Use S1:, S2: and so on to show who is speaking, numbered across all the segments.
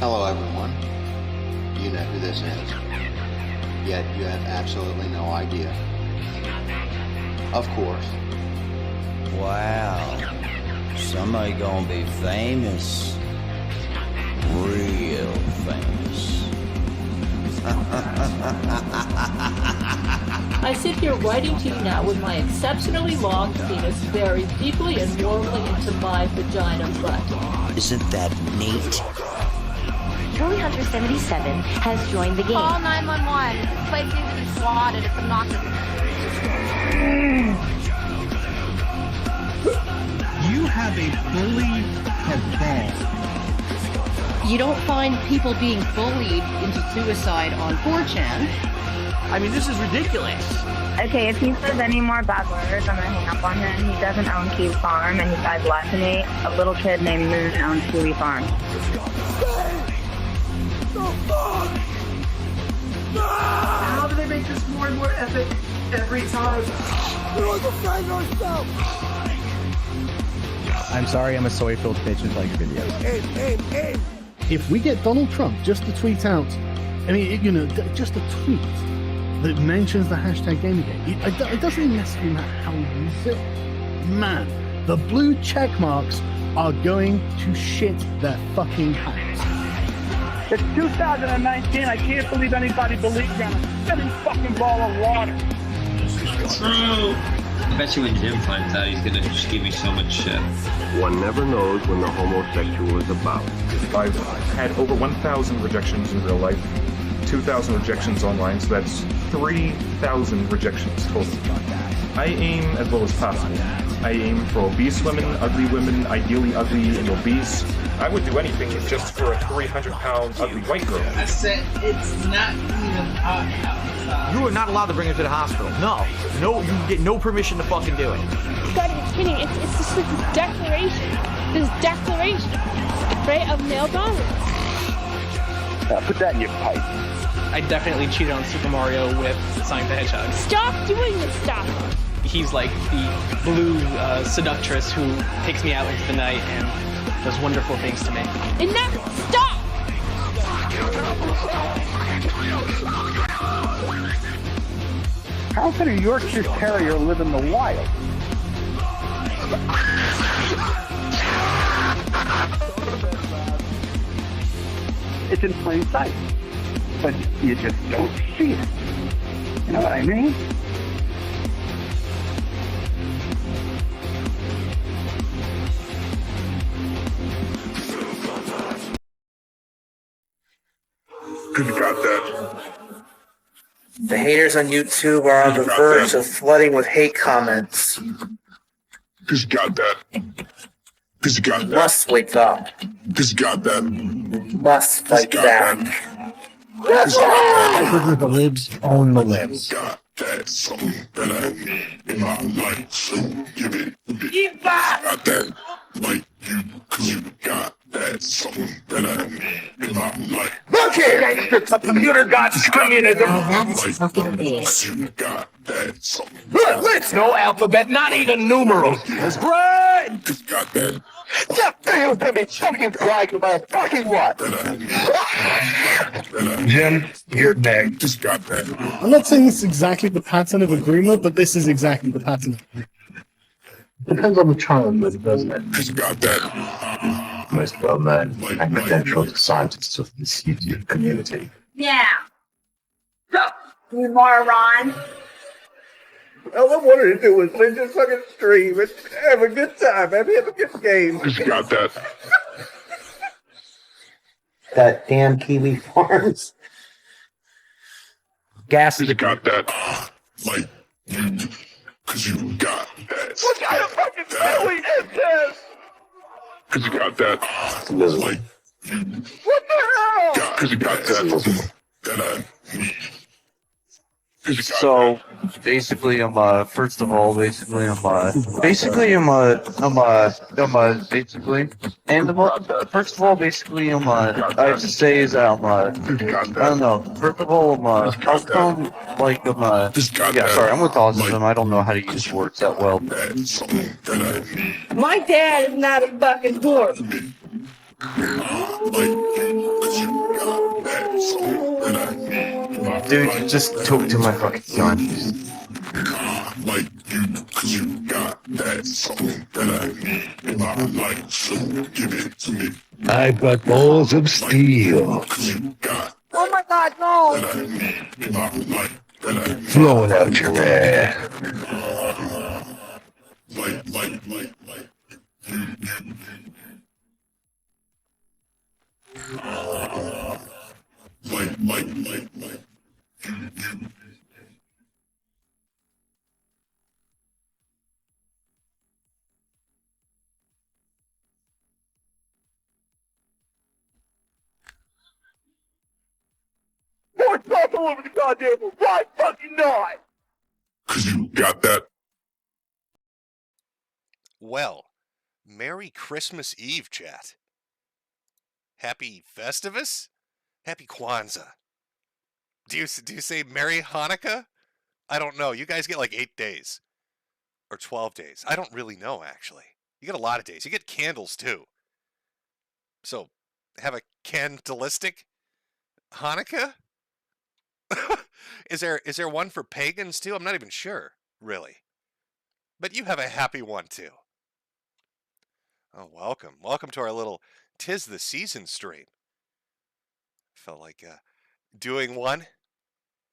S1: Hello everyone. You know who this is. Yet you have absolutely no idea. Of course.
S2: Wow. Somebody gonna be famous. Real famous.
S3: I sit here writing to you now with my exceptionally long penis buried deeply and warmly into my vagina butt.
S2: Isn't that neat?
S4: Charlie Hunter 77 has joined the game.
S5: Call 911. This place needs to be swatted. It's obnoxious.
S6: You have a bully cabal.
S7: You don't find people being bullied into suicide on 4chan.
S8: I mean, this is ridiculous.
S9: Okay, if he says any more bad words, I'm gonna hang up on him. He doesn't own Kiwi Farm, and he guys lied to me. A little kid named Moon owns Kiwi Farm.
S8: How do they make this more and more epic every time? We'll defend ourselves!
S10: I'm sorry, I'm a soy-filled bitch with like videos.
S6: Hey. If we get Donald Trump just to tweet out, I mean, you know, just a tweet that mentions the hashtag Gamergate, it doesn't necessarily matter how we use it. Man, the blue check marks are going to shit their fucking pants.
S11: It's 2019. I can't believe anybody believes in a silly fucking ball of water.
S12: True. I bet you when Jim finds out, he's gonna just give me so much shit.
S13: One never knows when the homosexual is about.
S14: I've had over 1,000 rejections in real life, 2,000 rejections online, so that's 3,000 rejections total. I aim as low as possible. I aim for obese women, ugly women, ideally ugly and obese. I would do anything just for a 300-pound ugly white girl.
S8: I said it's not even hot. You are not allowed to bring her to the hospital. No, you get no permission to fucking do it.
S15: You gotta be kidding. It's just like this declaration, right, of male dominance.
S11: Put that in your pipe.
S16: I definitely cheated on Super Mario with Sonic the Hedgehog.
S15: Stop doing this stuff.
S16: He's like the blue seductress who takes me out into the night and does wonderful things to me.
S15: Enough! Stop!
S11: How can a Yorkshire Terrier live in the wild? It's in plain sight, but you just don't see it. You know what I mean?
S13: You got that.
S17: The haters on YouTube are on the verge of flooding with hate comments.
S13: Cause you got that. Cause you got that.
S17: Must wake up.
S13: Cause you got that.
S17: Must fight back.
S6: The libs own the libs.
S13: Got that something that I need in my life, so give it. Got that like you, cause you got that something that I need in my life.
S11: Look here! A computer got communism.
S13: That's fucking awesome. You got that something.
S11: Look, no alphabet, not even numerals. That's right!
S13: Just got that.
S11: That feels to be fucking like about fucking what?
S13: Jim, you're next. Just got that.
S6: I'm not saying this is exactly the pattern of agreement, but this is exactly the pattern. Depends on the child, doesn't it?
S13: Just got that.
S6: Most well-known and potential scientists of this YouTube community.
S9: Yeah. You moron.
S11: All I wanted to do was play this fucking stream and have a good time, man. Have a good game.
S13: Just got that.
S17: That damn Kiwi Farms.
S6: Gas
S13: Just got that. Like you, cause you got that.
S11: What kind of fucking silly is this?
S13: Cause you got that. Like
S11: What the hell?
S13: cause you got that. That I need.
S18: So basically, first of all, basically, first of all, basically, I have to say is that I don't know. First of all, how come, like, yeah, sorry, I'm with autism. I don't know how to use words that well.
S15: My dad is not a fucking dork.
S17: Dude, just talk to my fucking gun.
S13: Like you, cause you got that something that I need in my life, so give it to me.
S19: I've got balls of steel
S5: Oh my god, no!
S13: That I need in my life, that I need.
S19: flowing out your ass.
S13: Like,
S19: More stuff all over the goddamn room. Why fucking not?
S13: cause you got that.
S20: Well, Merry Christmas Eve, chat. Happy Festivus? Happy Kwanzaa. Do you say Merry Hanukkah? I don't know. You guys get like 8 days. Or 12 days. I don't really know, actually. You get a lot of days. You get candles, too. So, have a candleistic Hanukkah? Is there one for pagans, too? I'm not even sure, really. But you have a happy one, too. Oh, welcome. Welcome to our little 'Tis the Season stream. Felt like doing one.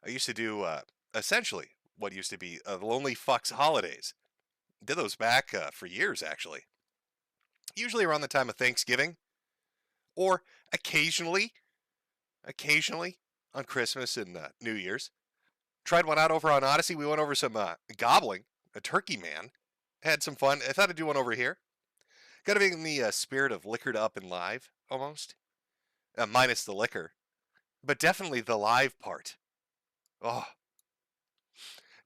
S20: I used to do essentially what used to be Lonely Fucks Holidays. Did those back for years, actually. Usually around the time of Thanksgiving. Or occasionally on Christmas and New Year's. Tried one out over on Odyssey. We went over some gobbling, a turkey man. Had some fun. I thought I'd do one over here. Got to be in the spirit of liquored up and live, almost. Minus the liquor. But definitely the live part. Oh.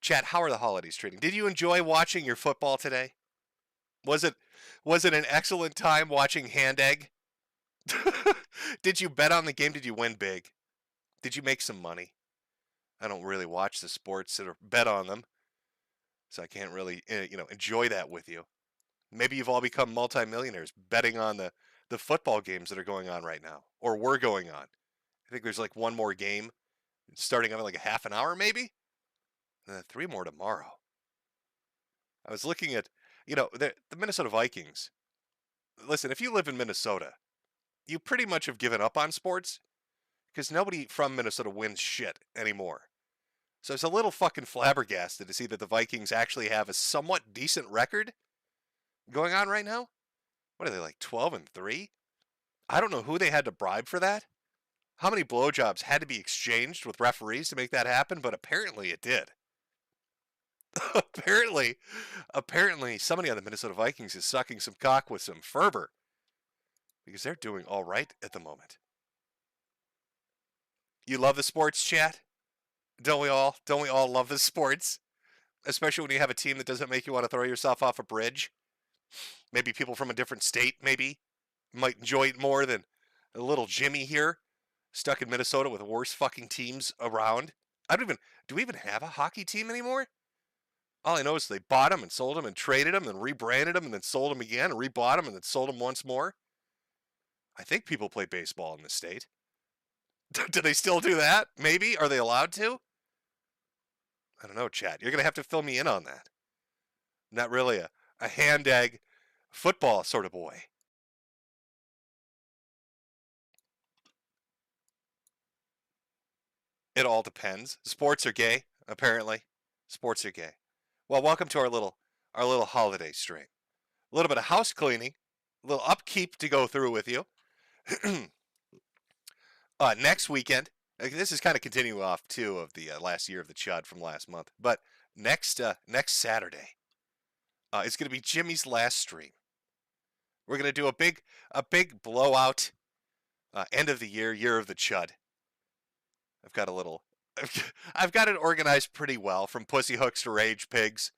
S20: Chat, how are the holidays treating? Did you enjoy watching your football today? Was it an excellent time watching Hand Egg? Did you bet on the game? Did you win big? Did you make some money? I don't really watch the sports or bet on them. So I can't really, enjoy that with you. Maybe you've all become multimillionaires betting on the football games that are going on right now, or were going on. I think there's like one more game starting up in like a half an hour, maybe? And then 3 more tomorrow. I was looking at, the Minnesota Vikings. Listen, if you live in Minnesota, you pretty much have given up on sports because nobody from Minnesota wins shit anymore. So it's a little fucking flabbergasted to see that the Vikings actually have a somewhat decent record going on right now. What are they, like 12-3? I don't know who they had to bribe for that. How many blowjobs had to be exchanged with referees to make that happen, but apparently it did. apparently somebody on the Minnesota Vikings is sucking some cock with some fervor because they're doing all right at the moment. You love the sports, chat? Don't we all? Don't we all love the sports? Especially when you have a team that doesn't make you want to throw yourself off a bridge. Maybe people from a different state, maybe, might enjoy it more than a little Jimmy here, stuck in Minnesota with the worst fucking teams around. Do we even have a hockey team anymore? All I know is they bought them and sold them and traded them and rebranded them and then sold them again and rebought them and then sold them once more. I think people play baseball in this state. Do they still do that? Maybe? Are they allowed to? I don't know, chat. You're going to have to fill me in on that. Not really a hand egg football sort of boy. It all depends. Sports are gay, apparently. Sports are gay. Well, welcome to our little holiday stream. A little bit of house cleaning, a little upkeep to go through with you. Next weekend, this is kind of continuing off too of the last year of the Chud from last month, but next Saturday, it's going to be Jimmy's last stream. We're going to do a big blowout end of the year of the Chud. I've got it organized pretty well, from pussy hooks to rage pigs.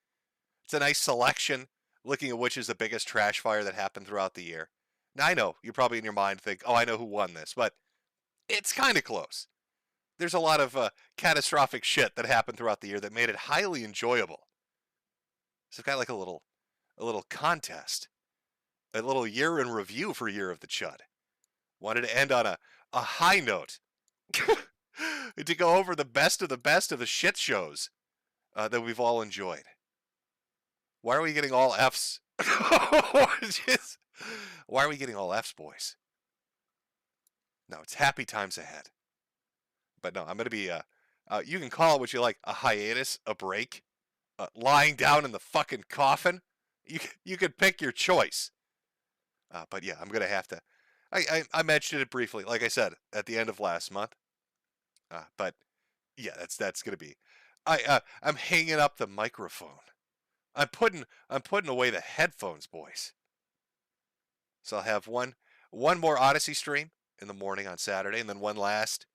S20: It's a nice selection, looking at which is the biggest trash fire that happened throughout the year. Now, I know, you probably in your mind think, oh, I know who won this, but it's kind of close. There's a lot of catastrophic shit that happened throughout the year that made it highly enjoyable. So I've got like a little contest, a little year in review for Year of the Chud. Wanted to end on a high note. To go over the best of the shit shows that we've all enjoyed. Why are we getting all Fs? Why are we getting all Fs, boys? No, it's happy times ahead. But no, I'm going to be, you can call it what you like, a hiatus, a break, lying down in the fucking coffin. You could pick your choice. But yeah, I'm going to have to, I mentioned it briefly, like I said, at the end of last month. But yeah, that's going to be, I'm hanging up the microphone. I'm putting away the headphones, boys. So I'll have one more Odyssey stream in the morning on Saturday, and then one last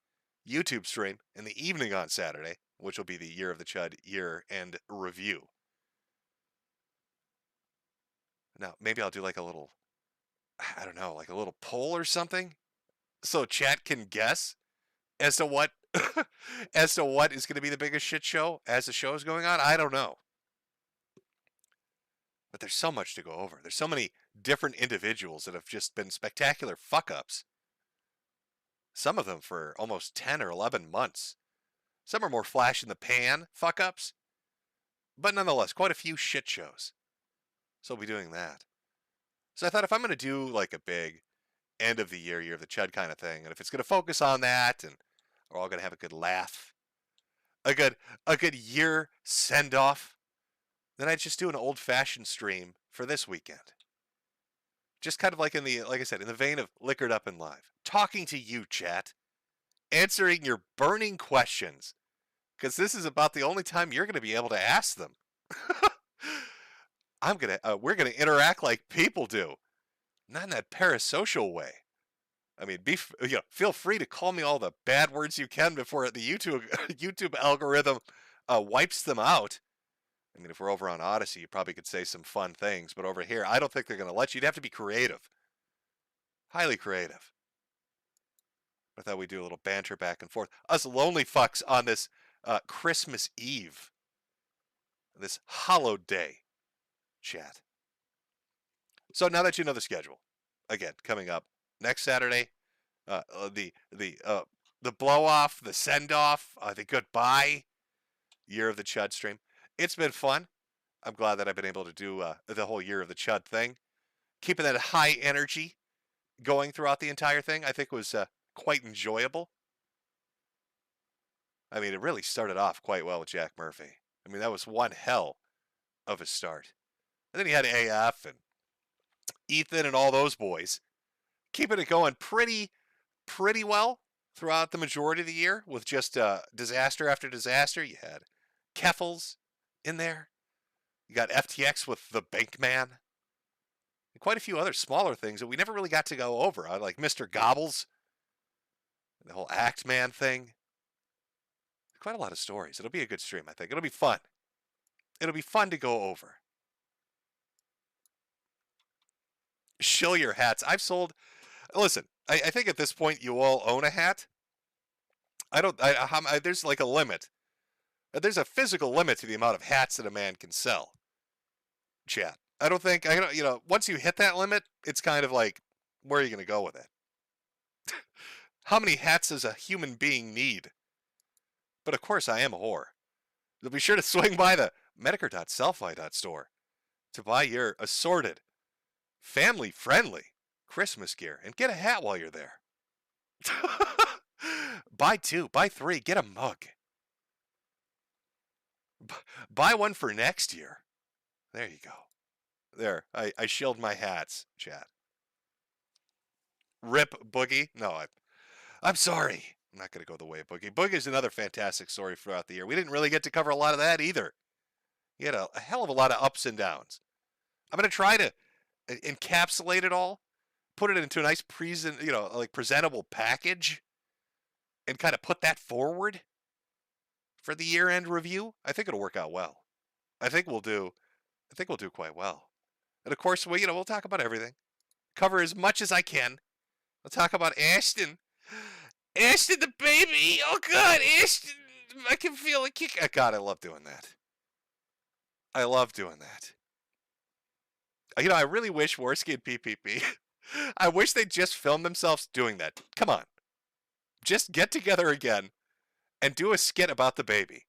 S20: YouTube stream in the evening on Saturday, which will be the Year of the Chud year-end review. Now, maybe I'll do like a little, I don't know, like a little poll or something, so chat can guess as to what as to what is going to be the biggest shit show as the show is going on. I don't know. But there's so much to go over. There's so many different individuals that have just been spectacular fuck-ups. Some of them for almost 10 or 11 months. Some are more flash-in-the-pan fuck-ups. But nonetheless, quite a few shit shows. So we'll be doing that. So I thought if I'm going to do like a big end of the year of the Chud kind of thing, and if it's going to focus on that, and we're all going to have a good laugh, a good year send-off, then I'd just do an old-fashioned stream for this weekend. Just kind of like like I said, in the vein of Liquored Up and Live. Talking to you, chat. Answering your burning questions. Because this is about the only time you're going to be able to ask them. We're going to interact like people do. Not in that parasocial way. I mean, feel free to call me all the bad words you can before the YouTube algorithm wipes them out. I mean, if we're over on Odyssey, you probably could say some fun things, but over here, I don't think they're going to let you. You'd have to be creative. Highly creative. I thought we'd do a little banter back and forth. Us lonely fucks on this Christmas Eve. This hallowed day, chat. So now that you know the schedule, again, coming up next Saturday, the blow-off, the send-off, the goodbye, Year of the Chud stream. It's been fun. I'm glad that I've been able to do the whole Year of the Chud thing. Keeping that high energy going throughout the entire thing, I think was quite enjoyable. I mean, it really started off quite well with Jack Murphy. I mean, that was one hell of a start. And then you had AF and Ethan and all those boys. Keeping it going pretty well throughout the majority of the year with just disaster after disaster. You had Keffels in there. You got FTX with the Bankman. And quite a few other smaller things that we never really got to go over. Like Mr. Gobbles. The whole Act Man thing. Quite a lot of stories. It'll be a good stream, I think. It'll be fun. It'll be fun to go over. Shill your hats. I've sold... Listen, I think at this point you all own a hat. There's like a limit. There's a physical limit to the amount of hats that a man can sell. Chat. I don't think, once you hit that limit, it's kind of like, where are you going to go with it? How many hats does a human being need? But of course, I am a whore. So be sure to swing by the metokur.sellfy.store to buy your assorted, family-friendly Christmas gear and get a hat while you're there. Buy 2, buy 3, get a mug. Buy one for next year. There you go. There, I shilled my hats, chat. Rip Boogie. No, I'm sorry. I'm not going to go the way of Boogie. Boogie is another fantastic story throughout the year. We didn't really get to cover a lot of that either. He had a hell of a lot of ups and downs. I'm going to try to encapsulate it all, put it into a nice presentable package, and kind of put that forward for the year-end review. I think it'll work out well. I think we'll do quite well. And of course, we'll talk about everything. Cover as much as I can. We'll talk about Ashton. Ashton the baby! Oh God, Ashton! I can feel a kick. God, I love doing that. I love doing that. I really wish Warsky and PPP I wish they'd just film themselves doing that. Come on. Just get together again and do a skit about the baby.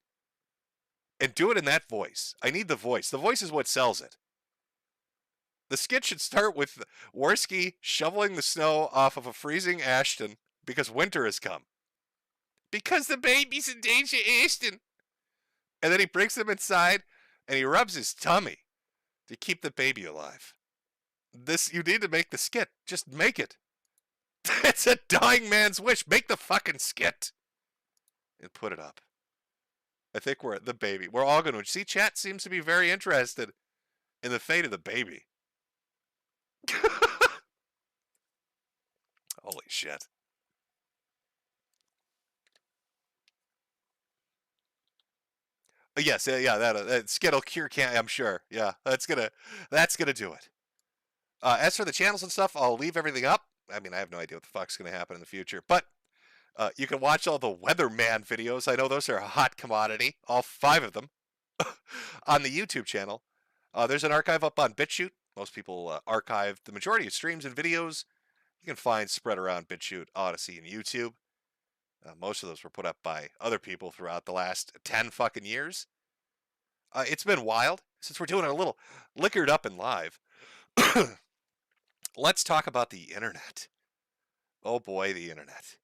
S20: And do it in that voice. I need the voice. The voice is what sells it. The skit should start with Worski shoveling the snow off of a freezing Ashton because winter has come. Because the baby's in danger, Ashton. And then he brings him inside and he rubs his tummy to keep the baby alive. You need to make the skit. Just make it. It's a dying man's wish. Make the fucking skit. And put it up. I think we're at the baby. We're all going to see. Chat seems to be very interested in the fate of the baby. Holy shit. Yes, yeah, that skit'll cure can't. I'm sure. Yeah, that's gonna do it. As for the channels and stuff, I'll leave everything up. I mean, I have no idea what the fuck's gonna happen in the future, but you can watch all the Weatherman videos. I know those are a hot commodity, all 5 of them, on the YouTube channel. There's an archive up on BitChute. Most people archive the majority of streams and videos you can find spread around BitChute, Odyssey, and YouTube. Most of those were put up by other people throughout the last 10 fucking years. It's been wild since we're doing it a little liquored up and live. Let's talk about the internet. Oh boy, the internet.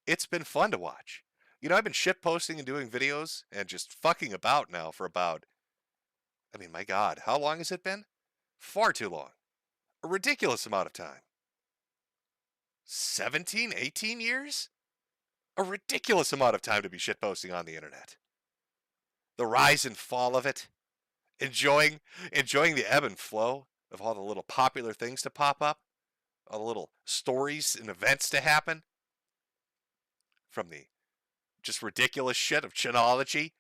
S20: It's been fun to watch. You know, I've been shitposting and doing videos and just fucking about now for about, I mean, my God, how long has it been? Far too long. A ridiculous amount of time. 17, 18 years? A ridiculous amount of time to be shitposting on the internet. The rise and fall of it. Enjoying the ebb and flow of all the little popular things to pop up. All the little stories and events to happen. From the just ridiculous shit of Chinology,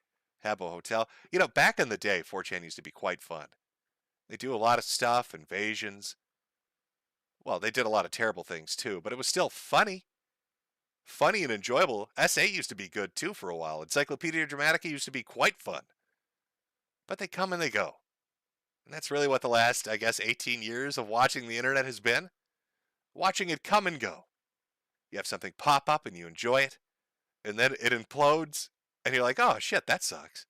S20: Habbo Hotel. You know, back in the day, 4chan used to be quite fun. They do a lot of stuff, invasions. Well, they did a lot of terrible things too, but it was still funny. Funny and enjoyable. SA used to be good too for a while. Encyclopedia Dramatica used to be quite fun. But they come and they go. And that's really what the last, I guess, 18 years of watching the internet has been. Watching it come and go. You have something pop up and you enjoy it. And then it implodes. And you're like, oh shit, that sucks.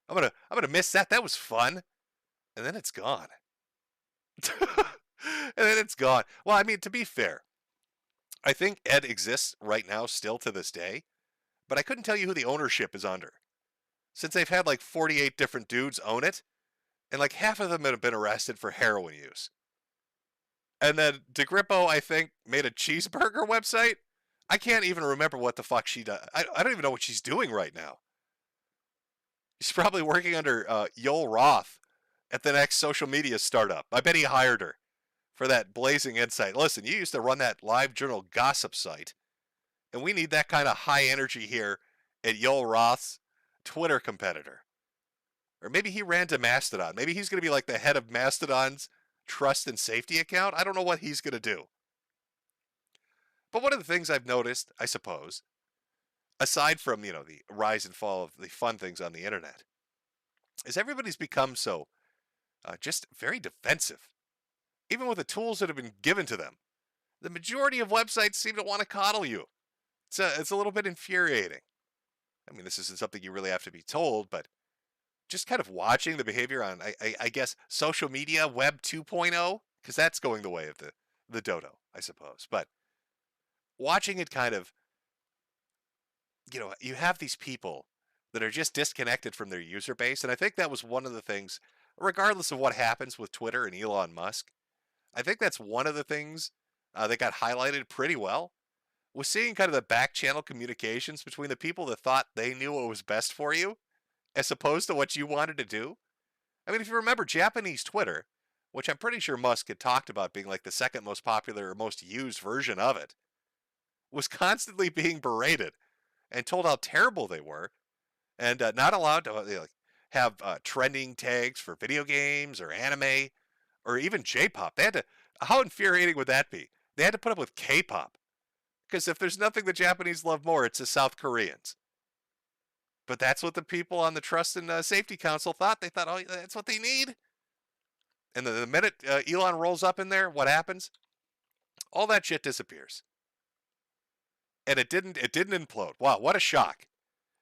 S20: I'm gonna miss that. That was fun. And then it's gone. And then it's gone. Well, I mean, to be fair, I think Ed exists right now still to this day, but I couldn't tell you who the ownership is under. Since they've had like 48 different dudes own it, and like half of them have been arrested for heroin use. And then DeGrippo, I think, made a cheeseburger website. I can't even remember what the fuck she does. I don't even know what she's doing right now. She's probably working under Yoel Roth at the next social media startup. I bet he hired her for that blazing insight. Listen, you used to run that live journal gossip site, and we need that kind of high energy here at Yoel Roth's Twitter competitor. Or maybe he ran to Mastodon. Maybe he's going to be like the head of Mastodon's trust and safety account. I don't know what he's going to do. But one of the things I've noticed, I suppose, aside from, you know, the rise and fall of the fun things on the internet, is everybody's become so just very defensive. Even with the tools that have been given to them. The majority of websites seem to want to coddle you. It's a little bit infuriating. I mean, this isn't something you really have to be told, but just kind of watching the behavior on, I guess, social media, Web 2.0, because that's going the way of the dodo, I suppose. But watching it kind of, you know, you have these people that are just disconnected from their user base, and I think that was one of the things, regardless of what happens with Twitter and Elon Musk, I think that's one of the things that got highlighted pretty well, was seeing kind of the back channel communications between the people that thought they knew what was best for you, as opposed to what you wanted to do. I mean, if you remember Japanese Twitter, which I'm pretty sure Musk had talked about being like the second most popular or most used version of it, was constantly being berated and told how terrible they were, and not allowed to have trending tags for video games or anime or even J-pop. They had to. How infuriating would that be? They had to put up with K-pop, because if there's nothing the Japanese love more, it's the South Koreans. But that's what the people on the Trust and Safety Council thought. They thought, oh, that's what they need. And the minute Elon rolls up in there, what happens? All that shit disappears. And it didn't implode. Wow, what a shock.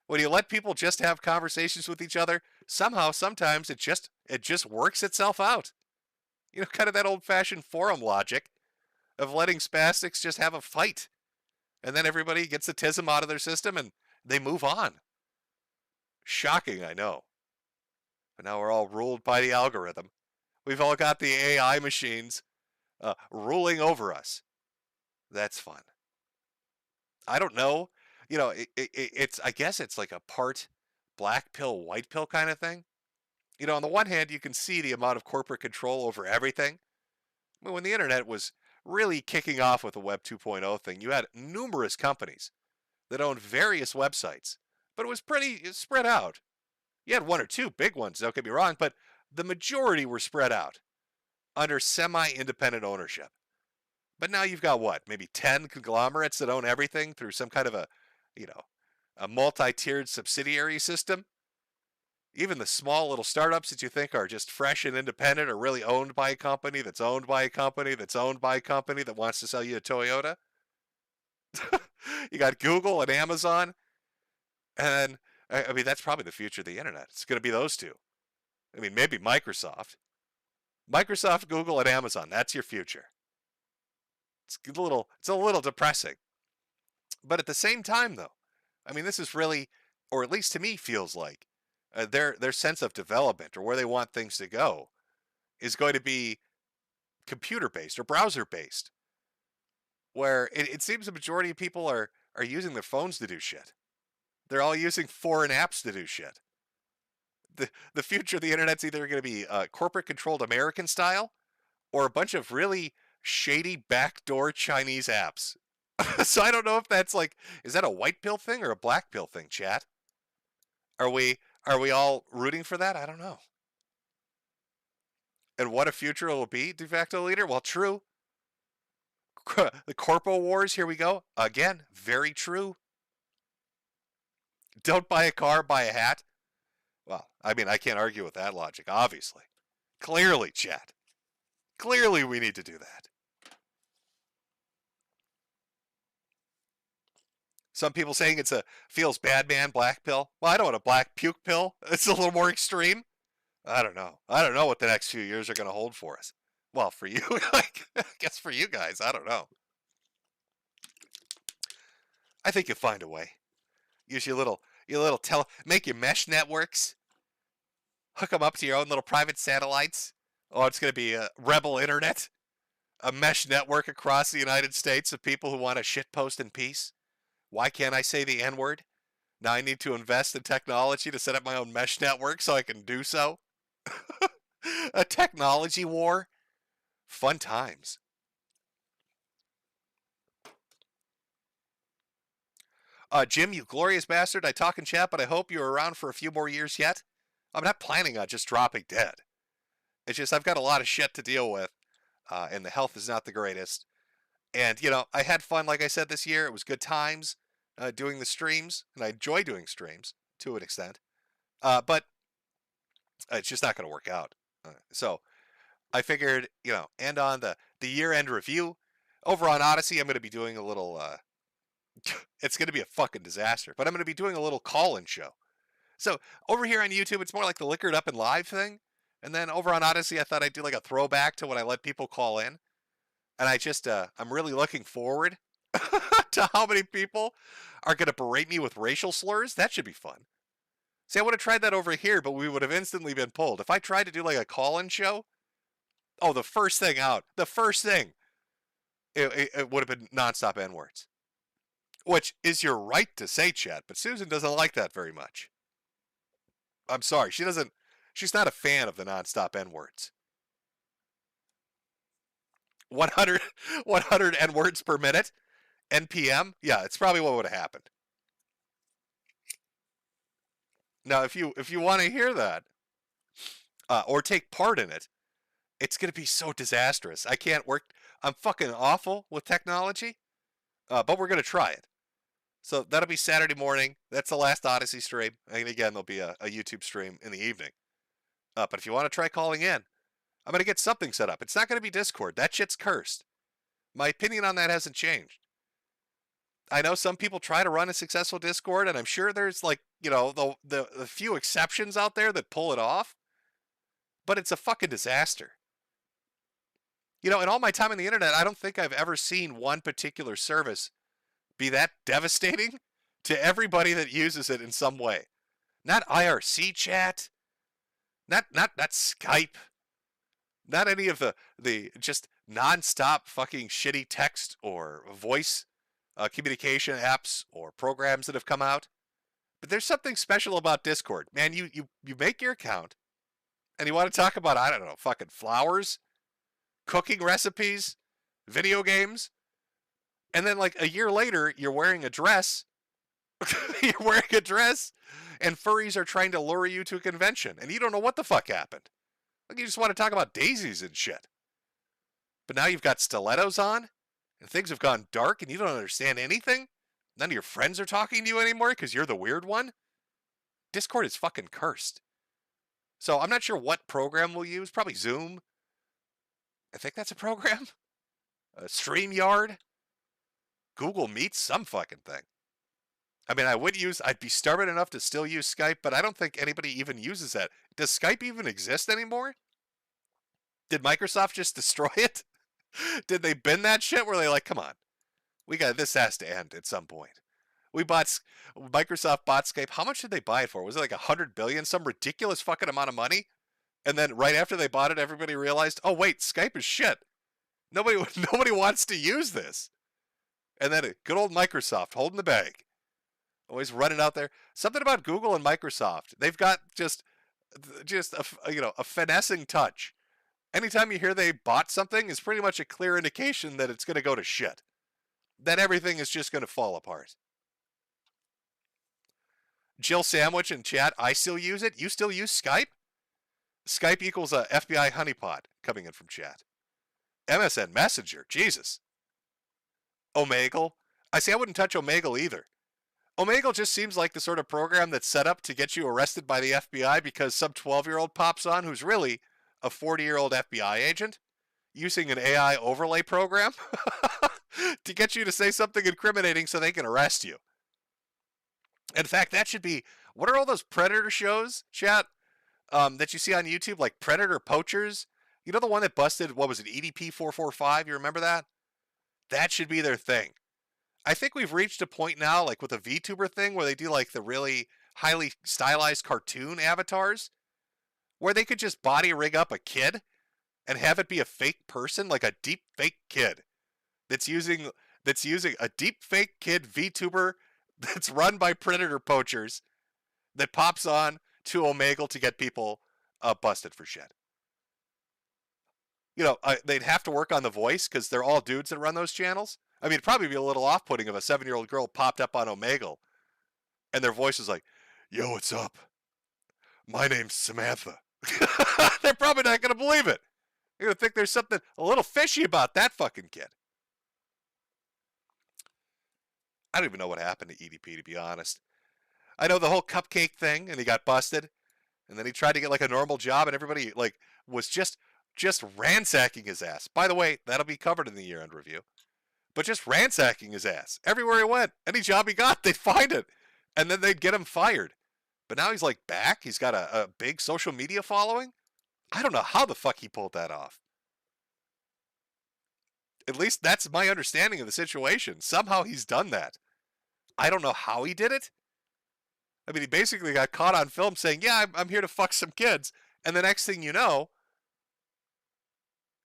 S20: When you let people just have conversations with each other, somehow, sometimes it just works itself out. You know, kind of that old-fashioned forum logic of letting spastics just have a fight. And then everybody gets the tism out of their system and they move on. Shocking, I know. But now we're all ruled by the algorithm. We've all got the AI machines ruling over us. That's fun. I don't know. You know, it's I guess it's like a part black pill, white pill kind of thing. You know, on the one hand, you can see the amount of corporate control over everything. I mean, when the internet was really kicking off with the Web 2.0 thing, you had numerous companies that owned various websites, but it was pretty spread out. You had one or two big ones, don't get me wrong, but the majority were spread out under semi-independent ownership. But now you've got what, maybe 10 conglomerates that own everything through some kind of a multi-tiered subsidiary system. Even the small little startups that you think are just fresh and independent are really owned by a company that's owned by a company that's owned by a company that wants to sell you a Toyota. You got Google and Amazon. And I mean, that's probably the future of the internet. It's going to be those two. I mean, maybe Microsoft. Microsoft, Google, and Amazon. That's your future. It's a little depressing. But at the same time, though, I mean, this is really, or at least to me, feels like their sense of development or where they want things to go is going to be computer-based or browser-based, where it seems the majority of people are using their phones to do shit. They're all using foreign apps to do shit. The future of the internet's either going to be corporate-controlled American style or a bunch of really shady backdoor Chinese apps. So I don't know if that's like, is that a white pill thing or a black pill thing, chat? Are we all rooting for that? I don't know. And what a future it will be, de facto leader? Well, true. The corpo wars, here we go. Again, very true. Don't buy a car, buy a hat. Well, I mean, I can't argue with that logic, obviously. Clearly, chat. Clearly we need to do that. Some people saying it's a feels bad man black pill. Well, I don't want a black puke pill. It's a little more extreme. I don't know. I don't know what the next few years are going to hold for us. Well, for you, I guess for you guys, I don't know. I think you'll find a way. Use your little make your mesh networks. Hook them up to your own little private satellites. Oh, it's going to be a rebel internet. A mesh network across the United States of people who want to shitpost in peace. Why can't I say the N-word? Now I need to invest in technology to set up my own mesh network so I can do so. A technology war. Fun times. Jim, you glorious bastard. I talk in chat, but I hope you're around for a few more years yet. I'm not planning on just dropping dead. It's just I've got a lot of shit to deal with, and the health is not the greatest. And, you know, I had fun, like I said, this year. It was good times doing the streams, and I enjoy doing streams to an extent. But it's just not going to work out. So I figured, you know, and on the year-end review, over on Odyssey, I'm going to be doing a little, it's going to be a fucking disaster, but I'm going to be doing a little call-in show. So over here on YouTube, it's more like the Liquored Up and Live thing. And then over on Odyssey, I thought I'd do like a throwback to when I let people call in. And I just, I'm really looking forward to how many people are going to berate me with racial slurs. That should be fun. See, I would have tried that over here, but we would have instantly been pulled. If I tried to do like a call-in show, oh, the first thing, it would have been nonstop N-words. Which is your right to say, chat, but Susan doesn't like that very much. I'm sorry, she's not a fan of the nonstop N-words. 100 N-words per minute? NPM? Yeah, it's probably what would have happened. Now, if you want to hear that, or take part in it, it's going to be so disastrous. I can't work. I'm fucking awful with technology, but we're going to try it. So that'll be Saturday morning. That's the last Odyssey stream. And again, there'll be a YouTube stream in the evening. But if you want to try calling in, I'm going to get something set up. It's not going to be Discord. That shit's cursed. My opinion on that hasn't changed. I know some people try to run a successful Discord, and I'm sure there's like, the few exceptions out there that pull it off, but it's a fucking disaster. In all my time on the internet, I don't think I've ever seen one particular service be that devastating to everybody that uses it in some way. Not IRC chat, not Skype, not any of the just non-stop fucking shitty text or voice communication apps or programs that have come out. But there's something special about Discord. Man, you make your account and you want to talk about, I don't know, fucking flowers, cooking recipes, video games, and then like a year later, you're wearing a dress. You're wearing a dress, and furries are trying to lure you to a convention, and you don't know what the fuck happened. Like, you just want to talk about daisies and shit. But now you've got stilettos on, and things have gone dark, and you don't understand anything? None of your friends are talking to you anymore because you're the weird one? Discord is fucking cursed. So I'm not sure what program we'll use. Probably Zoom. I think that's a program. StreamYard. Google Meet, some fucking thing. I mean, I'd be stubborn enough to still use Skype, but I don't think anybody even uses that. Does Skype even exist anymore? Did Microsoft just destroy it? Did they bin that shit? Were they like, come on, this has to end at some point. Microsoft bought Skype. How much did they buy it for? Was it like $100 billion, some ridiculous fucking amount of money? And then right after they bought it, everybody realized, oh wait, Skype is shit. Nobody wants to use this. And then good old Microsoft holding the bag. Always running out there. Something about Google and Microsoft. They've got just a finessing touch. Anytime you hear they bought something is pretty much a clear indication that it's going to go to shit. That everything is just going to fall apart. Jill Sandwich in chat, I still use it. You still use Skype? Skype equals a FBI honeypot coming in from chat. MSN Messenger, Jesus. Omegle. I wouldn't touch Omegle either. Omegle just seems like the sort of program that's set up to get you arrested by the FBI because some 12-year-old pops on who's really a 40-year-old FBI agent using an AI overlay program to get you to say something incriminating so they can arrest you. In fact, that should be, what are all those Predator shows, chat, that you see on YouTube, like Predator Poachers? You know the one that busted, what was it, EDP 445? You remember that? That should be their thing. I think we've reached a point now, like with the VTuber thing, where they do like the really highly stylized cartoon avatars, where they could just body rig up a kid and have it be a fake person, like a deep fake kid that's using a deep fake kid VTuber that's run by Predator Poachers that pops on to Omegle to get people busted for shit. They'd have to work on the voice because they're all dudes that run those channels. I mean, it'd probably be a little off-putting if a 7-year-old girl popped up on Omegle and their voice is like, yo, what's up? My name's Samantha. They're probably not going to believe it. They're going to think there's something a little fishy about that fucking kid. I don't even know what happened to EDP, to be honest. I know the whole cupcake thing, and he got busted, and then he tried to get like a normal job, and everybody like was just ransacking his ass. By the way, that'll be covered in the year-end review. But just ransacking his ass. Everywhere he went, any job he got, they'd find it. And then they'd get him fired. But now he's like back. He's got a big social media following. I don't know how the fuck he pulled that off. At least that's my understanding of the situation. Somehow he's done that. I don't know how he did it. I mean, he basically got caught on film saying, yeah, I'm here to fuck some kids. And the next thing you know,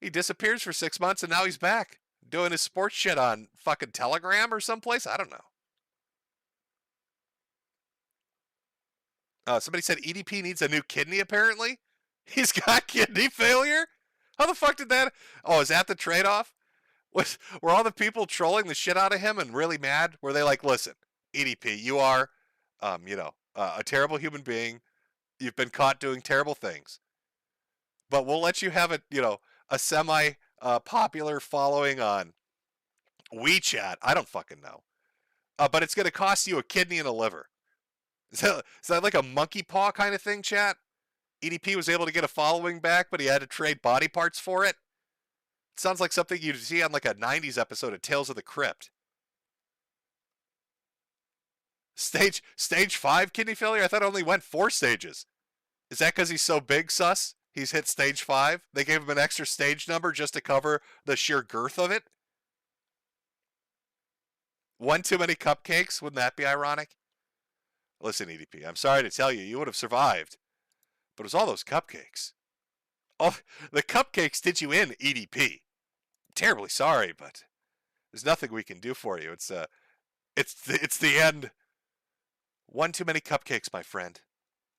S20: he disappears for 6 months and now he's back. Doing his sports shit on fucking Telegram or someplace? I don't know. Somebody said EDP needs a new kidney, apparently. He's got kidney failure? How the fuck did that... Oh, is that the trade-off? Were all the people trolling the shit out of him and really mad? Were they like, listen, EDP, you are, a terrible human being. You've been caught doing terrible things. But we'll let you have a semi-popular following on WeChat. I don't fucking know. But it's going to cost you a kidney and a liver. Is that like a monkey paw kind of thing, chat? EDP was able to get a following back, but he had to trade body parts for it. sounds like something you'd see on like a 90s episode of Tales of the Crypt. Stage 5 kidney failure? I thought it only went 4 stages. Is that because he's so big, sus? He's hit stage 5? They gave him an extra stage number just to cover the sheer girth of it? One too many cupcakes? Wouldn't that be ironic? Listen, EDP, I'm sorry to tell you, you would have survived. But it was all those cupcakes. Oh, the cupcakes did you in, EDP. Terribly sorry, but there's nothing we can do for you. It's the end. One too many cupcakes, my friend.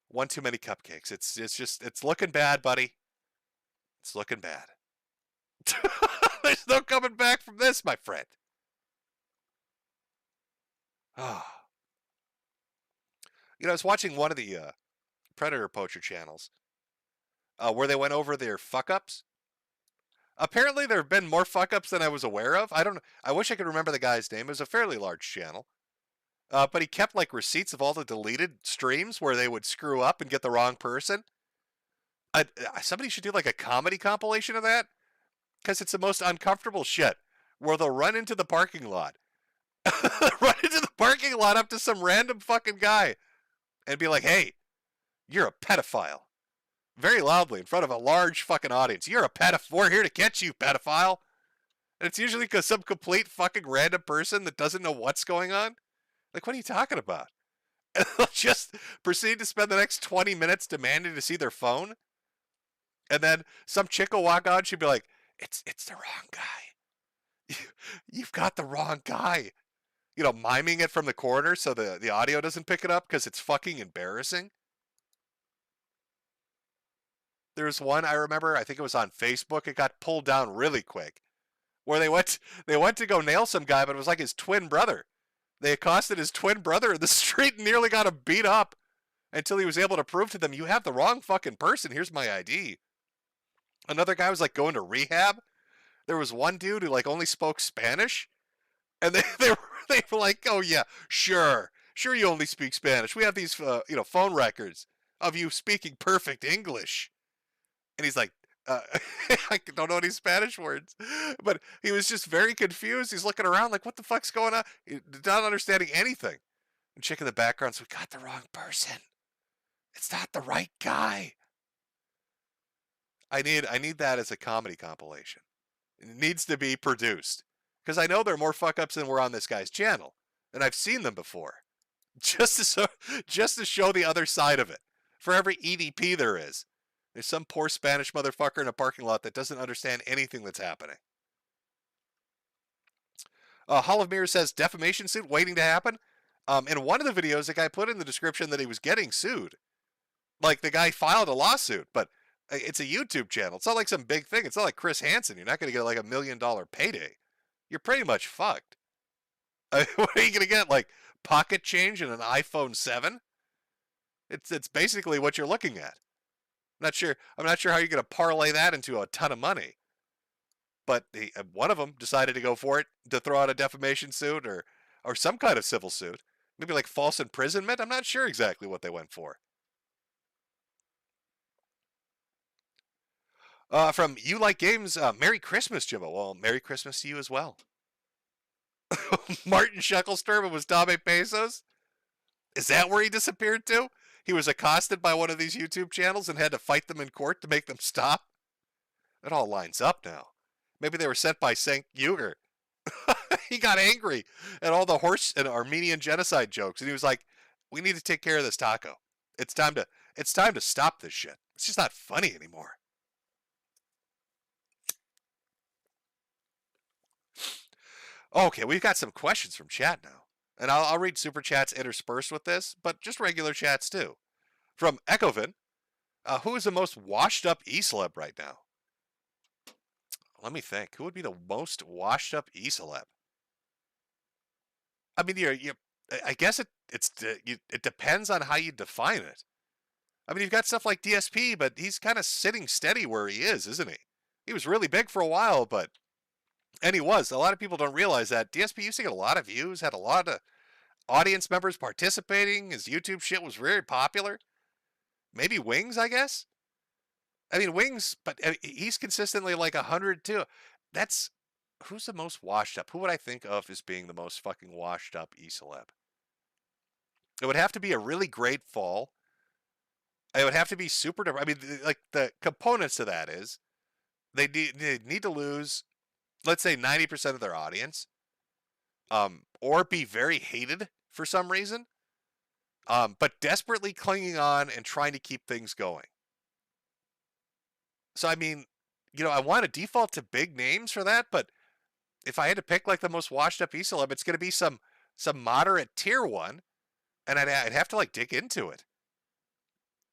S20: One too many cupcakes. It's looking bad, buddy. It's looking bad. There's no coming back from this, my friend. You know, I was watching one of the Predator Poacher channels where they went over their fuck-ups. Apparently, there have been more fuck-ups than I was aware of. I wish I could remember the guy's name. It was a fairly large channel. But he kept, like, receipts of all the deleted streams where they would screw up and get the wrong person. Somebody should do, like, a comedy compilation of that. Because it's the most uncomfortable shit. Where they'll run into the parking lot. Run into the parking lot up to some random fucking guy. And be like, hey, you're a pedophile. Very loudly in front of a large fucking audience. You're a pedophile. We're here to catch you, pedophile. And it's usually because some complete fucking random person that doesn't know what's going on. Like, what are you talking about? And they'll just proceed to spend the next 20 minutes demanding to see their phone. And then some chick will walk on. She'll be like, it's the wrong guy. You've got the wrong guy. You know, miming it from the corner so the audio doesn't pick it up because it's fucking embarrassing. There's one I remember, I think it was on Facebook, it got pulled down really quick. Where they went to go nail some guy, but it was like his twin brother. They accosted his twin brother in the street and nearly got him beat up until he was able to prove to them, you have the wrong fucking person, here's my ID. Another guy was like going to rehab. There was one dude who like only spoke Spanish. And they were like, oh yeah, sure you only speak Spanish. We have these, phone records of you speaking perfect English. And he's like, I don't know any Spanish words. But he was just very confused. He's looking around like, what the fuck's going on? Not understanding anything. And chick in the background said, we got the wrong person. It's not the right guy. I need that as a comedy compilation. It needs to be produced. Because I know there are more fuck-ups than were on this guy's channel. And I've seen them before. Just to show the other side of it. For every EDP there is, there's some poor Spanish motherfucker in a parking lot that doesn't understand anything that's happening. Hall of Mirrors says, defamation suit waiting to happen. In one of the videos, the guy put in the description that he was getting sued. Like, the guy filed a lawsuit, but it's a YouTube channel. It's not like some big thing. It's not like Chris Hansen. You're not going to get like $1 million payday. You're pretty much fucked. What are you going to get? Like pocket change and an iPhone 7? It's basically what you're looking at. I'm not sure how you're going to parlay that into a ton of money. But one of them decided to go for it to throw out a defamation suit or some kind of civil suit. Maybe like false imprisonment. I'm not sure exactly what they went for. From You Like Games, Merry Christmas, Jimbo. Well, Merry Christmas to you as well. Martin Shecklesturm was Dame Pesos? Is that where he disappeared to? He was accosted by one of these YouTube channels and had to fight them in court to make them stop? It all lines up now. Maybe they were sent by St. Uger. He got angry at all the horse and Armenian genocide jokes, and he was like, we need to take care of this taco. It's time to stop this shit. It's just not funny anymore. Okay, we've got some questions from chat now. And I'll read super chats interspersed with this, but just regular chats too. From Echovin, who is the most washed up e-celeb right now? Let me think. Who would be the most washed up e-celeb? I mean, I guess it depends on how you define it. I mean, you've got stuff like DSP, but he's kind of sitting steady where he is, isn't he? He was really big for a while, but... And he was. A lot of people don't realize that. DSP used to get a lot of views, had a lot of audience members participating. His YouTube shit was very popular. Maybe Wings, I guess? I mean, Wings, but he's consistently like 100 too. That's who's the most washed up? Who would I think of as being the most fucking washed up e-celeb? It would have to be a really great fall. It would have to be super. I mean, like the components to that is they need to lose, let's say 90% of their audience, or be very hated for some reason, but desperately clinging on and trying to keep things going. So I mean, I want to default to big names for that, but if I had to pick like the most washed up e-celeb, it's going to be some moderate tier one, and I'd have to like dig into it.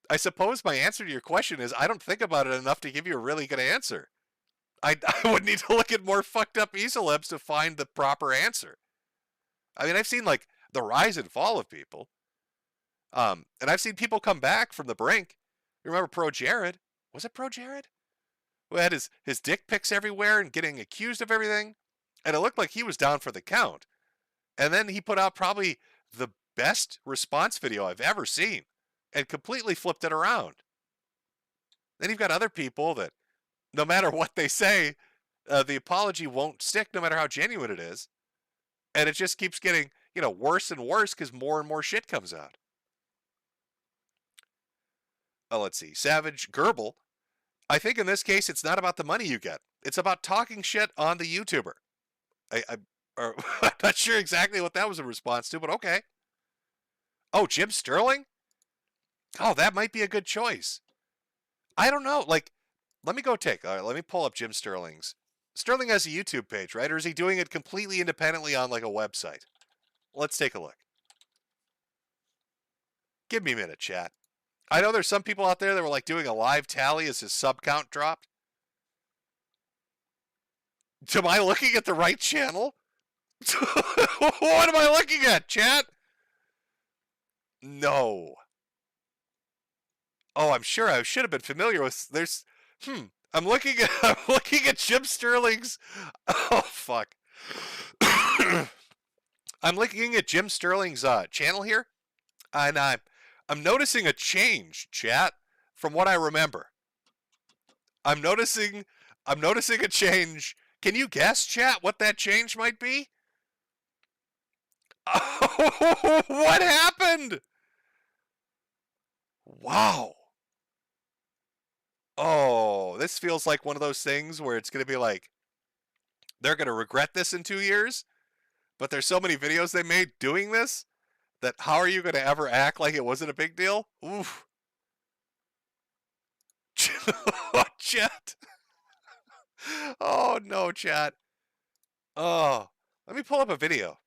S20: I suppose my answer to your question is I don't think about it enough to give you a really good answer. I would need to look at more fucked up e-celebs to find the proper answer. I mean, I've seen like the rise and fall of people. And I've seen people come back from the brink. You remember Pro Jared? Was it Pro Jared? Who had his dick pics everywhere and getting accused of everything. And it looked like he was down for the count. And then he put out probably the best response video I've ever seen and completely flipped it around. Then you've got other people that no matter what they say, the apology won't stick no matter how genuine it is. And it just keeps getting, worse and worse because more and more shit comes out. Oh, let's see. Savage Gerbil. I think in this case, it's not about the money you get. It's about talking shit on the YouTuber. I'm not sure exactly what that was a response to, but okay. Oh, Jim Sterling? Oh, that might be a good choice. I don't know. Like, let me pull up Jim Sterling's. Sterling has a YouTube page, right? Or is he doing it completely independently on like a website? Let's take a look. Give me a minute, chat. I know there's some people out there that were like doing a live tally as his sub count dropped. Am I looking at the right channel? What am I looking at, chat? No. Oh, I'm sure I should have been familiar with. I'm looking at Jim Sterling's. Oh fuck. I'm looking at Jim Sterling's channel here, and I'm noticing a change, chat, from what I remember. I'm noticing a change. Can you guess, chat, what that change might be? Oh, what happened? Wow. Oh, this feels like one of those things where it's going to be like, they're going to regret this in 2 years, but there's so many videos they made doing this that how are you going to ever act like it wasn't a big deal? Oof. Chat. Oh, no, chat. Oh, let me pull up a video.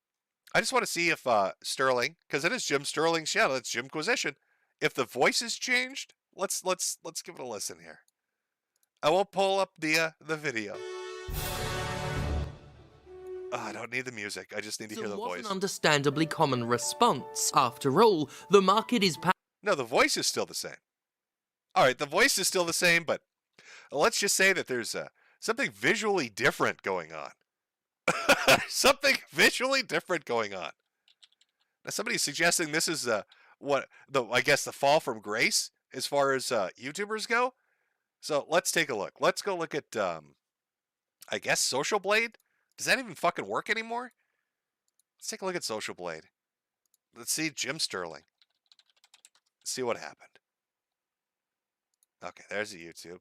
S20: I just want to see if Sterling, because it is Jim Sterling's channel, it's Jimquisition. If the voice has changed, let's give it a listen here. I won't pull up the video. Oh, I don't need the music. I just need to hear the voice.
S21: An understandably common response. After all, the market is.
S20: No, the voice is still the same. All right, the voice is still the same, but let's just say that there's something visually different going on. Something visually different going on. Now, somebody's suggesting this is I guess the fall from grace as far as YouTubers go. So let's take a look. Let's go look at I guess Social Blade. Does that even fucking work anymore? Let's take a look at Social Blade. Let's see Jim Sterling. Let's see what happened. Okay, there's the YouTube.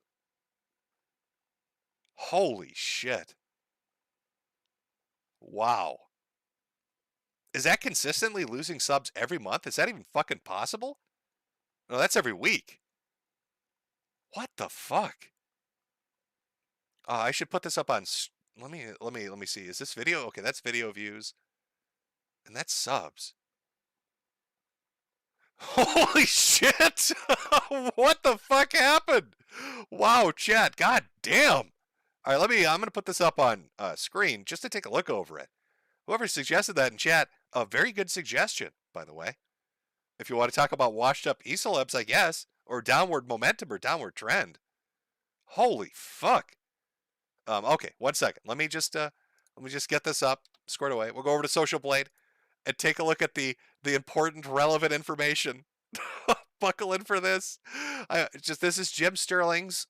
S20: Holy shit. Wow. Is that consistently losing subs every month? Is that even fucking possible? No, that's every week. What the fuck? I should put this up on. Let me see. Is this video? Okay, that's video views, and that's subs. Holy shit! What the fuck happened? Wow, chat. God damn. All right, I'm gonna put this up on screen just to take a look over it. Whoever suggested that in chat, a very good suggestion, by the way. If you want to talk about washed up e-celebs, I guess, or downward momentum or downward trend. Holy fuck. Okay, 1 second. Let me just get this up, squared away. We'll go over to Social Blade and take a look at the important, relevant information. Buckle in for this. This is Jim Sterling's.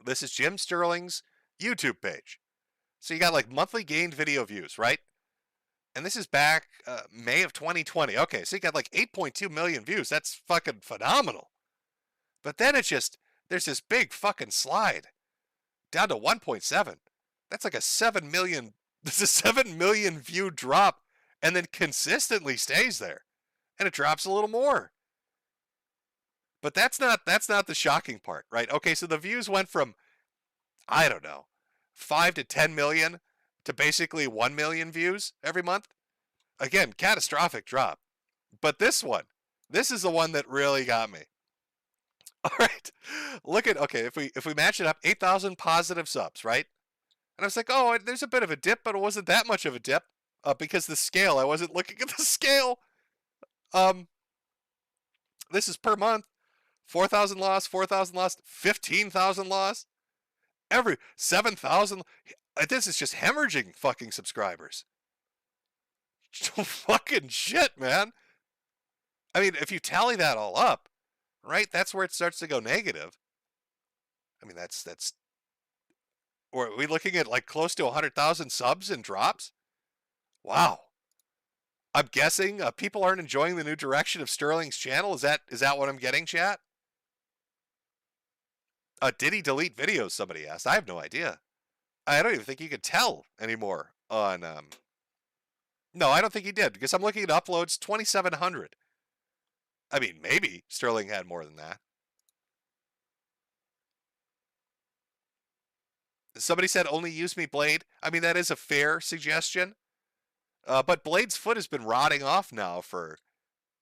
S20: This is Jim Sterling's YouTube page. So you got like monthly gained video views, right? And this is back May of 2020. Okay, so you got like 8.2 million views. That's fucking phenomenal. But then it's just, there's this big fucking slide down to 1.7. That's like a 7 million, this is a 7 million view drop and then consistently stays there. And it drops a little more. But that's not the shocking part, right? Okay, so the views went from, I don't know, 5 to 10 million to basically 1 million views every month. Again, catastrophic drop. But this is the one that really got me. All right, look at, okay, if we match it up, 8,000 positive subs, right? And I was like, oh, there's a bit of a dip, but it wasn't that much of a dip because the scale, I wasn't looking at the scale. This is per month. 4,000 lost, 4,000 lost, 15,000 lost. Every 7,000. This is just hemorrhaging fucking subscribers. Fucking shit, man. I mean, if you tally that all up, right, that's where it starts to go negative. I mean, that's, or are we looking at like close to 100,000 subs and drops? Wow. I'm guessing people aren't enjoying the new direction of Sterling's channel. Is that what I'm getting, chat? Did he delete videos? Somebody asked. I have no idea. I don't even think you could tell anymore on. No, I don't think he did because I'm looking at uploads 2,700. I mean, maybe Sterling had more than that. Somebody said only use me Blade. I mean, that is a fair suggestion. But Blade's foot has been rotting off now for,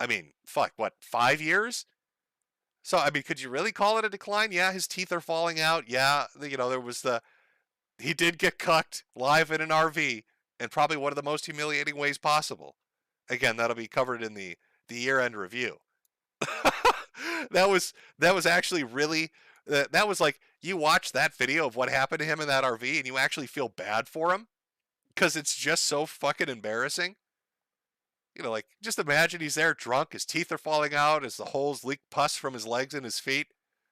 S20: I mean, fuck, what, 5 years? So, I mean, could you really call it a decline? Yeah, his teeth are falling out. Yeah, you know, there was he did get cucked live in an RV in probably one of the most humiliating ways possible. Again, that'll be covered in the year-end review. That was actually really, that was like, you watch that video of what happened to him in that RV and you actually feel bad for him because it's just so fucking embarrassing. You know, like, just imagine he's there drunk, his teeth are falling out as the holes leak pus from his legs and his feet,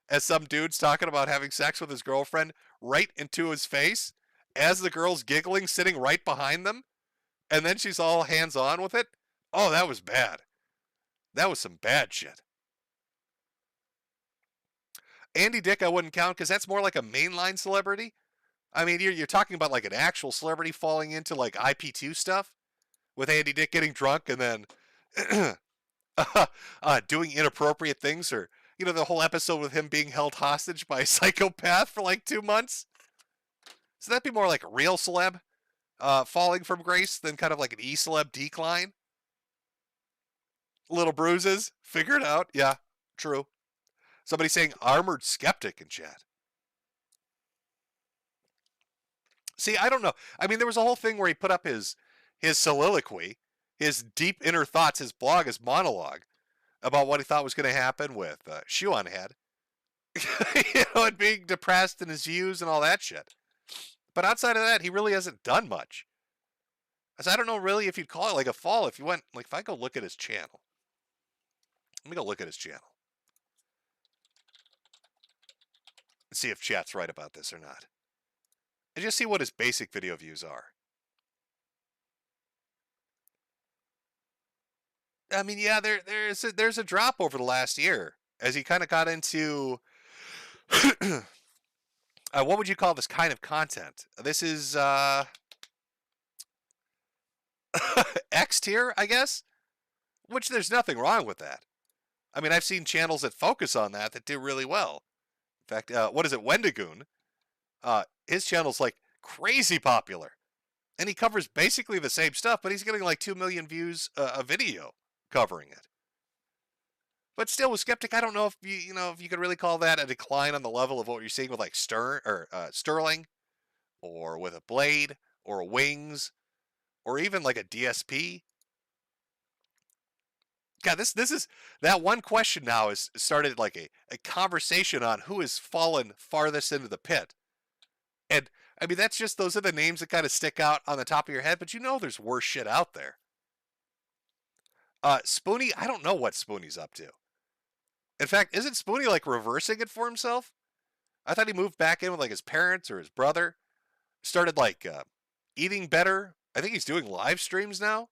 S20: as some dude's talking about having sex with his girlfriend right into his face, as the girl's giggling, sitting right behind them, and then she's all hands-on with it. Oh, that was bad. That was some bad shit. Andy Dick I wouldn't count, because that's more like a mainline celebrity. I mean, you're talking about like an actual celebrity falling into like IP2 stuff, with Andy Dick getting drunk and then doing inappropriate things, or, you know, the whole episode with him being held hostage by a psychopath for like 2 months. So that'd be more like a real celeb falling from grace than kind of like an E-celeb decline. Little bruises, figure it out. Yeah, true. Somebody saying armored skeptic in chat. See, I don't know. I mean, there was a whole thing where he put up his soliloquy, his deep inner thoughts, his blog, his monologue about what he thought was going to happen with Shoe on Head. You know, and being depressed and his views and all that shit. But outside of that, he really hasn't done much. As I don't know really if you'd call it like a fall. If you went, like, if I go look at his channel. Let me go look at his channel. And see if chat's right about this or not. And just see what his basic video views are. I mean, yeah, there's a drop over the last year as he kind of got into what would you call this kind of content? This is X tier, I guess, which there's nothing wrong with that. I mean, I've seen channels that focus on that do really well. In fact, what is it, Wendigoon? His channel's like crazy popular, and he covers basically the same stuff, but he's getting like 2 million views a video covering it. But still, with Skeptic, I don't know if you could really call that a decline on the level of what you're seeing with like Sterling, or with a Blade, or a Wings, or even like a DSP. God, this is that one question now has started like a conversation on who has fallen farthest into the pit. And I mean, that's just, those are the names that kind of stick out on the top of your head, but you know there's worse shit out there. Spoonie, I don't know what Spoonie's up to. In fact, isn't Spoonie like reversing it for himself? I thought he moved back in with like his parents or his brother. started like eating better. I think he's doing live streams now.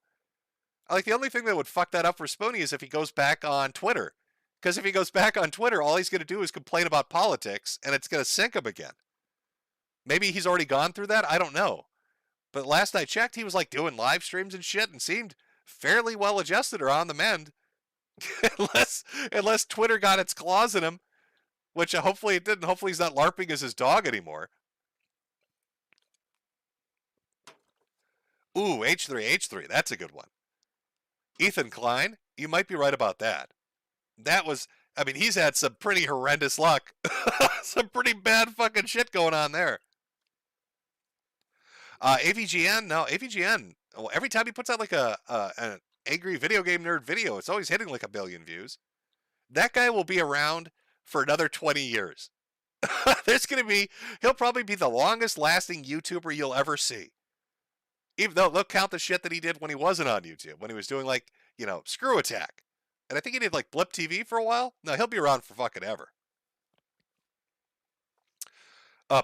S20: Like the only thing that would fuck that up for Spoonie is if he goes back on Twitter. Because if he goes back on Twitter, all he's going to do is complain about politics, and it's going to sink him again. Maybe he's already gone through that. I don't know. But last I checked, he was like doing live streams and shit and seemed fairly well adjusted or on the mend. unless Twitter got its claws in him, which hopefully it didn't. Hopefully he's not LARPing as his dog anymore. Ooh, H3, that's a good one. Ethan Klein, you might be right about that. That was, I mean, he's had some pretty horrendous luck. Some pretty bad fucking shit going on there. AVGN, no, AVGN, well, every time he puts out like an angry video game nerd video, it's always hitting like 1 billion views. That guy will be around for another 20 years. He'll probably be the longest lasting YouTuber you'll ever see. Even though they'll count the shit that he did when he wasn't on YouTube, when he was doing like, Screw Attack. And I think he did like Blip TV for a while. No, he'll be around for fucking ever.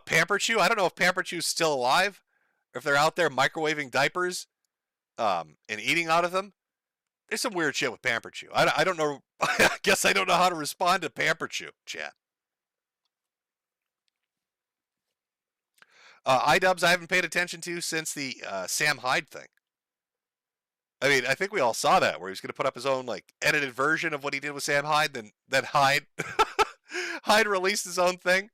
S20: Pamper Chew, I don't know if Pamper Chew's still alive, or if they're out there microwaving diapers and eating out of them. There's some weird shit with Pamper Chew. I don't know. I guess I don't know how to respond to Pamper Chew, chat. iDubbbz I haven't paid attention to since the Sam Hyde thing. I mean, I think we all saw that, where he was going to put up his own like edited version of what he did with Sam Hyde, then Hyde Hyde released his own thing.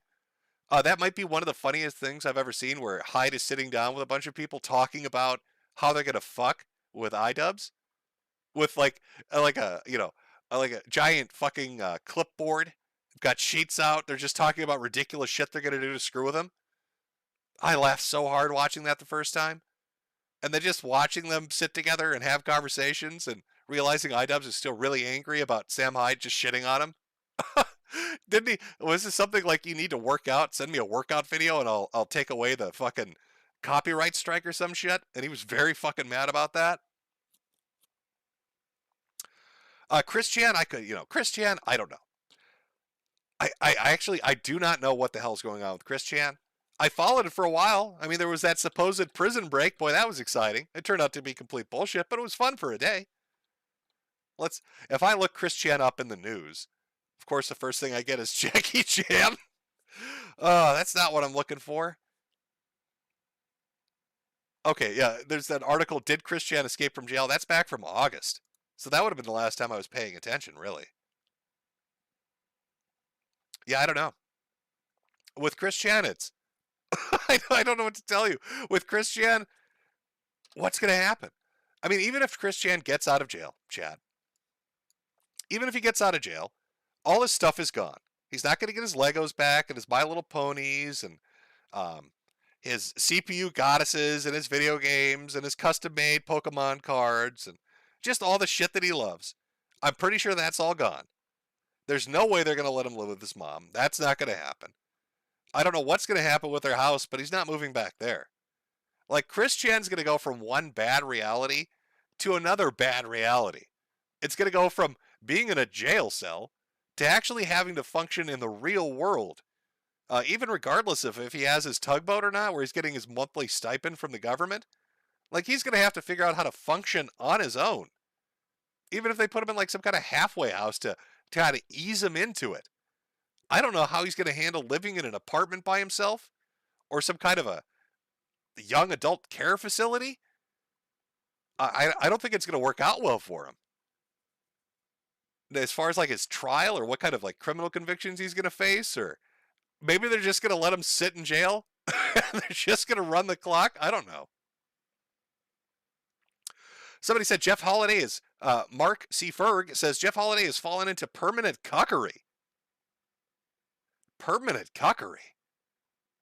S20: That might be one of the funniest things I've ever seen, where Hyde is sitting down with a bunch of people talking about how they're going to fuck with iDubbbz, with like a giant fucking clipboard, got sheets out. They're just talking about ridiculous shit they're going to do to screw with him. I laughed so hard watching that the first time. And then just watching them sit together and have conversations and realizing iDubbbz is still really angry about Sam Hyde just shitting on him. Didn't he? Was this something like, you need to work out? Send me a workout video and I'll take away the fucking copyright strike or some shit? And he was very fucking mad about that. Chris Chan, Chris Chan, I don't know. I do not know what the hell's going on with Chris Chan. I followed it for a while. I mean, there was that supposed prison break. Boy, that was exciting. It turned out to be complete bullshit, but it was fun for a day. If I look Chris Chan up in the news, of course, the first thing I get is Jackie Chan. Oh, that's not what I'm looking for. Okay, yeah, there's that article, Did Chris Chan Escape from Jail? That's back from August. So that would have been the last time I was paying attention, really. Yeah, I don't know. With Chris Chan, it's... I don't know what to tell you. With Chris Chan, what's going to happen? I mean, even if Chris Chan gets out of jail, Chad, even if he gets out of jail, all his stuff is gone. He's not going to get his Legos back and his My Little Ponies and his CPU goddesses and his video games and his custom-made Pokemon cards and just all the shit that he loves. I'm pretty sure that's all gone. There's no way they're going to let him live with his mom. That's not going to happen. I don't know what's going to happen with their house, but he's not moving back there. Like, Chris Chan's going to go from one bad reality to another bad reality. It's going to go from being in a jail cell to actually having to function in the real world. Even regardless of if he has his tugboat or not, where he's getting his monthly stipend from the government. Like, he's going to have to figure out how to function on his own. Even if they put him in like some kind of halfway house to kind of ease him into it. I don't know how he's going to handle living in an apartment by himself or some kind of a young adult care facility. I don't think it's going to work out well for him. As far as like his trial or what kind of like criminal convictions he's going to face, or maybe they're just going to let him sit in jail. They're just going to run the clock. I don't know. Somebody said Jeff Holiday is, Mark C. Ferg says Jeff Holiday has fallen into permanent cuckery. Permanent cuckery?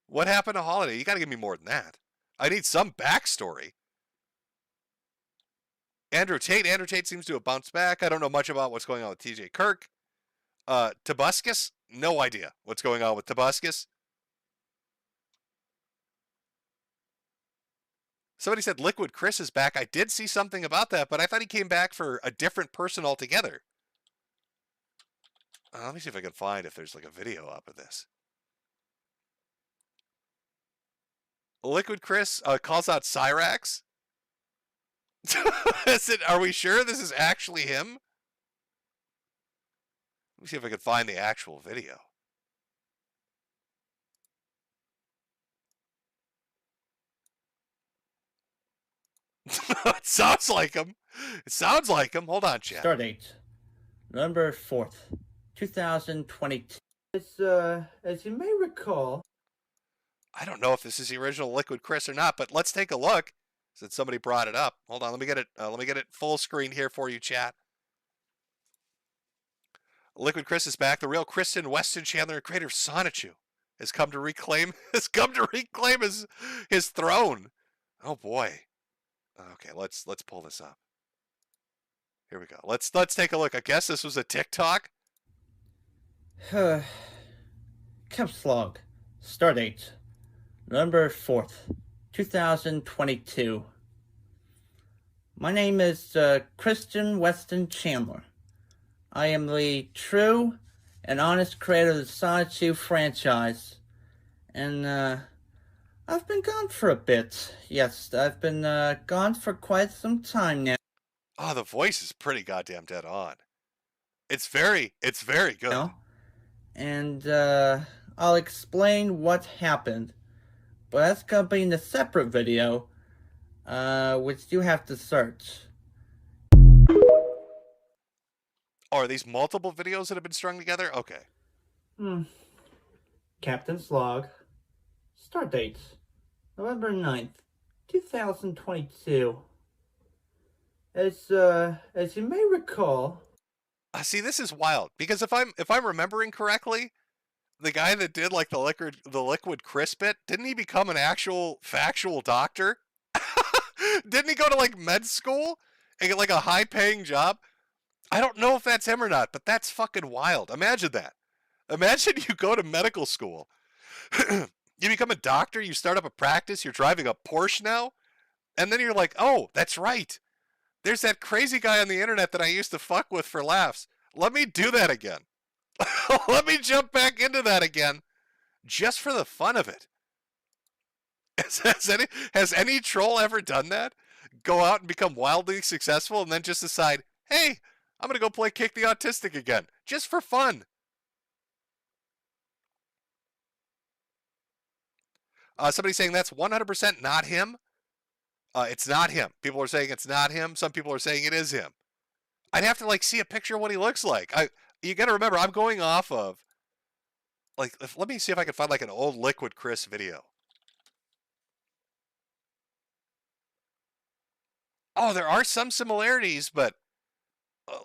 S20: What happened to Holiday? You got to give me more than that. I need some backstory. Andrew Tate seems to have bounced back. I don't know much about what's going on with TJ Kirk. Tobuscus? No idea what's going on with Tobuscus. Somebody said Liquid Chris is back. I did see something about that, but I thought he came back for a different person altogether. Let me see if I can find if there's like a video up of this. Liquid Chris calls out Cyrax. Are we sure this is actually him? Let me see if I can find the actual video. It sounds like him. It sounds like him. Hold on, chat.
S1: Start date, November 4th, 2022. As you may recall,
S20: I don't know if this is the original Liquid Chris or not, but let's take a look. Since somebody brought it up. Hold on, let me get it full screen here for you, chat. Liquid Chris is back. The real Kristen Weston Chandler, creator of Sonichu, has come to reclaim his throne. Oh boy. Okay, let's pull this up. Here we go. Let's take a look. I guess this was a TikTok.
S1: Caps log. Start date, November 4th, 2022. My name is Kristen Weston Chandler. I am the true and honest creator of the Sonichu franchise. And I've been gone for a bit. Yes, I've been gone for quite some time now.
S20: Oh, the voice is pretty goddamn dead on. It's very good.
S1: And I'll explain what happened. But that's gonna be in a separate video, which you have to search.
S20: Oh, are these multiple videos that have been strung together? Okay.
S1: Captain's log. Start date, November 9th, 2022. As you may recall...
S20: See, this is wild, because if I'm remembering correctly, the guy that did like the liquid Chris bit, didn't he become an actual factual doctor? Didn't he go to like med school and get like a high paying job? I don't know if that's him or not, but that's fucking wild. Imagine that. Imagine you go to medical school. You become a doctor, you start up a practice, you're driving a Porsche now, and then you're like, oh, that's right. There's that crazy guy on the internet that I used to fuck with for laughs. Let me do that again. Let me jump back into that again, just for the fun of it. Has any troll ever done that? Go out and become wildly successful and then just decide, hey, I'm going to go play Kick the Autistic again, just for fun. Somebody saying that's 100% not him. It's not him. People are saying it's not him. Some people are saying it is him. I'd have to like see a picture of what he looks like. You got to remember, I'm going off of like. Let me see if I can find like an old Liquid Chris video. Oh, there are some similarities, but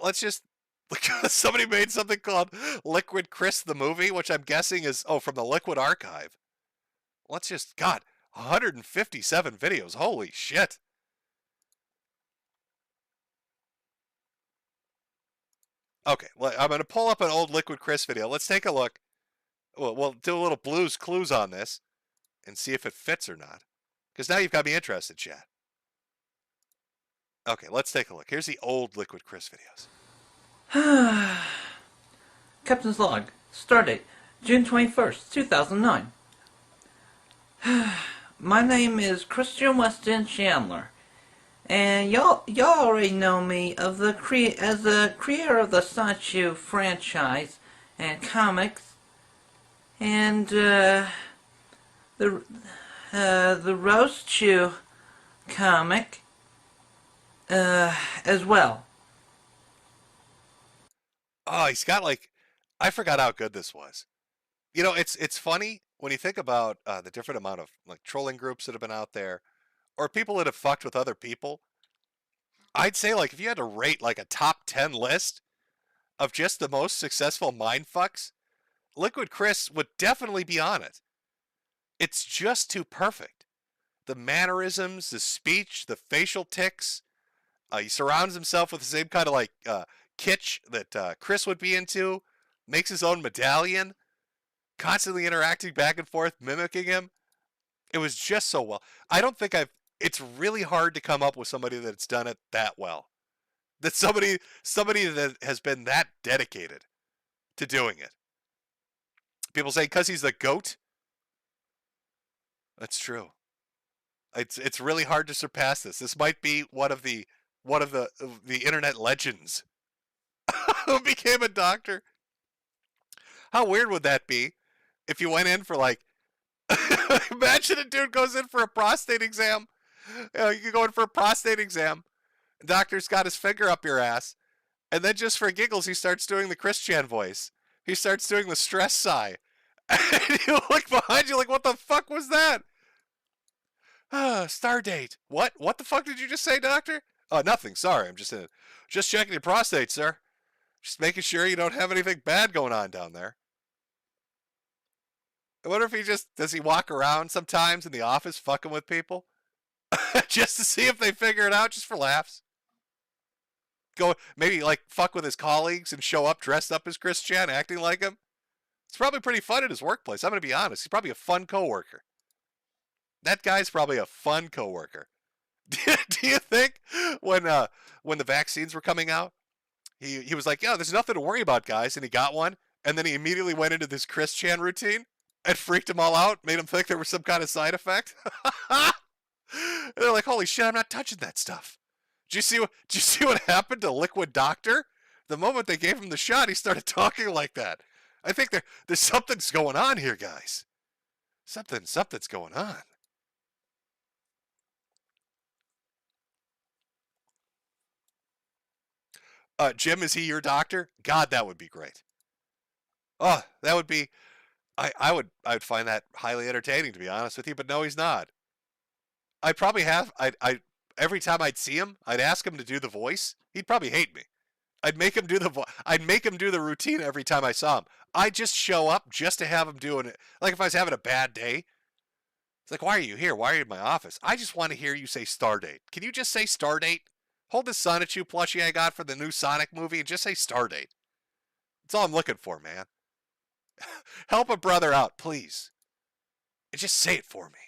S20: let's just. Somebody made something called Liquid Chris the movie, which I'm guessing is from the Liquid Archive. Let's just 157 videos. Holy shit. Okay, I'm going to pull up an old Liquid Chris video. Let's take a look. We'll do a little Blue's Clues on this and see if it fits or not. Because now you've got me interested, chat. Okay, let's take a look. Here's the old Liquid Chris videos.
S1: Captain's log. Start date, June 21st, 2009. My name is Christian Weston Chandler, and y'all already know me as the creator of the Sonichu franchise and comics, and the Roast Chew comic as well.
S20: Oh, he's got like, I forgot how good this was. You know, it's funny when you think about the different amount of like trolling groups that have been out there, or people that have fucked with other people. I'd say like if you had to rate like a top 10 list of just the most successful mind fucks, Liquid Chris would definitely be on it. It's just too perfect. The mannerisms, the speech, the facial tics. He surrounds himself with the same kind of like kitsch that Chris would be into. Makes his own medallion. Constantly interacting back and forth, mimicking him. It was just so well. I don't think it's really hard to come up with somebody that's done it that well. That somebody that has been that dedicated to doing it. People say because he's the GOAT. That's true. It's really hard to surpass this. This might be one of the internet legends who became a doctor. How weird would that be if you went in for like, imagine a dude goes in for a prostate exam. You can go in for a prostate exam. Doctor's got his finger up your ass. And then just for giggles, he starts doing the Christian voice. He starts doing the stress sigh. And you look behind you like, what the fuck was that? Star date. What? What the fuck did you just say, doctor? Oh, nothing. Sorry. I'm just checking your prostate, sir. Just making sure you don't have anything bad going on down there. I wonder if does he walk around sometimes in the office fucking with people? Just to see if they figure it out, just for laughs. Go, maybe like fuck with his colleagues and show up dressed up as Christian, acting like him. It's probably pretty fun at his workplace. I'm going to be honest. He's probably a fun coworker. That guy's probably a fun coworker. Do you think when the vaccines were coming out, he was like, yeah, there's nothing to worry about, guys, and he got one, and then he immediately went into this Christian routine and freaked them all out, made them think there was some kind of side effect. And they're like, holy shit, I'm not touching that stuff. Did you see what happened to Liquid Doctor? The moment they gave him the shot, he started talking like that. I think there's something's going on here, guys. Something's going on. Jim, is he your doctor? God, that would be great. Oh, that would be. I would find that highly entertaining, to be honest with you. But no, he's not. I'd probably have. Every time I'd see him, I'd ask him to do the voice. He'd probably hate me. I'd make him do the routine every time I saw him. I'd just show up just to have him doing it. Like if I was having a bad day, it's like, why are you here? Why are you in my office? I just want to hear you say Stardate. Can you just say Stardate? Hold this Sonichu plushie I got for the new Sonic movie and just say Stardate. That's all I'm looking for, man. Help a brother out, please. And just say it for me.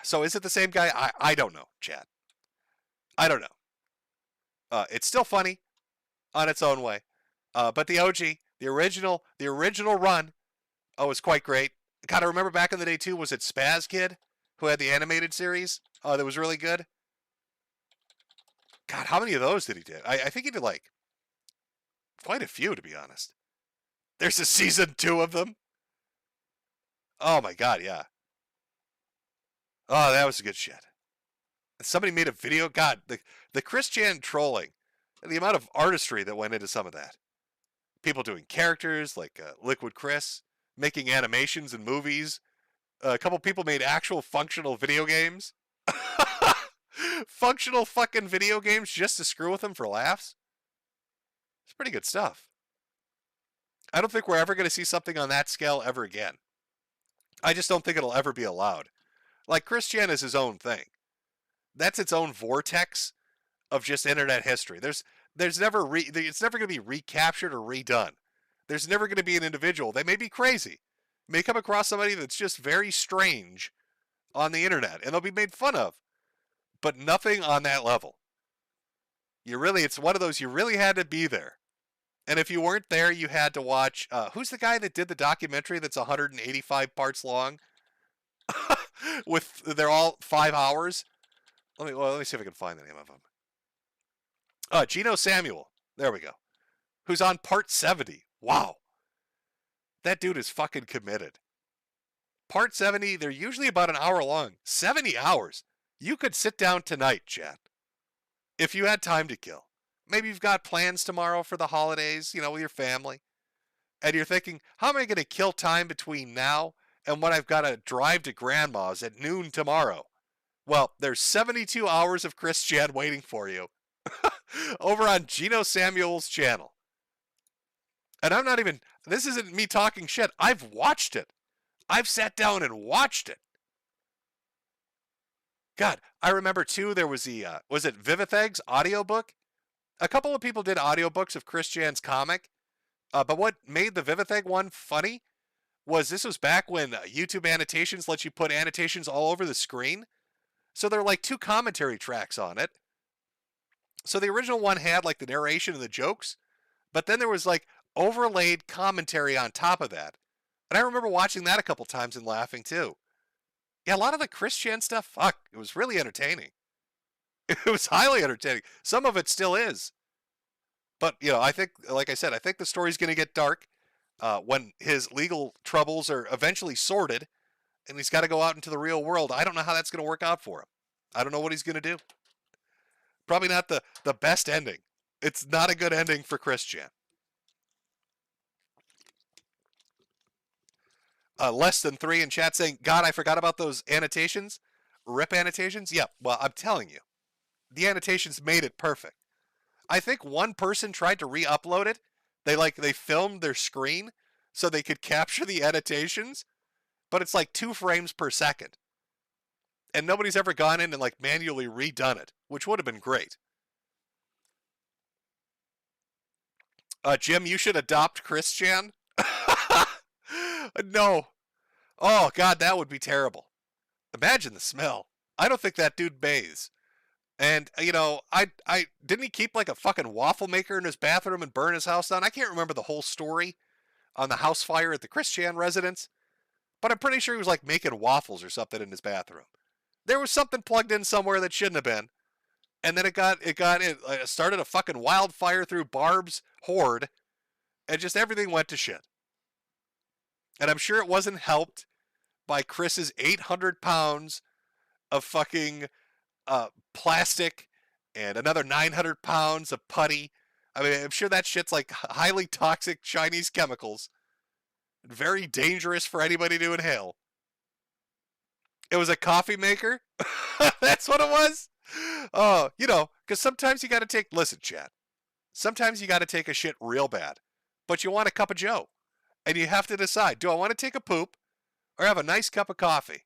S20: So is it the same guy? I don't know, Chad. I don't know. It's still funny on its own way. But the OG, the original run, was quite great. God, I remember back in the day too, was it Spaz Kid who had the animated series? That was really good. God, how many of those did he do? I think he did like quite a few, to be honest. There's a season 2 of them. Oh my God, yeah. Oh, that was good shit. Somebody made a video. God, the Christian trolling, the amount of artistry that went into some of that. People doing characters like Liquid Chris, making animations and movies. A couple people made actual functional video games. Functional fucking video games just to screw with them for laughs. It's pretty good stuff. I don't think we're ever going to see something on that scale ever again. I just don't think it'll ever be allowed. Like, Christian is his own thing. That's its own vortex of just internet history. There's never it's never going to be recaptured or redone. There's never going to be an individual. They may be crazy. May come across somebody that's just very strange on the internet, and they'll be made fun of. But nothing on that level. It's one of those, you really had to be there. And if you weren't there, you had to watch, who's the guy that did the documentary that's 185 parts long? They're all 5 hours. Let me see if I can find the name of him. Gino Samuel. There we go. Who's on part 70. Wow. That dude is fucking committed. Part 70, they're usually about an hour long. 70 hours. You could sit down tonight, Chad. If you had time to kill. Maybe you've got plans tomorrow for the holidays, with your family. And you're thinking, how am I going to kill time between now and when I've got to drive to grandma's at noon tomorrow? Well, there's 72 hours of Christian waiting for you over on Gino Samuel's channel. And this isn't me talking shit. I've watched it. I've sat down and watched it. God, I remember too, there was was it Vivitheg's audiobook? A couple of people did audiobooks of Christian's comic. But what made the Vivitheg one funny was this was back when YouTube annotations let you put annotations all over the screen. So there are like 2 commentary tracks on it. So the original one had like the narration and the jokes, but then there was like overlaid commentary on top of that. And I remember watching that a couple times and laughing too. Yeah, a lot of the Christian stuff, fuck, it was really entertaining. It was highly entertaining. Some of it still is. But, you know, I think, like I said, I think the story's going to get dark when his legal troubles are eventually sorted and he's got to go out into the real world. I don't know how that's going to work out for him. I don't know what he's going to do. Probably not the best ending. It's not a good ending for Christian. Less than 3 in chat saying, God, I forgot about those annotations. Rip annotations? Yeah, well, I'm telling you. The annotations made it perfect. I think one person tried to re-upload it. They filmed their screen so they could capture the annotations, but it's like 2 frames per second. And nobody's ever gone in and like manually redone it, which would have been great. Jim, you should adopt Christian. No. Oh, God, that would be terrible. Imagine the smell. I don't think that dude bathes. And, you know, I didn't he keep like a fucking waffle maker in his bathroom and burn his house down? I can't remember the whole story on the house fire at the Christian residence, but I'm pretty sure he was like making waffles or something in his bathroom. There was something plugged in somewhere that shouldn't have been. And then it started a fucking wildfire through Barb's hoard, and just everything went to shit. And I'm sure it wasn't helped by Chris's 800 pounds of fucking plastic and another 900 pounds of putty. I mean, I'm sure that shit's like highly toxic Chinese chemicals. Very dangerous for anybody to inhale. It was a coffee maker? That's what it was? Oh, you know, because sometimes you got to take... Listen, chat. Sometimes you got to take a shit real bad. But you want a cup of joe. And you have to decide, do I want to take a poop or have a nice cup of coffee?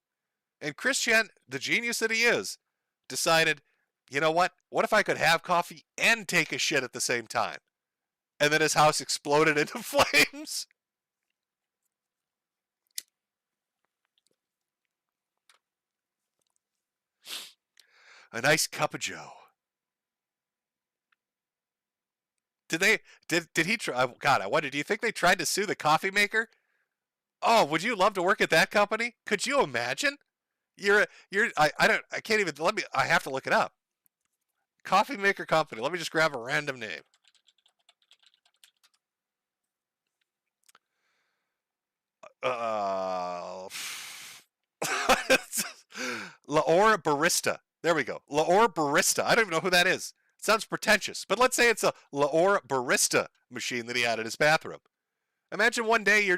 S20: And Christian, the genius that he is, decided, you know what? What if I could have coffee and take a shit at the same time? And then his house exploded into flames. A nice cup of joe. Did he try? God, I wonder, do you think they tried to sue the coffee maker? Oh, would you love to work at that company? Could you imagine? I can't even, I have to look it up. Coffee maker company. Let me just grab a random name. L'Or Barista. There we go. L'Or Barista. I don't even know who that is. It sounds pretentious, but let's say it's a L'Or Barista machine that he had in his bathroom. Imagine one day you're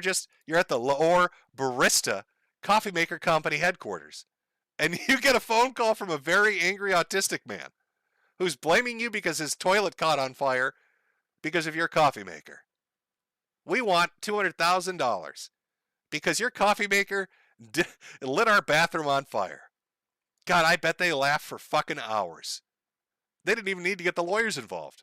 S20: at the L'Or Barista coffee maker company headquarters, and you get a phone call from a very angry autistic man who's blaming you because his toilet caught on fire because of your coffee maker. We want $200,000 because your coffee maker lit our bathroom on fire. God, I bet they laughed for fucking hours. They didn't even need to get the lawyers involved.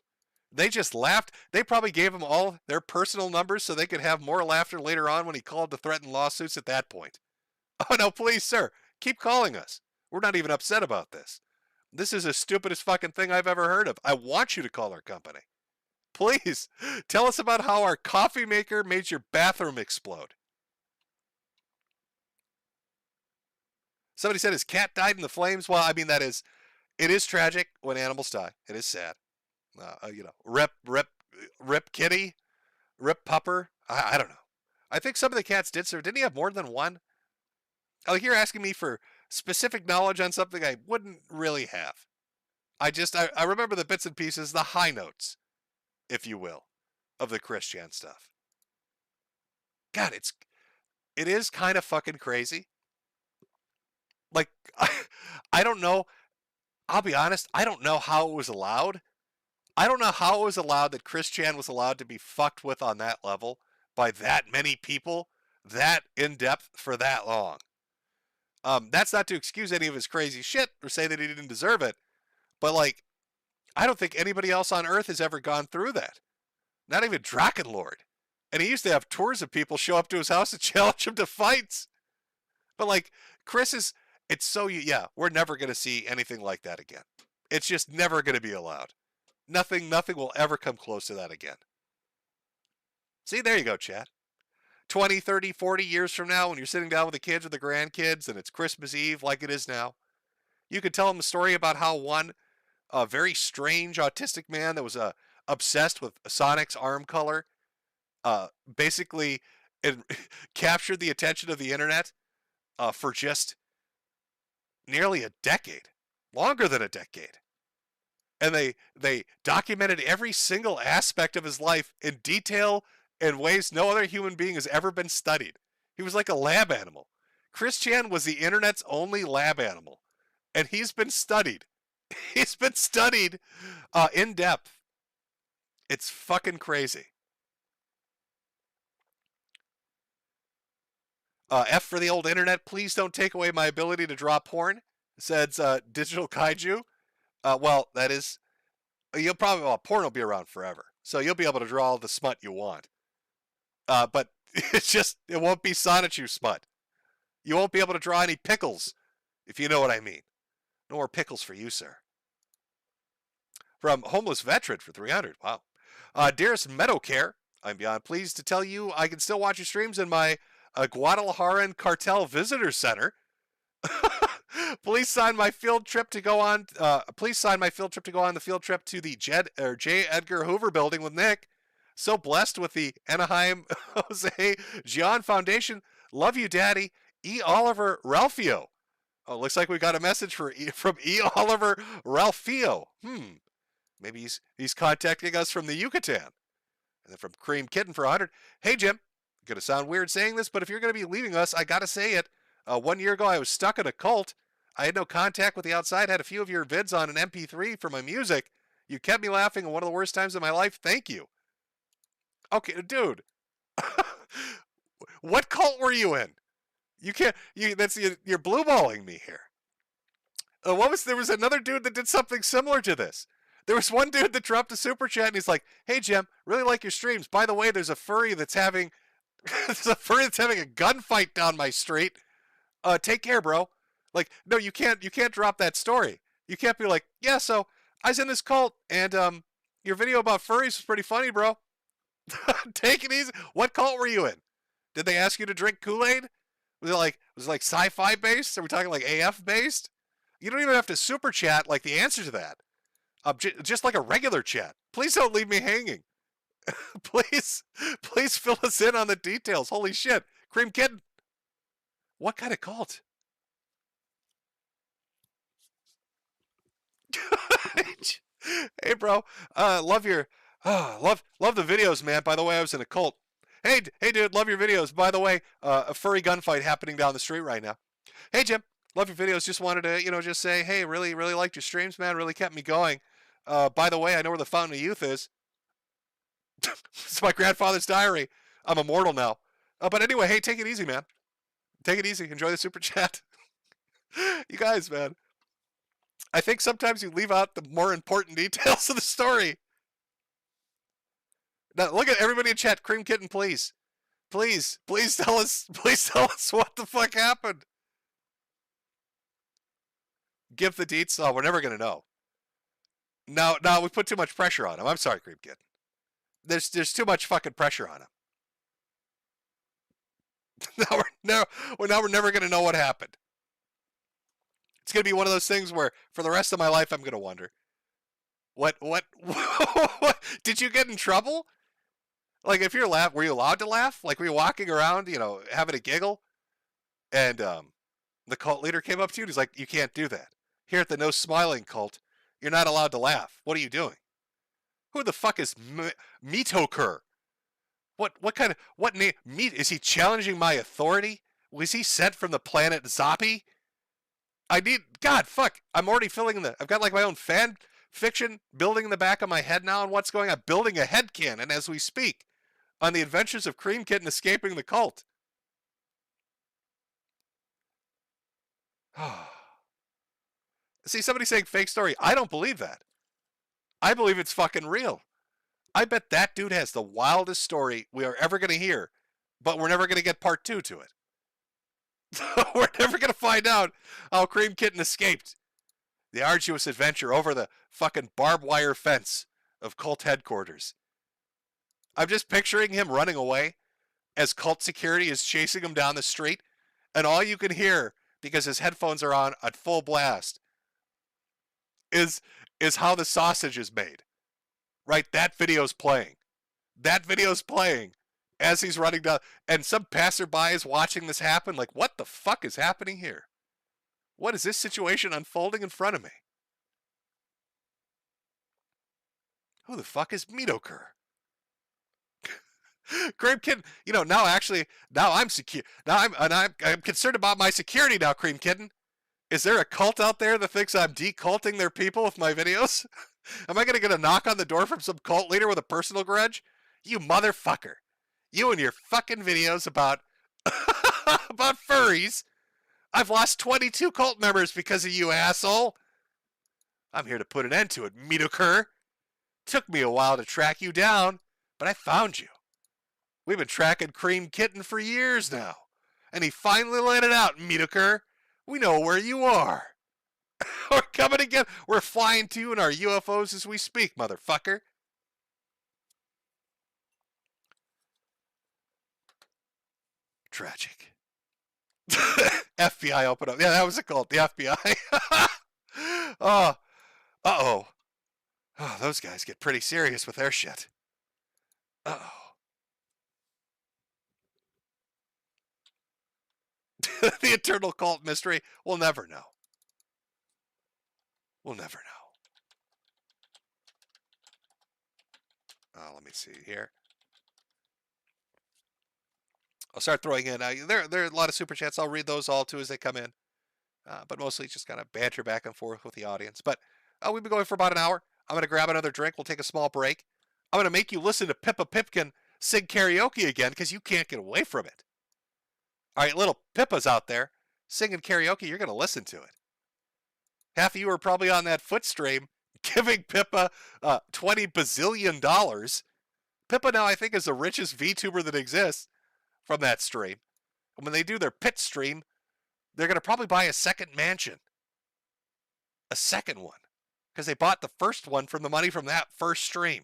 S20: They just laughed. They probably gave him all their personal numbers so they could have more laughter later on when he called to threaten lawsuits at that point. Oh, no, please, sir. Keep calling us. We're not even upset about this. This is the stupidest fucking thing I've ever heard of. I want you to call our company. Please, tell us about how our coffee maker made your bathroom explode. Somebody said his cat died in the flames. Well, I mean, it is tragic when animals die. It is sad. You know, rip kitty, rip pupper. I don't know. I think some of the cats did serve. Didn't he have more than one? Like, you're asking me for specific knowledge on something I wouldn't really have. I remember the bits and pieces, the high notes, if you will, of the Christian stuff. God, it is kind of fucking crazy. Like, I don't know. I'll be honest. I don't know how it was allowed. I don't know how it was allowed that Christian was allowed to be fucked with on that level by that many people, that in depth for that long. That's not to excuse any of his crazy shit or say that he didn't deserve it, but like, I don't think anybody else on Earth has ever gone through that. Not even Drakenlord. And he used to have tours of people show up to his house and challenge him to fights. But like, we're never going to see anything like that again. It's just never going to be allowed. Nothing will ever come close to that again. See, there you go, chat. 20, 30, 40 years from now, when you're sitting down with the kids or the grandkids and it's Christmas Eve like it is now, you could tell them a story about how one very strange autistic man that was obsessed with Sonic's arm color basically it captured the attention of the internet for just nearly a decade, longer than a decade. And they documented every single aspect of his life in detail in ways no other human being has ever been studied. He was like a lab animal. Chris Chan was the internet's only lab animal, and he's been studied. He's been studied in depth. It's fucking crazy. F for the old internet. Please don't take away my ability to draw porn, says Digital Kaiju. Well, that is, you'll probably, well, porn will be around forever. So you'll be able to draw all the smut you want. But it's just, it won't be Sonichu smut. You won't be able to draw any pickles, if you know what I mean. No more pickles for you, sir. From Homeless Veteran for 300. Wow. Dearest MisterMetokur, I'm beyond pleased to tell you I can still watch your streams in my Guadalajaran Cartel Visitor Center. Please sign my field trip to go on. Please sign my field trip to go on the field trip to the J. Edgar Hoover Building with Nick. So blessed with the Anaheim Jose Gian Foundation. Love you, Daddy. E. Oliver Ralphio. Oh, looks like we got a message from E. Oliver Ralphio. Maybe he's contacting us from the Yucatan. And then from Cream Kitten for 100. Hey, Jim. Gonna sound weird saying this, but if you're gonna be leaving us, I gotta say it. 1 year ago, I was stuck in a cult. I had no contact with the outside. Had a few of your vids on an MP3 for my music. You kept me laughing in one of the worst times of my life. Thank you. Okay, dude. What cult were you in? You can't. You're blue balling me here. There was another dude that did something similar to this. There was one dude that dropped a super chat and he's like, "Hey Jim, really like your streams. By the way, there's a furry that's having a gunfight down my street. Take care, bro." Like, no, you can't drop that story. You can't be like, "Yeah, so I was in this cult and your video about furries was pretty funny, bro." Take it easy. What cult were you in? Did they ask you to drink Kool-Aid? Was it like sci-fi based? Are we talking like AF based? You don't even have to super chat like the answer to that. Just like a regular chat. Please don't leave me hanging. please fill us in on the details. Holy shit. Cream Kitten. What kind of cult? Hey, bro. Love the videos, man. By the way, I was in a cult. Hey, dude. Love your videos. By the way, a furry gunfight happening down the street right now. Hey, Jim. Love your videos. Just wanted to, just say, hey, really, really liked your streams, man. Really kept me going. By the way, I know where the Fountain of Youth is. It's my grandfather's diary. I'm immortal now. But anyway, hey, take it easy, man. Take it easy. Enjoy the super chat. You guys, man. I think sometimes you leave out the more important details of the story. Now, look at everybody in chat. Cream Kitten, please. Please tell us what the fuck happened. Give the deets. Oh, we're never going to know. No, we put too much pressure on him. I'm sorry, Creep Kid. There's too much fucking pressure on him. Now we're never going to know what happened. It's going to be one of those things where for the rest of my life I'm going to wonder. What did you get in trouble? Like if you're were you allowed to laugh? Like were you walking around, having a giggle? And the cult leader came up to you and he's like, "You can't do that. Here at the No Smiling cult, you're not allowed to laugh. What are you doing?" Who the fuck is Metokur? What name? Is he challenging my authority? Was he sent from the planet Zoppy? I'm already I've got like my own fan fiction building in the back of my head now on what's going on. Building a headcanon as we speak on the adventures of Cream Kitten escaping the cult. See, somebody saying fake story. I don't believe that. I believe it's fucking real. I bet that dude has the wildest story we are ever going to hear, but we're never going to get part 2 to it. We're never going to find out how Cream Kitten escaped the arduous adventure over the fucking barbed wire fence of cult headquarters. I'm just picturing him running away, as cult security is chasing him down the street, and all you can hear, because his headphones are on at full blast, is how the sausage is made. Right? That video's playing. That video's playing as he's running down, and some passerby is watching this happen, like, what the fuck is happening here? What is this situation unfolding in front of me? Who the fuck is Metokur? Cream Kitten, you know, now I'm secure. Now I'm concerned about my security now, Cream Kitten. Is there a cult out there that thinks I'm deculting their people with my videos? Am I going to get a knock on the door from some cult leader with a personal grudge? You motherfucker. You and your fucking videos about about furries. I've lost 22 cult members because of you, asshole. I'm here to put an end to it, Metokur. Took me a while to track you down, but I found you. We've been tracking Cream Kitten for years now, and he finally let it out, Metokur. We know where you are. We're coming again. We're flying to you in our UFOs as we speak, motherfucker. Tragic. FBI open up. Yeah, that was a cult. The FBI. Oh. Uh-oh. Oh, those guys get pretty serious with their shit. Uh-oh. The eternal cult mystery. We'll never know. We'll never know. Let me see here. I'll start throwing in. There are a lot of super chats. I'll read those all too as they come in. But mostly just kind of banter back and forth with the audience. But we've been going for about an hour. I'm going to grab another drink. We'll take a small break. I'm going to make you listen to Pippa Pipkin sing karaoke again because you can't get away from it. All right, little Pippas out there singing karaoke, you're going to listen to it. Half of you are probably on that foot stream giving Pippa $20 bazillion. Pippa now, I think, is the richest VTuber that exists from that stream. And when they do their pit stream, they're going to probably buy a second mansion. A second one. Because they bought the first one from the money from that first stream.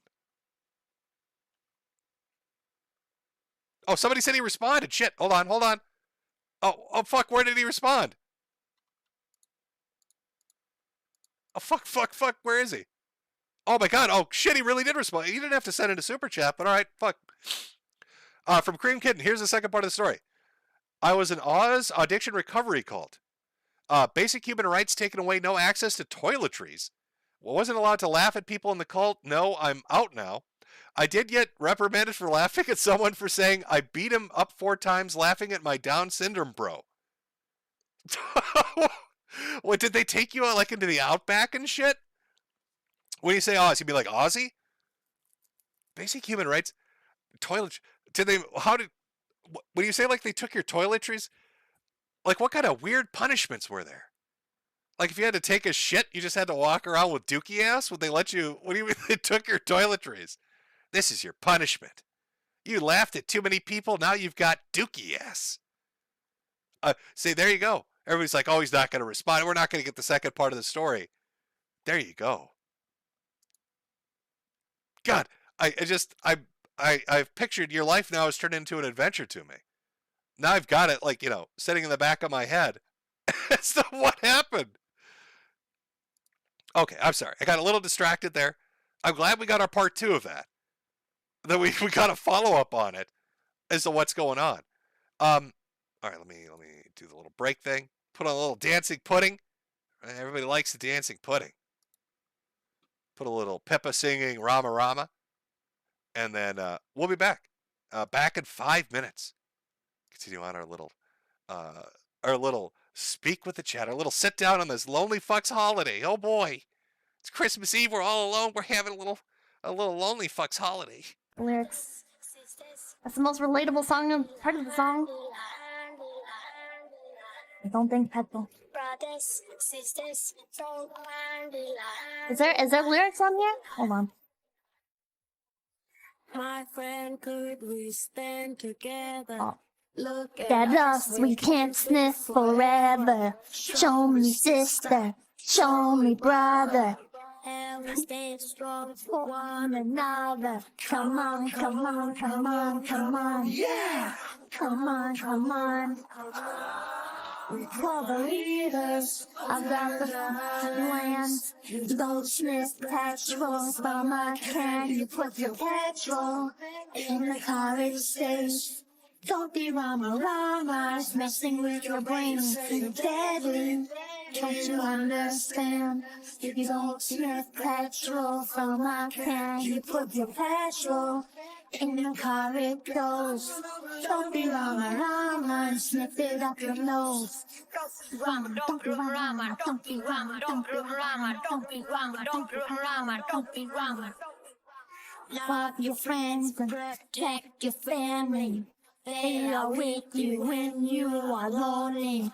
S20: Oh, somebody said he responded. Shit, hold on. Oh, fuck, where did he respond? Oh, fuck, where is he? Oh, my God. Oh, shit, he really did respond. He didn't have to send in a super chat, but all right, fuck. From Cream Kitten, here's the second part of the story. I was an Oz addiction recovery cult. Basic human rights taken away, no access to toiletries. Wasn't allowed to laugh at people in the cult. No, I'm out now. I did get reprimanded for laughing at someone for saying I beat him up 4 times laughing at my Down syndrome bro. What, did they take you like into the outback and shit? When you say Oz, you'd be like, Ozzy? Basic human rights? Toilet... When you say like they took your toiletries, like what kind of weird punishments were there? Like if you had to take a shit, you just had to walk around with dookie ass? Would they let you, what do you mean they took your toiletries? This is your punishment. You laughed at too many people, now you've got dookie ass. See, there you go. Everybody's like, oh, he's not going to respond. We're not going to get the second part of the story. There you go. God, I've pictured your life now has turned into an adventure to me. Now I've got it, like, sitting in the back of my head. So what happened? Okay, I'm sorry. I got a little distracted there. I'm glad we got our part 2 of that. That we got a follow-up on it as to what's going on. All right, let me do the little break thing. Put on a little dancing pudding. Everybody likes the dancing pudding. Put a little Pippa singing Rama Rama. And then we'll be back. Back in 5 minutes. Continue on our little speak with the chat, our little sit down on this lonely fucks holiday. Oh boy. It's Christmas Eve, we're all alone, we're having a little lonely fucks holiday.
S5: Lyrics. That's the most relatable part of the song. I don't think Petal. Is there lyrics on here? Hold on.
S3: My friend, could we stand together?
S5: Oh.
S3: Look
S5: At us, we can't sniff forever. Show me sister, show me brother.
S3: And we stay strong for one another. Come on, come on, come on, come on. Yeah! Come on, come on. For the leaders of the lands, don't sniff petrol from a can. You put your petrol in the college stage. Don't be rama-ramas, messing with your brains. It's deadly. Don't you understand? You don't sniff petrol from a can. You put your petrol in the car, it goes. Don't be rama-rama, sniff it up your nose. Rama, don't be rama, don't be rama, don't be rama, don't be rama, don't be rama, don't be rama. Love your friends, protect your family. They are with you when you are lonely.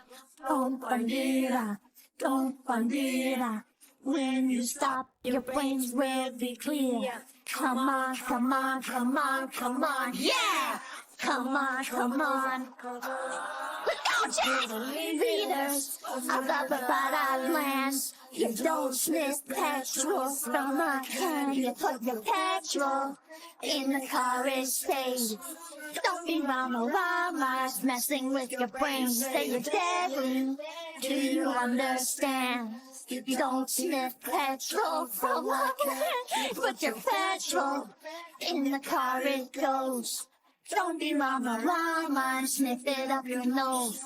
S3: Don't bandera, don't bandera. When you stop, your brains will be clear. Come on, come on, come on, come on, yeah! Come on, come on. Without you, leaders of the bad lands, you don't sniff petrol from a can. You put your petrol in the college stage. Don't be rama-ramas, messing with your brains. Say you're deadly. Do you understand? You don't sniff petrol from a can. Put your petrol in the car, it goes. Don't be rama-rama, sniff it up your nose.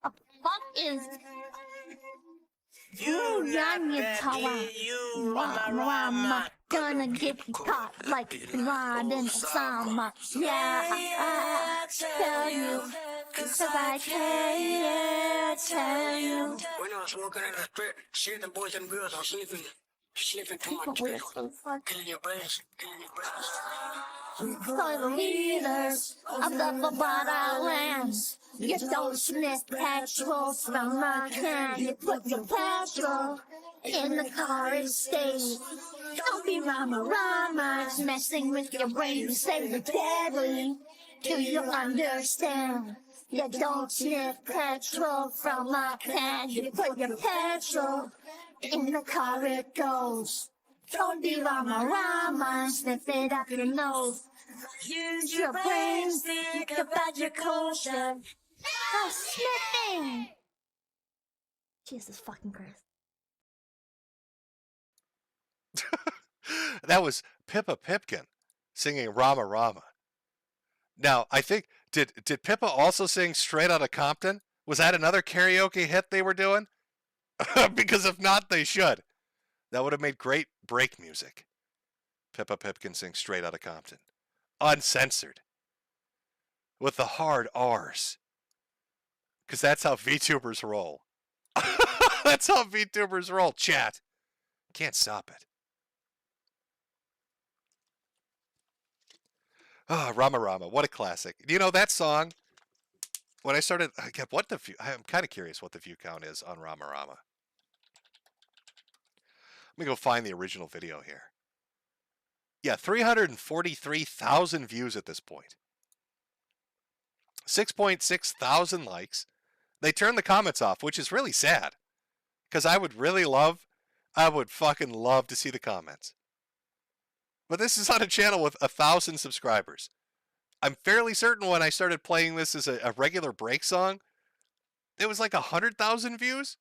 S3: A fuck is... You run your tower, rama, gonna get caught like Rod and Osama. Yeah, I tell you, 'cause I can't tell you.
S2: When I was walking in the street, seeing the boys and girls are sleeping to my table, killing your brains, killing your brains.
S3: For the leaders of the Bavada lands, you don't sniff petrol from a can. You put your petrol in the car, it stays. Don't be rama-ramas, messing with your brain. Say you're deadly. Do you understand? You don't sniff petrol from a can. You put your petrol in the car, it goes. Don't be rama-rama, sniff it up your nose. Use your brains, think about your culture. Oh, sniffing! Jesus fucking Christ.
S20: That was Pippa Pipkin singing Rama Rama. Now, I think, did Pippa also sing Straight Outta Compton? Was that another karaoke hit they were doing? Because if not, they should. That would have made great break music. Pippa Pipkin sings Straight Outta Compton. Uncensored. With the hard R's. Because that's how VTubers roll. That's how VTubers roll, chat. Can't stop it. Ah, Rama Rama, what a classic. You know, that song, when I started, I'm kind of curious what the view count is on Rama Rama. Let me go find the original video here. Yeah, 343,000 views at this point. 6.6 thousand likes. They turned the comments off, which is really sad. Because I would fucking love to see the comments. But this is on a channel with 1,000 subscribers. I'm fairly certain when I started playing this as a regular break song, it was like 100,000 views.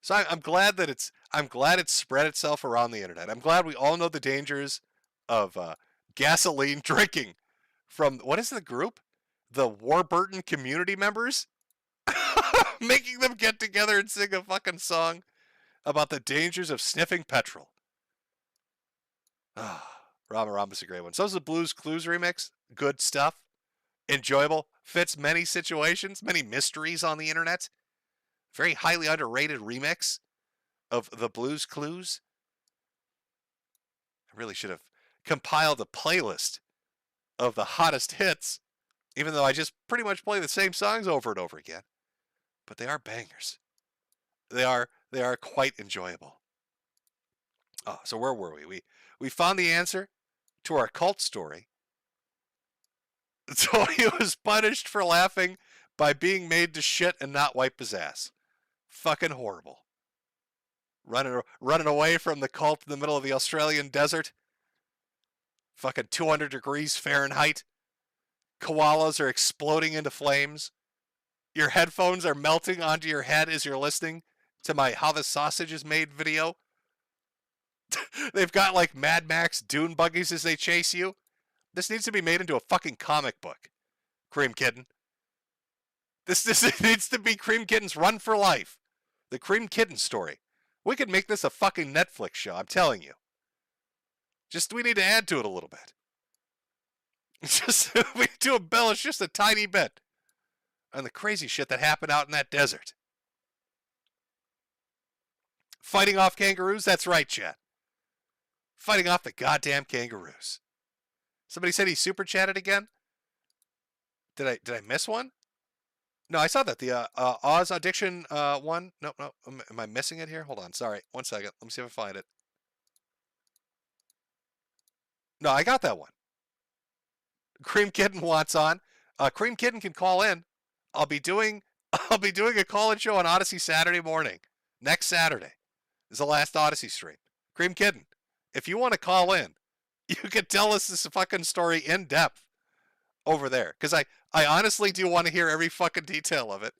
S20: So I'm glad that it's spread itself around the internet. I'm glad we all know the dangers of gasoline drinking from, what is the group? The Warburton community members? Making them get together and sing a fucking song about the dangers of sniffing petrol. Rama Rama's a great one. So is the Blues Clues remix. Good stuff. Enjoyable. Fits many situations, many mysteries on the internet. Very highly underrated remix of the Blues Clues. I really should have compiled a playlist of the hottest hits, even though I just pretty much play the same songs over and over again. But they are bangers. They are quite enjoyable. Oh, so where were we? We found the answer to our cult story. So he was punished for laughing by being made to shit and not wipe his ass. Fucking horrible. Running away from the cult in the middle of the Australian desert. Fucking 200 degrees Fahrenheit. Koalas are exploding into flames. Your headphones are melting onto your head as you're listening to my How the Sausage is Made video. They've got like Mad Max dune buggies as they chase you. This needs to be made into a fucking comic book. Cream Kitten. This needs to be Cream Kitten's Run for Life. The Cream Kitten story. We could make this a fucking Netflix show, I'm telling you. Just, we need to add to it a little bit. Just, we need to embellish just a tiny bit on the crazy shit that happened out in that desert. Fighting off kangaroos? That's right, chat. Fighting off the goddamn kangaroos. Somebody said he super chatted again? Did I miss one? No, I saw that. The Oz Addiction one. No. Am I missing it here? Hold on. Sorry. 1 second. Let me see if I find it. No, I got that one. Cream Kitten wants on. Cream Kitten can call in. I'll be doing a call-in show on Odyssey Saturday morning. Next Saturday is the last Odyssey stream. Cream Kitten, if you want to call in, you can tell us this fucking story in depth over there. Because I honestly do want to hear every fucking detail of it.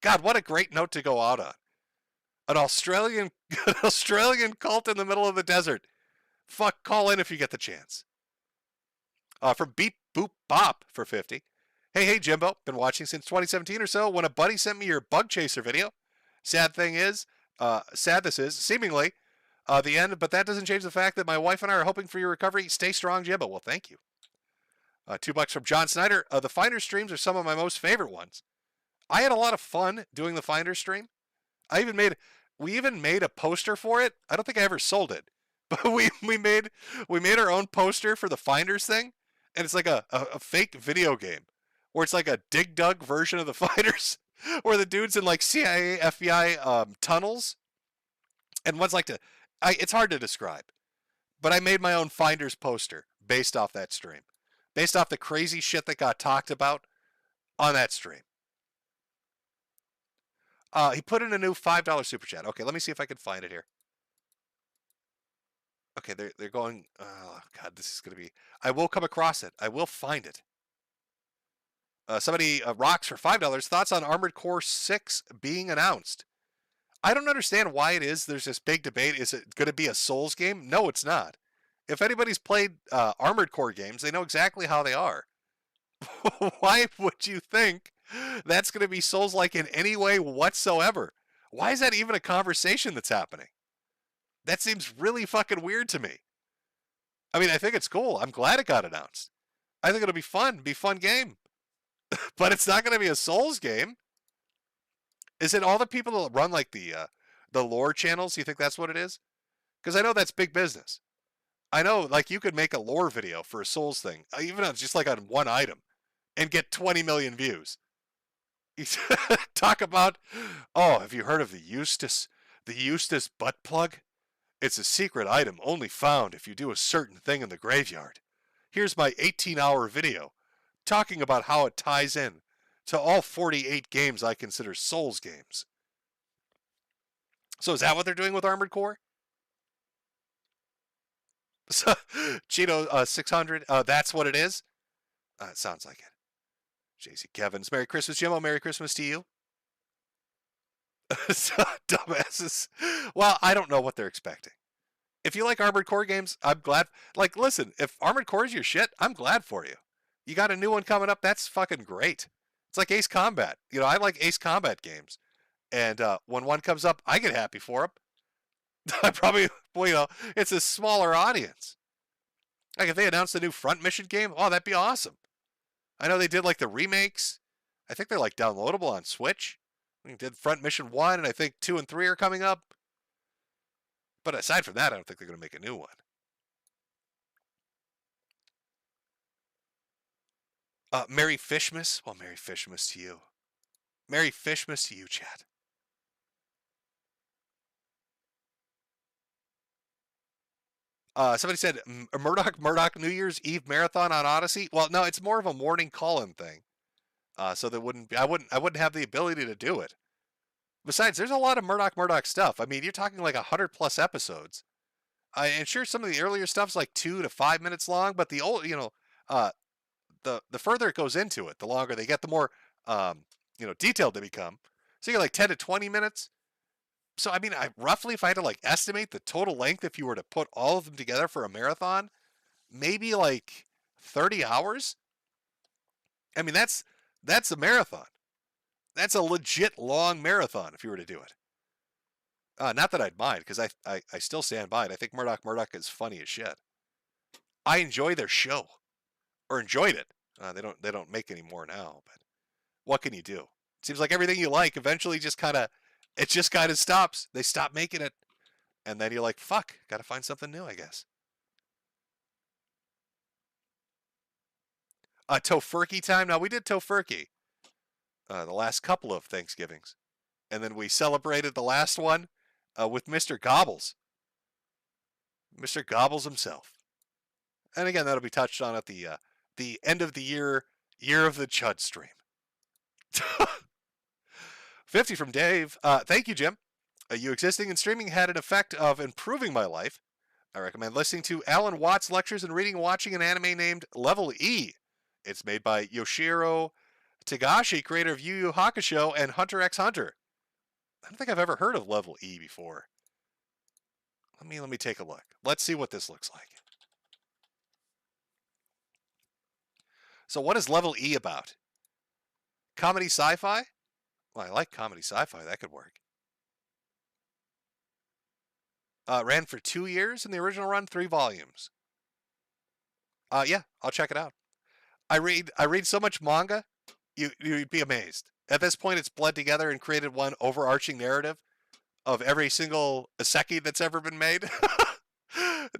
S20: God, what a great note to go out on. An Australian cult in the middle of the desert. Fuck, call in if you get the chance. From Beep Boop Bop for 50. Hey, Jimbo. Been watching since 2017 or so when a buddy sent me your bug chaser video. Sad this is, seemingly, the end, but that doesn't change the fact that my wife and I are hoping for your recovery. Stay strong, Jimbo. Well, thank you. $2 from John Snyder. The Finder streams are some of my most favorite ones. I had a lot of fun doing the Finder stream. We even made a poster for it. I don't think I ever sold it, but we made our own poster for the Finders thing, and it's like a fake video game where it's like a Dig Dug version of the Finders, where the dude's in like CIA, FBI tunnels, and one's like it's hard to describe, but I made my own Finders poster based off that stream. Based off the crazy shit that got talked about on that stream. He put in a new $5 super chat. Okay, let me see if I can find it here. Okay, they're going. Oh God, this is gonna be. I will come across it. I will find it. Somebody rocks for $5. Thoughts on Armored Core 6 being announced? I don't understand why it is. There's this big debate. Is it going to be a Souls game? No, it's not. If anybody's played Armored Core games, they know exactly how they are. Why would you think that's going to be Souls-like in any way whatsoever? Why is that even a conversation that's happening? That seems really fucking weird to me. I mean, I think it's cool. I'm glad it got announced. I think it'll be fun. Be a fun game. But it's not going to be a Souls game. Is it all the people that run like the lore channels? You think that's what it is? Because I know that's big business. I know, like, you could make a lore video for a Souls thing, even if it's just like on one item, and get 20 million views. Talk about, have you heard of the Eustace butt plug? It's a secret item only found if you do a certain thing in the graveyard. Here's my 18-hour video talking about how it ties in to all 48 games I consider Souls games. So is that what they're doing with Armored Core? So, Cheeto 600, that's what it is? It sounds like it. JC Kevins, Merry Christmas, Jimmo. Merry Christmas to you. Dumbasses. Well, I don't know what they're expecting. If you like Armored Core games, I'm glad. Like, listen, if Armored Core is your shit, I'm glad for you. You got a new one coming up, that's fucking great. It's like Ace Combat. You know, I like Ace Combat games. And when one comes up, I get happy for them. I probably, it's a smaller audience. Like if they announced a new Front Mission game, that'd be awesome. I know they did like the remakes. I think they're like downloadable on Switch. We did Front Mission 1, and I think 2 and 3 are coming up. But aside from that, I don't think they're going to make a new one. Merry Fishmas. Well, Merry Fishmas to you. Merry Fishmas to you, chat. Somebody said Murdoch New Year's Eve marathon on Odyssey. Well, no, it's more of a morning call-in thing. So there wouldn't be, I wouldn't have the ability to do it. Besides, there's a lot of Murdoch stuff. I mean, you're talking like 100+ episodes. And sure, some of the earlier stuff's like 2 to 5 minutes long, but the old, the further it goes into it, the longer they get, the more, detailed they become. So you get like 10 to 20 minutes. So, I mean, roughly, if I had to like estimate the total length, if you were to put all of them together for a marathon, maybe like 30 hours. I mean, that's a marathon. That's a legit long marathon if you were to do it. Not that I'd mind, because I still stand by it. I think Murdoch is funny as shit. I enjoy their show, or enjoyed it. They don't make any more now, but what can you do? It seems like everything you like eventually just kind of stops. They stop making it, and then you're like, fuck, got to find something new, I guess. Tofurkey time. Now, we did Tofurkey the last couple of Thanksgivings, and then we celebrated the last one with Mr. Gobbles. Mr. Gobbles himself. And again, that'll be touched on at the end of the year of the Chud stream. 50 from Dave. Thank you, Jim. You existing and streaming had an effect of improving my life. I recommend listening to Alan Watts' lectures and reading and watching an anime named Level E. It's made by Yoshiro Tagashi, creator of Yu Yu Hakusho and Hunter x Hunter. I don't think I've ever heard of Level E before. Let me take a look. Let's see what this looks like. So what is Level E about? Comedy sci-fi? Well, I like comedy sci-fi. That could work. Ran for 2 years in the original run, 3 volumes. Yeah, I'll check it out. I read so much manga, you'd be amazed. At this point, it's bled together and created one overarching narrative of every single isekai that's ever been made.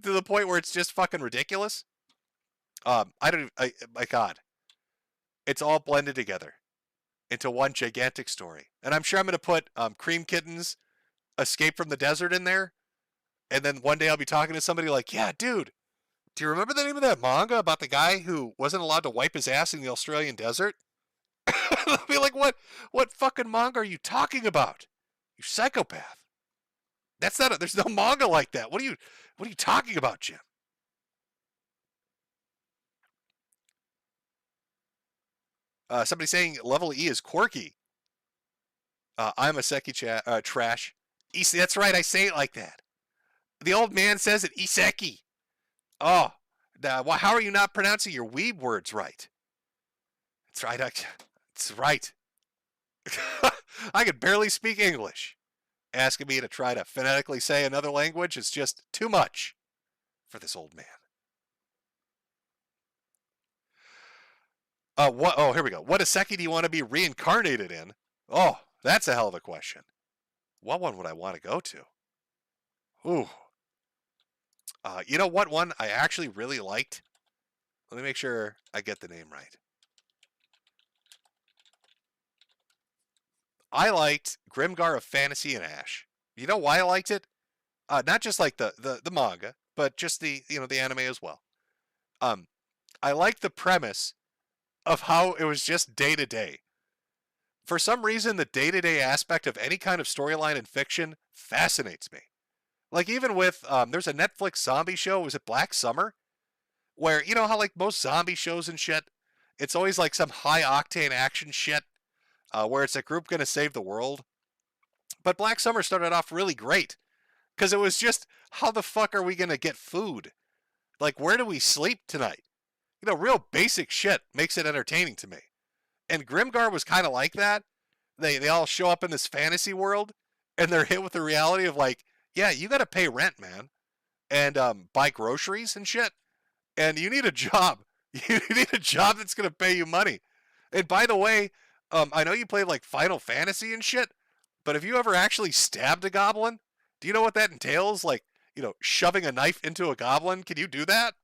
S20: To the point where it's just fucking ridiculous. My God. It's all blended together into one gigantic story. And I'm sure I'm going to put Cream Kitten's Escape from the Desert in there. And then one day I'll be talking to somebody like, yeah, dude, do you remember the name of that manga about the guy who wasn't allowed to wipe his ass in the Australian desert? I'll be like, what fucking manga are you talking about? You psychopath. There's no manga like that. What are you talking about, Jim? Somebody saying Level E is quirky. I'm a Seki trash. That's right, I say it like that. The old man says it, Iseki. Oh, how are you not pronouncing your weeb words right? That's right. That's right. I could barely speak English. Asking me to try to phonetically say another language is just too much for this old man. Here we go. What Iseki do you want to be reincarnated in? Oh, that's a hell of a question. What one would I want to go to? Ooh. You know what one I actually really liked? Let me make sure I get the name right. I liked Grimgar of Fantasy and Ash. You know why I liked it? Not just like the manga, but just the anime as well. I liked the premise of how it was just day to day. For some reason, the day-to-day aspect of any kind of storyline in fiction fascinates me. Like even with, there's a Netflix zombie show, was it Black Summer? Where, you know how like most zombie shows and shit, it's always like some high-octane action shit, where it's a group gonna save the world. But Black Summer started off really great, because it was just, how the fuck are we gonna get food? Like, where do we sleep tonight? You know, real basic shit makes it entertaining to me. And Grimgar was kind of like that. They all show up in this fantasy world, and they're hit with the reality of like, yeah, you got to pay rent, man, and buy groceries and shit, and you need a job. You need a job that's gonna pay you money. And by the way, I know you played like Final Fantasy and shit, but have you ever actually stabbed a goblin? Do you know what that entails? Like, shoving a knife into a goblin. Can you do that?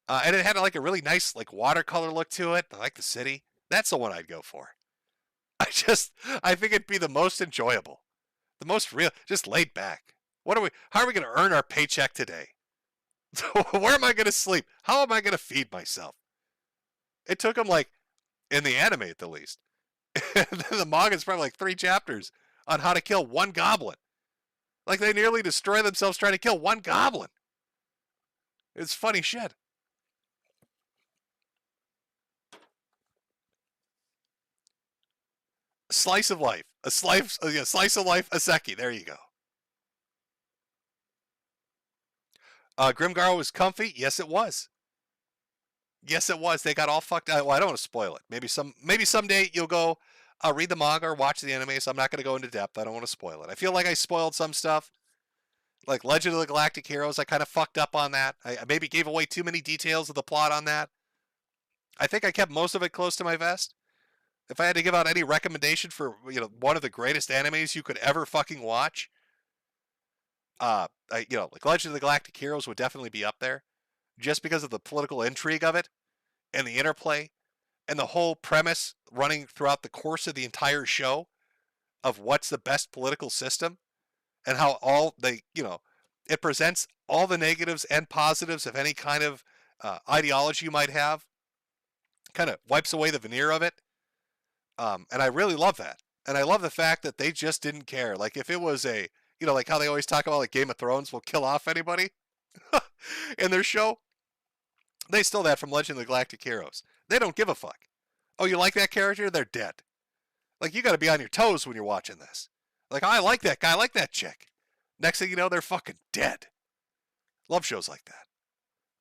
S20: And it had like a really nice like watercolor look to it. I like the city. That's the one I'd go for. I think it'd be the most enjoyable. The most real, just laid back. How are we going to earn our paycheck today? Where am I going to sleep? How am I going to feed myself? It took them like, in the anime at the least, And then the manga is probably like 3 chapters on how to kill one goblin. Like they nearly destroy themselves trying to kill one goblin. It's funny shit. Slice of life. A slice of life, a seki. There you go. Grimgar was comfy. Yes, it was. Yes, it was. They got all fucked up. Well, I don't want to spoil it. Maybe someday you'll go read the manga or watch the anime, so I'm not going to go into depth. I don't want to spoil it. I feel like I spoiled some stuff. Like Legend of the Galactic Heroes, I kind of fucked up on that. I maybe gave away too many details of the plot on that. I think I kept most of it close to my vest. If I had to give out any recommendation for, one of the greatest animes you could ever fucking watch, like Legend of the Galactic Heroes would definitely be up there, just because of the political intrigue of it, and the interplay, and the whole premise running throughout the course of the entire show of what's the best political system, and how it presents all the negatives and positives of any kind of ideology you might have, kind of wipes away the veneer of it. And I really love that. And I love the fact that they just didn't care. Like if it was like how they always talk about like Game of Thrones will kill off anybody in their show. They stole that from Legend of the Galactic Heroes. They don't give a fuck. Oh, you like that character? They're dead. Like you got to be on your toes when you're watching this. Like, oh, I like that guy. I like that chick. Next thing you know, they're fucking dead. Love shows like that.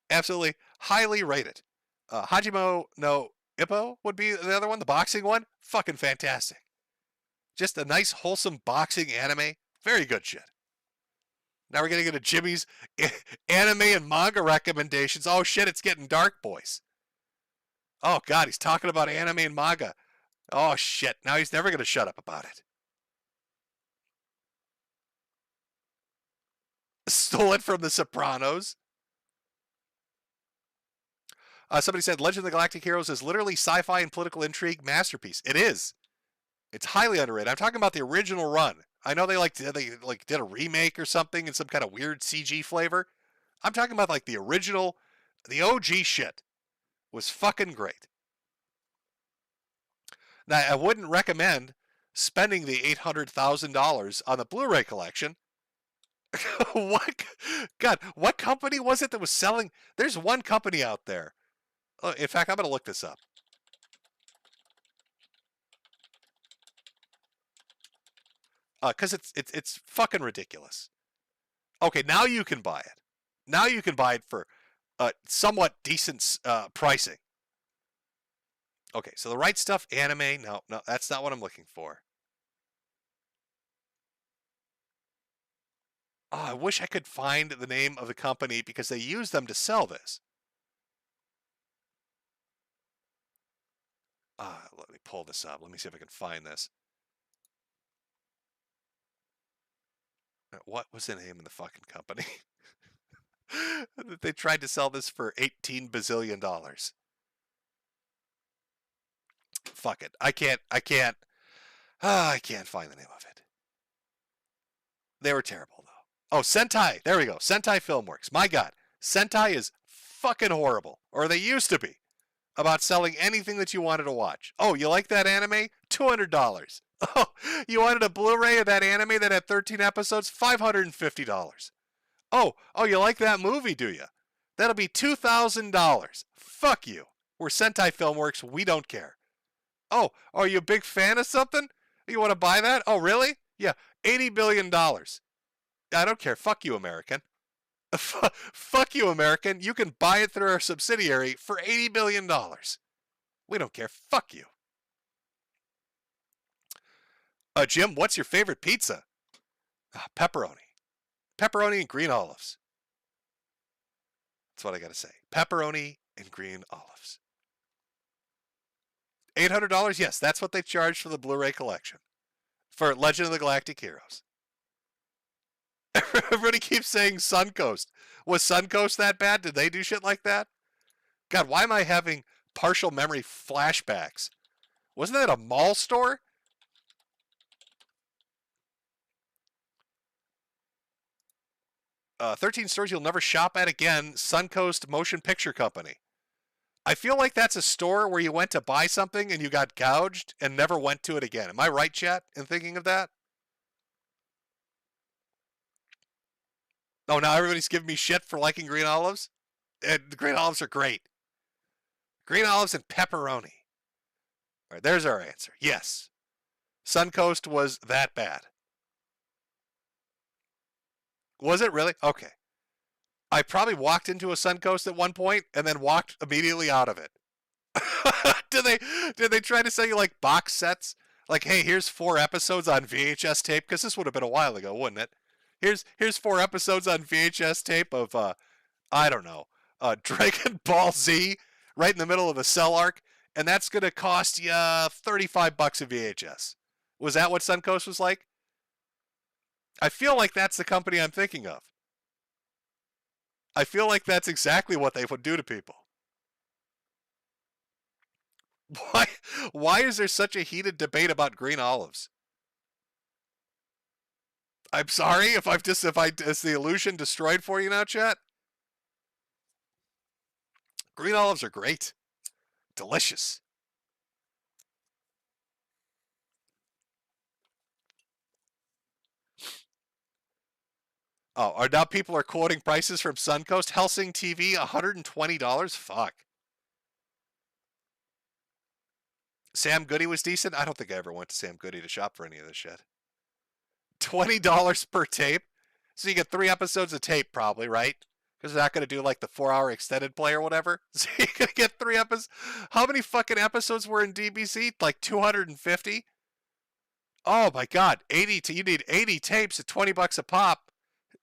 S20: Absolutely highly rated. Hajime no Ippo would be the other one, the boxing one. Fucking fantastic. Just a nice, wholesome boxing anime. Very good shit. Now we're getting into Jimmy's anime and manga recommendations. Oh shit, it's getting dark, boys. Oh god, he's talking about anime and manga. Oh shit, now he's never going to shut up about it. Stole it from The Sopranos. Somebody said Legend of the Galactic Heroes is literally sci-fi and political intrigue masterpiece. It is. It's highly underrated. I'm talking about the original run. I know they did a remake or something in some kind of weird CG flavor. I'm talking about like the original, the OG shit was fucking great. Now I wouldn't recommend spending the $800,000 on the Blu-ray collection. What company was it that was selling? There's one company out there. In fact, I'm going to look this up. Because it's fucking ridiculous. Okay, now you can buy it. Now you can buy it for somewhat decent pricing. Okay, so the Right Stuff anime. No, that's not what I'm looking for. Oh, I wish I could find the name of the company because they use them to sell this. Let me pull this up. Let me see if I can find this. What was the name of the fucking company? They tried to sell this for $18 bazillion. Fuck it. I can't find the name of it. They were terrible, though. Oh, Sentai. There we go. Sentai Filmworks. My God. Sentai is fucking horrible. Or they used to be. About selling anything that you wanted to watch. Oh, you like that anime? $200. Oh, you wanted a Blu-ray of that anime that had 13 episodes? $550. Oh, you like that movie, do you? That'll be $2,000. Fuck you. We're Sentai Filmworks. We don't care. Oh, are you a big fan of something? You want to buy that? Oh, really? Yeah, $80 billion. I don't care. Fuck you, American. Fuck you, American. You can buy it through our subsidiary for $80 billion. We don't care. Fuck you. Jim, what's your favorite pizza? Pepperoni. Pepperoni and green olives. That's what I got to say. Pepperoni and green olives. $800? Yes, that's what they charge for the Blu-ray collection. For Legend of the Galactic Heroes. Everybody keeps saying Suncoast. Was Suncoast that bad? Did they do shit like that? God, why am I having partial memory flashbacks? Wasn't that a mall store? "13 stores you'll never shop at again. Suncoast Motion Picture Company." I feel like that's a store where you went to buy something and you got gouged and never went to it again. Am I right, chat, in thinking of that? Oh, now everybody's giving me shit for liking green olives? And the green olives are great. Green olives and pepperoni. All right, there's our answer. Yes. Suncoast was that bad. Was it really? Okay. I probably walked into a Suncoast at one point and then walked immediately out of it. Did they try to sell you like box sets? Like, hey, here's 4 episodes on VHS tape, because this would have been a while ago, wouldn't it? Here's 4 episodes on VHS tape of I don't know, Dragon Ball Z right in the middle of a cell arc, and that's gonna cost you $35 a VHS. Was that what Suncoast was like? I feel like that's the company I'm thinking of. I feel like that's exactly what they would do to people. Why is there such a heated debate about green olives? I'm sorry if is the illusion destroyed for you now, chat? Green olives are great. Delicious. Oh, are now people are quoting prices from Suncoast? Helsing TV, $120? Fuck. Sam Goody was decent? I don't think I ever went to Sam Goody to shop for any of this shit. $20 per tape? So you get 3 episodes of tape probably, right? Because they're not going to do like the 4-hour extended play or whatever. So you're going to get 3 episodes. How many fucking episodes were in DBC? Like 250? Oh my god, you need 80 tapes at $20 a pop.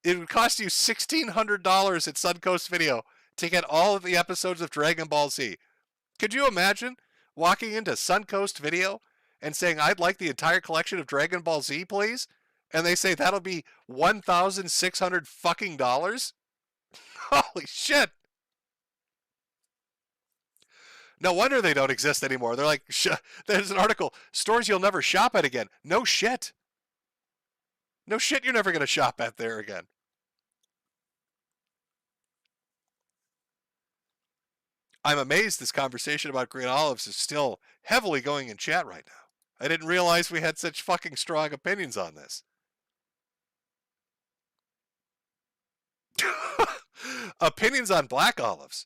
S20: It would cost you $1,600 at Suncoast Video to get all of the episodes of Dragon Ball Z. Could you imagine walking into Suncoast Video and saying, I'd like the entire collection of Dragon Ball Z, please? And they say that'll be $1,600 fucking dollars? Holy shit. No wonder they don't exist anymore. They're like, there's an article, stores you'll never shop at again. No shit. No shit, you're never going to shop at there again. I'm amazed this conversation about green olives is still heavily going in chat right now. I didn't realize we had such fucking strong opinions on this. Opinions on black olives.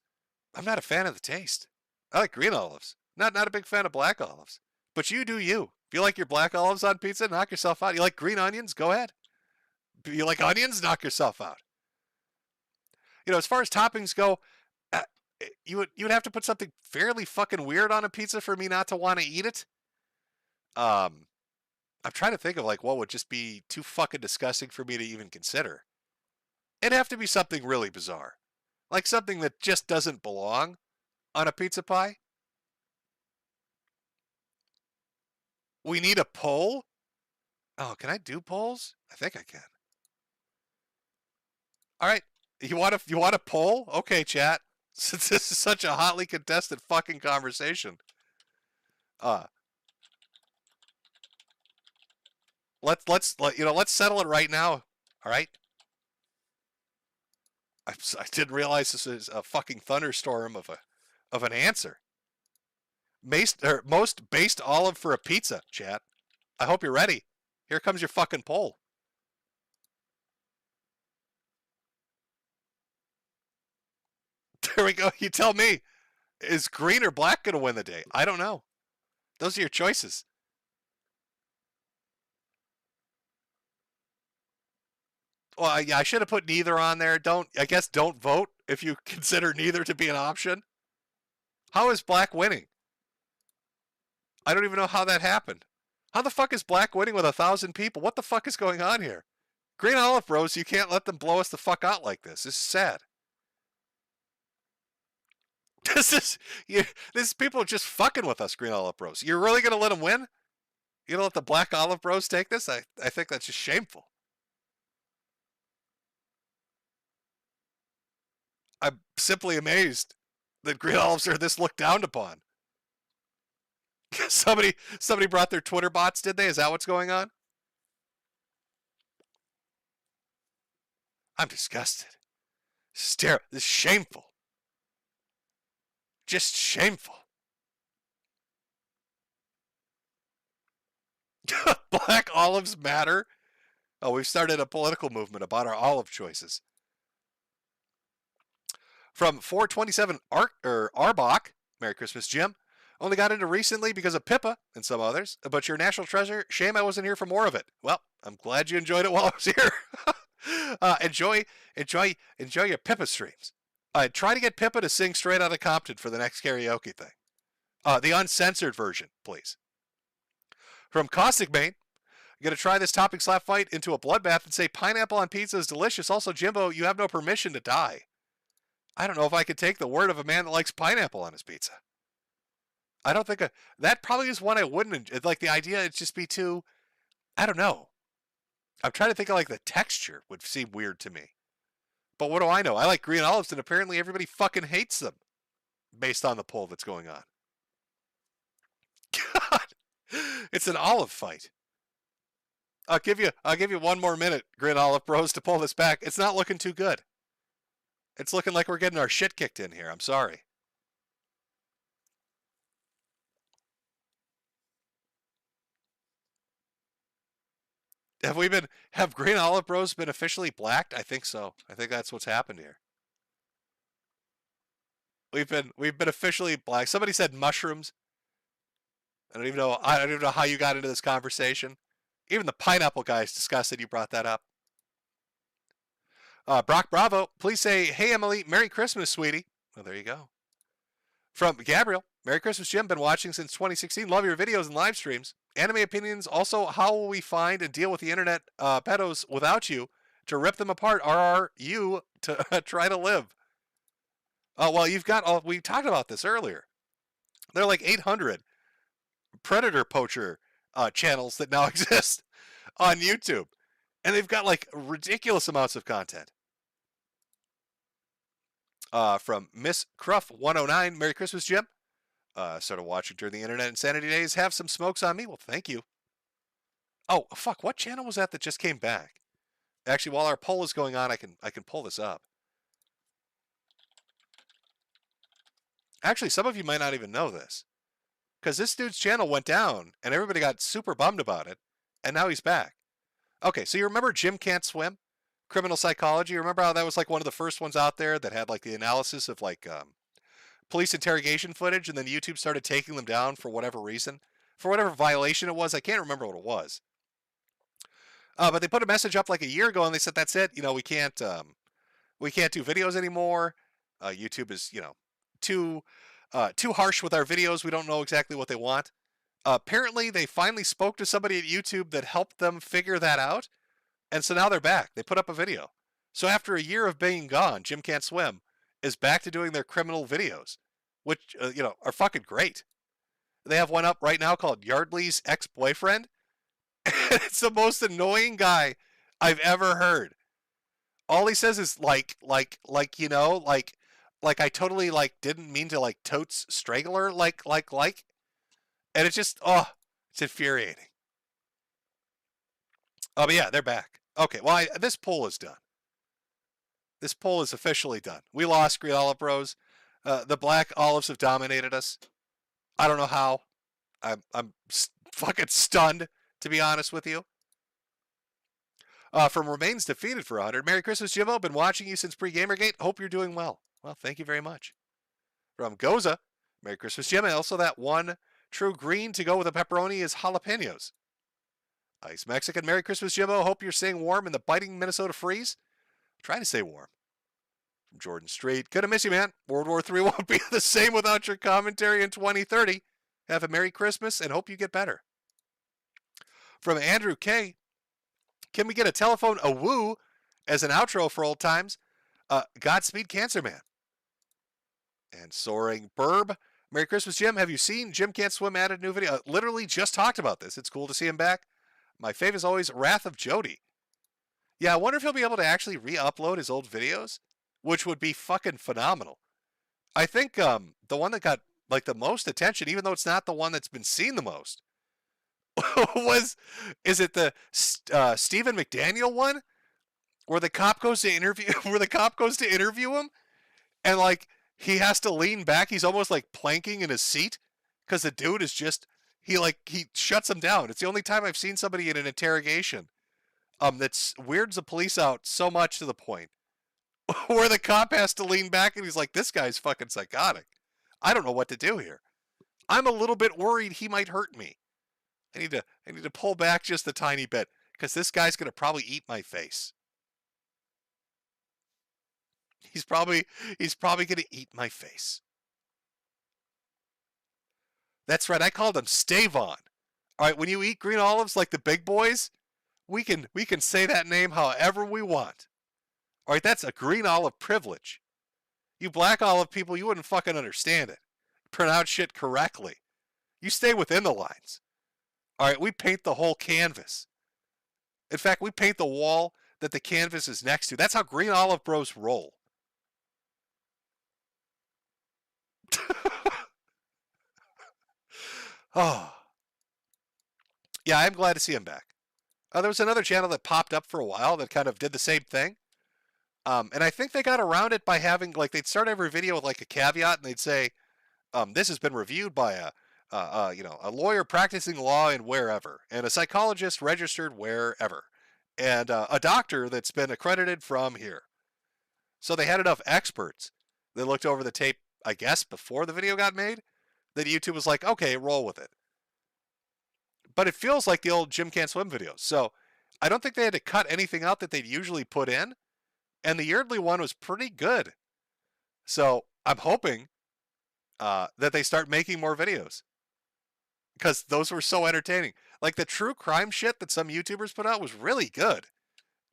S20: I'm not a fan of the taste. I like green olives. Not a big fan of black olives. But you do you. If you like your black olives on pizza, knock yourself out. You like green onions? Go ahead. If you like onions? Knock yourself out. You know, as far as toppings go, you would have to put something fairly fucking weird on a pizza for me not to want to eat it. I'm trying to think of like what would just be too fucking disgusting for me to even consider. It'd have to be something really bizarre. Like something that just doesn't belong on a pizza pie. We need a poll? Oh, can I do polls? I think I can. All right. You want a poll? Okay, chat. Since this is such a hotly contested fucking conversation. Let's settle it right now. All right? I didn't realize this is a fucking thunderstorm of an answer. Most based olive for a pizza, chat. I hope you're ready. Here comes your fucking poll. There we go. You tell me. Is green or black going to win the day? I don't know. Those are your choices. Well, yeah, I should have put neither on there. I guess don't vote if you consider neither to be an option. How is black winning? I don't even know how that happened. How the fuck is black winning with 1,000 people? What the fuck is going on here? Green Olive Bros, you can't let them blow us the fuck out like this. This is sad. This people are just fucking with us, Green Olive Bros. You're really going to let them win? You gonna let the Black Olive Bros take this? I think that's just shameful. I'm simply amazed that green olives are this looked down upon. Somebody brought their Twitter bots, did they? Is that what's going on? I'm disgusted. This is shameful. Just shameful. Black olives matter. Oh, we've started a political movement about our olive choices. From 427 Arbach, Merry Christmas, Jim. Only got into recently because of Pippa and some others, but your national treasure. Shame I wasn't here for more of it. Well, I'm glad you enjoyed it while I was here. Enjoy your Pippa streams. Try to get Pippa to sing Straight Outta Compton for the next karaoke thing. The uncensored version, please. From Caustic Maine, I'm going to try this topping slap fight into a bloodbath and say pineapple on pizza is delicious. Also, Jimbo, you have no permission to die. I don't know if I could take the word of a man that likes pineapple on his pizza. I don't think that probably is one I wouldn't like. The idea it'd just be too, I don't know. I'm trying to think of like the texture would seem weird to me. But what do I know? I like green olives and apparently everybody fucking hates them based on the poll that's going on. God, it's an olive fight. I'll give you one more minute, Green Olive Bros, to pull this back. It's not looking too good. It's looking like we're getting our shit kicked in here. I'm sorry. Have Green Olive Bros been officially blacked? I think so. I think that's what's happened here. We've been officially black. Somebody said mushrooms. I don't even know how you got into this conversation. Even the pineapple guys disgusted you brought that up. Brock Bravo, please say, hey, Emily, Merry Christmas, sweetie. Well, there you go. From Gabriel, Merry Christmas, Jim. Been watching since 2016. Love your videos and live streams. Anime opinions. Also, how will we find and deal with the internet pedos without you to rip them apart? Or are you to try to live? Well, you've got, we talked about this earlier. There are like 800 predator poacher channels that now exist on YouTube. And they've got like ridiculous amounts of content. From Miss Cruff 109, Merry Christmas, Jim. Started watching during the Internet Insanity Days. Have some smokes on me. Well, thank you. Oh, fuck. What channel was that just came back? Actually, while our poll is going on, I can pull this up. Actually, some of you might not even know this. Because this dude's channel went down, and everybody got super bummed about it, and now he's back. Okay, so you remember Jim Can't Swim? Criminal Psychology? Remember how that was like one of the first ones out there that had like the analysis of like police interrogation footage, and then YouTube started taking them down for whatever reason? For whatever violation it was. I can't remember what it was. But they put a message up like a year ago, and they said, that's it. You know, we can't do videos anymore. YouTube is, you know, too harsh with our videos. We don't know exactly what they want. Apparently, they finally spoke to somebody at YouTube that helped them figure that out. And so now they're back. They put up a video. So after a year of being gone, Jim Can't Swim is back to doing their criminal videos, which, you know, are fucking great. They have one up right now called Yardley's Ex-Boyfriend. And it's the most annoying guy I've ever heard. All he says is you know, like I totally like didn't mean to like totes strangler like. And it's just, it's infuriating. Oh, but yeah, they're back. Okay, well, this poll is done. This poll is officially done. We lost Green Olive Bros. The Black Olives have dominated us. I don't know how. I'm fucking stunned, to be honest with you. From Remains Defeated for 100. Merry Christmas, Jimbo. Been watching you since pre-Gamergate. Hope you're doing well. Well, thank you very much. From Goza. Merry Christmas, Jim. And also that one true green to go with a pepperoni is jalapenos. Ice Mexican. Merry Christmas, Jimbo. Hope you're staying warm in the biting Minnesota freeze. Try to stay warm. From Jordan Street. Gonna miss you, man. World War III won't be the same without your commentary in 2030. Have a Merry Christmas and hope you get better. From Andrew K. Can we get a telephone a woo as an outro for old times? Godspeed, Cancer Man. And Soaring Burb. Merry Christmas, Jim. Have you seen Jim Can't Swim added new video? Literally just talked about this. It's cool to see him back. My fave is always Wrath of Jody. Yeah, I wonder if he'll be able to actually re-upload his old videos, which would be fucking phenomenal. I think the one that got like the most attention, even though it's not the one that's been seen the most, is it the Stephen McDaniel one, where the cop goes to interview him, and like he has to lean back. He's almost like planking in his seat because the dude is just, he shuts him down. It's the only time I've seen somebody in an interrogation that's weirds the police out so much to the point where the cop has to lean back and he's like, this guy's fucking psychotic. I don't know what to do here. I'm a little bit worried he might hurt me. I need to pull back just a tiny bit because this guy's going to probably eat my face. He's probably going to eat my face. That's right. I called him Stavon. All right, when you eat green olives like the big boys, we can say that name however we want. All right, that's a green olive privilege. You black olive people, you wouldn't fucking understand it. Pronounce shit correctly. You stay within the lines. All right, we paint the whole canvas. In fact, we paint the wall that the canvas is next to. That's how green olive bros roll. Oh. Yeah, I'm glad to see him back. There was another channel that popped up for a while that kind of did the same thing. And I think they got around it by having, like, they'd start every video with, like, a caveat, and they'd say, this has been reviewed by a lawyer practicing law in wherever, and a psychologist registered wherever, and a doctor that's been accredited from here. So they had enough experts that looked over the tape, I guess, before the video got made, that YouTube was like, okay, roll with it. But it feels like the old Jim Can't Swim videos. So I don't think they had to cut anything out that they'd usually put in. And the Yeardley one was pretty good. So I'm hoping that they start making more videos. Because those were so entertaining. Like the true crime shit that some YouTubers put out was really good.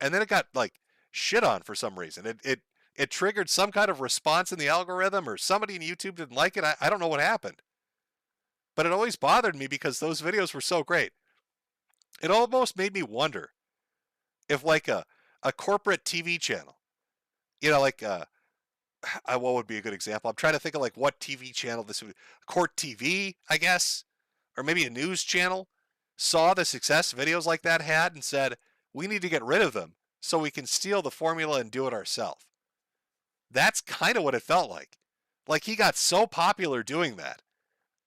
S20: And then it got like shit on for some reason. It triggered some kind of response in the algorithm, or somebody in YouTube didn't like it. I don't know what happened. But it always bothered me because those videos were so great. It almost made me wonder if like a corporate TV channel, like what would be a good example? I'm trying to think of like what TV channel this would, Court TV, I guess, or maybe a news channel, saw the success videos like that had and said, we need to get rid of them so we can steal the formula and do it ourselves. That's kind of what it felt like. Like he got so popular doing that.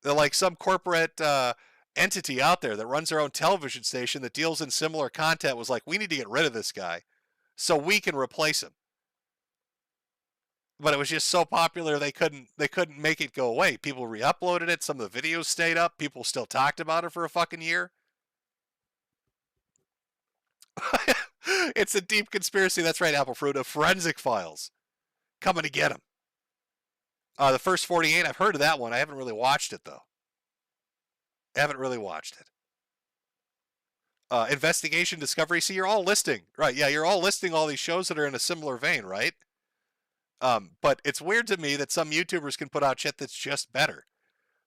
S20: Like some corporate entity out there that runs their own television station that deals in similar content was like, we need to get rid of this guy so we can replace him. But it was just so popular they couldn't make it go away. People re-uploaded it. Some of the videos stayed up. People still talked about it for a fucking year. It's a deep conspiracy. That's right, Apple Fruit. Of Forensic Files coming to get him. The First 48, I've heard of that one. I haven't really watched it, though. Investigation Discovery. See, you're all listing. Right, yeah, you're all listing all these shows that are in a similar vein, right? But it's weird to me that some YouTubers can put out shit that's just better.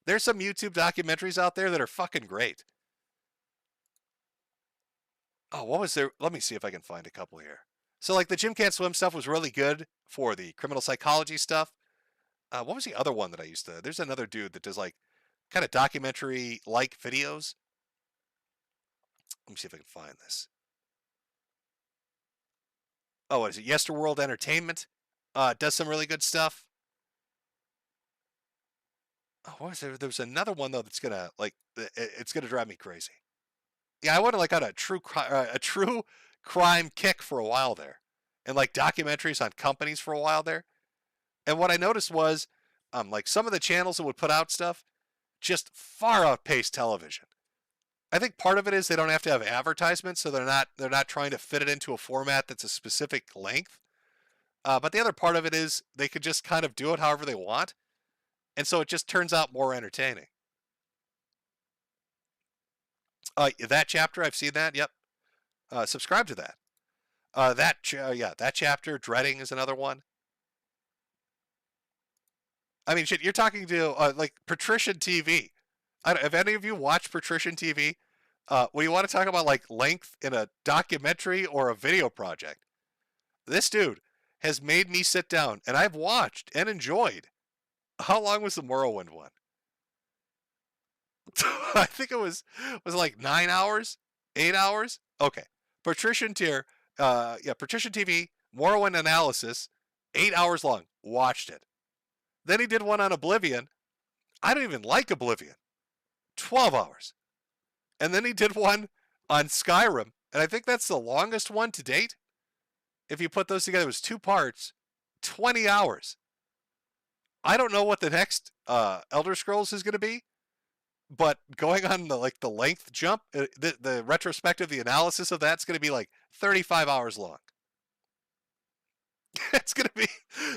S20: There's some YouTube documentaries out there that are fucking great. Oh, what was there? Let me see if I can find a couple here. So, like, the Jim Can't Swim stuff was really good for the criminal psychology stuff. What was the other one that I used to... There's another dude that does, like, kind of documentary-like videos. Let me see if I can find this. Oh, what is it? Yesterworld Entertainment does some really good stuff. Oh, what was there? There was another one, though, that's going to, like... It's going to drive me crazy. Yeah, I went, like, on a true crime kick for a while there. And, like, documentaries on companies for a while there. And what I noticed was, like, some of the channels that would put out stuff just far outpaced television. I think part of it is they don't have to have advertisements, so they're not trying to fit it into a format that's a specific length. But the other part of it is they could just kind of do it however they want, and so it just turns out more entertaining. That chapter, I've seen that. Yep. Subscribe to that. That chapter, Dreading, is another one. I mean, shit, you're talking to, like, Patrician TV. Have any of you watched Patrician TV? When you want to talk about, like, length in a documentary or a video project, this dude has made me sit down, and I've watched and enjoyed. How long was the Morrowind one? I think it was like 9 hours? 8 hours? Okay. Patrician TV, Morrowind analysis, 8 hours long. Watched it. Then he did one on Oblivion. I don't even like Oblivion. 12 hours. And then he did one on Skyrim, and I think that's the longest one to date. If you put those together, it was 2 parts, 20 hours. I don't know what the next Elder Scrolls is going to be, but going on the length jump, the retrospective, the analysis of that's going to be like 35 hours long. It's going to be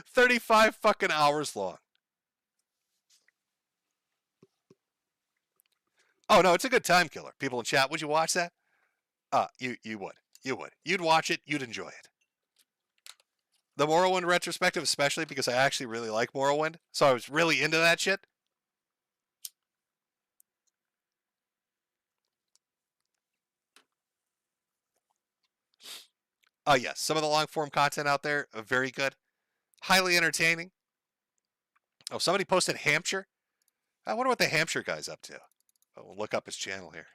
S20: 35 fucking hours long. Oh no, it's a good time killer. People in chat, would you watch that? You would. You would. You'd watch it. You'd enjoy it. The Morrowind retrospective, especially because I actually really like Morrowind, so I was really into that shit. Yes, some of the long form content out there are very good, highly entertaining. Oh, somebody posted Hampshire. I wonder what the Hampshire guy's up to. Oh, we'll look up his channel here.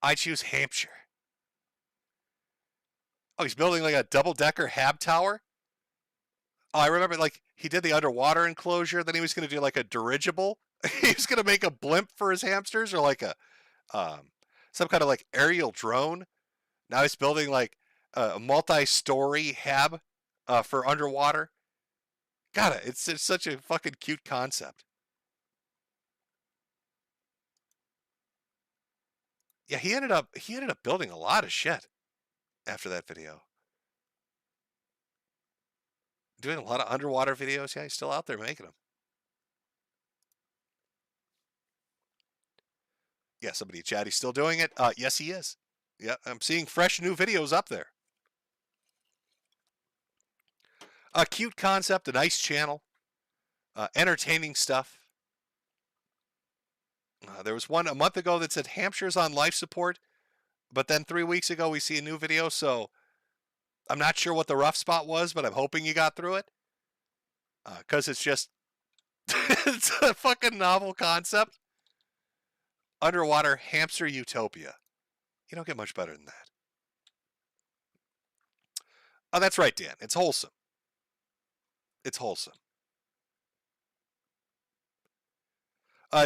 S20: I choose Hampshire. Oh, he's building like a double-decker hab tower. Oh, I remember like he did the underwater enclosure. Then he was going to do like a dirigible. He was going to make a blimp for his hamsters, or like a some kind of like aerial drone. Now he's building like a multi-story hab for underwater. God, it's such a fucking cute concept. Yeah, he ended up building a lot of shit after that video. Doing a lot of underwater videos. Yeah, he's still out there making them. Yeah, somebody in chat, he's still doing it. Yes, he is. Yeah, I'm seeing fresh new videos up there. A cute concept, a nice channel, entertaining stuff. There was one a month ago that said Hampshire's on life support, but then 3 weeks ago we see a new video, so I'm not sure what the rough spot was, but I'm hoping you got through it. Because it's just, it's a fucking novel concept. Underwater hamster utopia. You don't get much better than that. Oh, that's right, Dan. It's wholesome. It's wholesome.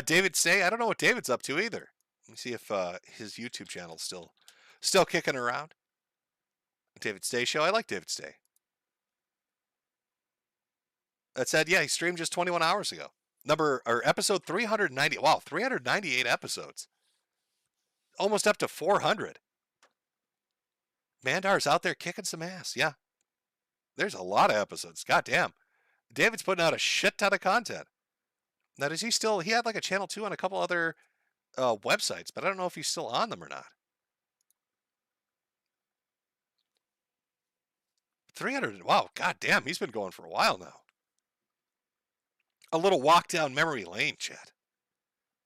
S20: David Stay, I don't know what David's up to either. Let me see if his YouTube channel's still kicking around. David Stay Show. I like David Stay. That said, yeah, he streamed just 21 hours ago. Episode 390. Wow, 398 episodes. Almost up to 400. Mandar's out there kicking some ass. Yeah. There's a lot of episodes. God damn. David's putting out a shit ton of content. Now, does he still... He had like a channel too on a couple other websites, but I don't know if he's still on them or not. 300... Wow, god damn. He's been going for a while now. A little walk down memory lane, chat.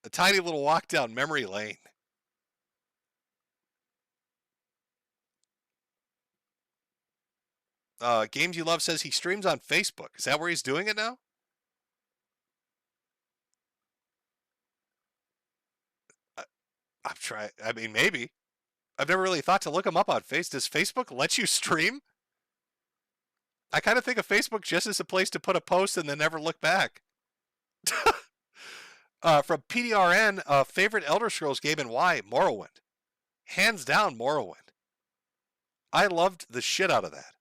S20: A tiny little walk down memory lane. Games You Love says he streams on Facebook. Is that where he's doing it now? I'm trying. I mean, maybe. I've never really thought to look him up on Facebook. Does Facebook let you stream? I kind of think of Facebook just as a place to put a post and then never look back. From PDRN, favorite Elder Scrolls game and why? Morrowind. Hands down, Morrowind. I loved the shit out of that.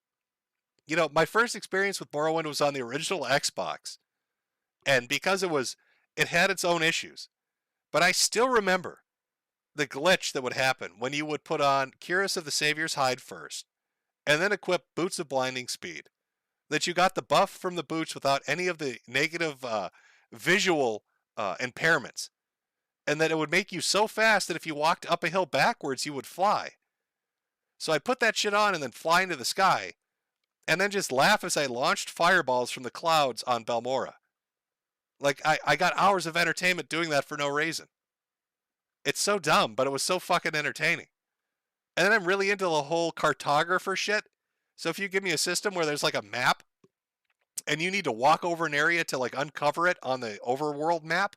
S20: You know, my first experience with Morrowind was on the original Xbox. And because it had its own issues. But I still remember the glitch that would happen when you would put on Curious of the Savior's Hide first, and then equip Boots of Blinding Speed. That you got the buff from the boots without any of the negative visual impairments. And that it would make you so fast that if you walked up a hill backwards, you would fly. So I put that shit on and then fly into the sky, and then just laugh as I launched fireballs from the clouds on Balmora. Like, I got hours of entertainment doing that for no reason. It's so dumb, but it was so fucking entertaining. And then I'm really into the whole cartographer shit. So if you give me a system where there's like a map, and you need to walk over an area to like uncover it on the overworld map,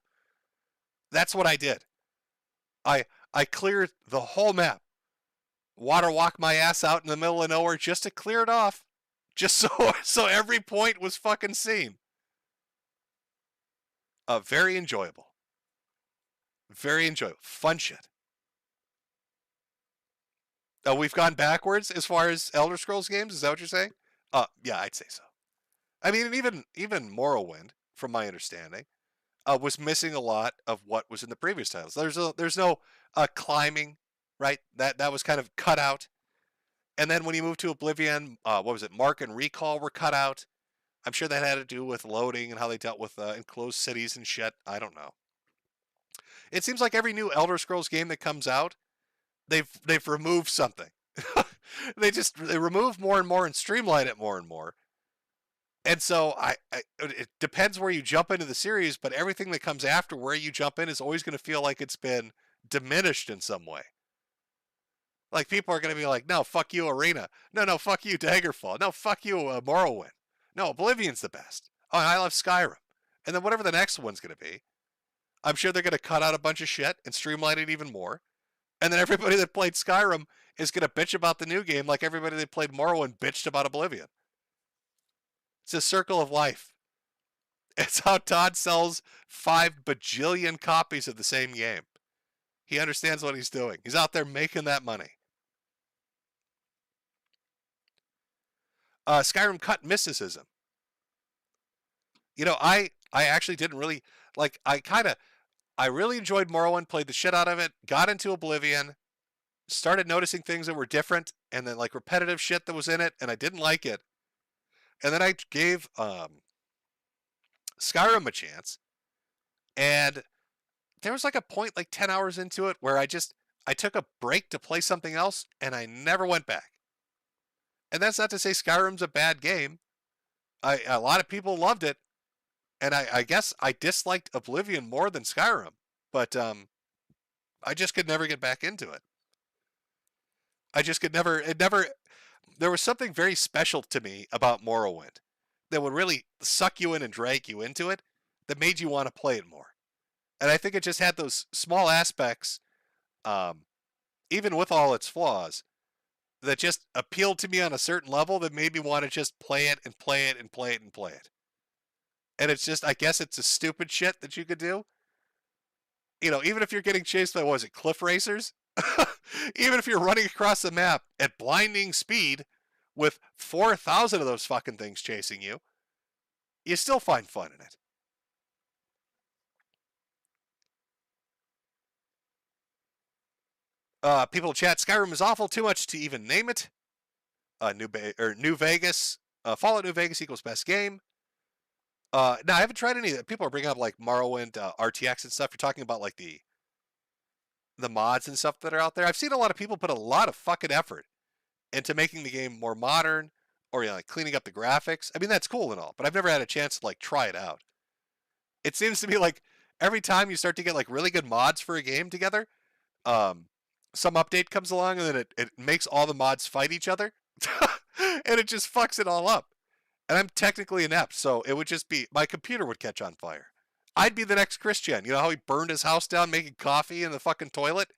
S20: that's what I did. I cleared the whole map. Water walked my ass out in the middle of nowhere just to clear it off. Just so every point was fucking seen. Very enjoyable. Very enjoyable. Fun shit. We've gone backwards as far as Elder Scrolls games. Is that what you're saying? Yeah, I'd say so. I mean, and even Morrowind, from my understanding, was missing a lot of what was in the previous titles. There's no climbing, right? That was kind of cut out. And then when you move to Oblivion, what was it? Mark and Recall were cut out. I'm sure that had to do with loading and how they dealt with enclosed cities and shit. I don't know. It seems like every new Elder Scrolls game that comes out, they've removed something. they remove more and more and streamline it more and more. And so it depends where you jump into the series, but everything that comes after where you jump in is always going to feel like it's been diminished in some way. Like, people are going to be like, no, fuck you, Arena. No, fuck you, Daggerfall. No, fuck you, Morrowind. No, Oblivion's the best. Oh, I love Skyrim. And then whatever the next one's going to be, I'm sure they're going to cut out a bunch of shit and streamline it even more. And then everybody that played Skyrim is going to bitch about the new game like everybody that played Morrowind bitched about Oblivion. It's a circle of life. It's how Todd sells 5 bajillion copies of the same game. He understands what he's doing. He's out there making that money. Skyrim cut mysticism. You know, I actually didn't really, like, I really enjoyed Morrowind, played the shit out of it, got into Oblivion, started noticing things that were different, and then, like, repetitive shit that was in it, and I didn't like it. And then I gave Skyrim a chance, and there was like a point like 10 hours into it where I took a break to play something else, and I never went back. And that's not to say Skyrim's a bad game. A lot of people loved it, and I guess I disliked Oblivion more than Skyrim, but I just could never get back into it. I just could never, there was something very special to me about Morrowind that would really suck you in and drag you into it that made you want to play it more. And I think it just had those small aspects, even with all its flaws, that just appealed to me on a certain level that made me want to just play it and play it and play it and play it. And it's just, I guess it's a stupid shit that you could do. You know, even if you're getting chased by, what was it, cliff racers? Even if you're running across the map at blinding speed with 4,000 of those fucking things chasing you, you still find fun in it. People chat, Skyrim is awful, too much to even name it. New Vegas, Fallout New Vegas equals best game. Now, I haven't tried any of that. People are bringing up like Morrowind, RTX and stuff. You're talking about like the mods and stuff that are out there. I've seen a lot of people put a lot of fucking effort into making the game more modern, or, you know, like cleaning up the graphics. I mean, that's cool and all, but I've never had a chance to like try it out. It seems to me like every time you start to get like really good mods for a game together, some update comes along and then it makes all the mods fight each other. And it just fucks it all up. And I'm technically inept, so it would just be, my computer would catch on fire. I'd be the next Christian. You know how he burned his house down making coffee in the fucking toilet?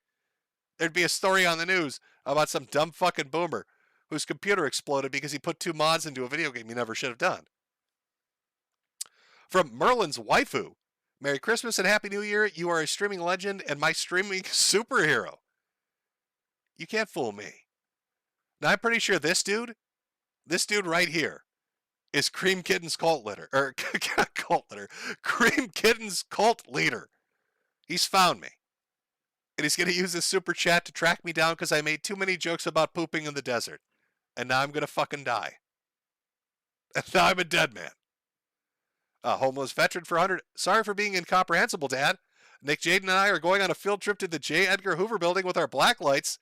S20: There'd be a story on the news about some dumb fucking boomer whose computer exploded because he put 2 mods into a video game he never should have done. From Merlin's waifu, Merry Christmas and Happy New Year. You are a streaming legend and my streaming superhero. You can't fool me. Now, I'm pretty sure this dude right here, is Cream Kitten's cult leader. Cream Kitten's cult leader. He's found me. And he's going to use this super chat to track me down because I made too many jokes about pooping in the desert. And now I'm going to fucking die. And now I'm a dead man. Homeless veteran for 100. Sorry for being incomprehensible, Dad. Nick, Jaden, and I are going on a field trip to the J. Edgar Hoover building with our black lights,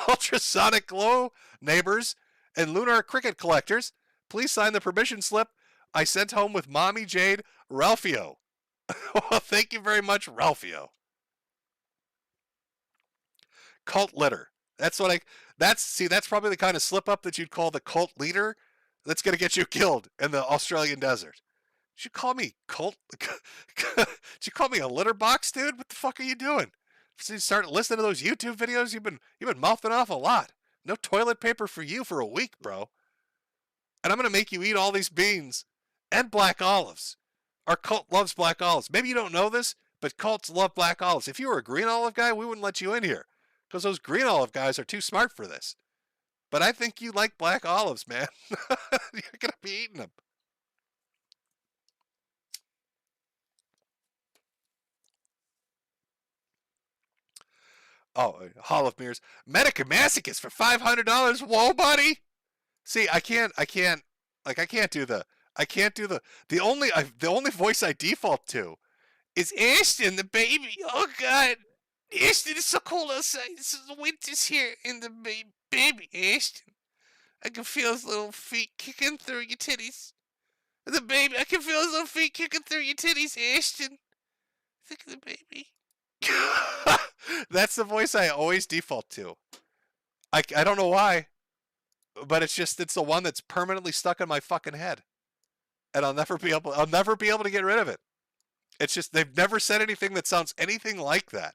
S20: ultrasonic glow neighbors, and lunar cricket collectors. Please sign the permission slip I sent home with Mommy Jade, Ralphio. Well, thank you very much, Ralphio. Cult litter. That's probably the kind of slip up that you'd call the cult leader that's going to get you killed in the Australian desert. Did you call me cult? Did you call me a litter box, dude? What the fuck are you doing? So you start listening to those YouTube videos, you've been mouthing off a lot. No toilet paper for you for a week, bro. and I'm going to make you eat all these beans and black olives. Our cult loves black olives. Maybe you don't know this, but cults love black olives. If you were a green olive guy, we wouldn't let you in here because those green olive guys are too smart for this. But I think you like black olives, man. You're going to be eating them. Oh, Hall of Mirrors. Medicare Masochist for $500. Whoa, buddy. See, I can't do the only voice I default to is Ashton, the baby. Oh, God. Ashton, it's so cold outside. The winter's here, and the baby, Ashton. I can feel his little feet kicking through your titties. The baby, I can feel his little feet kicking through your titties, Ashton. Think of the baby. That's the voice I always default to. I don't know why, but it's the one that's permanently stuck in my fucking head, and I'll never be able to get rid of it. It's just they've never said anything that sounds anything like that.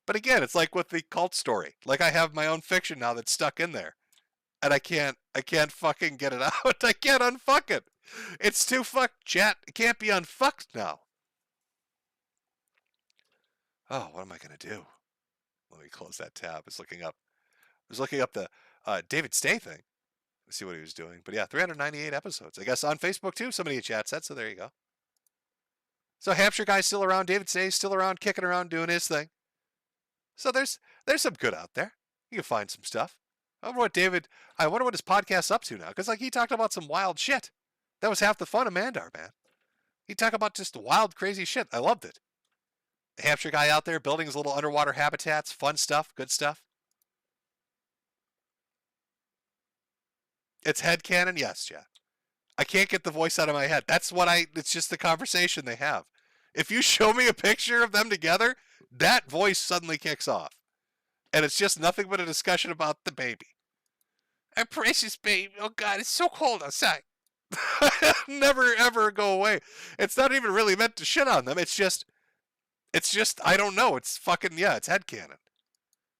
S20: But again, it's like with the cult story. Like I have my own fiction now that's stuck in there, and I can't fucking get it out. I can't unfuck it. It's too fucked, chat. It can't be unfucked now. Oh, what am I gonna do? Let me close that tab. I was looking up the David Stay thing to see what he was doing. But yeah, 398 episodes. I guess on Facebook too. Somebody in chat said, so there you go. So Hampshire guy's still around. David Stay's still around, kicking around, doing his thing. So there's some good out there. You can find some stuff. I wonder what his podcast's up to now. Because like he talked about some wild shit. That was half the fun of Mandar, man. He talked about just wild, crazy shit. I loved it. The Hampshire guy out there building his little underwater habitats, fun stuff, good stuff. It's headcanon, yes, Jeff. I can't get the voice out of my head. It's just the conversation they have. If you show me a picture of them together, that voice suddenly kicks off. And it's just nothing but a discussion about the baby. Our precious baby. Oh God, it's so cold outside. Never ever go away. It's not even really meant to shit on them. It's just, I don't know. It's fucking, yeah, it's headcanon.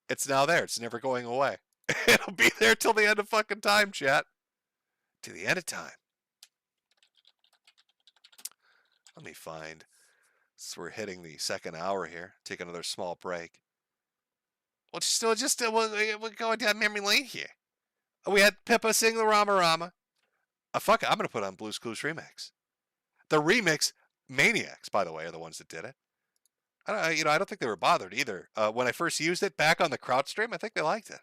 S20: It's now there. It's never going away. It'll be there till the end of fucking time, chat. To the end of time. Let me find. So we're hitting the second hour here. Take another small break. We're going down memory lane here. We had Pippa sing the Rama Rama. Fuck it, I'm going to put on Blue's Clues remix. The remix, Maniacs, by the way, are the ones that did it. I don't think they were bothered either. When I first used it back on the crowd stream, I think they liked it.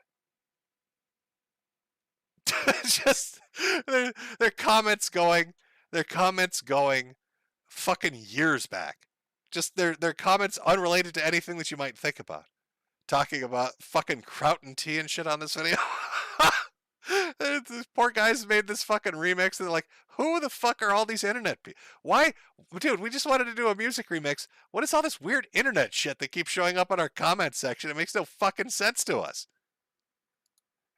S20: Just their comments going fucking years back. Just their comments unrelated to anything that you might think about. Talking about fucking kraut and tea and shit on this video. These poor guys made this fucking remix and they're like, who the fuck are all these internet people? Why? Dude, we just wanted to do a music remix. What is all this weird internet shit that keeps showing up on our comment section? It makes no fucking sense to us.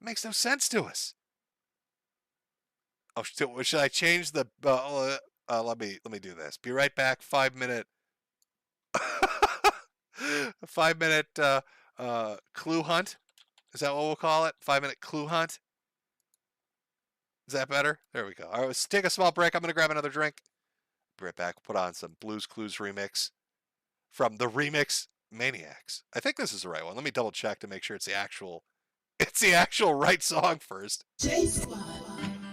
S20: It makes no sense to us. Oh, should I change the... let me do this. Be right back. 5-minute... 5-minute clue hunt. Is that what we'll call it? 5-minute clue hunt. Is that better? There we go. All right, let's take a small break. I'm going to grab another drink. Be right back. Put on some Blue's Clues remix from the remix Maniacs. I think this is the right one. Let me double check to make sure it's the actual right song first.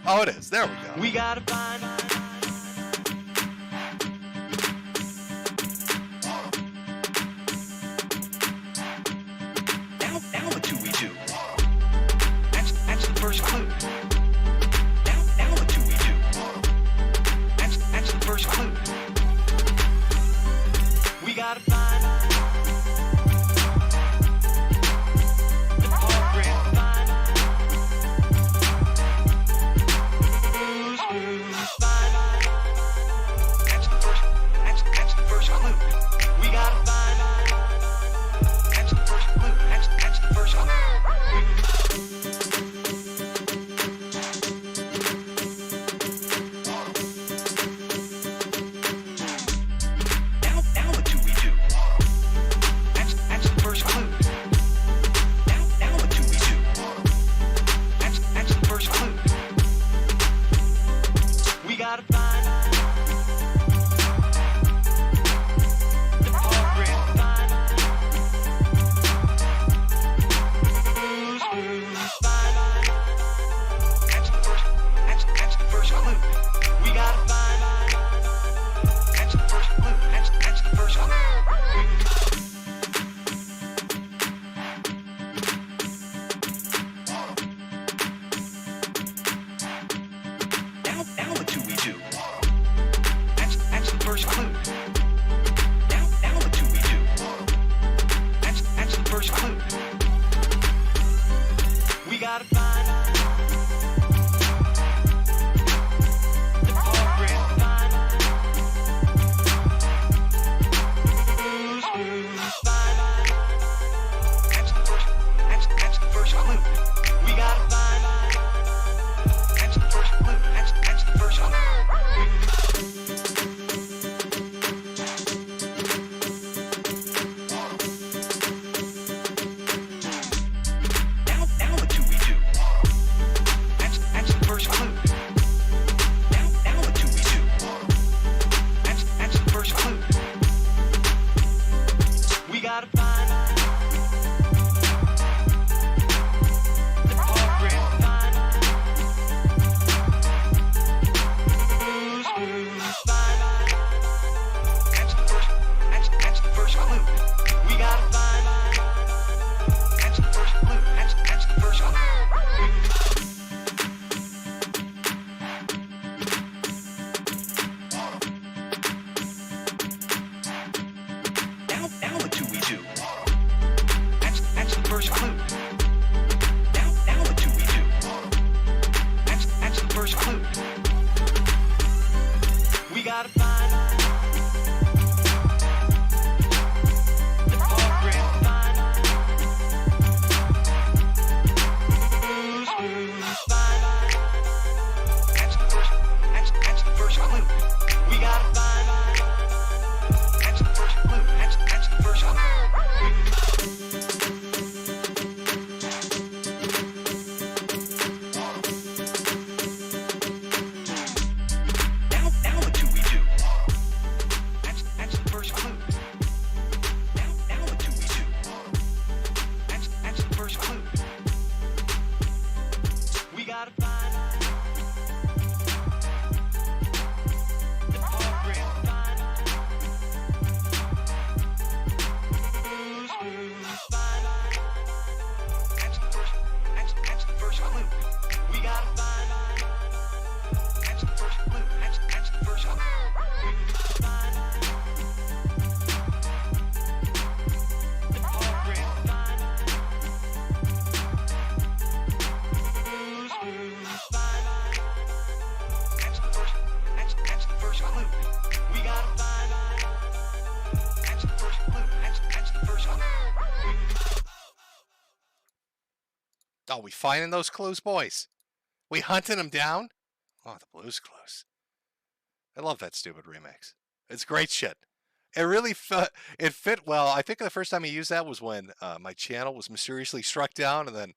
S20: Oh, it is. There we go.
S4: We gotta find. Now what do we do? That's the first clue. Now what do we do? That's the first clue. We gotta find the culprit. Find. first clue. We gotta find the program. Find that's the first. That's the first clue. We gotta find. That's the first clue. That's the first clue. Now what do we do? That's the first clue. Now what do we do? That's the first clue. We gotta find the program. Find that's the first. That's the first clue. We gotta find. That's the first clue. That's the first clue. Find the program. Find that's the first. That's the first clue. We gotta find. That's the first clue. That's the first clue.
S20: Oh, we finding those clues, boys? We hunting them down? Oh, the Blues Clues. I love that stupid remix. It's great shit. It really it fit well. I think the first time I used that was when my channel was mysteriously struck down, and then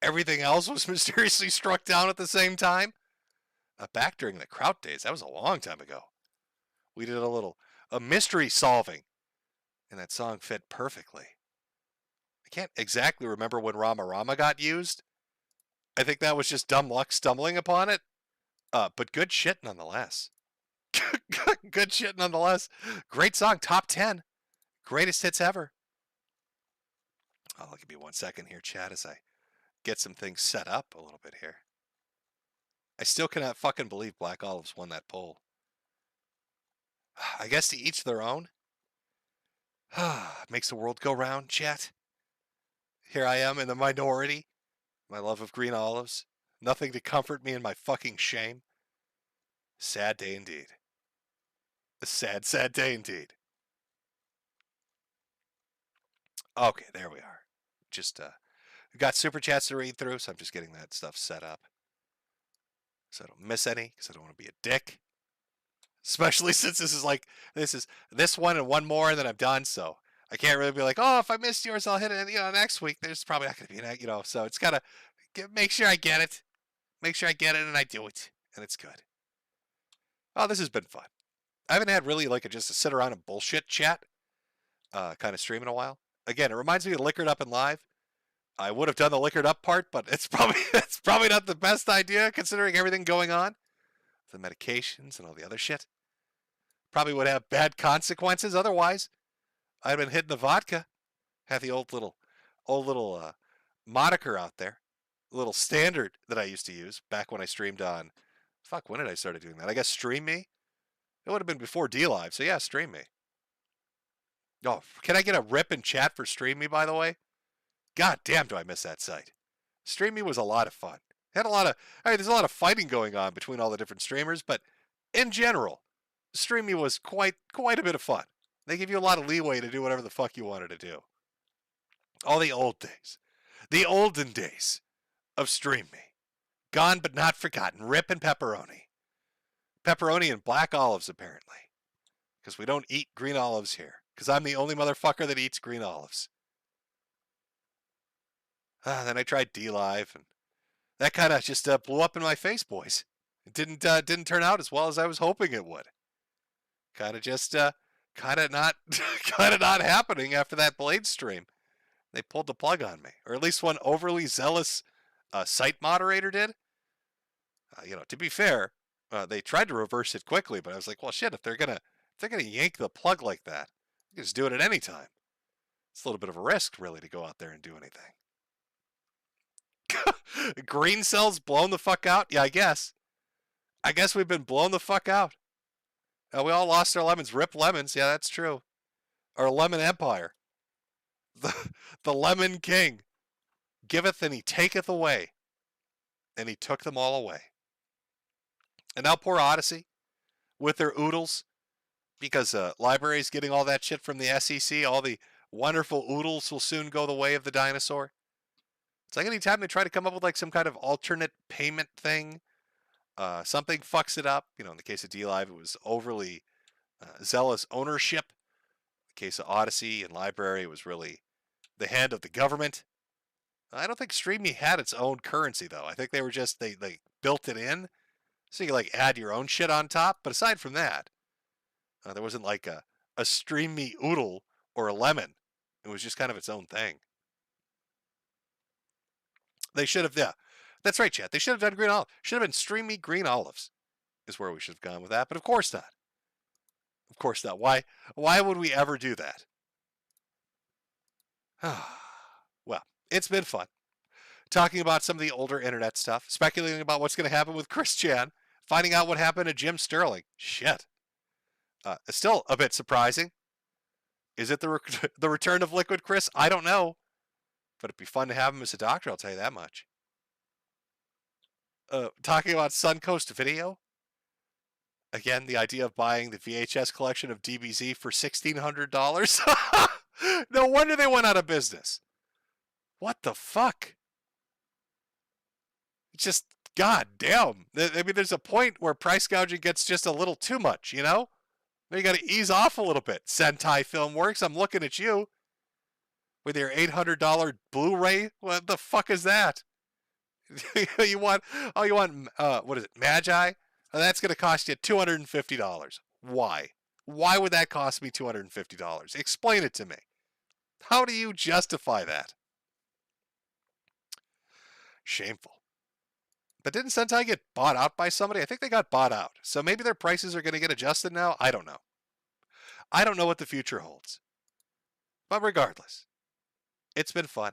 S20: everything else was mysteriously struck down at the same time. Back during the Kraut days, that was a long time ago. We did a mystery solving, and that song fit perfectly. I can't exactly remember when Rama Rama got used. I think that was just dumb luck stumbling upon it. But good shit nonetheless. Good shit nonetheless. Great song, top 10. Greatest hits ever. Oh, give me 1 second here, chat, as I get some things set up a little bit here. I still cannot fucking believe Black Olives won that poll. I guess to each their own. Makes the world go round, chat. Here I am in the minority. My love of green olives. Nothing to comfort me in my fucking shame. Sad day indeed. A sad, sad day indeed. Okay, there we are. Just, we got super chats to read through, so I'm just getting that stuff set up. So I don't miss any, because I don't want to be a dick. Especially since this is this one and one more, and then I'm done, so I can't really be like, oh, if I missed yours, I'll hit it, next week. There's probably not going to be an, so it's got to make sure I get it. Make sure I get it, and I do it, and it's good. Oh, this has been fun. I haven't had really just a sit around and bullshit chat kind of stream in a while. Again, it reminds me of Liquored Up and Live. I would have done the Liquored Up part, but it's probably not the best idea considering everything going on. The medications and all the other shit. Probably would have bad consequences otherwise. I'd have been hitting the vodka. Had the old little moniker out there. A little standard that I used to use back when I streamed on. Fuck, when did I start doing that? I guess Stream Me? It would have been before DLive, so yeah, Stream Me. Oh, can I get a rip in chat for Stream Me, by the way? God damn, do I miss that site. Stream Me was a lot of fun. Had a lot of, there's a lot of fighting going on between all the different streamers, but in general, Stream Me was quite a bit of fun. They give you a lot of leeway to do whatever the fuck you wanted to do. All the old days. The olden days of Stream Me. Gone but not forgotten. Rip and pepperoni. Pepperoni and black olives, apparently. Because we don't eat green olives here. Because I'm the only motherfucker that eats green olives. Then I tried DLive, and that kind of just blew up in my face, boys. It didn't turn out as well as I was hoping it would. Kind of not happening after that Blade stream. They pulled the plug on me, or at least one overly zealous site moderator did. To be fair, they tried to reverse it quickly, but I was like, well, shit, if they're gonna yank the plug like that, you can just do it at any time. It's a little bit of a risk, really, to go out there and do anything. Green cells blown the fuck out? Yeah, I guess. I guess we've been blown the fuck out. We all lost our lemons. Rip lemons. Yeah, that's true. Our lemon empire. The lemon king. Giveth and he taketh away. And he took them all away. And now poor Odyssey with their oodles, because libraries getting all that shit from the SEC, all the wonderful oodles will soon go the way of the dinosaur. It's like any time they try to come up with like some kind of alternate payment thing, something fucks it up. You know, in the case of DLive, it was overly zealous ownership. In the case of Odyssey and Library, it was really the hand of the government. I don't think StreamMe had its own currency, though. I think they were just, they built it in, so you could like add your own shit on top. But aside from that, there wasn't like a StreamMe oodle or a lemon. It was just kind of its own thing. They should have, yeah. That's right, chat. They should have done green olive. Should have been StreamMe green olives is where we should have gone with that. But of course not. Of course not. Why would we ever do that? Well, it's been fun talking about some of the older internet stuff, speculating about what's going to happen with Chris Chan, finding out what happened to Jim Sterling. Shit. It's still a bit surprising. Is it the return of Liquid Chris? I don't know. But it'd be fun to have him as a doctor, I'll tell you that much. Talking about Suncoast Video. Again, the idea of buying the VHS collection of DBZ for $1,600. No wonder they went out of business. What the fuck? Just, god damn. I mean, there's a point where price gouging gets just a little too much, you know? You got to ease off a little bit. Sentai Filmworks, I'm looking at you. With your $800 Blu-ray? What the fuck is that? you want, what is it, Magi? Oh, that's going to cost you $250. Why? Why would that cost me $250? Explain it to me. How do you justify that? Shameful. But didn't Sentai get bought out by somebody? I think they got bought out. So maybe their prices are going to get adjusted now? I don't know. I don't know what the future holds. But regardless, it's been fun.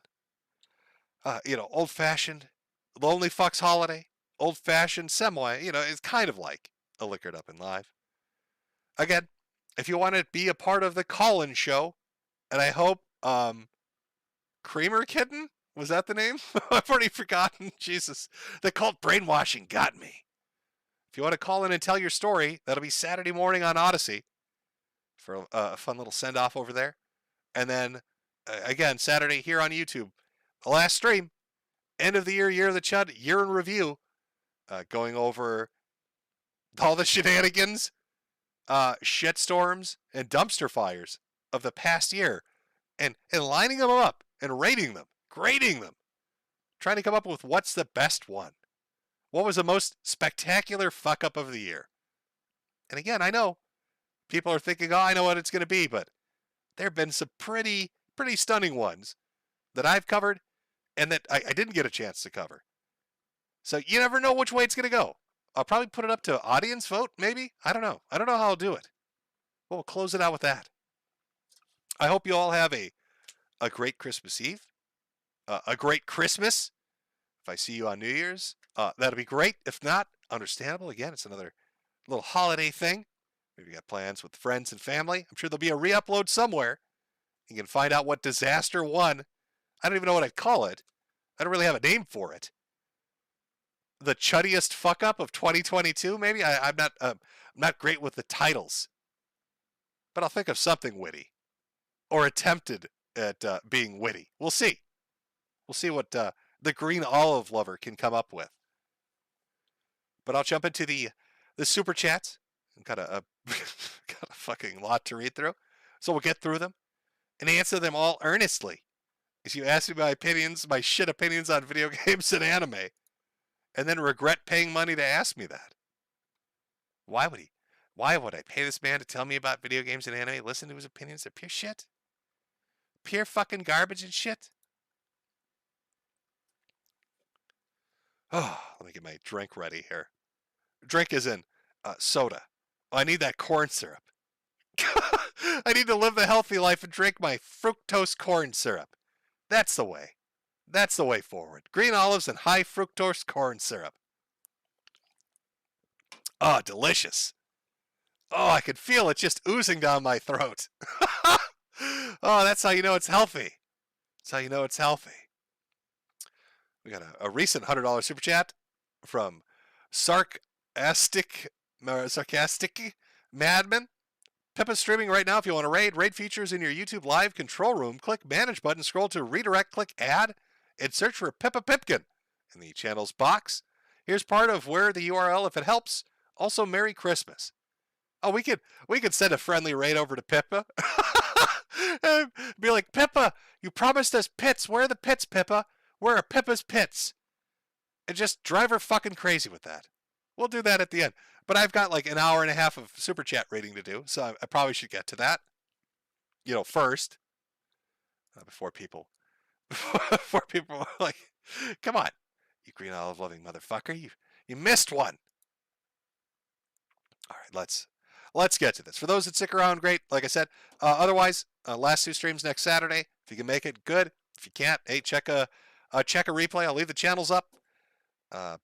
S20: Old-fashioned, Lonely Fucks Holiday, old-fashioned, semi, it's kind of like a Liquored Up and Live. Again, if you want to be a part of the call-in show, and I hope, Creamer Kitten? Was that the name? I've already forgotten. Jesus. The cult brainwashing got me. If you want to call in and tell your story, that'll be Saturday morning on Odyssey for a fun little send-off over there. And then, again, Saturday here on YouTube. The last stream. End of the year, Year of the Chud, year in review. Going over all the shenanigans, shitstorms, and dumpster fires of the past year. And lining them up and rating them. Grading them. Trying to come up with what's the best one. What was the most spectacular fuck up of the year? And again, I know people are thinking, I know what it's going to be, but there have been some pretty stunning ones that I've covered and that I didn't get a chance to cover. So you never know which way it's going to go. I'll probably put it up to audience vote, maybe. I don't know. I don't know how I'll do it. But we'll close it out with that. I hope you all have a great Christmas Eve. A great Christmas. If I see you on New Year's, that'll be great. If not, understandable. Again, it's another little holiday thing. Maybe you got plans with friends and family. I'm sure there'll be a re-upload somewhere. You can find out what disaster won. I don't even know what I'd call it. I don't really have a name for it. The chuddiest fuck up of 2022, maybe? I'm not great with the titles. But I'll think of something witty. Or attempted at being witty. We'll see. We'll see what the green olive lover can come up with. But I'll jump into the super chats. I've got a fucking lot to read through. So we'll get through them and answer them all earnestly. As you ask me my opinions, my shit opinions on video games and anime, and then regret paying money to ask me that. Why would I pay this man to tell me about video games and anime? Listen to his opinions. They're pure shit. Pure fucking garbage and shit. Oh, let me get my drink ready here. Drink is in soda. Oh, I need that corn syrup. I need to live the healthy life and drink my fructose corn syrup. That's the way. That's the way forward. Green olives and high fructose corn syrup. Oh, delicious. Oh, I could feel it just oozing down my throat. Oh, that's how you know it's healthy. That's how you know it's healthy. We got a recent $100 super chat from Sark sarcastic madman. Pippa's streaming right now. If you want to raid, raid features in your YouTube live control room. Click manage button, scroll to redirect, click add, and search for Pippa Pipkin in the channels box. Here's part of where the URL if it helps. Also, Merry Christmas. Oh, we could send a friendly raid over to Pippa. And be like, Pippa, you promised us pits. Where are the pits, Pippa? Where are Pippa's pits? And just drive her fucking crazy with that. We'll do that at the end. But I've got like an hour and a half of super chat rating to do, so I probably should get to that. First, before people are like, come on, you green olive loving motherfucker, you missed one. All right, let's get to this. For those that stick around, great. Like I said, otherwise, last 2 streams next Saturday. If you can make it, good. If you can't, hey, check a replay. I'll leave the channels up.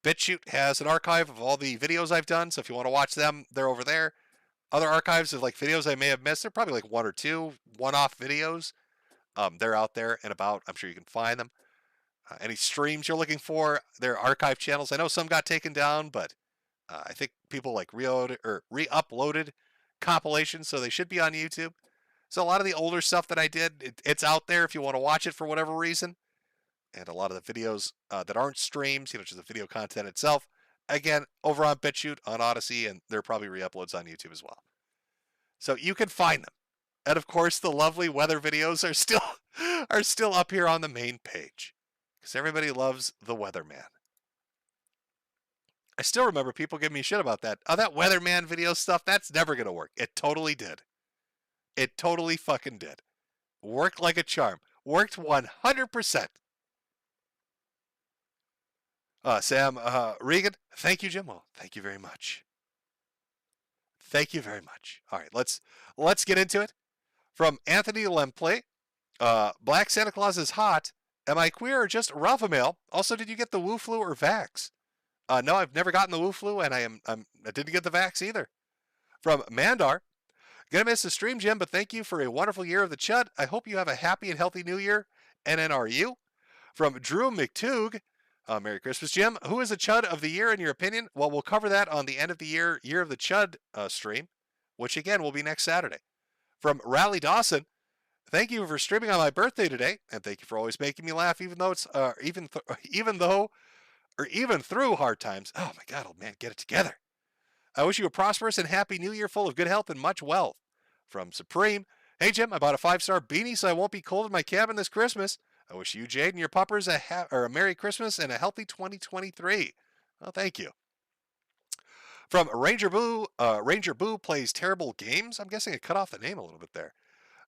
S20: BitChute has an archive of all the videos I've done, so if you want to watch them, they're over there. Other archives of like videos I may have missed, they're probably like 1 or 2 one-off videos. They're out there and about. I'm sure you can find them. Any streams you're looking for, they're archive channels. I know some got taken down, but I think people like re-uploaded compilations, so they should be on YouTube. So a lot of the older stuff that I did, it's out there if you want to watch it for whatever reason. And a lot of the videos that aren't streams, just the video content itself, again, over on BitChute, on Odyssey, and there are probably re-uploads on YouTube as well. So you can find them. And of course, the lovely weather videos are still up here on the main page. Because everybody loves the weatherman. I still remember people giving me shit about that. Oh, that weatherman video stuff, that's never going to work. It totally did. It totally fucking did. Worked like a charm. Worked 100%. Sam Regan, thank you, Jim. Well, thank you very much. Thank you very much. All right, let's get into it. From Anthony Lempley, Black Santa Claus is hot. Am I queer or just Ralph male? Also, did you get the Wu flu or vax? No, I've never gotten the Wu flu, and I didn't get the vax either. From Mandar, gonna miss the stream, Jim, but thank you for a wonderful year of the Chud. I hope you have a happy and healthy new year. NNRU. From Drew McToog, Merry Christmas, Jim. Who is the Chud of the year in your opinion? Well, we'll cover that on the end of the year of the Chud stream, which again will be next Saturday. From Rally Dawson, thank you for streaming on my birthday today, and thank you for always making me laugh, even though it's even through hard times. Oh my God, old man, get it together. I wish you a prosperous and happy new year full of good health and much wealth. From Supreme, hey Jim, I bought a 5-star beanie so I won't be cold in my cabin this Christmas. I wish you, Jade, and your puppers a Merry Christmas and a healthy 2023. Well, thank you. From Ranger Boo plays terrible games. I'm guessing it cut off the name a little bit there.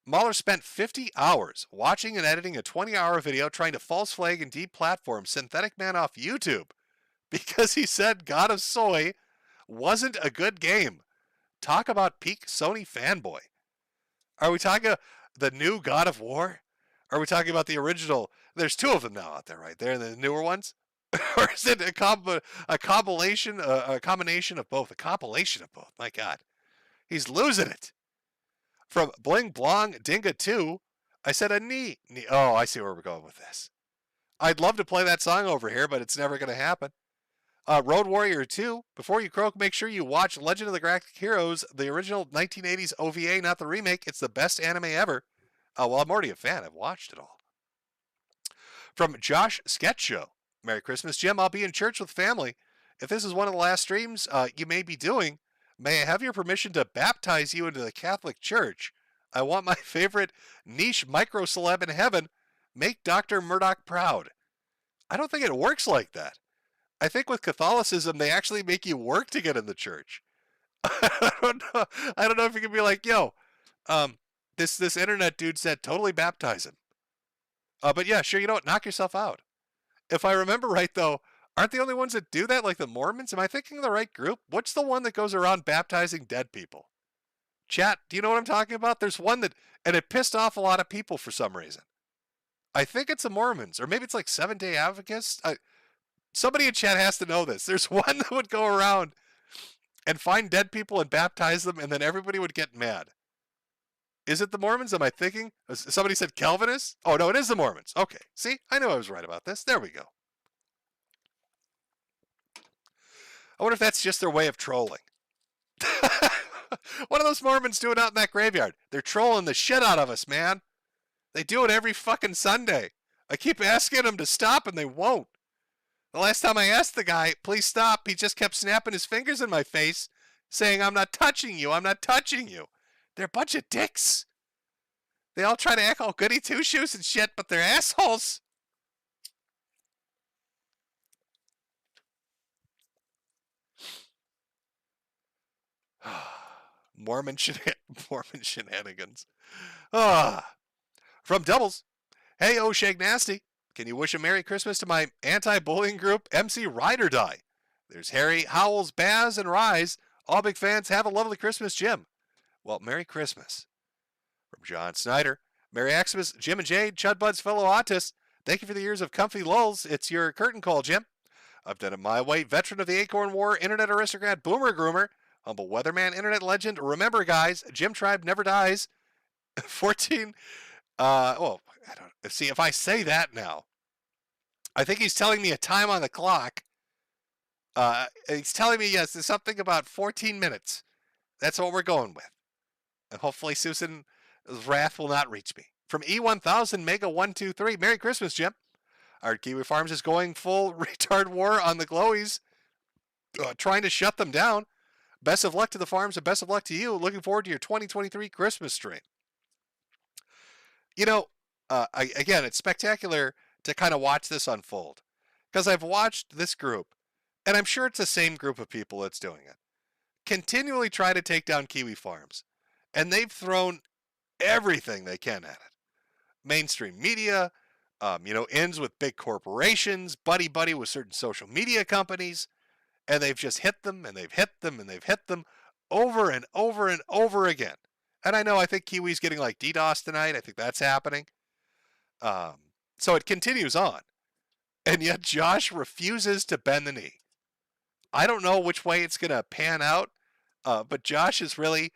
S20: Mahler spent 50 hours watching and editing a 20-hour video trying to false flag and deplatform Synthetic Man off YouTube because he said God of Soy wasn't a good game. Talk about peak Sony fanboy. Are we talking the new God of War? Are we talking about the original? There's 2 of them now out there, right? They're the newer ones. Or is it a compilation, a combination of both? A compilation of both. My God, he's losing it. From Bling Blong Dinga 2, I said a knee. Oh, I see where we're going with this. I'd love to play that song over here, but it's never going to happen. Road Warrior 2, before you croak, make sure you watch Legend of the Galactic Heroes, the original 1980s OVA, not the remake. It's the best anime ever. Well, I'm already a fan. I've watched it all. From Josh Sketch Show, Merry Christmas, Jim. I'll be in church with family. If this is one of the last streams you may be doing, may I have your permission to baptize you into the Catholic Church? I want my favorite niche micro celeb in heaven. Make Dr. Murdoch proud. I don't think it works like that. I think with Catholicism, they actually make you work to get in the church. I don't know if you can be like, yo, this internet dude said totally baptize him. But yeah, sure, you know what? Knock yourself out. If I remember right, though, aren't the only ones that do that like the Mormons? Am I thinking of the right group? What's the one that goes around baptizing dead people? Chat, do you know what I'm talking about? There's one that, and it pissed off a lot of people for some reason. I think it's the Mormons, or maybe it's like Seventh-day Adventists. Somebody in chat has to know this. There's one that would go around and find dead people and baptize them, and then everybody would get mad. Is it the Mormons? Am I thinking? Somebody said Calvinists? Oh, no, it is the Mormons. Okay. See, I knew I was right about this. There we go. I wonder if that's just their way of trolling. What are those Mormons doing out in that graveyard? They're trolling the shit out of us, man. They do it every fucking Sunday. I keep asking them to stop and they won't. The last time I asked the guy, please stop, he just kept snapping his fingers in my face, saying, I'm not touching you, I'm not touching you. They're a bunch of dicks. They all try to act all goody two-shoes and shit, but they're assholes. Mormon shenanigans. From Doubles. Hey, Shag Nasty. Can you wish a Merry Christmas to my anti-bullying group, MC Ride or Die? There's Harry, Howells, Baz, and Rise. All big fans. Have a lovely Christmas, Jim. Well, Merry Christmas. From John Snyder. Merry Xmas, Jim and Jade, Chudbud's fellow autists. Thank you for the years of comfy lulls. It's your curtain call, Jim. I've done it my way. Veteran of the Acorn War, internet aristocrat, boomer groomer, humble weatherman, internet legend. Remember, guys, Jim Tribe never dies. 14. I don't see if I say that now. I think he's telling me a time on the clock. He's telling me, yes, there's something about 14 minutes. That's what we're going with. And hopefully Susan's wrath will not reach me. From E1000 Mega 123, Merry Christmas, Jim. Our Kiwi Farms is going full retard war on the Glowies, trying to shut them down. Best of luck to the farms and best of luck to you. Looking forward to your 2023 Christmas stream. You know, again, it's spectacular to kind of watch this unfold because I've watched this group, and I'm sure it's the same group of people that's doing it, continually try to take down Kiwi Farms, and they've thrown everything they can at it. Mainstream media, ends with big corporations, buddy with certain social media companies, and they've just hit them, and they've hit them, and they've hit them over and over and over again. And I think Kiwi's getting like DDoS tonight. I think that's happening. So it continues on. And yet Josh refuses to bend the knee. I don't know which way it's going to pan out, but Josh is really,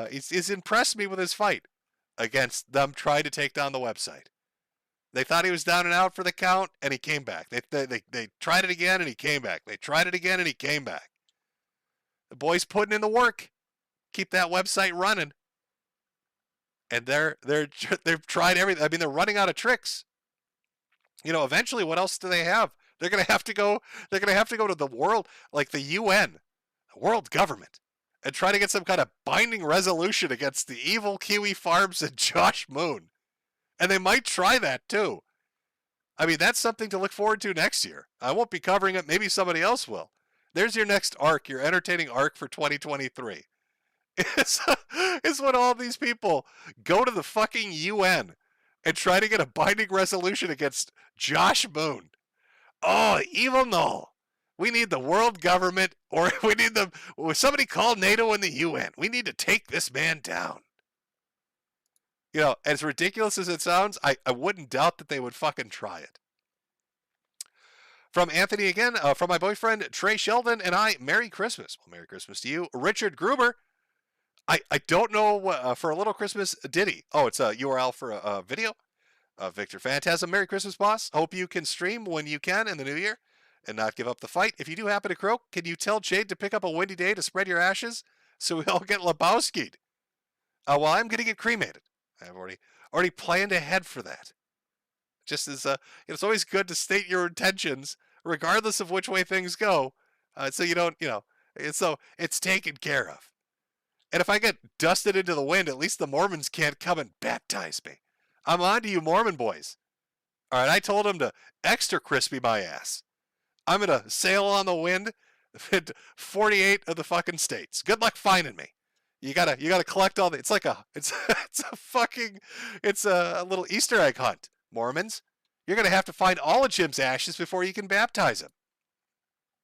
S20: he's impressed me with his fight against them trying to take down the website. They thought he was down and out for the count, and he came back. They tried it again, and he came back. They tried it again, and he came back. The boy's putting in the work. Keep that website running. And they've tried everything. I mean, they're running out of tricks. Eventually, what else do they have? They're going to have to go to the world, like the UN, the world government, and try to get some kind of binding resolution against the evil Kiwi Farms and Josh Moon. And they might try that too. I mean, that's something to look forward to next year. I won't be covering it. Maybe somebody else will. There's your next arc, your entertaining arc for 2023. It's when all these people go to the fucking UN and try to get a binding resolution against Josh Moon. Oh, evil null. We need the world government, or we need somebody call NATO and the UN. We need to take this man down. As ridiculous as it sounds, I wouldn't doubt that they would fucking try it. From Anthony again, from my boyfriend Trey Sheldon and I, Merry Christmas. Well, Merry Christmas to you. Richard Gruber. I don't know for a little Christmas ditty. Oh, it's a URL for a video. Victor Phantasm, Merry Christmas, boss. Hope you can stream when you can in the new year and not give up the fight. If you do happen to croak, can you tell Jade to pick up a windy day to spread your ashes so we all get Lebowski'd? Well, I'm going to get cremated. I've already planned ahead for that. Just as it's always good to state your intentions, regardless of which way things go, so you don't, so it's taken care of. And if I get dusted into the wind, at least the Mormons can't come and baptize me. I'm on to you Mormon boys. All right, I told them to extra crispy my ass. I'm going to sail on the wind in 48 of the fucking states. Good luck finding me. You gotta collect all the, it's a little Easter egg hunt, Mormons. You're going to have to find all of Jim's ashes before you can baptize him.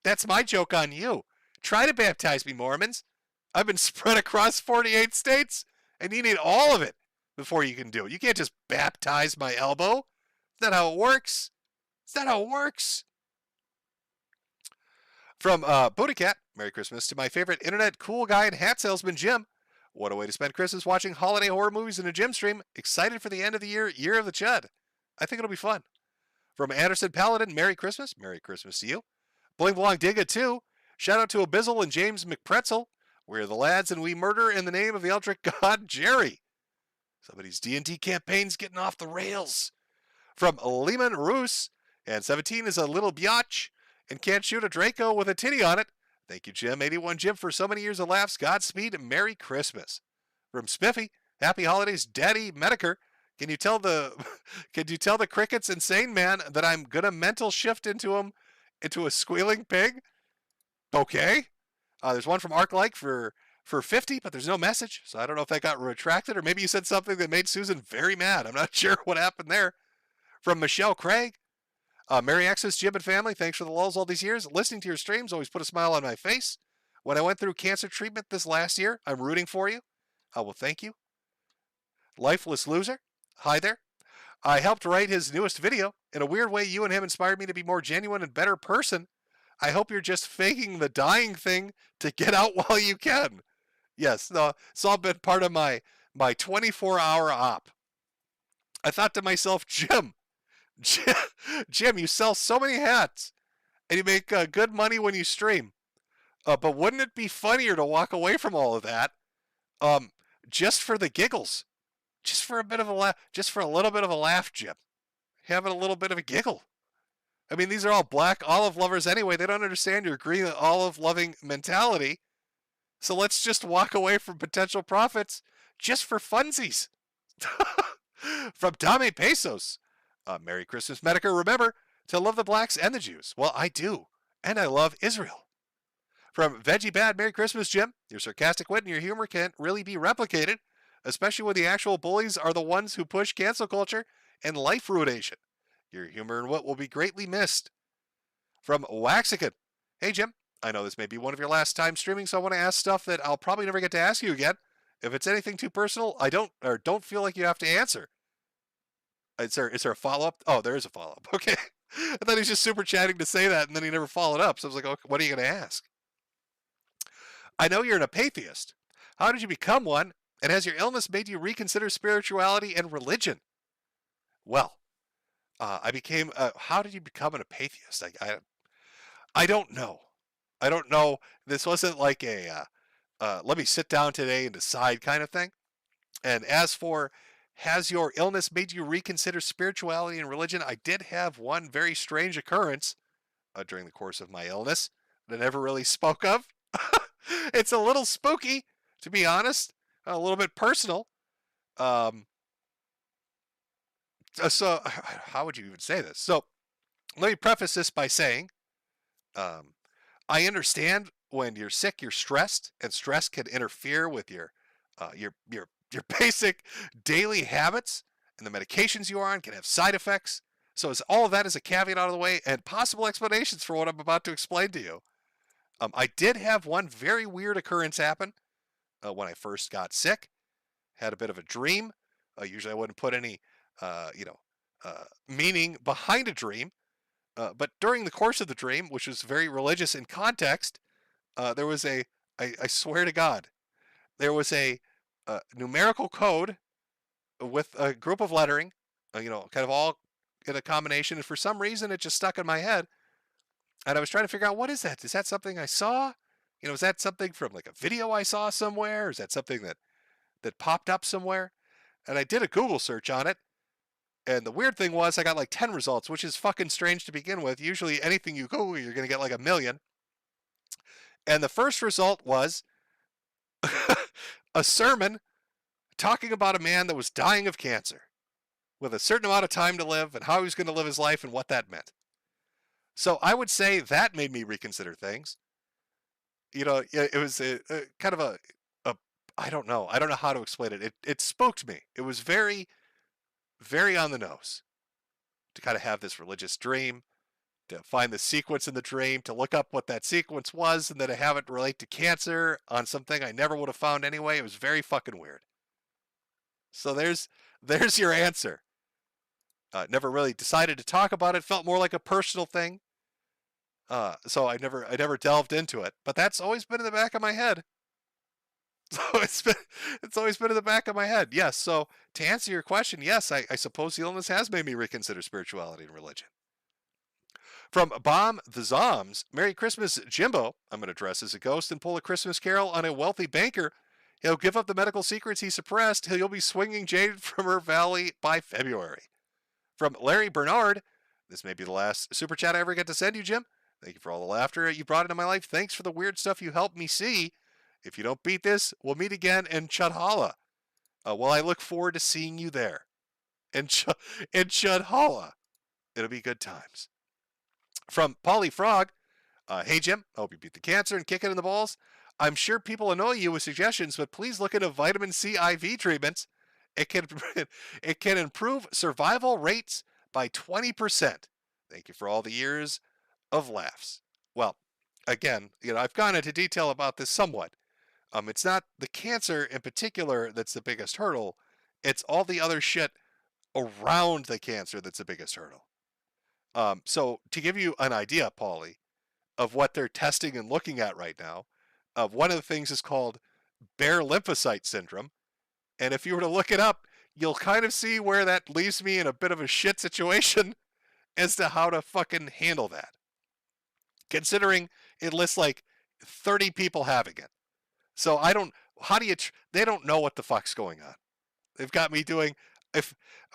S20: That's my joke on you. Try to baptize me, Mormons. I've been spread across 48 states, and you need all of it before you can do it. You can't just baptize my elbow. It's not how it works. It's not how it works. From Buddha Cat, Merry Christmas to my favorite internet cool guy and hat salesman, Jim. What a way to spend Christmas watching holiday horror movies in a Jim stream. Excited for the end of the year of the Chud. I think it'll be fun. From Anderson Paladin, Merry Christmas. Merry Christmas to you. Bling Blong Digga 2. Shout out to Abyssal and James McPretzel. We're the lads and we murder in the name of the Eldritch God, Jerry. Somebody's D&D campaign's getting off the rails. From Lehman Roos, and 17 is a little biatch and can't shoot a Draco with a titty on it. Thank you, Jim. 81 Jim, for so many years of laughs. Godspeed and Merry Christmas. From Spiffy, happy holidays, Daddy Metokur. Can you tell the crickets and Sane Man that I'm gonna mental shift into a squealing pig? Okay. There's one from Arc-like for 50, but there's no message, so I don't know if that got retracted, or maybe you said something that made Susan very mad. I'm not sure what happened there. From Michelle Craig, Merry Access, Jim and family, thanks for the lulls all these years. Listening to your streams always put a smile on my face. When I went through cancer treatment this last year, I'm rooting for you. Well, thank you. Lifeless Loser, hi there. I helped write his newest video. In a weird way, you and him inspired me to be more genuine and better person. I hope you're just faking the dying thing to get out while you can. Yes, no, it's all been part of my 24-hour op. I thought to myself, Jim, you sell so many hats, and you make good money when you stream. But wouldn't it be funnier to walk away from all of that, just for the giggles, just for a bit of a laugh, just for a little bit of a laugh, Jim, having a little bit of a giggle. I mean, these are all black olive lovers anyway. They don't understand your green olive loving mentality. So let's just walk away from potential profits just for funsies. From Dame Pesos. Merry Christmas, Metokur. Remember to love the blacks and the Jews. Well, I do. And I love Israel. From Veggie Bad, Merry Christmas, Jim. Your sarcastic wit and your humor can't really be replicated, especially when the actual bullies are the ones who push cancel culture and life ruination. Your humor and wit will be greatly missed. From Waxican. Hey, Jim. I know this may be one of your last time streaming, so I want to ask stuff that I'll probably never get to ask you again. If it's anything too personal, I don't feel like you have to answer. Is there a follow-up? Oh, there is a follow-up. Okay. I thought he was just super chatting to say that, and then he never followed up. So I was like, okay, what are you going to ask? I know you're an apatheist. How did you become one? And has your illness made you reconsider spirituality and religion? Well, I became. How did you become an apatheist? I don't know. I don't know. This wasn't like a let me sit down today and decide kind of thing. And as for, has your illness made you reconsider spirituality and religion? I did have one very strange occurrence during the course of my illness that I never really spoke of. It's a little spooky, to be honest, a little bit personal. So how would you even say this? So let me preface this by saying, I understand when you're sick, you're stressed, and stress can interfere with your basic daily habits, and the medications you are on can have side effects. So as all of that is a caveat out of the way, and possible explanations for what I'm about to explain to you. I did have one very weird occurrence happen when I first got sick. Had a bit of a dream. Usually I wouldn't put any, meaning behind a dream. But during the course of the dream, which was very religious in context, there was I swear to God, there was a numerical code with a group of lettering, kind of all in a combination. And for some reason, it just stuck in my head. And I was trying to figure out, what is that? Is that something I saw? Is that something from like a video I saw somewhere? Or is that something that popped up somewhere? And I did a Google search on it. And the weird thing was I got like 10 results, which is fucking strange to begin with. Usually anything you Google, you're going to get like 1 million. And the first result was a sermon talking about a man that was dying of cancer with a certain amount of time to live and how he was going to live his life and what that meant. So I would say that made me reconsider things. It was kind of a I don't know how to explain it. It spooked me. It was very, very on the nose to kind of have this religious dream, to find the sequence in the dream, to look up what that sequence was, and then to have it relate to cancer on something I never would have found anyway. It was very fucking weird. So there's your answer. Never really decided to talk about it. Felt more like a personal thing. So I never delved into it. But that's always been in the back of my head. So it's always been in the back of my head. Yes. So to answer your question, yes, I suppose the illness has made me reconsider spirituality and religion. From Bomb the Zoms, Merry Christmas, Jimbo. I'm going to dress as a ghost and pull a Christmas carol on a wealthy banker. He'll give up the medical secrets he suppressed. He'll be swinging jade from her valley by February. From Larry Bernard, this may be the last super chat I ever get to send you, Jim. Thank you for all the laughter you brought into my life. Thanks for the weird stuff you helped me see. If you don't beat this, we'll meet again in Chudhala. Well, I look forward to seeing you there. In Chudhala. It'll be good times. From Polly Frog, hey Jim, I hope you beat the cancer and kick it in the balls. I'm sure people annoy you with suggestions, but please look into vitamin C IV treatments. It can improve survival rates by 20%. Thank you for all the years of laughs. Well, again, I've gone into detail about this somewhat. It's not the cancer in particular that's the biggest hurdle. It's all the other shit around the cancer that's the biggest hurdle. So to give you an idea, Paulie, of what they're testing and looking at right now, one of the things is called bare lymphocyte syndrome. And if you were to look it up, you'll kind of see where that leaves me in a bit of a shit situation as to how to fucking handle that. Considering it lists like 30 people having it. So they don't know what the fuck's going on. They've got me doing,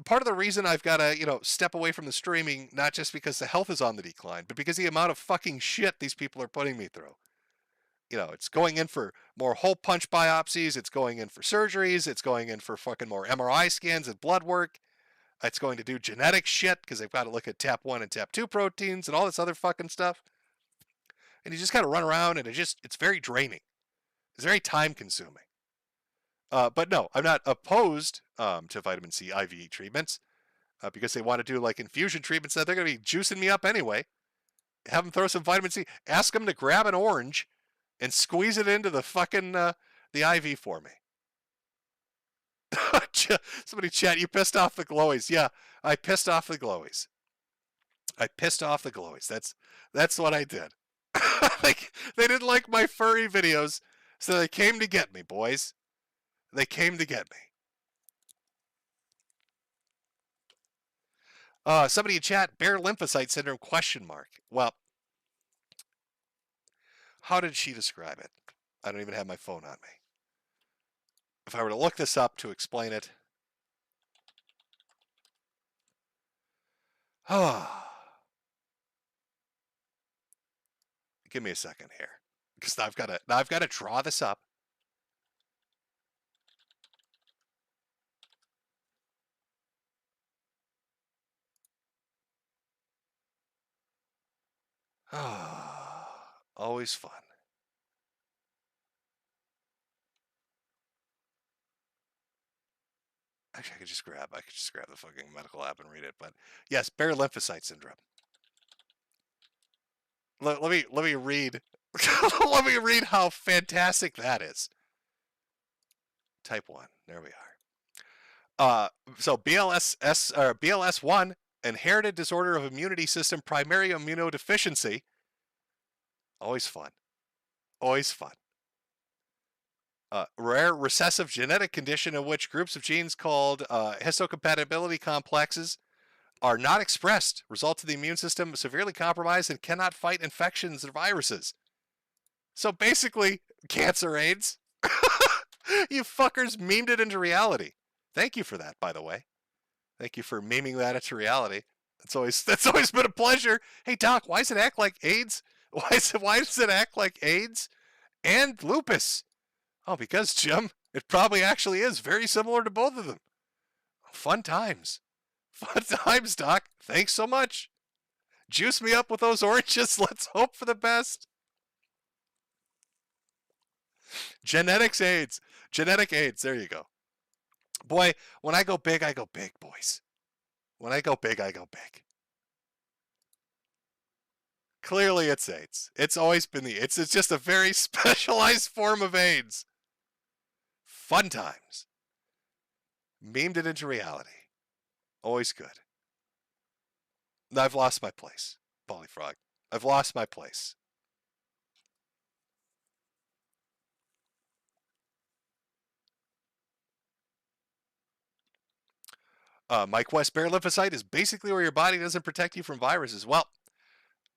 S20: part of the reason I've got to, step away from the streaming, not just because the health is on the decline, but because the amount of fucking shit these people are putting me through. It's going in for more hole punch biopsies. It's going in for surgeries. It's going in for fucking more MRI scans and blood work. It's going to do genetic shit because they've got to look at TAP1 and TAP2 proteins and all this other fucking stuff. And you just kind of run around and it's very draining. It's very time consuming. But no, I'm not opposed to vitamin C IV treatments because they want to do like infusion treatments that they're going to be juicing me up anyway. Have them throw some vitamin C. Ask them to grab an orange and squeeze it into the fucking the IV for me. Somebody chat, you pissed off the glowies. Yeah, I pissed off the glowies. That's what I did. They didn't like my furry videos, so they came to get me, boys. They came to get me. Somebody in chat, bare lymphocyte syndrome, ? Well, how did she describe it? I don't even have my phone on me. If I were to look this up to explain it. Give me a second here. Because I've got to draw this up. Always fun. Actually, I could just grab the fucking medical app and read it. But yes, bare lymphocyte syndrome. Let me read. Let me read how fantastic that is. Type 1. There we are. So BLS1, inherited disorder of immunity system, primary immunodeficiency. Always fun. Always fun. Rare recessive genetic condition in which groups of genes called histocompatibility complexes are not expressed, results in the immune system severely compromised and cannot fight infections and viruses. So basically, cancer AIDS. You fuckers memed it into reality. Thank you for that, by the way. Thank you for memeing that into reality. That's always been a pleasure. Hey Doc, why does it act like AIDS? Why does it act like AIDS and lupus? Oh, because Jim, it probably actually is very similar to both of them. Fun times. Fun times, Doc. Thanks so much. Juice me up with those oranges. Let's hope for the best. Genetics AIDS. Genetic AIDS. There you go. Boy, when I go big, boys. When I go big, I go big. Clearly it's AIDS. It's always been it's just a very specialized form of AIDS. Fun times. Memed it into reality. Always good. I've lost my place, Polyfrog. I've lost my place. Mike West, bare lymphocyte is basically where your body doesn't protect you from viruses. Well,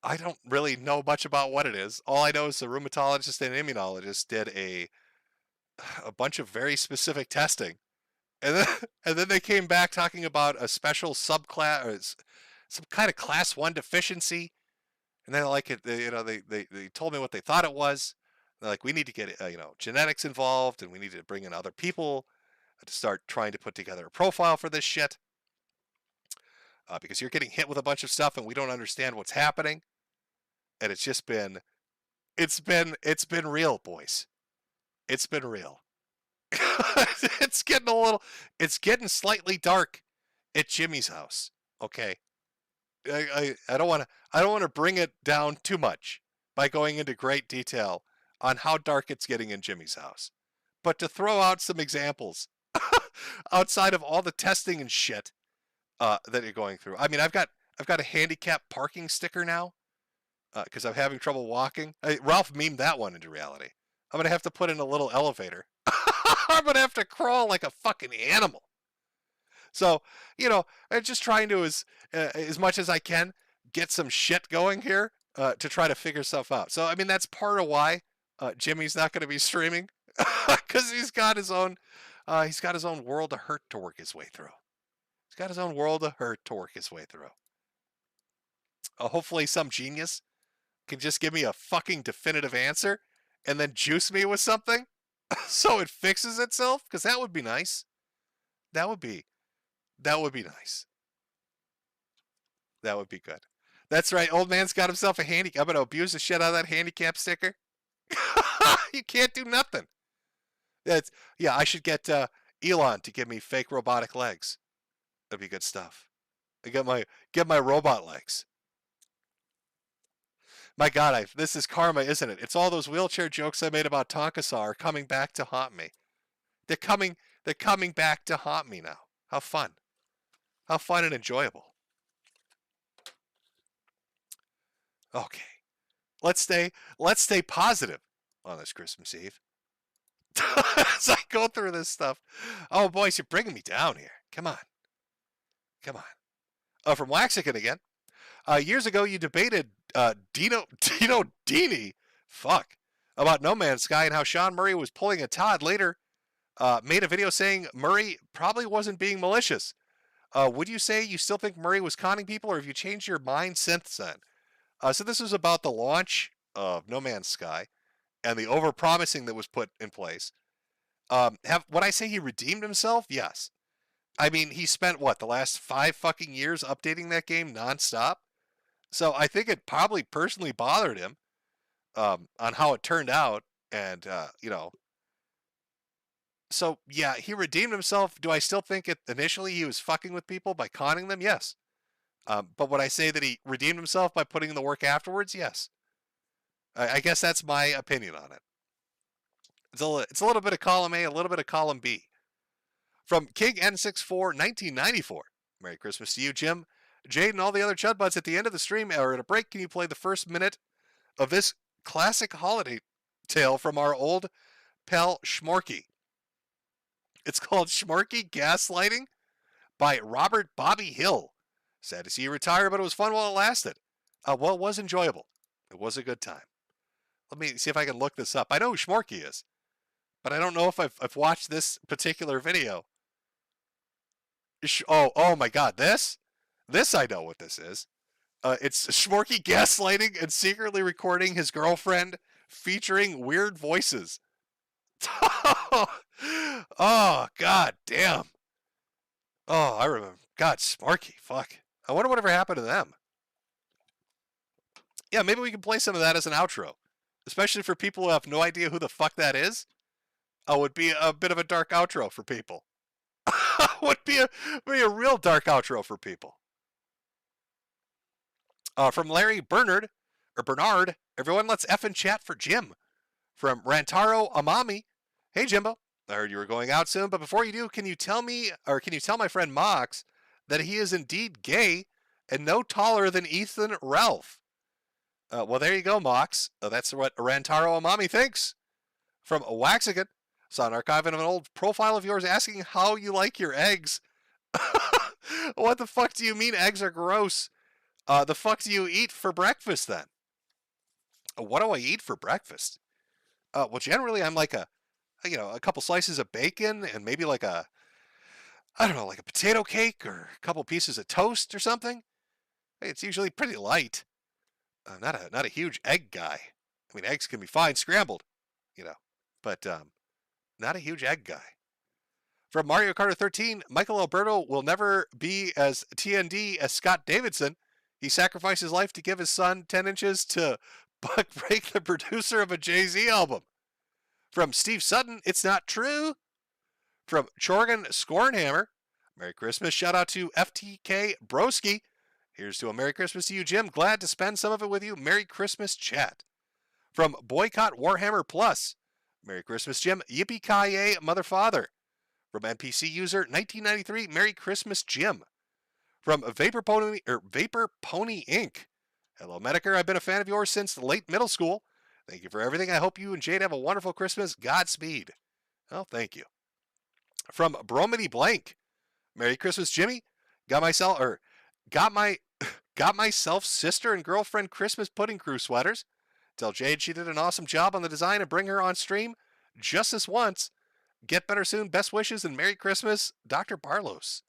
S20: I don't really know much about what it is. All I know is the rheumatologist and immunologist did a bunch of very specific testing, and then and then they came back talking about a special subclass or some kind of class 1 deficiency, and then like it, they told me what they thought it was. They're like, we need to get genetics involved, and we need to bring in other people to start trying to put together a profile for this shit. Because you're getting hit with a bunch of stuff and we don't understand what's happening. And it's just been, it's been real, boys. It's been real. It's getting slightly dark at Jimmy's house. Okay. I don't want to bring it down too much by going into great detail on how dark it's getting in Jimmy's house. But to throw out some examples outside of all the testing and shit that you're going through. I mean, I've got a handicap parking sticker now because I'm having trouble walking. Ralph memed that one into reality. I'm gonna have to put in a little elevator. I'm gonna have to crawl like a fucking animal. So I'm just trying to as much as I can get some shit going here to try to figure stuff out. So I mean, that's part of why Jimmy's not going to be streaming because he's got his own world of hurt to work his way through. He's got his own world of hurt to work his way through. Hopefully some genius can just give me a fucking definitive answer and then juice me with something so it fixes itself, because that would be nice. That would be nice. That would be good. That's right. Old man's got himself a handicap. I'm going to abuse the shit out of that handicap sticker. You can't do nothing. I should get Elon to give me fake robotic legs. That'd be good stuff. I get my robot legs. My God, this is karma, isn't it? It's all those wheelchair jokes I made about Tonkasaw are coming back to haunt me. They're coming back to haunt me now. How fun. How fun and enjoyable. Okay. Let's stay positive on this Christmas Eve. As I go through this stuff. Oh, boys, you're bringing me down here. Come on. From Waxican again. Years ago, you debated Dino Dini, about No Man's Sky and how Sean Murray was pulling a Todd. Later, made a video saying Murray probably wasn't being malicious. Would you say you still think Murray was conning people, or have you changed your mind since then? So this was about the launch of No Man's Sky and the overpromising that was put in place. Would I say he redeemed himself? Yes. I mean, he spent, the last 5 fucking years updating that game nonstop? So I think it probably personally bothered him on how it turned out. And, So, yeah, he redeemed himself. Do I still think initially he was fucking with people by conning them? Yes. But would I say that he redeemed himself by putting in the work afterwards? Yes. I guess that's my opinion on it. It's a little bit of column A, a little bit of column B. From King N64 1994. Merry Christmas to you, Jim, Jade, and all the other Chudbuds. At the end of the stream or at a break, can you play the first minute of this classic holiday tale from our old pal Schmorky? It's called Schmorky Gaslighting by Robert Bobby Hill. Sad to see you retire, but it was fun while it lasted. Well, it was enjoyable. It was a good time. Let me see if I can look this up. I know who Schmorky is, but I don't know if I've watched this particular video. Oh my God, this I know what this is. It's Schmorky gaslighting and secretly recording his girlfriend featuring weird voices. Oh, God damn. Oh, I remember. God, Schmorky, fuck. I wonder whatever happened to them. Yeah, maybe we can play some of that as an outro. Especially for people who have no idea who the fuck that is. Would be a bit of a dark outro for people. Would be a real dark outro for people. From Larry Bernard, everyone, let's effing chat for Jim. From Rantaro Amami, hey Jimbo, I heard you were going out soon, but before you do, can you tell my friend Mox that he is indeed gay and no taller than Ethan Ralph? Well, there you go, Mox. That's what Rantaro Amami thinks. From Waxigan, saw an archive of an old profile of yours asking how you like your eggs. What the fuck do you mean eggs are gross? The fuck do you eat for breakfast then? What do I eat for breakfast? Well, generally I'm like a couple slices of bacon and maybe like I don't know, like a potato cake or a couple pieces of toast or something. It's usually pretty light. Not a huge egg guy. I mean, eggs can be fine scrambled, but not a huge egg guy. From Mario Kart 13, Michael Alberto will never be as TND as Scott Davidson. He sacrificed his life to give his son 10 inches to Buck Break, the producer of a Jay-Z album. From Steve Sutton, it's not true. From Chorgan Scornhammer, Merry Christmas. Shout out to FTK Broski. Here's to a Merry Christmas to you, Jim. Glad to spend some of it with you. Merry Christmas, chat. From Boycott Warhammer Plus, Merry Christmas, Jim. Yippee-ki-yay, mother father. From NPC user 1993, Merry Christmas, Jim. From Vapor Pony Inc. Hello, Metokur. I've been a fan of yours since late middle school. Thank you for everything. I hope you and Jade have a wonderful Christmas. Godspeed. Well, thank you. From Bromedy Blank, Merry Christmas, Jimmy. Got myself sister and girlfriend Christmas pudding crew sweaters. Tell Jade she did an awesome job on the design and bring her on stream just this once. Get better soon. Best wishes and Merry Christmas, Dr. Barlos.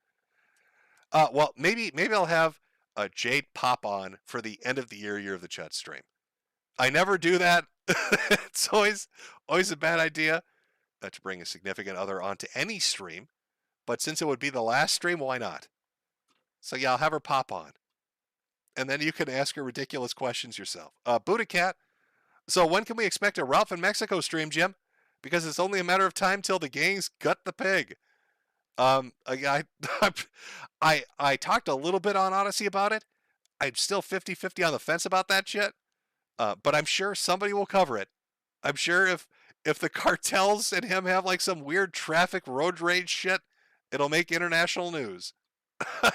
S20: Well, maybe I'll have a Jade pop on for the end of the year of the Chud stream. I never do that. It's always a bad idea to bring a significant other onto any stream. But since it would be the last stream, why not? So yeah, I'll have her pop on. And then you can ask her ridiculous questions yourself. Buddha Cat. So when can we expect a Ralph in Mexico stream, Jim? Because it's only a matter of time till the gangs gut the pig. I talked a little bit on Odyssey about it. I'm still 50-50 on the fence about that shit. But I'm sure somebody will cover it. I'm sure if the cartels and him have like some weird traffic road rage shit, it'll make international news.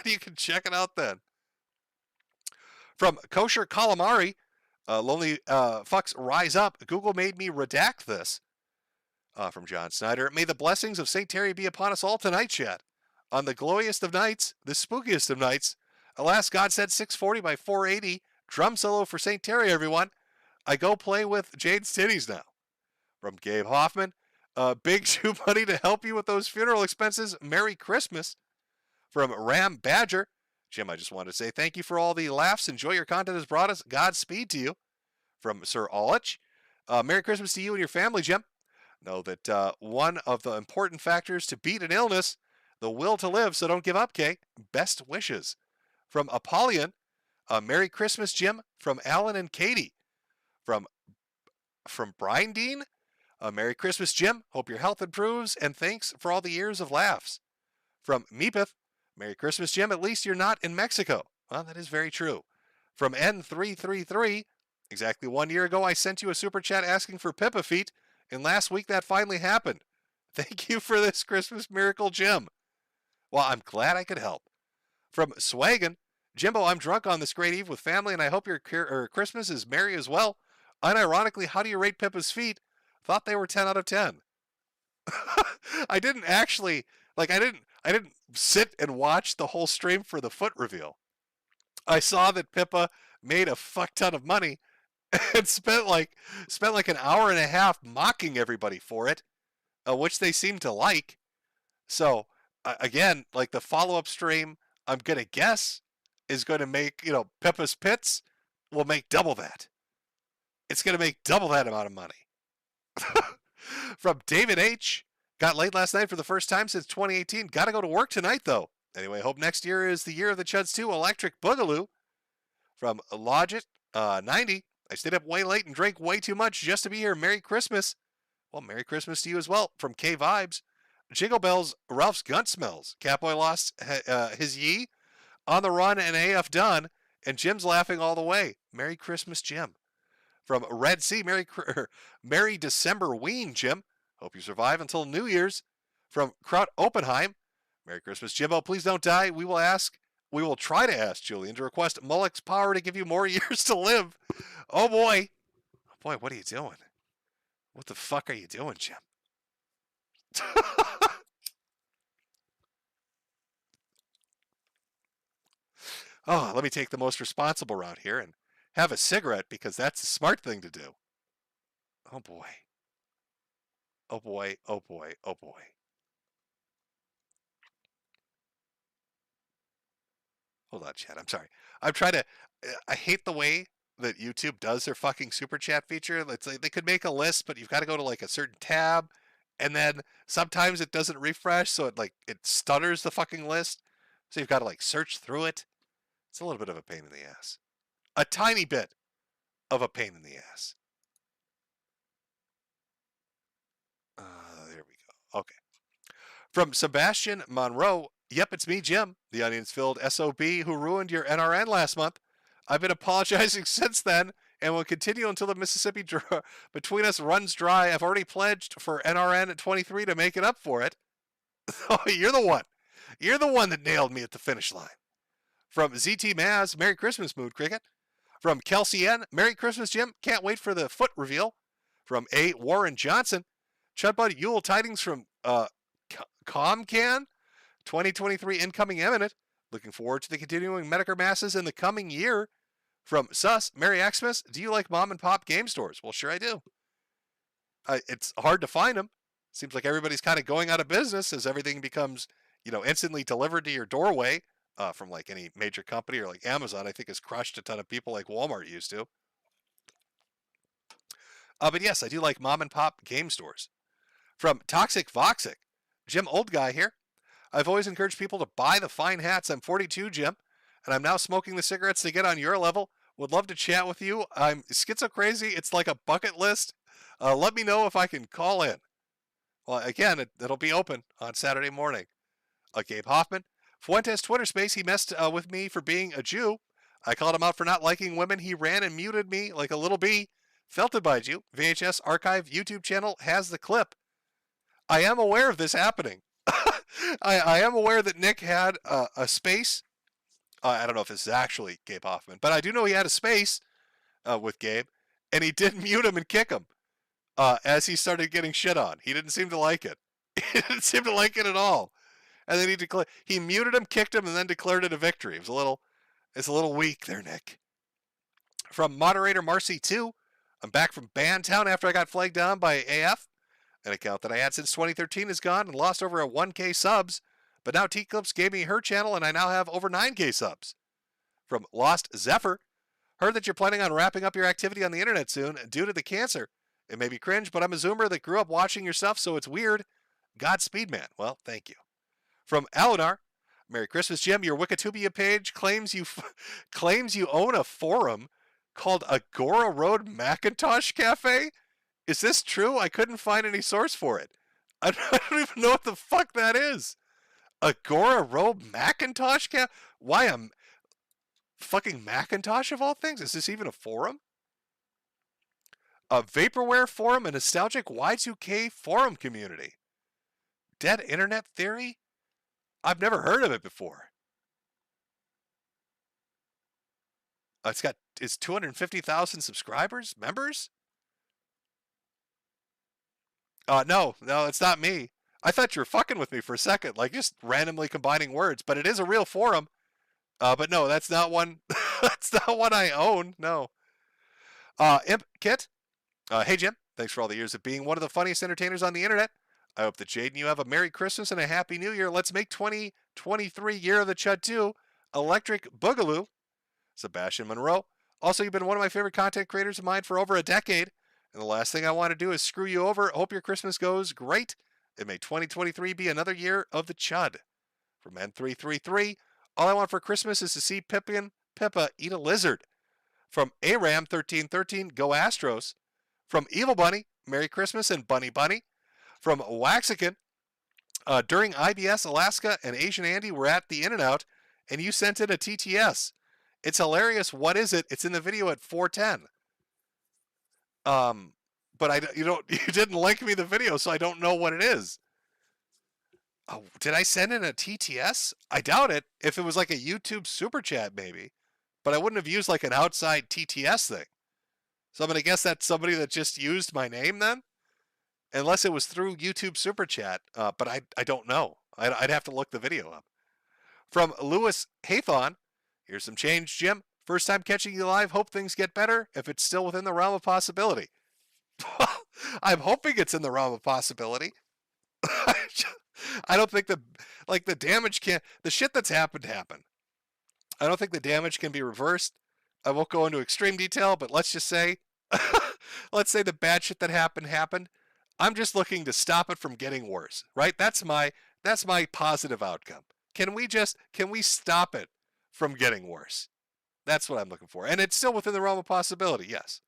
S20: You can check it out then. From Kosher Calamari, Lonely Fucks Rise Up, Google made me redact this. From John Snyder, may the blessings of St. Terry be upon us all tonight, chat. On the glowiest of nights, the spookiest of nights. Alas, God said 640 by 480. Drum solo for St. Terry, everyone. I go play with Jade's titties now. From Gabe Hoffman, big shoe money to help you with those funeral expenses. Merry Christmas. From Ram Badger, Jim, I just wanted to say thank you for all the laughs. Enjoy your content has brought us. Godspeed to you. From Sir Olich, Merry Christmas to you and your family, Jim. Know that one of the important factors to beat an illness, the will to live, so don't give up, Kay. Best wishes. From Apollyon, Merry Christmas, Jim. From Alan and Katie. From Brian Dean, Merry Christmas, Jim. Hope your health improves, and thanks for all the years of laughs. From Meepeth, Merry Christmas, Jim. At least you're not in Mexico. Well, that is very true. From N333, exactly 1 year ago, I sent you a super chat asking for Pippa feet, and last week that finally happened. Thank you for this Christmas miracle, Jim. Well, I'm glad I could help. From Swaggin, Jimbo, I'm drunk on this great eve with family, and I hope your Christmas is merry as well. Unironically, how do you rate Pippa's feet? Thought they were 10 out of 10. I didn't actually, I didn't sit and watch the whole stream for the foot reveal. I saw that Pippa made a fuck ton of money and spent like an hour and a half mocking everybody for it, which they seemed to like. So again, like the follow-up stream, I'm gonna guess is going to make, Pippa's Pits will make double that. It's going to make double that amount of money. From David H. Got late last night for the first time since 2018. Got to go to work tonight, though. Anyway, hope next year is the year of the Chuds 2 Electric Boogaloo. From Logit 90. I stayed up way late and drank way too much just to be here. Merry Christmas. Well, Merry Christmas to you as well. From K Vibes. Jingle Bells, Ralph's Gun Smells. Catboy lost his yee. On the run and AF done. And Jim's laughing all the way. Merry Christmas, Jim. From Red Sea, Merry December Ween, Jim. Hope you survive until New Year's. From Kraut Oppenheim, Merry Christmas, Jimbo. Please don't die. We will try to ask Julian to request Mullock's power to give you more years to live. Oh boy. Oh boy, what are you doing? What the fuck are you doing, Jim? Oh, let me take the most responsible route here and have a cigarette because that's the smart thing to do. Oh boy. Oh boy, oh boy, oh boy. Hold on, chat. I'm sorry. I'm trying to. I hate the way that YouTube does their fucking super chat feature. It's like they could make a list, but you've got to go to like a certain tab, and then sometimes it doesn't refresh, so it stutters the fucking list. So you've got to like search through it. It's a little bit of a pain in the ass. A tiny bit of a pain in the ass. There we go. Okay. From Sebastian Monroe. Yep, it's me, Jim, the onions-filled SOB who ruined your NRN last month. I've been apologizing since then and will continue until the Mississippi between us runs dry. I've already pledged for NRN at 23 to make it up for it. Oh, you're the one. You're the one that nailed me at the finish line. From ZT Maz, Merry Christmas, Mood Cricket. From Kelsey N, Merry Christmas, Jim. Can't wait for the foot reveal. From A. Warren Johnson, Chudbud Yule tidings from Comcan. 2023 incoming imminent. Looking forward to the continuing Metokur masses in the coming year. From Sus, Merry Xmas. Do you like mom and pop game stores? Well, sure I do. It's hard to find them. Seems like everybody's kind of going out of business as everything becomes, instantly delivered to your doorway from like any major company or like Amazon. I think has crushed a ton of people like Walmart used to. But yes, I do like mom and pop game stores. From Toxic Voxic, Jim Old Guy here. I've always encouraged people to buy the fine hats. I'm 42, Jim, and I'm now smoking the cigarettes to get on your level. Would love to chat with you. I'm schizo crazy. It's like a bucket list. Let me know if I can call in. Well, again, it'll be open on Saturday morning. Gabe Hoffman. Fuentes Twitter space. He messed with me for being a Jew. I called him out for not liking women. He ran and muted me like a little bee. Felted by Jew. VHS Archive YouTube channel has the clip. I am aware of this happening. I am aware that Nick had a space. I don't know if this is actually Gabe Hoffman, but I do know he had a space with Gabe, and he did mute him and kick him as he started getting shit on. He didn't seem to like it. He didn't seem to like it at all. And then he muted him, kicked him, and then declared it a victory. It's a little weak there, Nick. From moderator Marcy 2, I'm back from Bandtown after I got flagged down by AF. An account that I had since 2013 is gone and lost over 1K subs, but now T-Clips gave me her channel and I now have over 9K subs. From Lost Zephyr, heard that you're planning on wrapping up your activity on the internet soon due to the cancer. It may be cringe, but I'm a Zoomer that grew up watching your stuff, so it's weird. Godspeed, man. Well, thank you. From Alinar, Merry Christmas, Jim. Your Wikitubia page claims you own a forum called Agora Road Macintosh Cafe. Is this true? I couldn't find any source for it. I don't even know what the fuck that is. Agora Road Macintosh Cafe? Why a fucking Macintosh of all things? Is this even a forum? A Vaporware forum, a nostalgic Y2K forum community. Dead Internet Theory? I've never heard of it before. It's 250,000 subscribers? Members? No, it's not me. I thought you were fucking with me for a second, like just randomly combining words, but it is a real forum. But no, that's not one. That's not one I own. No. Imp Kit. Hey Jim, thanks for all the years of being one of the funniest entertainers on the internet. I hope that Jade and you have a Merry Christmas and a Happy New Year. Let's make 2023 Year of the Chud 2 Electric Boogaloo. Sebastian Monroe. Also, you've been one of my favorite content creators of mine for over a decade. And the last thing I want to do is screw you over. Hope your Christmas goes great. And may 2023 be another year of the Chud. From N333, all I want for Christmas is to see Pippa eat a lizard. From Aram1313, go Astros. From Evil Bunny, Merry Christmas and Bunny Bunny. From Waxican, during IBS Alaska and Asian Andy were at the In-N-Out, and you sent in a TTS. It's hilarious. What is it? It's in the video at 4:10. But you didn't link me the video, so I don't know what it is. Oh, did I send in a TTS? I doubt it. If it was like a YouTube super chat, maybe, but I wouldn't have used like an outside TTS thing. So I'm gonna guess that's somebody that just used my name then, unless it was through YouTube super chat. But I don't know. I'd have to look the video up. From Lewis Hathon, Here's some change, Jim. First time catching you live. Hope things get better if it's still within the realm of possibility. I'm hoping it's in the realm of possibility. I don't think the damage can, the shit that's happened. I don't think the damage can be reversed. I won't go into extreme detail, but let's just say, let's say the bad shit that happened. I'm just looking to stop it from getting worse, right? That's my positive outcome. Can we stop it from getting worse? That's what I'm looking for. And it's still within the realm of possibility, yes.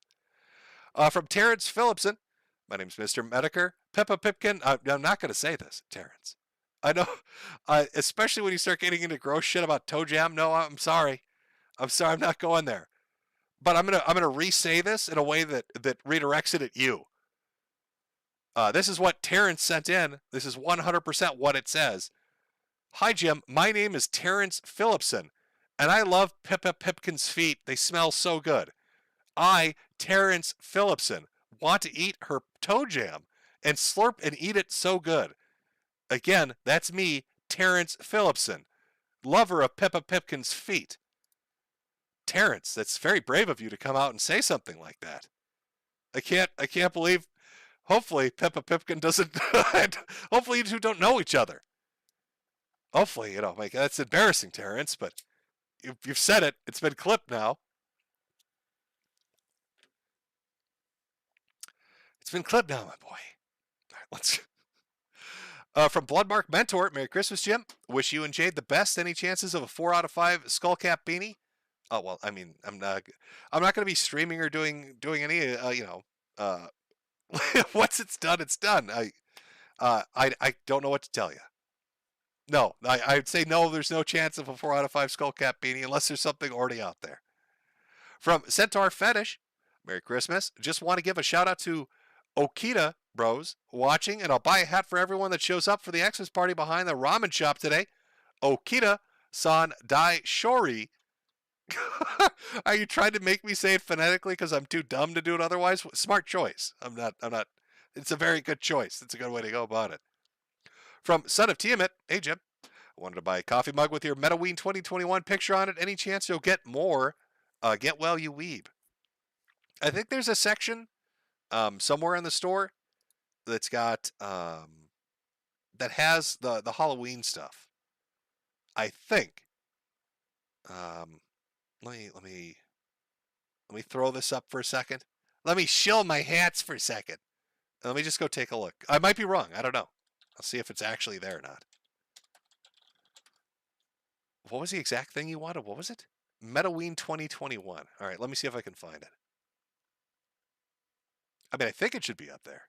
S20: From Terrence Phillipson, my name's MisterMetokur. Peppa Pipkin, I'm not going to say this, Terrence. I know, especially when you start getting into gross shit about Toe Jam. No, I'm sorry. I'm not going there. But I'm gonna re-say this in a way that redirects it at you. This is what Terrence sent in. This is 100% what it says. Hi, Jim. My name is Terrence Phillipson, and I love Peppa Pipkin's feet. They smell so good. I, Terrence Phillipson, want to eat her toe jam and slurp and eat it so good. Again, that's me, Terrence Phillipson, lover of Peppa Pipkin's feet. Terrence, that's very brave of you to come out and say something like that. I can't believe. Hopefully, Peppa Pipkin doesn't. Hopefully, you two don't know each other. Hopefully, like that's embarrassing, Terrence. But you've said it. It's been clipped now. It's been clipped now, my boy. All right, let's. From Bloodmark Mentor, Merry Christmas, Jim. Wish you and Jade the best. Any chances of a 4 out of 5 skullcap beanie? Oh well, I mean, I'm not going to be streaming or doing any, once it's done, it's done. I don't know what to tell you. No, I'd say no. There's no chance of a 4 out of 5 skullcap beanie unless there's something already out there. From Centaur Fetish, Merry Christmas. Just want to give a shout out to Okita Bros watching, and I'll buy a hat for everyone that shows up for the Xmas party behind the ramen shop today. Okita San Dai Shori. Are you trying to make me say it phonetically because I'm too dumb to do it otherwise? Smart choice. I'm not. It's a very good choice. It's a good way to go about it. From Son of Tiamat, hey Jim, I wanted to buy a coffee mug with your Metaween 2021 picture on it. Any chance you'll get more? Get well, you weeb. I think there's a section somewhere in the store that's got that has the Halloween stuff. I think. Let me throw this up for a second. Let me shill my hats for a second. Let me just go take a look. I might be wrong. I don't know. I'll see if it's actually there or not. What was the exact thing you wanted? What was it? Metaween 2021. All right, let me see if I can find it. I mean, I think it should be up there.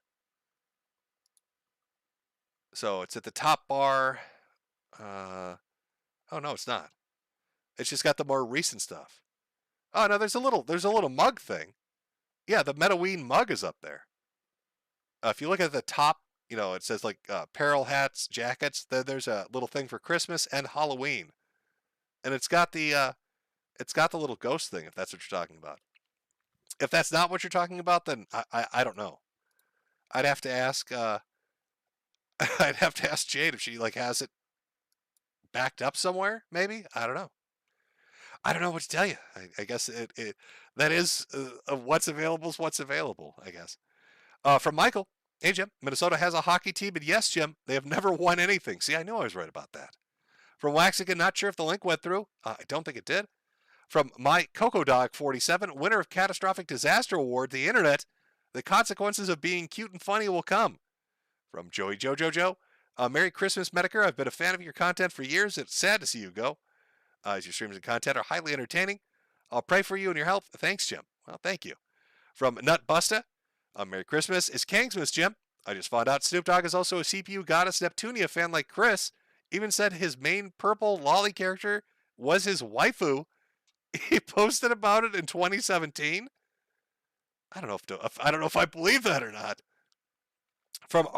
S20: So it's at the top bar. Oh no, it's not. It's just got the more recent stuff. Oh no, there's a little mug thing. Yeah, the Metaween mug is up there. If you look at the top, it says like apparel, hats, jackets. There's a little thing for Christmas and Halloween, and it's got the little ghost thing. If that's what you're talking about. If that's not what you're talking about, then I don't know. I'd have to ask. I'd have to ask Jade if she has it backed up somewhere. Maybe, I don't know. I don't know what to tell you. I guess that is what's available is what's available, I guess. From Michael, hey Jim, Minnesota has a hockey team, and yes, Jim, they have never won anything. See, I knew I was right about that. From Waxican, not sure if the link went through. I don't think it did. From my Coco Dog 47, winner of Catastrophic Disaster Award, the internet, the consequences of being cute and funny will come. From Joey Jojo, Merry Christmas, Metokur. I've been a fan of your content for years. It's sad to see you go. As your streams and content are highly entertaining. I'll pray for you and your health. Thanks, Jim. Well, thank you. From Nut Busta, Merry Christmas. It's Kingsmas, Jim. I just found out Snoop Dogg is also a CPU Goddess Neptunia fan like Chris. Even said his main purple lolly character was his waifu. He posted about it in 2017. I don't know if I believe that or not. From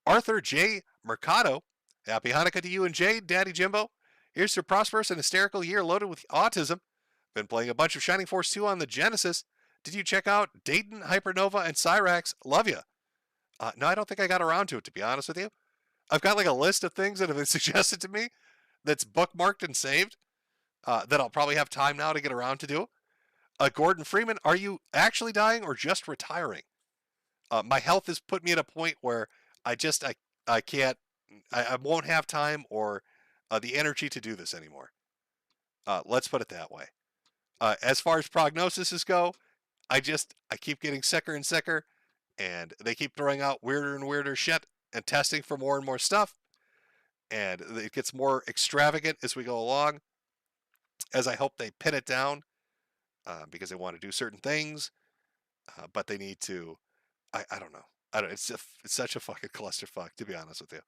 S20: Arthur J. Mercado, happy Hanukkah to you and Jade, Daddy Jimbo. Here's to a prosperous and hysterical year loaded with autism. Been playing a bunch of Shining Force 2 on the Genesis. Did you check out Dayton, Hypernova, and Cyrax? Love ya. No, I don't think I got around to it, to be honest with you. I've got a list of things that have been suggested to me that's bookmarked and saved. that I'll probably have time now to get around to do. Gordon Freeman, are you actually dying or just retiring? My health has put me at a point where I can't, I won't have time or the energy to do this anymore. Let's put it that way. As far as prognoses go, I keep getting sicker and sicker, and they keep throwing out weirder and weirder shit and testing for more and more stuff, and it gets more extravagant as we go along, as I hope they pin it down, because they want to do certain things, but they need to, I don't know. It's such a fucking clusterfuck, to be honest with you.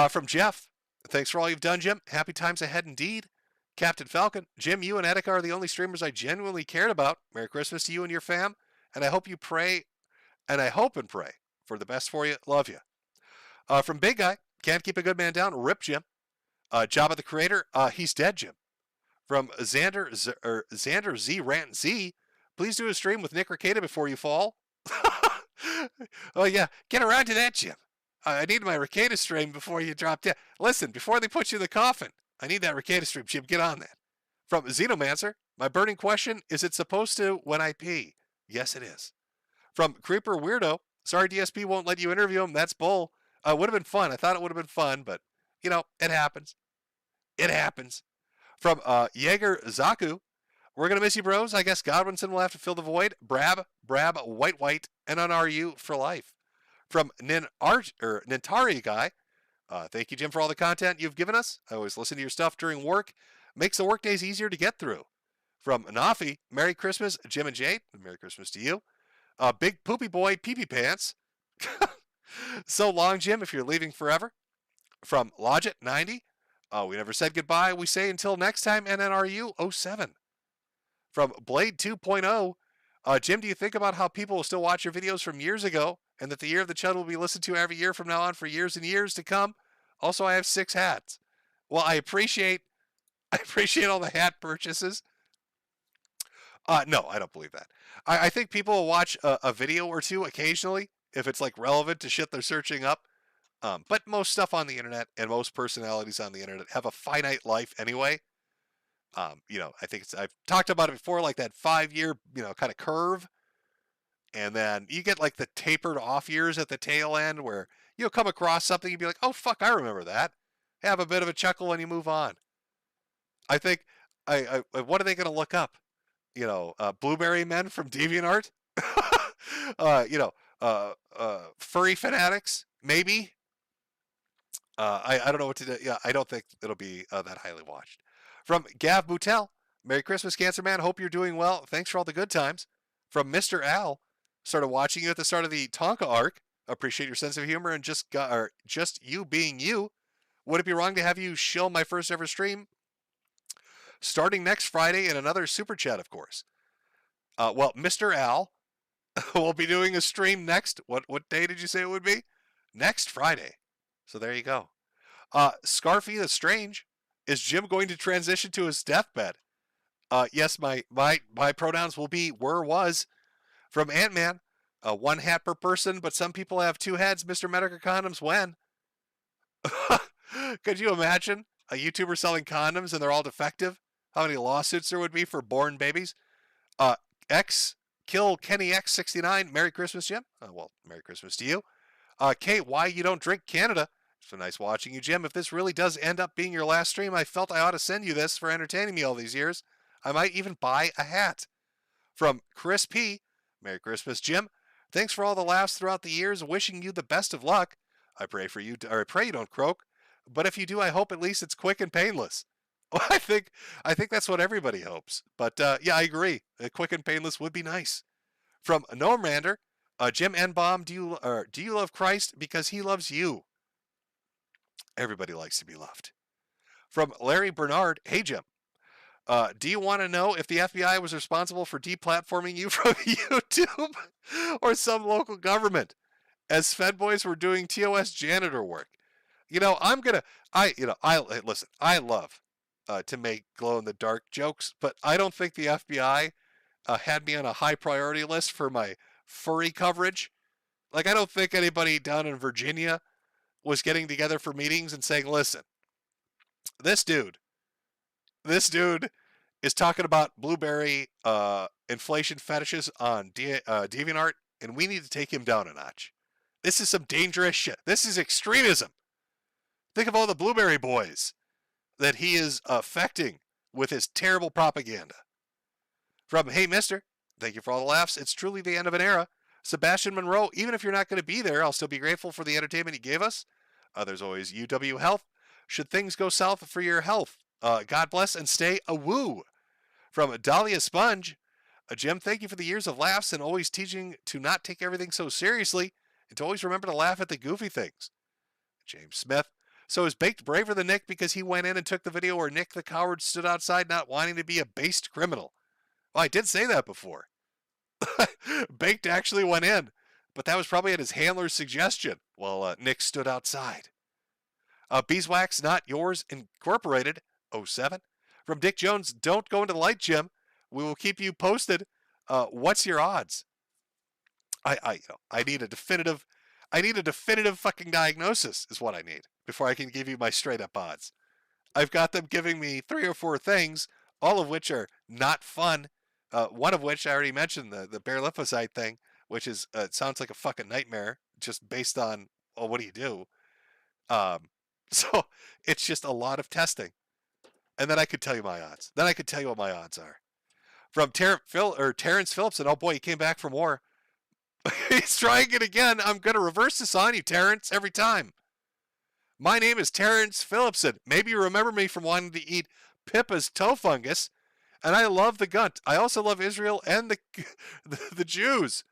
S20: From Jeff, thanks for all you've done, Jim. Happy times ahead indeed. Captain Falcon, Jim, you and Etika are the only streamers I genuinely cared about. Merry Christmas to you and your fam, and I hope and pray for the best for you. Love you. From Big Guy, can't keep a good man down. Rip, Jim. Jabba the Creator, he's dead, Jim. From Xander Z Rant Z, please do a stream with Nick Ricada before you fall. Oh yeah, get around to that, Jim. I need my Ricada stream before you drop dead. Listen, before they put you in the coffin, I need that Ricada stream, Jim. Get on that. From Xenomancer, my burning question, is it supposed to when I pee? Yes, it is. From Creeper Weirdo, sorry DSP won't let you interview him. That's bull. Would have been fun. I thought it would have been fun, but, you know, it happens. It happens. From Jaeger Zaku, we're going to miss you, bros. I guess Godwinson will have to fill the void. Brab, White, and NRU for life. From Nintari Guy, thank you, Jim, for all the content you've given us. I always listen to your stuff during work. Makes the work days easier to get through. From Nafi, Merry Christmas, Jim and Jade. Merry Christmas to you. Big Poopy Boy, Pee-Pee Pants. So long, Jim, if you're leaving forever. From Logit 90, we never said goodbye. We say until next time, NNRU 07. From Blade 2.0, Jim, do you think about how people will still watch your videos from years ago, and that the Year of the Chud will be listened to every year from now on for years and years to come? Also, I have 6 hats. Well, I appreciate all the hat purchases. No, I don't believe that. I think people will watch a video or two occasionally if it's like relevant to shit they're searching up. But most stuff on the internet and most personalities on the internet have a finite life anyway. You know, I think I've talked about it before, like that 5-year, kind of curve. And then you get like the tapered off years at the tail end where you'll come across something and be like, oh, fuck, I remember that. Have a bit of a chuckle and you move on. I think, what are they going to look up? Blueberry Men from DeviantArt? Furry Fanatics? Maybe? I don't know what to do. Yeah, I don't think it'll be that highly watched. From Gav Boutel, Merry Christmas, Cancer Man. Hope you're doing well. Thanks for all the good times. From Mr. Al, started watching you at the start of the Tonka arc. Appreciate your sense of humor and just you being you. Would it be wrong to have you shill my first ever stream? Starting next Friday in another super chat, of course. Well, Mr. Al will be doing a stream next. What day did you say it would be? Next Friday. So there you go. Scarfy the Strange. Is Jim going to transition to his deathbed? Yes, my pronouns will be was. From Ant-Man. 1 hat per person, but some people have 2 heads. MisterMetokur condoms when? Could you imagine a YouTuber selling condoms and they're all defective? How many lawsuits there would be for born babies? Kill Kenny X69. Merry Christmas, Jim. Well, Merry Christmas to you. Kate, why you don't drink Canada? It's been nice watching you, Jim. If this really does end up being your last stream, I felt I ought to send you this for entertaining me all these years. I might even buy a hat. From Chris P. Merry Christmas, Jim. Thanks for all the laughs throughout the years. Wishing you the best of luck. I pray you don't croak. But if you do, I hope at least it's quick and painless. Well, I think that's what everybody hopes. But yeah, I agree. Quick and painless would be nice. From Normander, Jim N-Bomb, do you love Christ because he loves you? Everybody likes to be loved. From Larry Bernard, hey Jim, do you want to know if the FBI was responsible for deplatforming you from YouTube or some local government, as Fed boys were doing TOS janitor work? Listen, I love to make glow-in-the-dark jokes, but I don't think the FBI had me on a high priority list for my furry coverage. Like, I don't think anybody down in Virginia was getting together for meetings and saying, listen, this dude This dude is talking about blueberry inflation fetishes on DeviantArt, and we need to take him down a notch. This is some dangerous shit. This is extremism. Think of all the blueberry boys that he is affecting with his terrible propaganda. From Hey Mister, thank you for all the laughs. It's truly the end of an era. Sebastian Monroe, even if you're not going to be there, I'll still be grateful for the entertainment you gave us. There's always UW Health. Should things go south for your health, God bless and stay a woo. From Dahlia Sponge, Jim, thank you for the years of laughs and always teaching to not take everything so seriously and to always remember to laugh at the goofy things. James Smith, so is Baked braver than Nick because he went in and took the video where Nick the coward stood outside not wanting to be a based criminal? Well, I did say that before. Baked actually went in, but that was probably at his handler's suggestion while Nick stood outside. Beeswax Not Yours Incorporated, 07. From Dick Jones, don't go into the light, Jim. We will keep you posted. What's your odds? I need a definitive fucking diagnosis is what I need before I can give you my straight up odds. I've got them giving me 3 or 4 things, all of which are not fun. One of which I already mentioned, the bare lymphocyte thing, which is it sounds like a fucking nightmare just based on what do you do? So it's just a lot of testing. And then I could tell you my odds. Then I could tell you what my odds are. From Terrence Phillipson, oh boy, he came back from war. He's trying it again. I'm going to reverse this on you, Terrence, every time. My name is Terrence Phillipson. Maybe you remember me from wanting to eat Pippa's toe fungus. And I love the Gunt. I also love Israel and the Jews.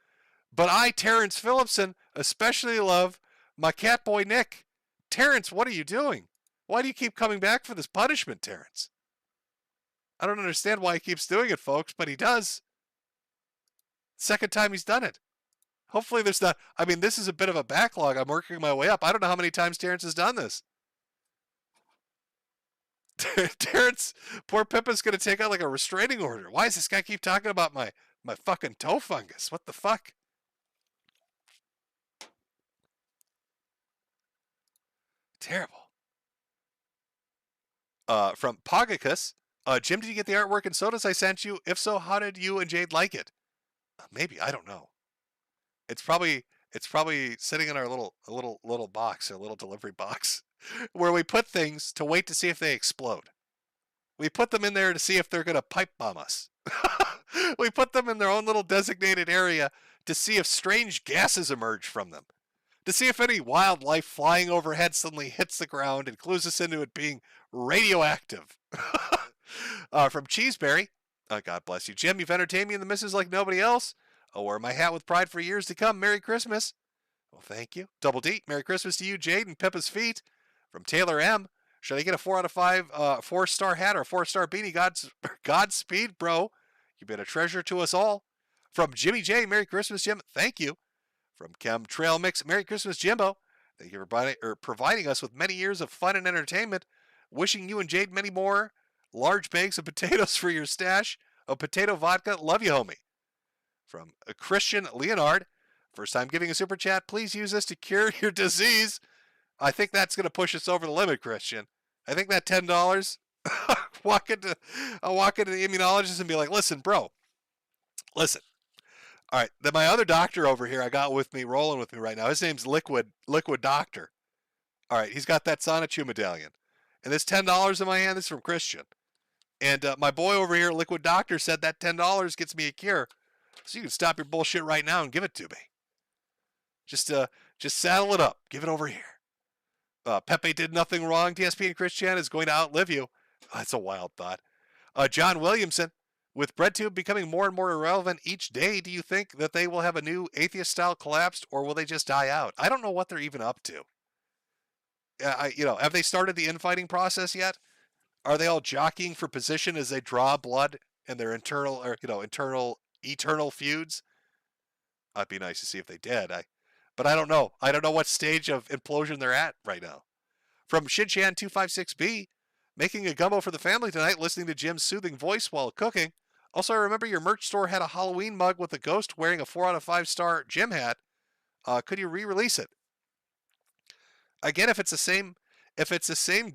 S20: But I, Terrence Phillipson, especially love my cat boy Nick. Terrence, what are you doing? Why do you keep coming back for this punishment, Terrence? I don't understand why he keeps doing it, folks, but he does. Second time he's done it. Hopefully there's not... I mean, this is a bit of a backlog. I'm working my way up. I don't know how many times Terrence has done this. Terrence, poor Pippa's going to take out like a restraining order. Why does this guy keep talking about my fucking toe fungus? What the fuck? Terrible. From Pogacus, Jim, did you get the artwork and sodas I sent you? If so, how did you and Jade like it? Maybe, I don't know. It's probably sitting in our little box, our little delivery box, where we put things to wait to see if they explode. We put them in there to see if they're going to pipe bomb us. We put them in their own little designated area to see if strange gases emerge from them. To see if any wildlife flying overhead suddenly hits the ground and clues us into it being radioactive. From Cheeseberry, God bless you, Jim, you've entertained me and the missus like nobody else. I'll wear my hat with pride for years to come. Merry Christmas. Well, thank you. Double D, Merry Christmas to you, Jade and Pippa's feet. From Taylor M, should I get a 4 out of 5 4-star hat or a 4-star beanie? Godspeed, bro. You've been a treasure to us all. From Jimmy J, Merry Christmas, Jim. Thank you. From Chem Trail Mix, Merry Christmas, Jimbo. Thank you for providing us with many years of fun and entertainment. Wishing you and Jade many more large bags of potatoes for your stash of potato vodka. Love you, homie. From a Christian Leonard, first time giving a super chat. Please use this to cure your disease. I think that's going to push us over the limit, Christian. I think that $10. I'll walk into the immunologist and be like, listen, bro. Listen. All right, then my other doctor over here I got with me, rolling with me right now. His name's Liquid Doctor. All right, he's got that Sonichu medallion. And this $10 in my hand is from Christian. And my boy over here, Liquid Doctor, said that $10 gets me a cure. So you can stop your bullshit right now and give it to me. Just saddle it up. Give it over here. Pepe did nothing wrong. TSP and Christian is going to outlive you. Oh, that's a wild thought. John Williamson, with BreadTube becoming more and more irrelevant each day, do you think that they will have a new atheist-style collapse, or will they just die out? I don't know what they're even up to. Have they started the infighting process yet? Are they all jockeying for position as they draw blood in their internal eternal feuds? It'd be nice to see if they did. But I don't know. I don't know what stage of implosion they're at right now. From Shinchan256B, making a gumbo for the family tonight, listening to Jim's soothing voice while cooking. Also, I remember your merch store had a Halloween mug with a ghost wearing a 4 out of 5 star Jim hat. Could you re-release it? Again, if it's the same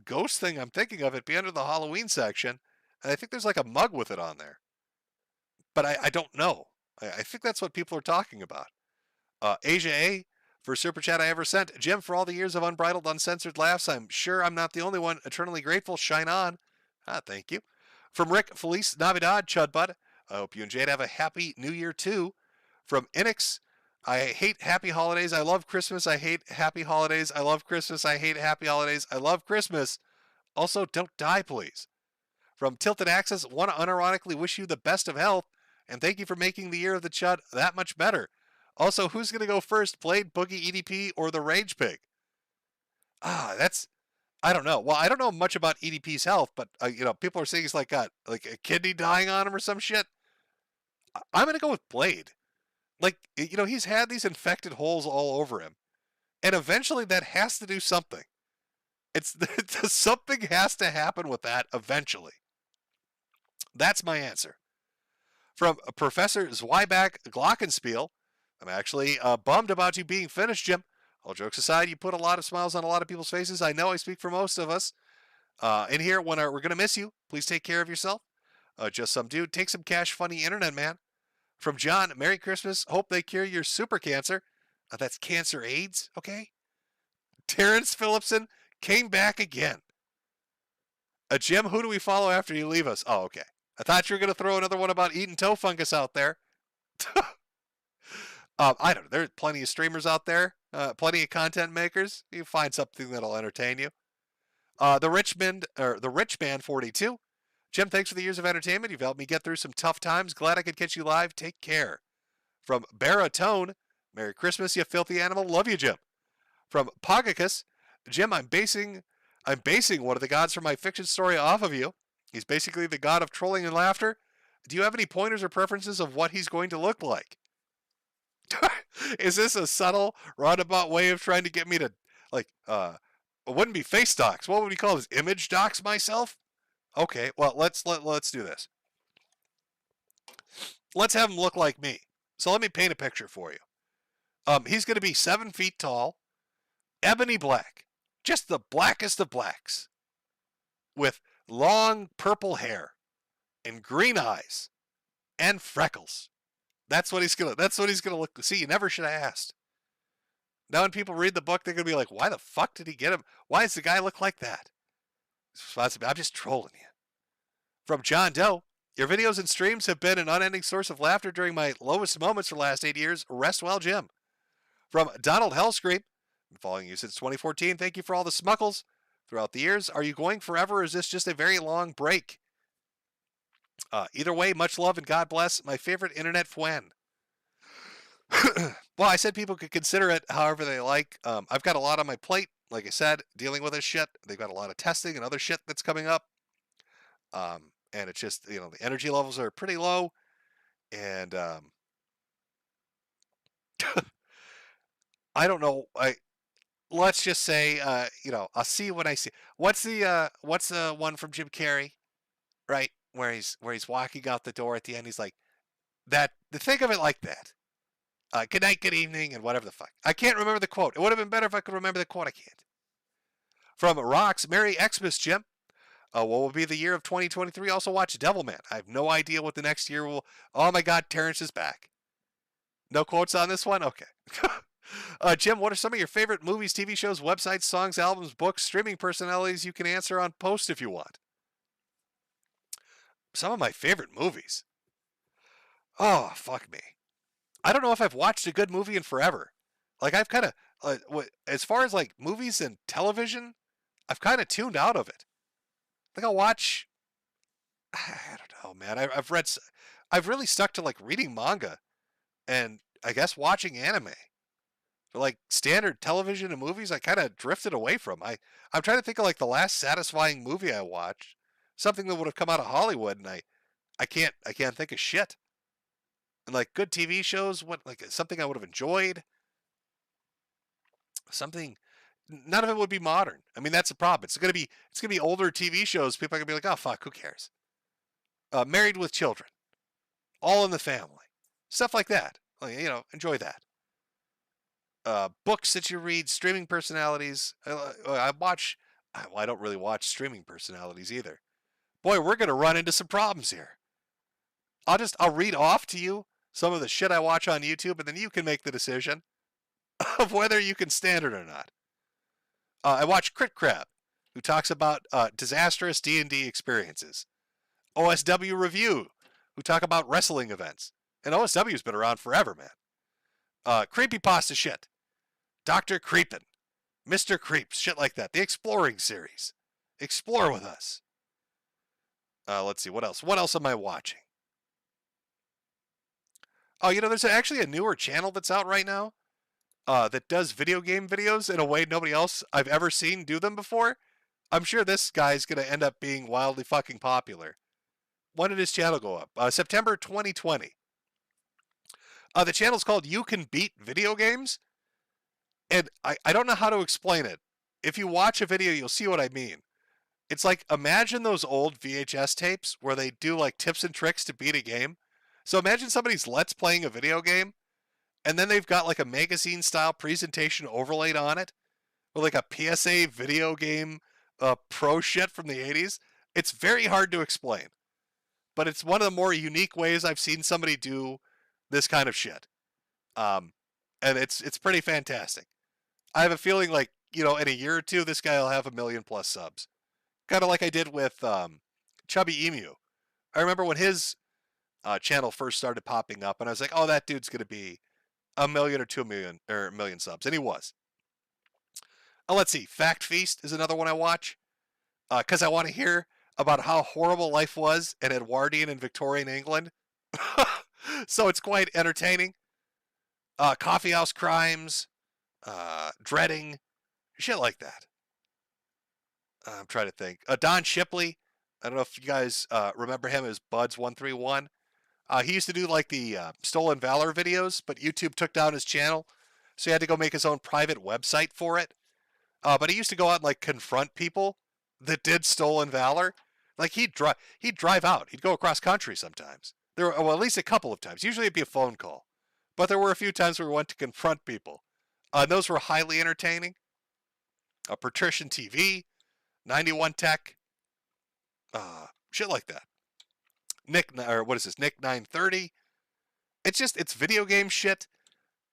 S20: ghost thing I'm thinking of, it'd be under the Halloween section. And I think there's like a mug with it on there. But I don't know. I think that's what people are talking about. Asia A, first super chat I ever sent. Jim, for all the years of unbridled, uncensored laughs, I'm sure I'm not the only one. Eternally grateful. Shine on. Thank you. From Rick, Felice Navidad, Chud Bud. I hope you and Jade have a happy New Year too. From Inix, I hate happy holidays. I love Christmas. I hate happy holidays. I love Christmas. I hate happy holidays. I love Christmas. Also, don't die, please. From Tilted Access, want to unironically wish you the best of health and thank you for making the year of the Chud that much better. Also, who's going to go first, Blade, Boogie, EDP, or the Rage Pig? I don't know. Well, I don't know much about EDP's health, but, people are saying he's got a kidney dying on him or some shit. I'm going to go with Blade. He's had these infected holes all over him. And eventually that has to do something. Something has to happen with that eventually. That's my answer. From Professor Zweiback Glockenspiel, I'm actually bummed about you being finished, Jim. All jokes aside, you put a lot of smiles on a lot of people's faces. I know I speak for most of us. In here, when we're going to miss you, please take care of yourself. Just some dude. Take some cash, funny internet, man. From John, Merry Christmas. Hope they cure your super cancer. That's cancer AIDS, okay? Terrence Phillipson came back again. Jim, who do we follow after you leave us? Oh, okay. I thought you were going to throw another one about eating toe fungus out there. I don't know. There's plenty of streamers out there. Plenty of content makers. You find something that'll entertain you. The Rich Man 42. Jim, thanks for the years of entertainment. You've helped me get through some tough times. Glad I could catch you live. Take care. From Baritone. Merry Christmas, you filthy animal. Love you, Jim. From Pogacus. Jim, I'm basing one of the gods from my fiction story off of you. He's basically the god of trolling and laughter. Do you have any pointers or preferences of what he's going to look like? Is this a subtle, roundabout way of trying to get me to, it wouldn't be face docs. What would he call this? Image docs myself? Okay, well, let's do this. Let's have him look like me. So let me paint a picture for you. He's going to be 7 feet tall, ebony black, just the blackest of blacks, with long purple hair and green eyes and freckles. That's what he's gonna look. See, you never should have asked. Now when people read the book, they're gonna be like, why the fuck did he get him? Why does the guy look like that? I'm just trolling you. From John Doe, your videos and streams have been an unending source of laughter during my lowest moments for the last 8 years. Rest well, Jim. From Donald Hellscream, been following you since 2014. Thank you for all the smuggles throughout the years. Are you going forever, or is this just a very long break? Either way, much love and God bless. My favorite internet fuen. Well, I said people could consider it however they like. I've got a lot on my plate, like I said, dealing with this shit. They've got a lot of testing and other shit that's coming up. And it's just, the energy levels are pretty low. And I don't know. Let's just say, I'll see when I see. What's the one from Jim Carrey, right? Where he's walking out the door at the end. He's like, think of it like that. Good night, good evening, and whatever the fuck. I can't remember the quote. It would have been better if I could remember the quote. I can't. From Rocks, Merry Xmas, Jim. What will be the year of 2023? Also watch Devilman. I have no idea what the next year will. Oh my God, Terrence is back. No quotes on this one? Okay. Jim, what are some of your favorite movies, TV shows, websites, songs, albums, books, streaming personalities? You can answer on post if you want. Some of my favorite movies. Oh, fuck me. I don't know if I've watched a good movie in forever. I've kind of, as far as movies and television, I've kind of tuned out of it. I'll watch, I don't know, man. I've really stuck to reading manga and I guess watching anime. But standard television and movies, I kind of drifted away from. I'm trying to think of the last satisfying movie I watched. Something that would have come out of Hollywood, and I can't think of shit. And good TV shows, something I would have enjoyed. Something, none of it would be modern. I mean, that's the problem. It's gonna be older TV shows. People are gonna be like, oh fuck, who cares? Married with Children, All in the Family, stuff like that. Enjoy that. Books that you read, streaming personalities. I don't really watch streaming personalities either. boy, we're going to run into some problems here. I'll read off to you some of the shit I watch on YouTube, and then you can make the decision of whether you can stand it or not. I watch Crit Crab, who talks about disastrous D&D experiences. OSW Review, who talk about wrestling events. And OSW's been around forever, man. Creepypasta shit. Dr. Creepin'. Mr. Creeps, shit like that. The Exploring series. Explore with us. Let's see, what else? What else am I watching? Oh, there's actually a newer channel that's out right now that does video game videos in a way nobody else I've ever seen do them before. I'm sure this guy's going to end up being wildly fucking popular. When did his channel go up? September 2020. The channel's called You Can Beat Video Games. And I don't know how to explain it. If you watch a video, you'll see what I mean. It's like, imagine those old VHS tapes where they do like tips and tricks to beat a game. So imagine somebody's Let's Playing a video game, and then they've got like a magazine style presentation overlaid on it with like a PSA video game pro shit from the 80s. It's very hard to explain, but it's one of the more unique ways I've seen somebody do this kind of shit. And it's pretty fantastic. I have a feeling like, in a year or two, this guy will have 1 million+ subs. Kind of like I did with Chubby Emu. I remember when his channel first started popping up, and I was like, oh, that dude's going to be 1 million or 2 million or 1 million subs. And he was. Let's see. Fact Feast is another one I watch because I want to hear about how horrible life was in Edwardian and Victorian England. So it's quite entertaining. Coffee House Crimes, Dreading, shit like that. I'm trying to think. Don Shipley. I don't know if you guys remember him as Buds131. He used to do like the Stolen Valor videos, but YouTube took down his channel, so he had to go make his own private website for it. But he used to go out and like confront people that did Stolen Valor. Like he'd drive out. He'd go across country sometimes. There were at least a couple of times. Usually it'd be a phone call, but there were a few times where we went to confront people. And those were highly entertaining. Patrician TV, 91 Tech, shit like that. Nick 930. It's video game shit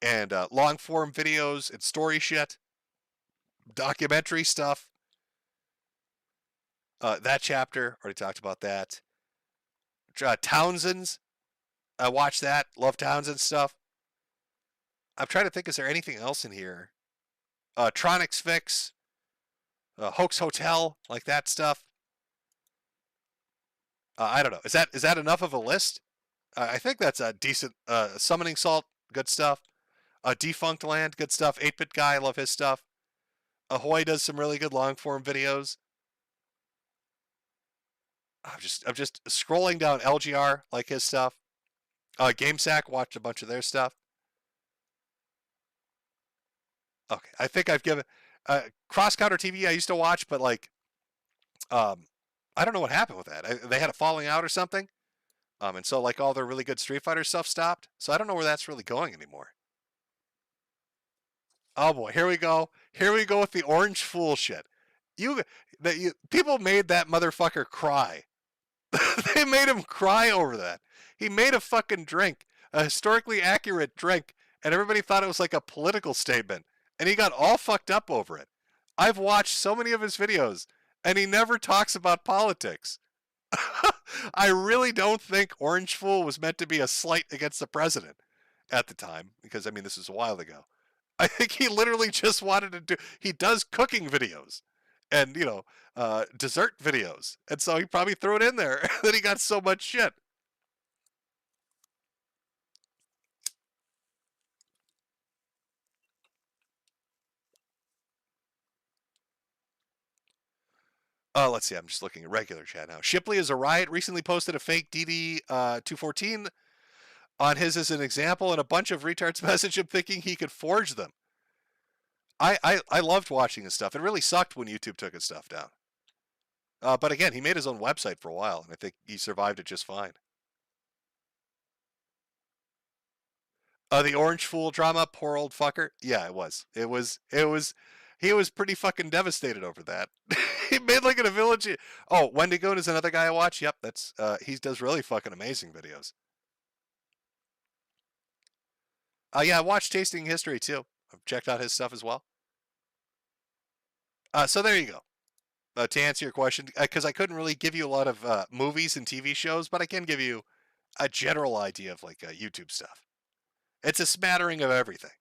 S20: and long form videos and story shit, documentary stuff. That chapter already talked about that. Townsend's, I watched that. Love Townsend stuff. I'm trying to think, is there anything else in here? Tronics Fix, Hoax Hotel, like that stuff. I don't know. Is that enough of a list? I think that's a decent. Summoning Salt, good stuff. Defunct Land, good stuff. 8-Bit Guy, I love his stuff. Ahoy does some really good long form videos. I'm just scrolling down. LGR, like his stuff. GameSack, watched a bunch of their stuff. Okay, I think I've given Cross Counter TV. I used to watch, but like, I don't know what happened with that. They had a falling out or something, and so like all their really good Street Fighter stuff stopped. So I don't know where that's really going anymore. Oh boy, here we go. Here we go with the Orange Fool shit. People made that motherfucker cry. They made him cry over that. He made a fucking drink, a historically accurate drink, and everybody thought it was like a political statement. And he got all fucked up over it. I've watched so many of his videos, and he never talks about politics. I really don't think Orange Fool was meant to be a slight against the president at the time, because, I mean, this is a while ago. I think he literally just wanted to do... He does cooking videos and, dessert videos. And so he probably threw it in there. And then he got so much shit. Let's see. I'm just looking at regular chat now. Shipley is a riot. Recently posted a fake DD214 on his as an example, and a bunch of retards messaged him thinking he could forge them. I loved watching his stuff. It really sucked when YouTube took his stuff down. But again, he made his own website for a while, and I think he survived it just fine. The Orange Fool drama, poor old fucker. Yeah, it was. He was pretty fucking devastated over that. He made like in a village. Oh, Wendigoon is another guy I watch. Yep, that's he does really fucking amazing videos. Yeah, I watched Tasting History too. I've checked out his stuff as well. So there you go. To answer your question, because I couldn't really give you a lot of movies and TV shows, but I can give you a general idea of like YouTube stuff. It's a smattering of everything.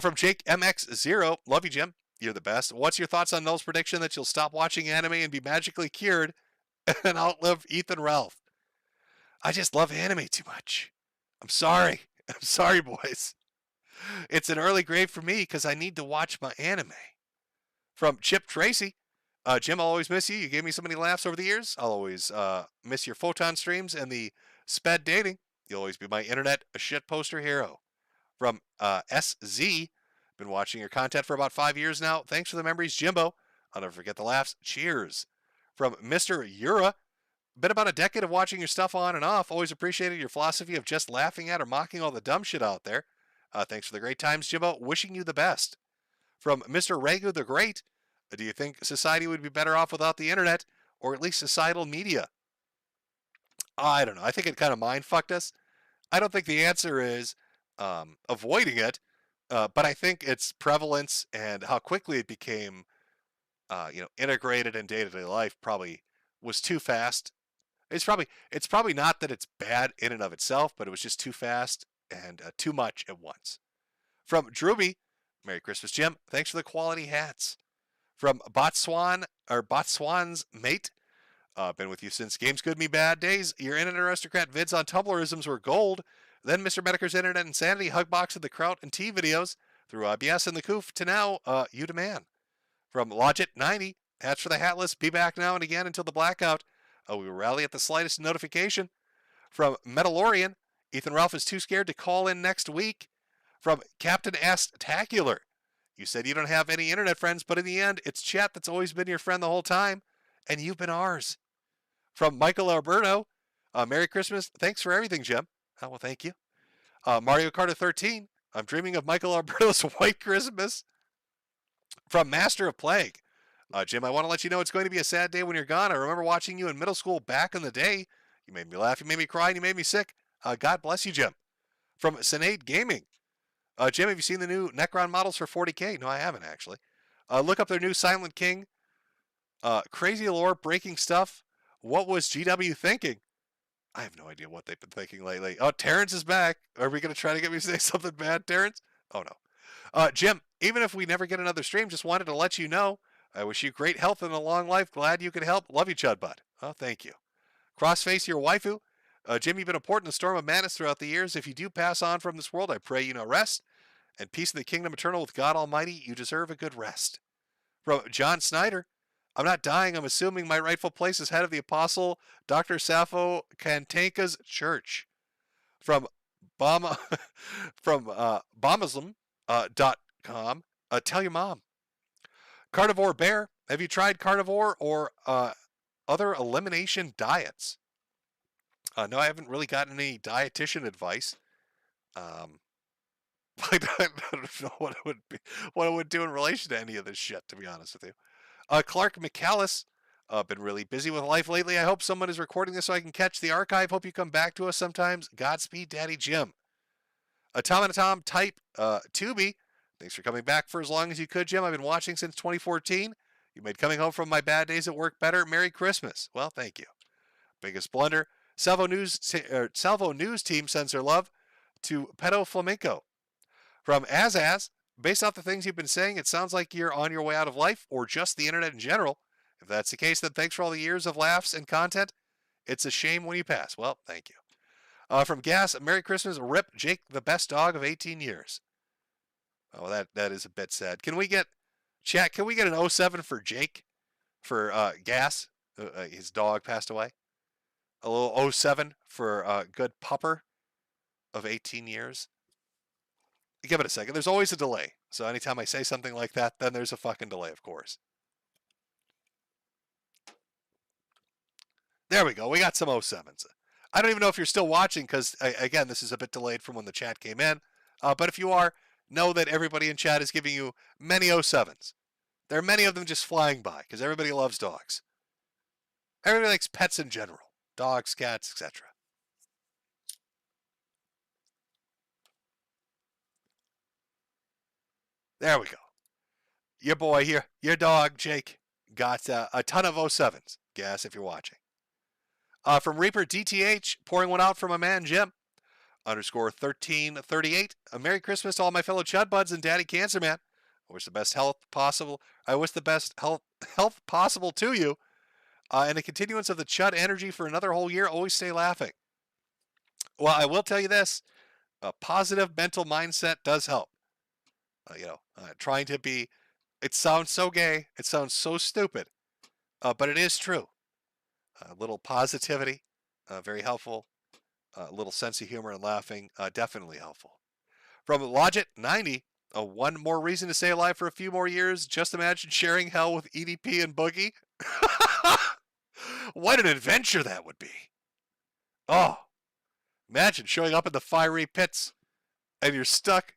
S20: From Jake MX0, love you, Jim. You're the best. What's your thoughts on Noel's prediction that you'll stop watching anime and be magically cured and outlive Ethan Ralph? I just love anime too much. I'm sorry. I'm sorry, boys. It's an early grave for me because I need to watch my anime. From Chip Tracy, Jim, I'll always miss you. You gave me so many laughs over the years. I'll always miss your photon streams and the sped dating. You'll always be my internet shitposter hero. From SZ, been watching your content for about 5 years now. Thanks for the memories, Jimbo. I'll never forget the laughs. Cheers. From Mr. Yura, been about a decade of watching your stuff on and off. Always appreciated your philosophy of just laughing at or mocking all the dumb shit out there. Thanks for the great times, Jimbo. Wishing you the best. From Mr. Ragu the Great, do you think society would be better off without the internet, or at least societal media? I don't know. I think it kind of mind-fucked us. I don't think the answer is avoiding it, but I think its prevalence and how quickly it became, integrated in day-to-day life probably was too fast. It's probably not that it's bad in and of itself, but it was just too fast and too much at once. From Drewby, Merry Christmas, Jim. Thanks for the quality hats. From Botswan's mate, been with you since Games Good Me Bad days. Your Internet Aristocrat vids on Tumblrisms were gold. Then Mr. Metokur's Internet Insanity hugboxed the Kraut and Tea videos through IBS and the Coof to now, you demand. From Logit90, hats for the hatless, be back now and again until the blackout. We will rally at the slightest notification. From Metalorian, Ethan Ralph is too scared to call in next week. From Captain S-Tacular, you said you don't have any internet friends, but in the end, it's chat that's always been your friend the whole time, and you've been ours. From Michael Alberto, Merry Christmas. Thanks for everything, Jim. Oh, well, thank you. Mario Kart 13, I'm dreaming of Michael Alberto's White Christmas. From Master of Plague, Jim, I want to let you know it's going to be a sad day when you're gone. I remember watching you in middle school back in the day. You made me laugh, you made me cry, and you made me sick. God bless you, Jim. From Sinead Gaming, Jim, have you seen the new Necron models for 40K? No, I haven't, actually. Look up their new Silent King. Crazy lore, breaking stuff. What was GW thinking? I have no idea what they've been thinking lately. Oh, Terrence is back. Are we going to try to get me to say something bad, Terrence? Oh, no. Jim, even if we never get another stream, just wanted to let you know, I wish you great health and a long life. Glad you could help. Love you, Chud Bud. Oh, thank you. Crossface, your waifu. Jim, you've been a port in the storm of madness throughout the years. If you do pass on from this world, I pray you know rest and peace in the kingdom eternal with God Almighty. You deserve a good rest. From John Snyder, I'm not dying. I'm assuming my rightful place is head of the apostle Dr. Sappho Kantanka's church. From Bombism.com, tell your mom. Carnivore Bear, have you tried carnivore or other elimination diets? No, I haven't really gotten any dietitian advice. I don't know what it would do in relation to any of this shit, to be honest with you. Clark McCallis, been really busy with life lately. I hope someone is recording this so I can catch the archive. Hope you come back to us sometimes. Godspeed, Daddy Jim. Tom and Tom type Tubi. Thanks for coming back for as long as you could, Jim. I've been watching since 2014. You made coming home from my bad days at work better. Merry Christmas. Well, thank you. Biggest blunder. Salvo News Team sends their love to Pedo Flamenco. From Azaz, based off the things you've been saying, it sounds like you're on your way out of life or just the internet in general. If that's the case, then thanks for all the years of laughs and content. It's a shame when you pass. Well, thank you. From Gas, Merry Christmas. Rip Jake, the best dog of 18 years. Oh, that is a bit sad. Can we get an 07 for Jake? For Gas? His dog passed away. A little 07 for a good pupper of 18 years. Give it a second. There's always a delay. So anytime I say something like that, then there's a fucking delay, of course. There we go. We got some 07s. I don't even know if you're still watching because, again, this is a bit delayed from when the chat came in. But if you are, know that everybody in chat is giving you many 07s. There are many of them just flying by because everybody loves dogs. Everybody likes pets in general. Dogs, cats, etc. There we go. Your boy here, your dog, Jake, got a ton of 07s. Guess if you're watching. From Reaper DTH, pouring one out for my man, Jim. _1338. A Merry Christmas to all my fellow Chud Buds and Daddy Cancer Man. I wish the best health possible. I wish the best health possible to you. And a continuance of the Chud energy for another whole year. Always stay laughing. Well, I will tell you this. A positive mental mindset does help. Trying to be... It sounds so gay. It sounds so stupid. But it is true. A little positivity. Very helpful. A little sense of humor and laughing. Definitely helpful. From Logit90. One more reason to stay alive for a few more years. Just imagine sharing hell with EDP and Boogie. What an adventure that would be. Oh. Imagine showing up in the fiery pits. And you're stuck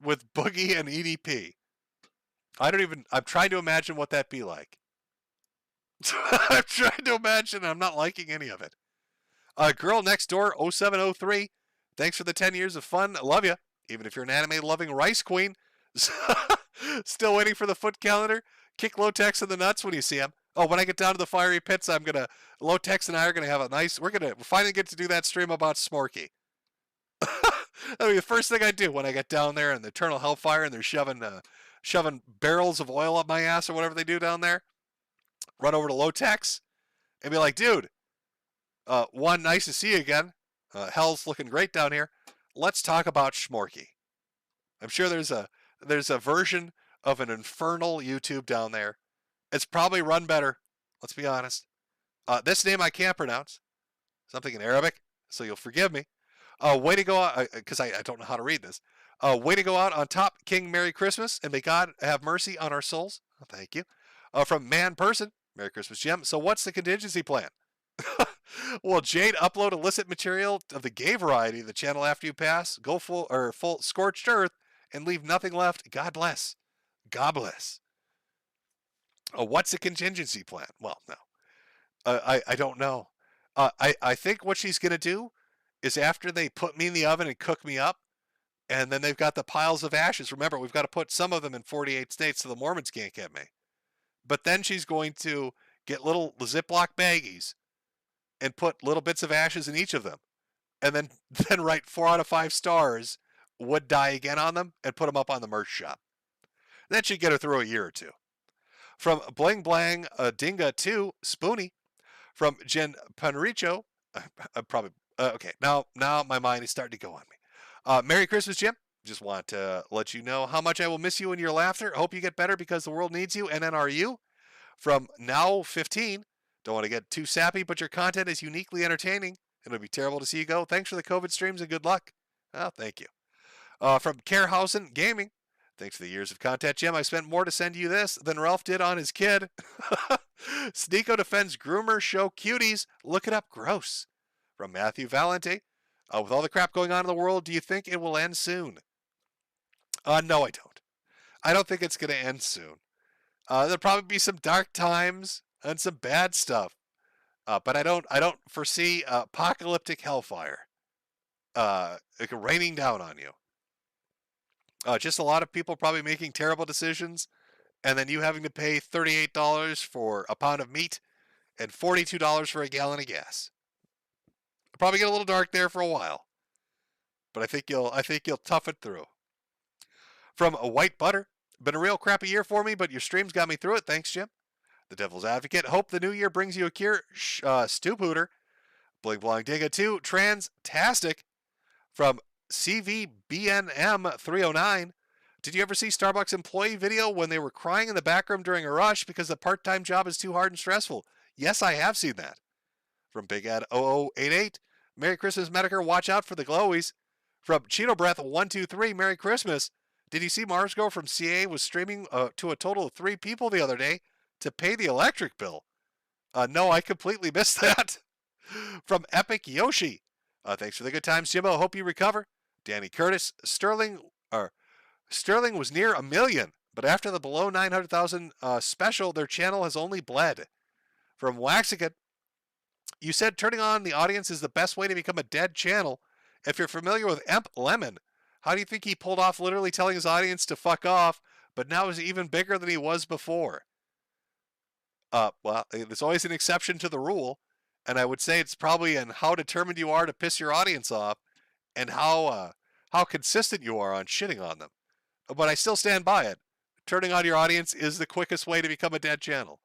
S20: with Boogie and EDP. I'm trying to imagine what that'd be like. I'm trying to imagine. I'm not liking any of it. Girl Next Door 0703. Thanks for the 10 years of fun. I love you. Even if you're an anime-loving rice queen. Still waiting for the foot calendar. Kick Lotex in the nuts when you see him. Oh, when I get down to the fiery pits, Lotex and I are gonna have a nice. We're finally get to do that stream about Smorky. The first thing I do when I get down there in the eternal hellfire and they're shoving barrels of oil up my ass or whatever they do down there, run over to Lotex and be like, dude, one, nice to see you again. Hell's looking great down here. Let's talk about Schmorky. I'm sure there's a version of an infernal YouTube down there. It's probably run better. Let's be honest. This name I can't pronounce. Something in Arabic, so you'll forgive me. Way to go out, because I don't know how to read this. Way to go out on top, King. Merry Christmas, and may God have mercy on our souls. Oh, thank you. From Man Person, Merry Christmas, Jim. So what's the contingency plan? Well, Jade, upload illicit material of the gay variety of the channel after you pass. Go full scorched earth and leave nothing left. God bless. God bless. What's the contingency plan? Well, no. I don't know. I think what she's going to do is after they put me in the oven and cook me up, and then they've got the piles of ashes. Remember, we've got to put some of them in 48 states so the Mormons can't get me. But then she's going to get little Ziploc baggies and put little bits of ashes in each of them. And then write 4 out of 5 stars, would die again on them, and put them up on the merch shop. That should get her through a year or two. From Bling Blang Dinga 2, Spoonie. From Jen Panricho. I'm probably... okay, now my mind is starting to go on me. Merry Christmas, Jim. Just want to let you know how much I will miss you and your laughter. Hope you get better because the world needs you. NNRU. From Now 15. Don't want to get too sappy, but your content is uniquely entertaining. It would be terrible to see you go. Thanks for the COVID streams and good luck. Oh, thank you. From Carehausen Gaming. Thanks for the years of content, Jim. I spent more to send you this than Ralph did on his kid. Sneeko defends groomer show cuties. Look it up. Gross. From Matthew Valente. With all the crap going on in the world, do you think it will end soon? No, I don't. I don't think it's going to end soon. There'll probably be some dark times and some bad stuff. But I don't foresee apocalyptic hellfire raining down on you. Just a lot of people probably making terrible decisions, and then you having to pay $38 for a pound of meat and $42 for a gallon of gas. It'll probably get a little dark there for a while, but I think you'll tough it through. From a White Butter, been a real crappy year for me, but your streams got me through it. Thanks, Jim. The Devil's Advocate. Hope the new year brings you a cure. Stu Pooter. Blink Blong Dinga 2. Transtastic. From CVBNM309. Did you ever see Starbucks employee video when they were crying in the back room during a rush because the part-time job is too hard and stressful? Yes, I have seen that. From Big Ed 0088. Merry Christmas, Metokur. Watch out for the glowies. From Cheeto Breath 123. Merry Christmas. Did you see Marsgo from CA was streaming to a total of 3 people the other day to pay the electric bill? No, I completely missed that. From Epic Yoshi. Thanks for the good times, Jimbo. Hope you recover. Danny Curtis. Sterling Or Sterling was near 1 million, but after the below 900,000 special, their channel has only bled. From Waxican, you said turning on the audience is the best way to become a dead channel. If you're familiar with Emp Lemon, how do you think he pulled off literally telling his audience to fuck off, but now is even bigger than he was before? Well, there's always an exception to the rule, and I would say it's probably in how determined you are to piss your audience off and how consistent you are on shitting on them. But I still stand by it. Turning on your audience is the quickest way to become a dead channel.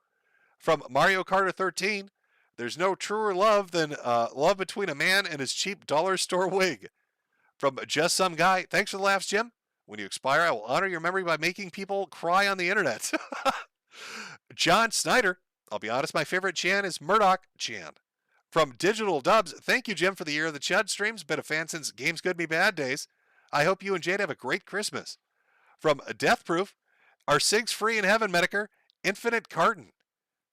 S20: From Mario Carter 13, there's no truer love than love between a man and his cheap dollar store wig. From Just Some Guy, thanks for the laughs, Jim. When you expire, I will honor your memory by making people cry on the internet. John Snyder, I'll be honest, my favorite Chan is Murdoch Chan. From Digital Dubs, thank you, Jim, for the year of the Chud streams. Been a fan since Games Good Me Bad days. I hope you and Jade have a great Christmas. From Death Proof, are SIGs free in heaven, Metokur? Infinite Carton.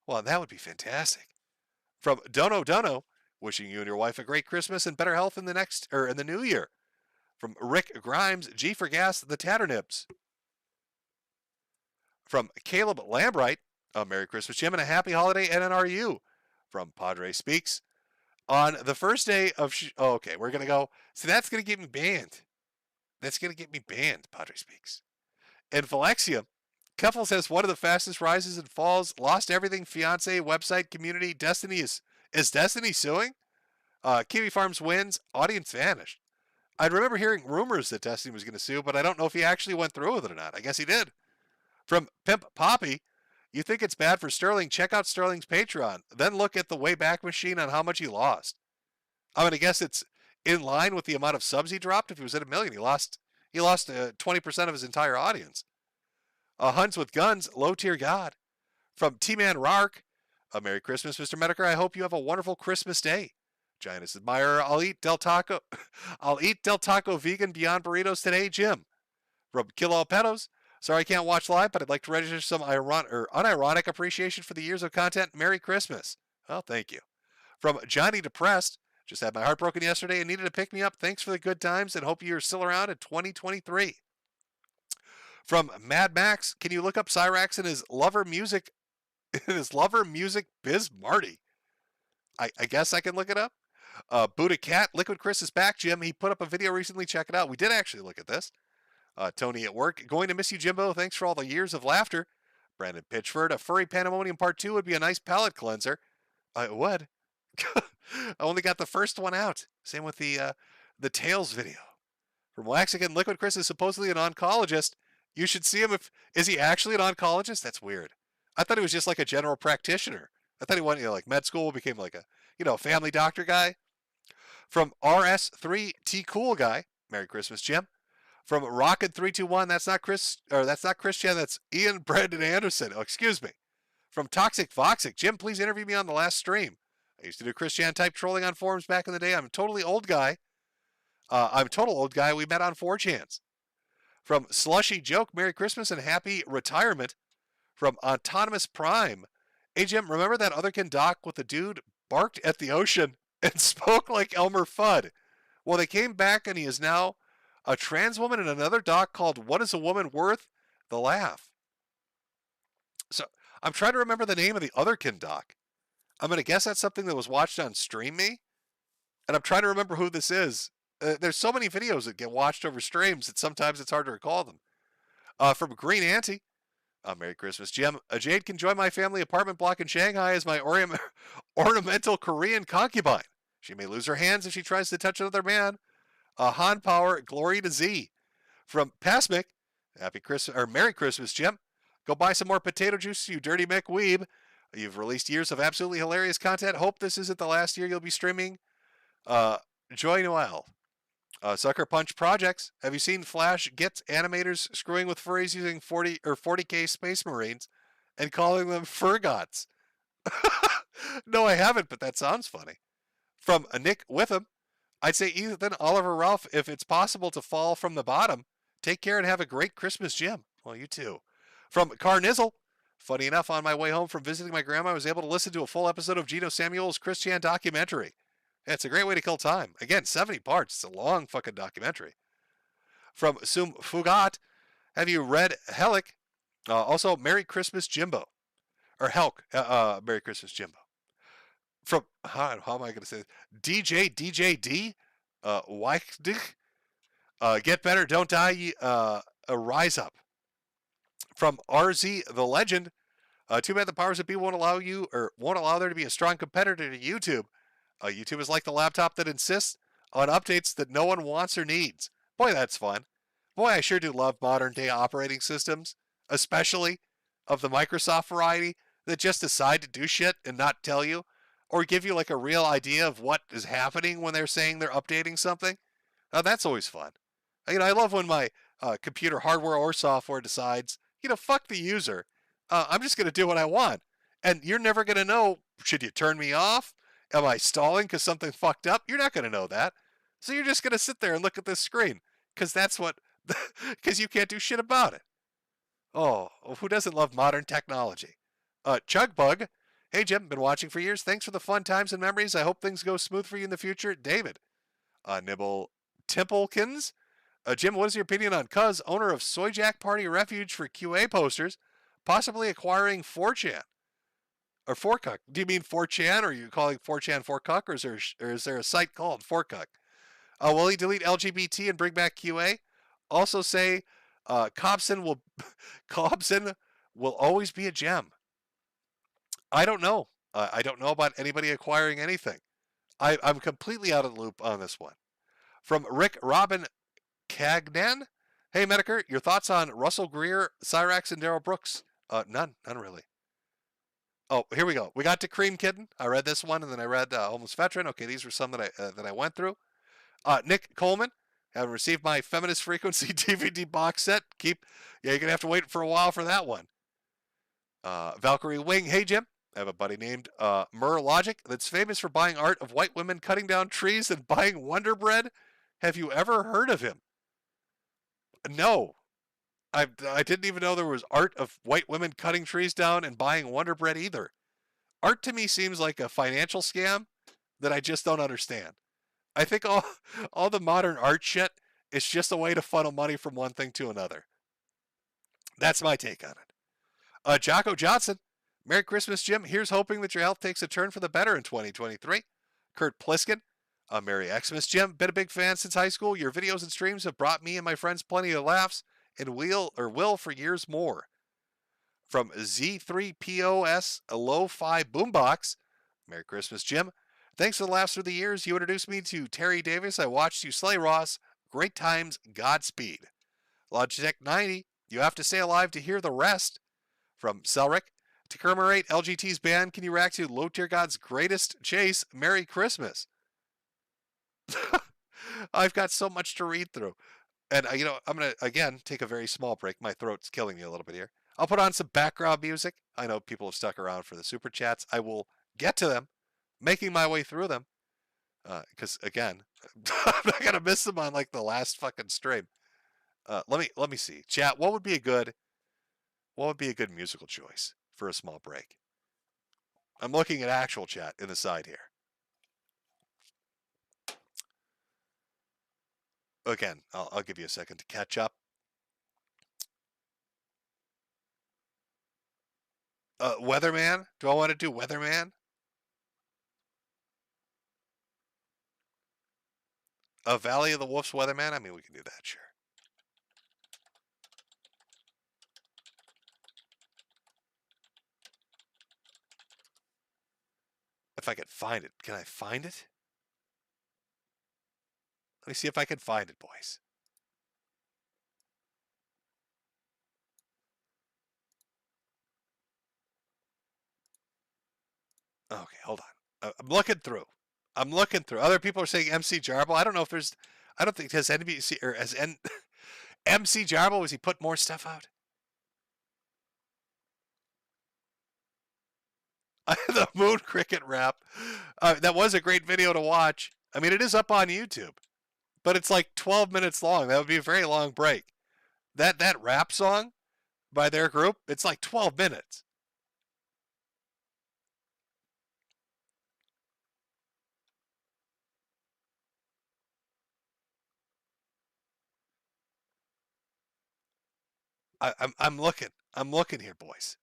S20: Well, that would be fantastic. From Dono Dono, wishing you and your wife a great Christmas and better health in the new year. From Rick Grimes, G for Gas, the Tatternibs. From Caleb Lambright, a Merry Christmas, Jim, and a Happy Holiday NNRU. From Padre Speaks, on the first day of... okay, we're going to go... See, that's going to get me banned. That's going to get me banned, Padre Speaks. And Phylexia, Keffel says one of the fastest rises and falls, lost everything, fiance, website, community, Destiny is Destiny suing? Kiwi Farms wins, audience vanished. I remember hearing rumors that Destiny was going to sue, but I don't know if he actually went through with it or not. I guess he did. From Pimp Poppy, you think it's bad for Sterling? Check out Sterling's Patreon. Then look at the Wayback Machine on how much he lost. I'm going to guess it's in line with the amount of subs he dropped. If he was at 1 million, he lost 20% of his entire audience. Hunts with Guns, Low Tier God. From T-Man Rark, a Merry Christmas, Mr. Metokur. I hope you have a wonderful Christmas day. Giannis Admirer, I'll eat Del Taco vegan Beyond Burritos today, Jim. From Kilo Petos, sorry I can't watch live, but I'd like to register some unironic appreciation for the years of content. Merry Christmas. Well, thank you. From Johnny Depressed, just had my heart broken yesterday and needed to pick me up. Thanks for the good times and hope you're still around in 2023. From Mad Max, can you look up Cyrax and his lover music Biz Marty? I guess I can look it up. Buddha Cat, Liquid Chris is back, Jim. He put up a video recently. Check it out. We did actually look at this. Tony at work, going to miss you, Jimbo. Thanks for all the years of laughter. Brandon Pitchford, a furry pandemonium part 2 would be a nice palate cleanser. It would. I only got the first one out. Same with the Tails video. From Waxican, Liquid Chris is supposedly an oncologist. You should see him. Is he actually an oncologist? That's weird. I thought he was just like a general practitioner. I thought he went, like med school, became like a, family doctor guy. From RS3T Cool Guy, Merry Christmas, Jim. From Rocket321, that's not Christian, that's Ian Brandon Anderson. Oh, excuse me. From Toxic Voxic, Jim, please interview me on the last stream. I used to do Christian type trolling on forums back in the day. I'm a totally old guy. We met on 4chans. From Slushy Joke, Merry Christmas and Happy Retirement. From Autonomous Prime, hey Jim, remember that otherkin doc with the dude barked at the ocean and spoke like Elmer Fudd? Well, they came back and he is now a trans woman in another doc called What is a Woman Worth? The Laugh. So I'm trying to remember the name of the otherkin doc. I'm going to guess that's something that was watched on Stream Me. And I'm trying to remember who this is. There's so many videos that get watched over streams that sometimes it's hard to recall them. From Green Auntie, Merry Christmas, Jim. Jade can join my family apartment block in Shanghai as my ornamental Korean concubine. She may lose her hands if she tries to touch another man. Han Power, glory to Z. From Pasmic, Happy Christmas or Merry Christmas, Jim. Go buy some more potato juice, you dirty McWeeb. You've released years of absolutely hilarious content. Hope this isn't the last year you'll be streaming. Joy Noel. Sucker Punch Projects. Have you seen Flash Gets animators screwing with furries using 40K Space Marines and calling them Furgots? No, I haven't, but that sounds funny. From Nick Witham, I'd say Ethan Oliver Ralph, if it's possible to fall from the bottom, take care and have a great Christmas, Jim. Well, you too. From Carnizzle, funny enough, on my way home from visiting my grandma, I was able to listen to a full episode of Gino Samuel's Christian documentary. It's a great way to kill time. Again, 70 parts. It's a long fucking documentary. From Sum Fugat, have you read Helic? Also, Merry Christmas, Jimbo. Or Helk, Merry Christmas, Jimbo. From, how am I going to say this? DJD, Weichdig, Get Better, Don't Die, Rise Up. From RZ The Legend, too bad the powers that be won't allow there to be a strong competitor to YouTube. YouTube is like the laptop that insists on updates that no one wants or needs. Boy, that's fun. Boy, I sure do love modern day operating systems, especially of the Microsoft variety that just decide to do shit and not tell you or give you like a real idea of what is happening when they're saying they're updating something. That's always fun. I love when my computer hardware or software decides, fuck the user. I'm just going to do what I want. And you're never going to know, should you turn me off? Am I stalling because something fucked up? You're not going to know that. So you're just going to sit there and look at this screen because because you can't do shit about it. Oh, who doesn't love modern technology? Chugbug. Hey, Jim, been watching for years. Thanks for the fun times and memories. I hope things go smooth for you in the future. David. Nibble Timplekins. Jim, what is your opinion on Cuz, owner of Soy Jack Party Refuge for QA posters, possibly acquiring 4chan? Or 4cuck. Do you mean 4chan, or are you calling 4chan 4cuck, or is there a site called 4cuck? Will he delete LGBT and bring back QA? Also say Cobson will always be a gem. I don't know. I don't know about anybody acquiring anything. I'm completely out of the loop on this one. From Rick Robin Cagnan. Hey, Metokur, your thoughts on Russell Greer, Cyrax, and Daryl Brooks? None really. Oh, here we go. We got to Cream Kitten. I read this one, and then I read Homeless Veteran. Okay, these were some that I went through. Nick Coleman, having received my Feminist Frequency DVD box set. You're gonna have to wait for a while for that one. Valkyrie Wing. Hey, Jim. I have a buddy named Mur Logic that's famous for buying art of white women cutting down trees and buying Wonder Bread. Have you ever heard of him? No. I didn't even know there was art of white women cutting trees down and buying Wonder Bread either. Art to me seems like a financial scam that I just don't understand. I think all the modern art shit is just a way to funnel money from one thing to another. That's my take on it. Jocko Johnson, Merry Christmas, Jim. Here's hoping that your health takes a turn for the better in 2023. Kurt Pliskin, Merry Xmas, Jim. Been a big fan since high school. Your videos and streams have brought me and my friends plenty of laughs and will for years more. From Z3POS, a Lo-Fi Boombox, Merry Christmas, Jim. Thanks for the laughs through the years. You introduced me to Terry Davis. I watched you slay Ross. Great times. Godspeed. Logitech 90. You have to stay alive to hear the rest. From Selric. To commemorate LGT's band, can you react to Low Tier God's greatest chase? Merry Christmas. I've got so much to read through. And, I'm going to, again, take a very small break. My throat's killing me a little bit here. I'll put on some background music. I know people have stuck around for the super chats. I will get to them, making my way through them. Because, again, I'm not going to miss them on, like, the last fucking stream. Let me see. Chat, what would be a good musical choice for a small break? I'm looking at actual chat in the side here. Again, I'll give you a second to catch up. Weatherman? Do I want to do Weatherman? Valley of the Wolves Weatherman? I mean, we can do that, sure. If I could find it. Can I find it? Let me see if I can find it, boys. Okay, hold on. I'm looking through. Other people are saying MC Jarble. I don't know if there's... I don't think... Has NBC... Or has MC Jarble, was he put more stuff out? The Moon Cricket rap. That was a great video to watch. I mean, it is up on YouTube. But it's like 12 minutes long. That would be a very long break. That rap song by their group, it's like 12 minutes. I'm looking. I'm looking here, boys.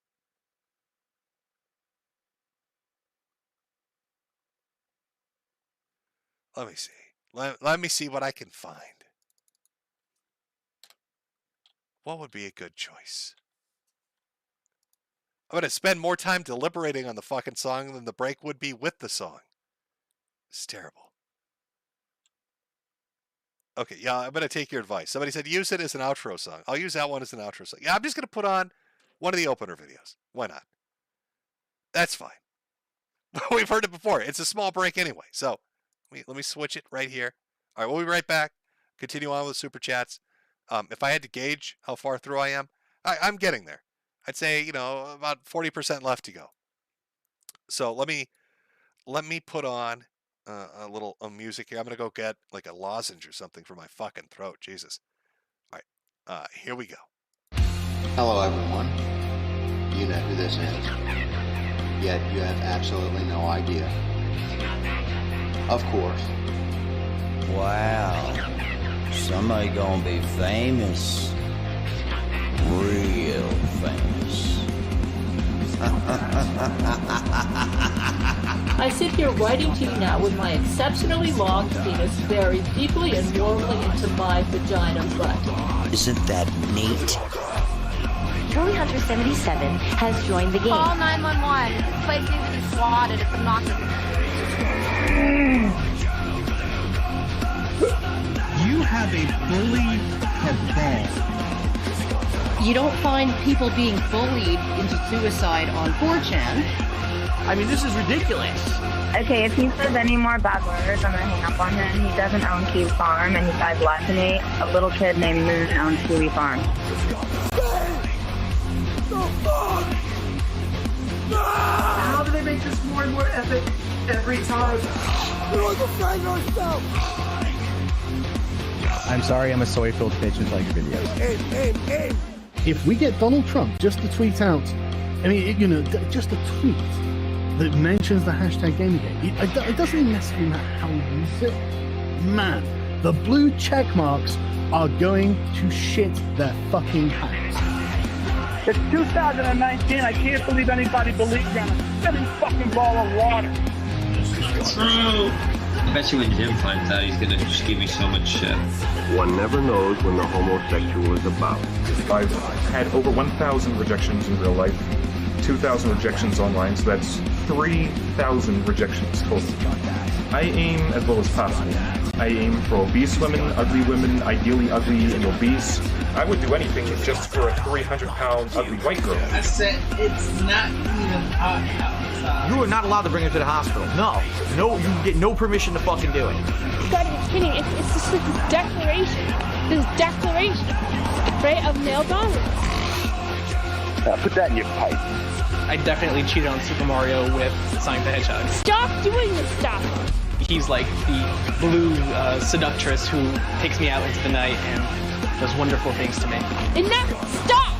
S20: Let me see. Let me see what I can find. What would be a good choice? I'm going to spend more time deliberating on the fucking song than the break would be with the song. It's terrible. Okay, yeah, I'm going to take your advice. Somebody said use it as an outro song. I'll use that one as an outro song. Yeah, I'm just going to put on one of the opener videos. Why not? That's fine. We've heard it before. It's a small break anyway. So let me switch it right here. All right, we'll be right back. Continue on with the super chats. If I had to gauge how far through I am, I'm getting there. I'd say, about 40% left to go. So let me put on a little music here. I'm going to go get like a lozenge or something for my fucking throat. Jesus. All right. Here we go.
S7: Hello, everyone. You know who this is. Yet you have absolutely no idea. Of course.
S22: Wow. Somebody gonna be famous. Real famous.
S23: I sit here writing to you now with my exceptionally long penis buried deeply and warmly into my vagina butt.
S22: Isn't that neat?
S24: Charlie Hunter 77 has joined the game.
S5: Call 911. This place needs to be swatted. It's obnoxious.
S25: You have a bully cabal. You don't find people being bullied into suicide on 4chan.
S9: I mean, this is ridiculous. Okay, if he says any more bad words, I'm gonna hang up on him. He doesn't own Key Farm, and he died last night. A little kid named Moon owns Kiwi Farm.
S19: How do they make this more and more epic every time? We'll defend ourselves!
S10: I'm sorry I'm a soy-filled bitch with like videos.
S6: If we get Donald Trump just to tweet out, just a tweet that mentions the hashtag Gamergate, it doesn't necessarily matter how you use it. Man, the blue check marks are going to shit their fucking pants.
S19: It's 2019. I can't believe anybody believes me on a 7 fucking ball of water.
S12: True. I bet you when Jim finds out, he's gonna just give me so much shit.
S14: One never knows when the homosexual is about. I've had over 1,000 rejections in real life, 2,000 rejections online, so that's 3,000 rejections total. I aim as low as possible. I aim for obese women, ideally ugly and obese. I would do anything just for a 300-pound ugly white girl.
S8: I said it's not even hot outside. You are not allowed to bring her to the hospital. No, you get no permission to fucking do it.
S15: You gotta be kidding. It's just like this declaration, right, of male dominance.
S11: Put that in your pipe.
S16: I definitely cheated on Super Mario with Sonic the Hedgehog.
S15: Stop doing this stuff.
S16: He's like the blue seductress who takes me out into the night and does wonderful things to me.
S15: Enough! Stop!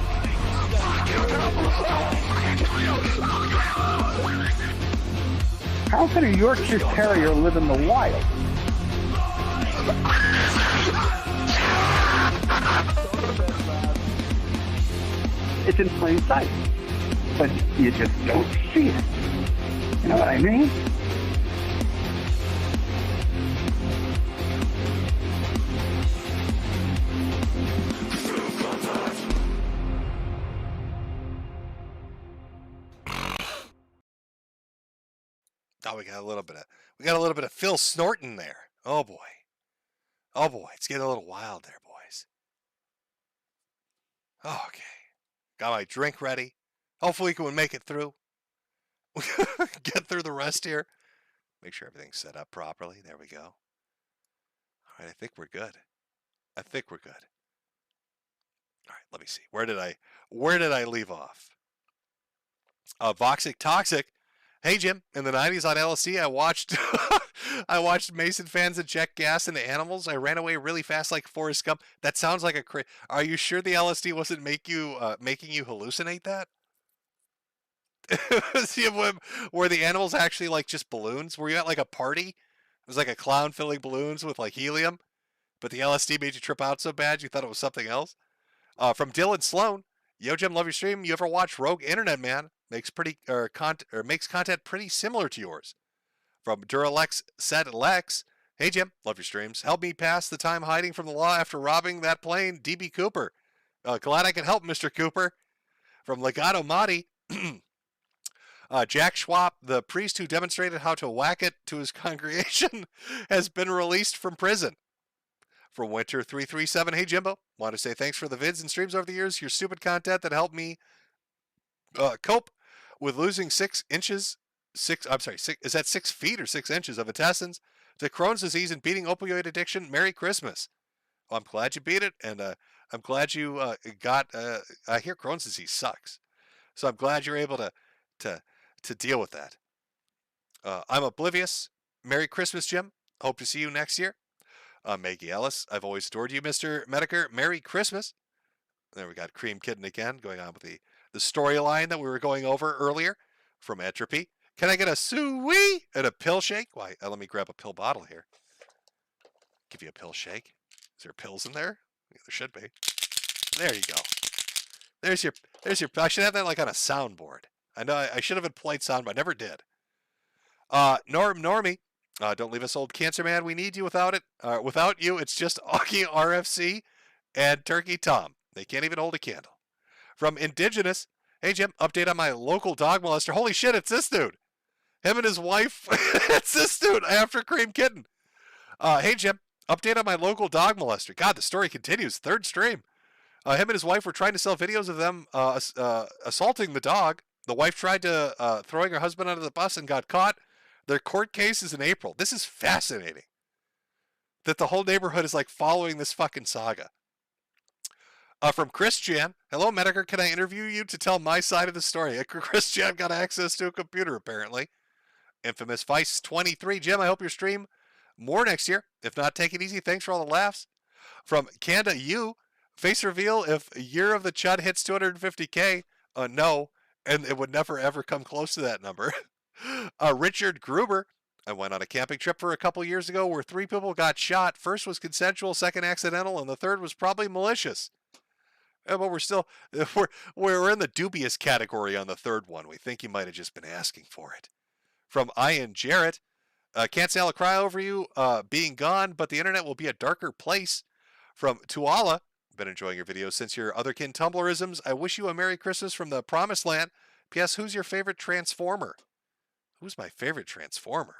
S11: How can a Yorkshire Terrier live in the wild? It's in plain sight, but you just don't see it. You know what I mean?
S20: Oh, we got a little bit of Phil Snorton there. Oh boy, it's getting a little wild there, boys. Oh, okay, got my drink ready. Hopefully, we can make it through. Get through the rest here. Make sure everything's set up properly. There we go. All right, I think we're good. All right, let me see. Where did I leave off? Voxic Toxic. Hey Jim, in the 90s on LSD, I watched Mason fans inject gas into animals. I ran away really fast like Forrest Gump. That sounds like Are you sure the LSD wasn't making you hallucinate that? See, were the animals actually like just balloons? Were you at like a party? It was like a clown filling balloons with like helium, but the LSD made you trip out so bad you thought it was something else? From Dylan Sloan, yo Jim, love your stream. You ever watch Rogue Internet Man? Makes makes content pretty similar to yours. From Duralex said Lex, hey Jim, love your streams. Help me pass the time hiding from the law after robbing that plane, DB Cooper. Glad I can help, Mr. Cooper. From Legato Madi, Jack Schwab, the priest who demonstrated how to whack it to his congregation, has been released from prison. From Winter337, hey Jimbo, want to say thanks for the vids and streams over the years. Your stupid content that helped me cope with losing 6 inches. Is that 6 feet or 6 inches of intestines to Crohn's disease and beating opioid addiction? Merry Christmas. Well, I'm glad you beat it, and I'm glad you got. I hear Crohn's disease sucks, so I'm glad you're able to deal with that. I'm oblivious. Merry Christmas, Jim. Hope to see you next year. Maggie Ellis, I've always adored you, MisterMetokur. Merry Christmas. There we got Cream Kitten again, going on with the storyline that we were going over earlier. From Entropy, can I get a suey and a pill shake? Why? Let me grab a pill bottle here. Give you a pill shake. Is there pills in there? Yeah, there should be. There you go. There's your. I should have that like on a soundboard. I know I should have a polite sound, but I never did. Normie, don't leave us, old cancer man. We need you. Without you, it's just Augie RFC and Turkey Tom. They can't even hold a candle. From Indigenous, hey Jim, update on my local dog molester. Holy shit, it's this dude. Him and his wife. It's this dude after Cream Kitten. Hey Jim, update on my local dog molester. God, the story continues. Third stream. Him and his wife were trying to sell videos of them assaulting the dog. The wife tried to throwing her husband under the bus and got caught. Their court case is in April. This is fascinating. That the whole neighborhood is like following this fucking saga. From Chris Jan, hello Metokur, can I interview you to tell my side of the story? Chris Jan got access to a computer apparently. Infamous Vice 23, Jim, I hope you stream more next year. If not, take it easy. Thanks for all the laughs. From Kanda U, face reveal if Year of the Chud hits 250K. No, and it would never ever come close to that number. Richard Gruber, I went on a camping trip for a couple years ago where 3 people got shot. First was consensual, second accidental, and the third was probably malicious. But we're in the dubious category on the third one. We think you might have just been asking for it. From Ian Jarrett, can't say I'll cry over you being gone, but the internet will be a darker place. From Tuala, been enjoying your videos since your otherkin Tumblrisms. I wish you a Merry Christmas from the Promised Land. P.S. Who's your favorite Transformer? Who's my favorite Transformer?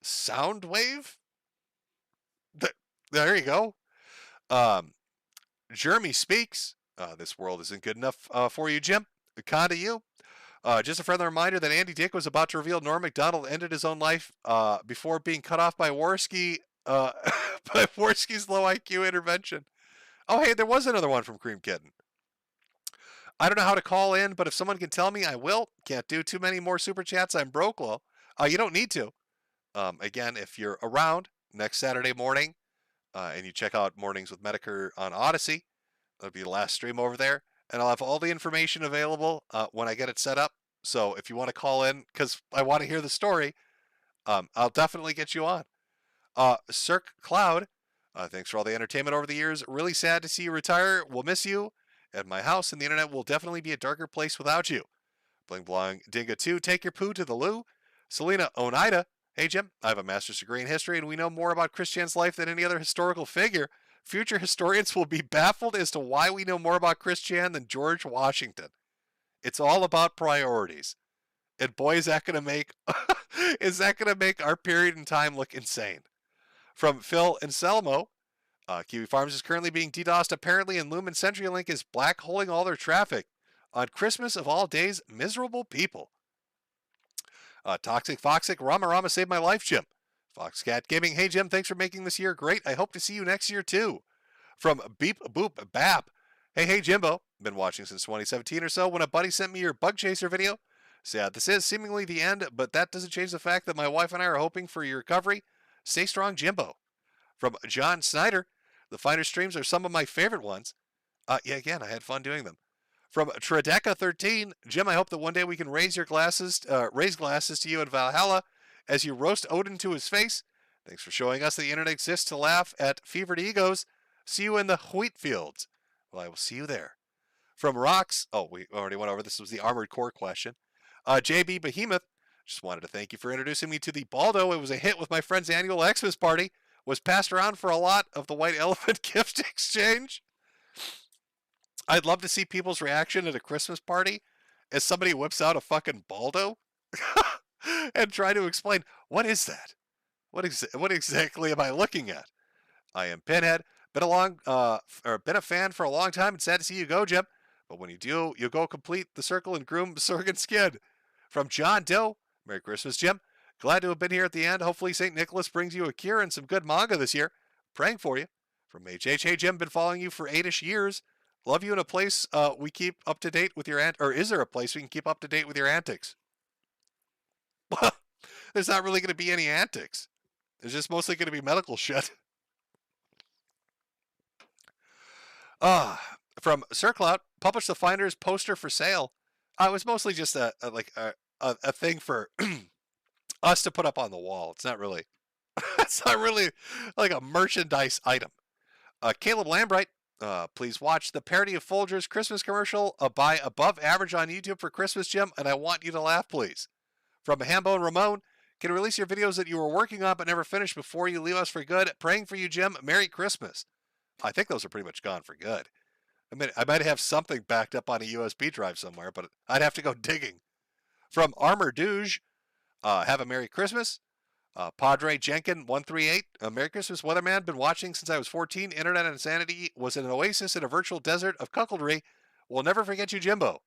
S20: Soundwave? There you go. Jeremy Speaks. This world isn't good enough for you, Jim. Con to you. Just a friendly reminder that Andy Dick was about to reveal Norm Macdonald ended his own life before being cut off by Worski, by Worski's low IQ intervention. Oh, hey, there was another one from Cream Kitten. I don't know how to call in, but if someone can tell me, I will. Can't do too many more super chats. I'm broke low. You don't need to. Again, if you're around next Saturday morning and you check out Mornings with Metokur on Odyssey, that'll be the last stream over there. And I'll have all the information available when I get it set up. So if you want to call in, because I want to hear the story, I'll definitely get you on. Cirque Cloud, thanks for all the entertainment over the years. Really sad to see you retire. We'll miss you at my house, and the internet will definitely be a darker place without you. Bling Blong Dinga 2, take your poo to the loo. Selena Oneida, hey Jim, I have a master's degree in history, and we know more about Christian's life than any other historical figure. Future historians will be baffled as to why we know more about Christian than George Washington. It's all about priorities. And boy, is that going to make our period in time look insane. From Phil and Selmo, Kiwi Farms is currently being DDoSed apparently, and Lumen CenturyLink is black holing all their traffic. On Christmas of all days, miserable people. Toxic Foxic, Rama Rama saved my life, Jim. Foxcat Gaming, hey Jim, thanks for making this year great. I hope to see you next year too. From Beep Boop Bap, hey Jimbo, been watching since 2017 or so when a buddy sent me your Bug Chaser video. Sad this is seemingly the end, but that doesn't change the fact that my wife and I are hoping for your recovery. Stay strong, Jimbo. From John Snyder, the Finder streams are some of my favorite ones. Yeah, again, I had fun doing them. From Trideca13, Jim, I hope that one day we can raise glasses to you in Valhalla as you roast Odin to his face. Thanks for showing us the internet exists to laugh at fevered egos. See you in the wheat fields. Well, I will see you there. From Rocks, oh, we already went over this. Was the Armored Core question. JB Behemoth, just wanted to thank you for introducing me to the Baldo. It was a hit with my friend's annual Xmas party. Was passed around for a lot of the White Elephant gift exchange. I'd love to see people's reaction at a Christmas party as somebody whips out a fucking Baldo and try to explain, what is that? What exactly am I looking at? I am Pinhead. Been a fan for a long time and sad to see you go, Jim. But when you do, you go complete the circle and groom Sorgan Skid. From John Doe, Merry Christmas, Jim. Glad to have been here at the end. Hopefully St. Nicholas brings you a cure and some good manga this year. Praying for you. From HH, hey Jim, been following you for 8-ish years. Love you in a place we keep up to date with your or is there a place we can keep up to date with your antics? Well, there's not really going to be any antics. There's just mostly going to be medical shit. From Sir Cloud, published the Finder's poster for sale. It was mostly just a thing for us to put up on the wall. It's not really like a merchandise item. Caleb Lambright, please watch the parody of Folger's Christmas commercial by Above Average on YouTube for Christmas, Jim, and I want you to laugh, please. From Hambo and Ramon, can release your videos that you were working on but never finished before you leave us for good. Praying for you, Jim. Merry Christmas. I think those are pretty much gone for good. I mean, I might have something backed up on a USB drive somewhere, but I'd have to go digging. From Armor Douge, have a Merry Christmas. Padre Jenkin 138, Merry Christmas, Weatherman. Been watching since I was 14. Internet insanity was an oasis in a virtual desert of cuckoldry. We'll never forget you, Jimbo.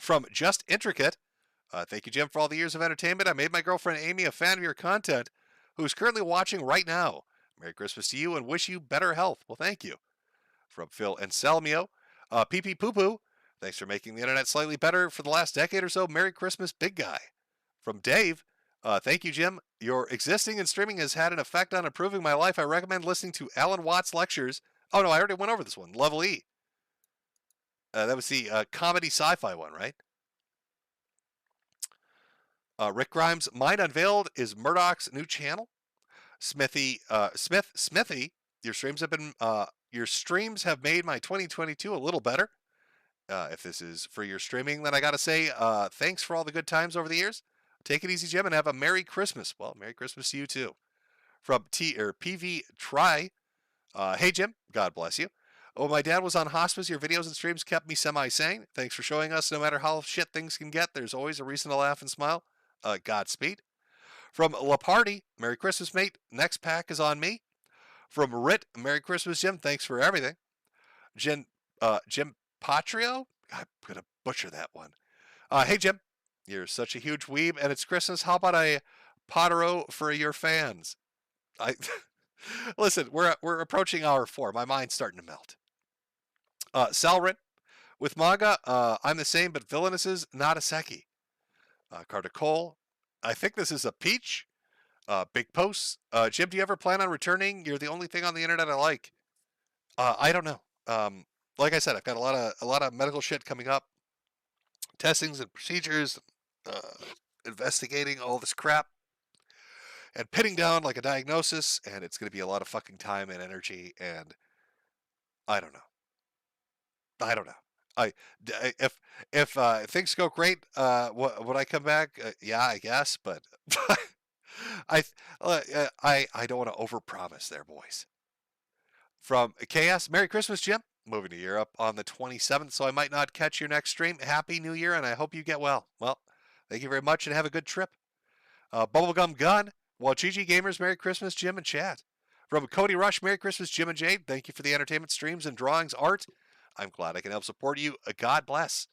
S20: From Just Intricate, thank you, Jim, for all the years of entertainment. I made my girlfriend Amy a fan of your content, who's currently watching right now. Merry Christmas to you and wish you better health. Well, thank you. From Phil Anselmio, PP Poo Poo, thanks for making the internet slightly better for the last decade or so. Merry Christmas, big guy. From Dave, thank you, Jim. Your existing and streaming has had an effect on improving my life. I recommend listening to Alan Watts' lectures. Oh, no, I already went over this one. Level E. That was the comedy sci-fi one, right? Rick Grimes, Mind Unveiled is Murdoch's new channel. Smithy, your streams have made my 2022 a little better. If this is for your streaming, then I got to say, thanks for all the good times over the years. Take it easy, Jim, and have a Merry Christmas. Well, Merry Christmas to you too. From PV Try, hey Jim, God bless you. Oh, my dad was on hospice. Your videos and streams kept me semi-sane. Thanks for showing us no matter how shit things can get, there's always a reason to laugh and smile. Godspeed. From La Party, Merry Christmas, mate. Next pack is on me. From Rit, Merry Christmas, Jim. Thanks for everything. Jim Patrio? I'm going to butcher that one. Hey, Jim. You're such a huge weeb, and it's Christmas. How about a Potero for your fans? Listen, we're approaching hour 4. My mind's starting to melt. Salrit, with manga, I'm the same, but villainous is not a Seki. Carter Cole, I think this is a peach. Big posts. Jim, do you ever plan on returning? You're the only thing on the internet I like. I don't know. Like I said, I've got a lot of medical shit coming up. Testings and procedures, investigating all this crap, and pinning down like a diagnosis, and it's going to be a lot of fucking time and energy, and I don't know. If things go great, would I come back? Yeah, I guess, but I don't want to overpromise there, boys. From KS, Merry Christmas, Jim. Moving to Europe on the 27th, so I might not catch your next stream. Happy New Year, and I hope you get well. Well, thank you very much, and have a good trip. Bubblegum Gun. Well, GG Gamers, Merry Christmas, Jim and chat. From Cody Rush, Merry Christmas, Jim and Jade. Thank you for the entertainment streams and drawings art. I'm glad I can help support you. God bless.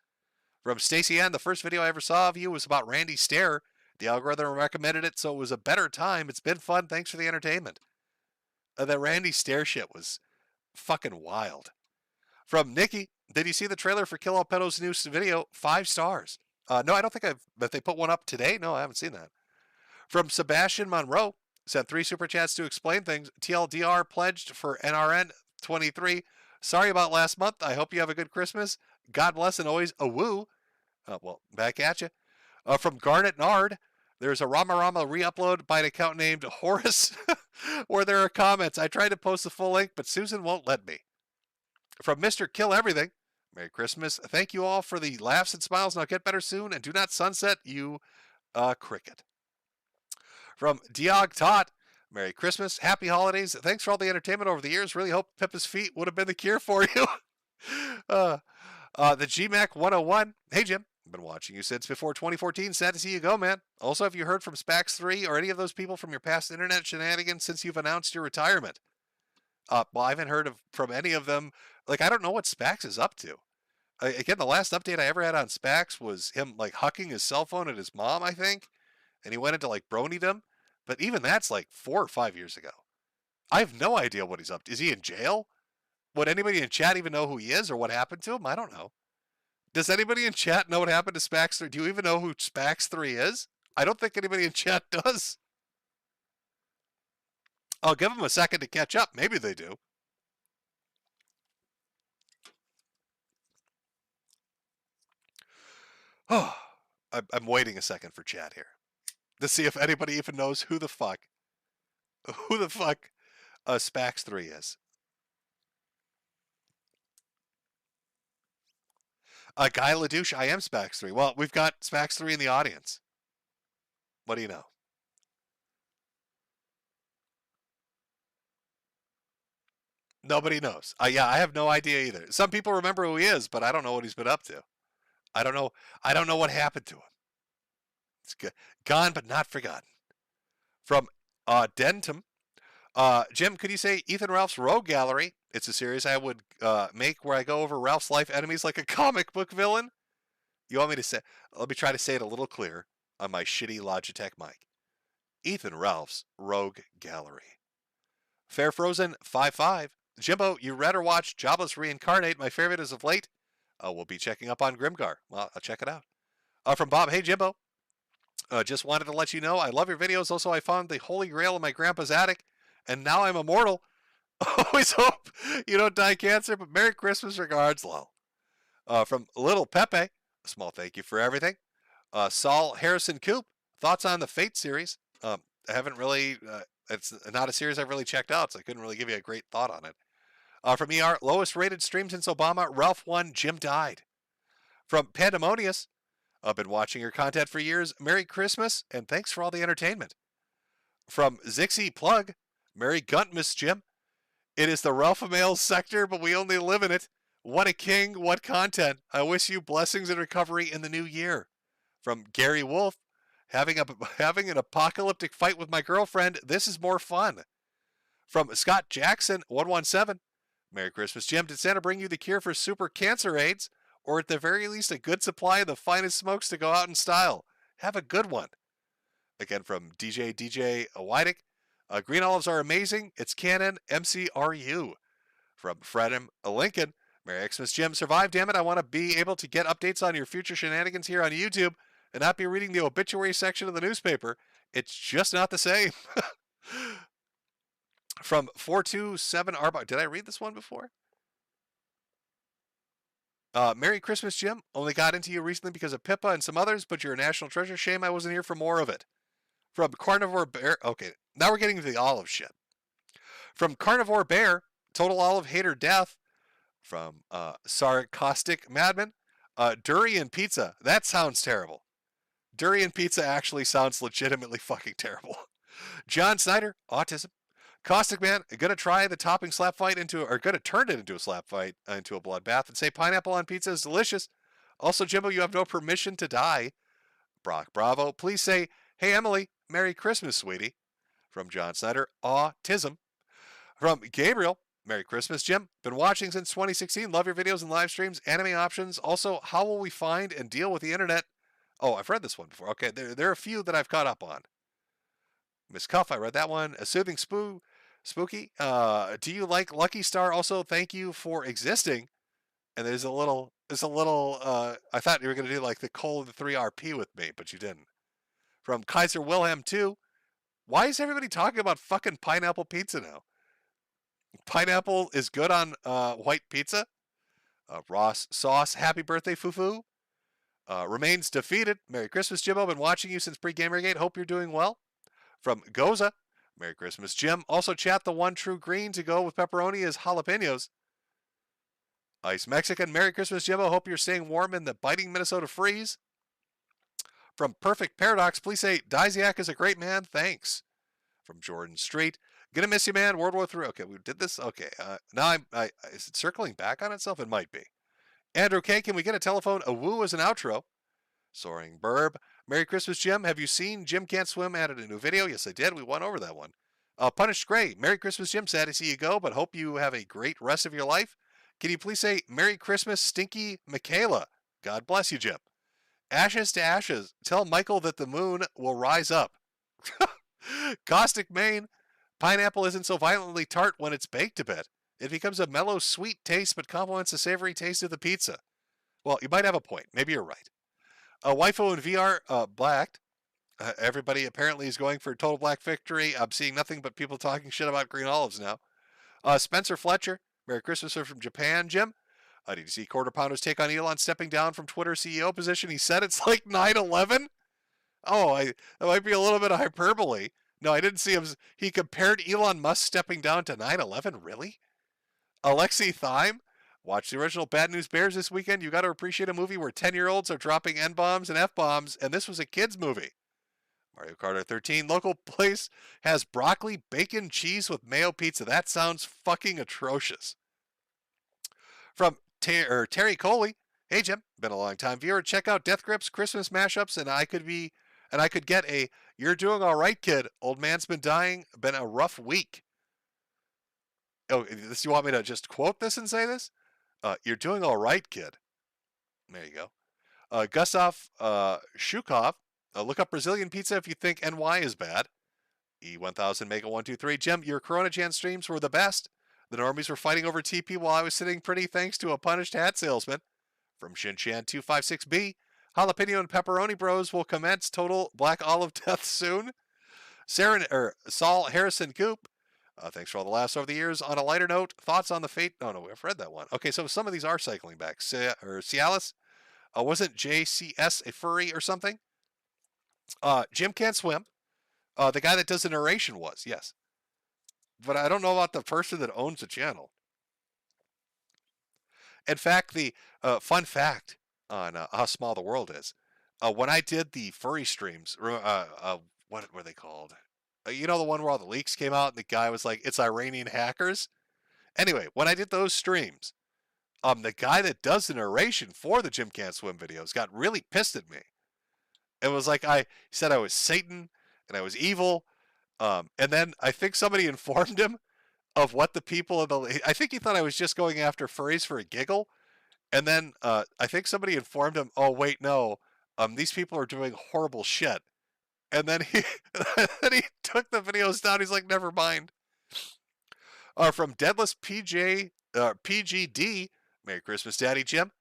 S20: From Stacy Ann, the first video I ever saw of you was about Randy Stare. The algorithm recommended it, so it was a better time. It's been fun. Thanks for the entertainment. That Randy Stare shit was fucking wild. From Nikki, did you see the trailer for Kill All Pedo's new video? 5 stars. No, I don't think if they put one up today. No, I haven't seen that. From Sebastian Monroe, sent 3 super chats to explain things. TLDR pledged for NRN 23. Sorry about last month. I hope you have a good Christmas. God bless and always a woo. Well, back at you. From Garnet Nard, there's a Rama Rama re-upload by an account named Horace where there are comments. I tried to post the full link, but Susan won't let me. From Mr. Kill Everything, Merry Christmas. Thank you all for the laughs and smiles. Now get better soon, and do not sunset, you cricket. From Diog Tot, Merry Christmas. Happy holidays. Thanks for all the entertainment over the years. Really hope Pippa's feet would have been the cure for you. The GMAC 101. Hey, Jim. Been watching you since before 2014. Sad to see you go, man. Also, have you heard from Spax 3 or any of those people from your past internet shenanigans since you've announced your retirement? Well, I haven't heard from any of them. Like, I don't know what Spax is up to. Again, the last update I ever had on Spax was him, like, hucking his cell phone at his mom, I think. And he went into, like, broniedom. But even that's, like, 4 or 5 years ago. I have no idea what he's up to. Is he in jail? Would anybody in chat even know who he is or what happened to him? I don't know. Does anybody in chat know what happened to Spax 3? Do you even know who Spax 3 is? I don't think anybody in chat does. I'll give them a second to catch up. Maybe they do. Oh, I'm waiting a second for chat here to see if anybody even knows who the fuck Spax 3 is. Guy LaDouche, I am Spax 3. Well, we've got Spax 3 in the audience. What do you know? Nobody knows. Yeah, I have no idea either. Some people remember who he is, but I don't know what he's been up to. I don't know what happened to him. It's good. Gone but not forgotten. From Dentum. Jim, could you say Ethan Ralph's Rogue Gallery? It's a series I would make where I go over Ralph's life enemies like a comic book villain. You want me to say? Let me try to say it a little clearer on my shitty Logitech mic. Ethan Ralph's Rogue Gallery. Fair Frozen 55. Jimbo, you read or watched Jobless Reincarnate? My favorite as of late. We'll be checking up on Grimgar. Well, I'll check it out. From Bob, hey Jimbo. Just wanted to let you know I love your videos. Also, I found the Holy Grail in my grandpa's attic, and now I'm immortal. Always hope you don't die cancer, but Merry Christmas, regards, lol. From Little Pepe, a small thank you for everything. Saul Harrison Coop, thoughts on the Fate series? I haven't really, it's not a series I've really checked out, so I couldn't really give you a great thought on it. From ER, lowest rated stream since Obama, Ralph won, Jim died. From Pandemonious, I've been watching your content for years. Merry Christmas, and thanks for all the entertainment. From Zixie Plug, Merry Guntmas, Jim. It is the Ralph Males sector, but we only live in it. What a king, what content. I wish you blessings and recovery in the new year. From Gary Wolf, having an apocalyptic fight with my girlfriend. This is more fun. From Scott Jackson, 117. Merry Christmas, Jim. Did Santa bring you the cure for super cancer AIDS? Or at the very least, a good supply of the finest smokes to go out in style? Have a good one. Again, from DJ Wydick. Green olives are amazing. It's canon. MCRU. From Fredham Lincoln. Merry Xmas, Jim. Survive, damn it. I want to be able to get updates on your future shenanigans here on YouTube and not be reading the obituary section of the newspaper. It's just not the same. From 427 Arbor. Did I read this one before? Merry Christmas, Jim. Only got into you recently because of Pippa and some others, but you're a national treasure. Shame I wasn't here for more of it. From Carnivore Bear. Okay, now we're getting to the olive shit. From Carnivore Bear, Total Olive Hater Death. From Sarcastic Madman, Durian Pizza. That sounds terrible. Durian Pizza actually sounds legitimately fucking terrible. John Snyder, Autism. Caustic Man, gonna try the topping slap fight gonna turn it into a slap fight, into a bloodbath, and say pineapple on pizza is delicious. Also, Jimbo, you have no permission to die. Brock Bravo, please say, hey Emily, Merry Christmas, sweetie. From John Snyder, Autism. From Gabriel, Merry Christmas, Jim. Been watching since 2016. Love your videos and live streams. Anime options. Also, how will we find and deal with the internet? Oh, I've read this one before. Okay, there are a few that I've caught up on. Miss Cuff, I read that one. A Soothing Spooky. Do you like Lucky Star? Also, thank you for existing. And there's a little, I thought you were going to do like the Cold 3 RP with me, but you didn't. From Kaiser Wilhelm 2. Why is everybody talking about fucking pineapple pizza now? Pineapple is good on white pizza. Ross Sauce, happy birthday, Fufu. Remains defeated. Merry Christmas, Jimbo. Been watching you since pre-Gamergate. Hope you're doing well. From Goza, Merry Christmas, Jim. Also, chat the one true green to go with pepperoni is jalapenos. Ice Mexican. Merry Christmas, Jimbo. Hope you're staying warm in the biting Minnesota freeze. From Perfect Paradox, please say, Diziak is a great man. Thanks. From Jordan Street. Gonna miss you, man. World War III. Okay, we did this. Okay, now is it circling back on itself? It might be. Andrew K, can we get a telephone? A woo as an outro. Soaring Burb. Merry Christmas, Jim. Have you seen Jim Can't Swim added a new video? Yes, I did. We went over that one. Punished Gray. Merry Christmas, Jim. Sad to see you go, but hope you have a great rest of your life. Can you please say Merry Christmas, Stinky Michaela? God bless you, Jim. Ashes to ashes. Tell Michael that the moon will rise up. Caustic Maine. Pineapple isn't so violently tart when it's baked a bit. It becomes a mellow, sweet taste, but complements the savory taste of the pizza. Well, you might have a point. Maybe you're right. Waifu and VR blacked. Everybody apparently is going for total black victory. I'm seeing nothing but people talking shit about green olives now. Spencer Fletcher. Merry Christmas from Japan, Jim. Did you see Quarter Pounder's take on Elon stepping down from Twitter CEO position? He said it's like 9/11. Oh, that might be a little bit of hyperbole. No, I didn't see him. He compared Elon Musk stepping down to 9/11. Really? Alexi Thyme. Watch the original Bad News Bears this weekend. You got to appreciate a movie where 10-year-olds are dropping N-bombs and F-bombs, and this was a kid's movie. Mario Kart 13. Local place has broccoli, bacon, cheese with mayo pizza. That sounds fucking atrocious. From Terry Coley. Hey, Jim. Been a long time viewer. Check out Death Grips Christmas mashups, and I could get a "You're doing all right, kid. Old man's been dying. Been a rough week." Oh, you want me to just quote this and say this? You're doing all right, kid. There you go. Gustav Shukov. Look up Brazilian pizza if you think NY is bad. E1000 Mega 123. Jim, your Corona Jan streams were the best. The normies were fighting over TP while I was sitting pretty thanks to a punished hat salesman. From Shinchan 256B. Jalapeno and Pepperoni Bros will commence total black olive death soon. Saul Harrison Coop. Thanks for all the laughs over the years. On a lighter note, thoughts on the fate... Oh, no, I've read that one. Okay, so some of these are cycling back. Cialis. Wasn't JCS a furry or something? Jim Can't Swim. The guy that does the narration was, yes. But I don't know about the person that owns the channel. In fact, the fun fact on how small the world is, when I did the furry streams, what were they called? You know, the one where all the leaks came out and the guy was like, it's Iranian hackers? Anyway, when I did those streams, the guy that does the narration for the Jim Can't Swim videos got really pissed at me. It was like he said I was Satan and I was evil. And then I think somebody informed him of what the people of I think he thought I was just going after furries for a giggle. And then I think somebody informed him, oh, wait, no, these people are doing horrible shit. And then he took the videos down. He's like, never mind. From Deadless PGD, Merry Christmas, Daddy Jim.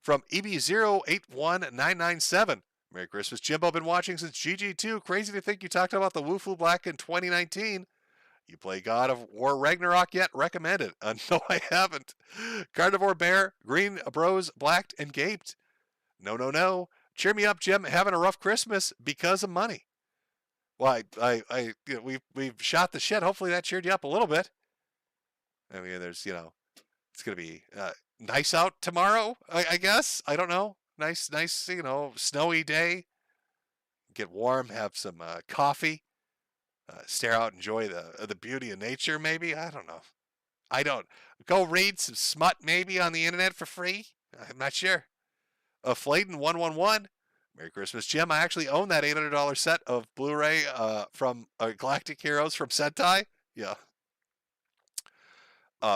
S20: From EB081997, Merry Christmas, Jimbo. Been watching since GG2. Crazy to think you talked about the Wu Flew Black in 2019. You play God of War Ragnarok yet? Recommend it. No, I haven't. Carnivore Bear, Green Bros, Blacked and Gaped. No. Cheer me up, Jim. Having a rough Christmas because of money. Well, we've shot the shit. Hopefully that cheered you up a little bit. I mean, there's, it's going to be nice out tomorrow, I guess. I don't know. Nice, snowy day. Get warm, have some coffee. Stare out, enjoy the beauty of nature, maybe. I don't know. Go read some smut, maybe, on the internet for free. I'm not sure. Flayden 111. Merry Christmas, Jim. I actually own that $800 set of Blu-ray from Galactic Heroes from Sentai. Yeah.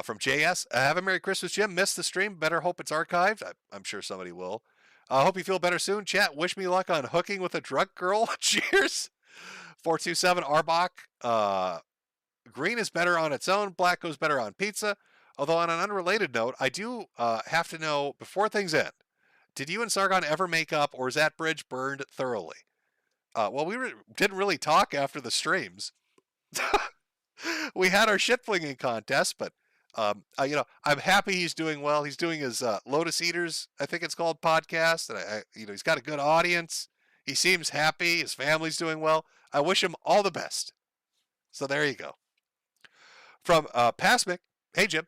S20: From JS. Have a Merry Christmas, Jim. Missed the stream. Better hope it's archived. I'm sure somebody will. Hope you feel better soon. Chat, wish me luck on hooking with a drug girl. Cheers. 427 Arbach. Green is better on its own. Black goes better on pizza. Although on an unrelated note, I do have to know, before things end, did you and Sargon ever make up, or is that bridge burned thoroughly? Well, we didn't really talk after the streams. We had our shit flinging contest, but I'm happy he's doing well. He's doing his Lotus Eaters, I think it's called, podcast, and he's got a good audience. He seems happy. His family's doing well. I wish him all the best. So there you go. From Pasmic, hey Jim,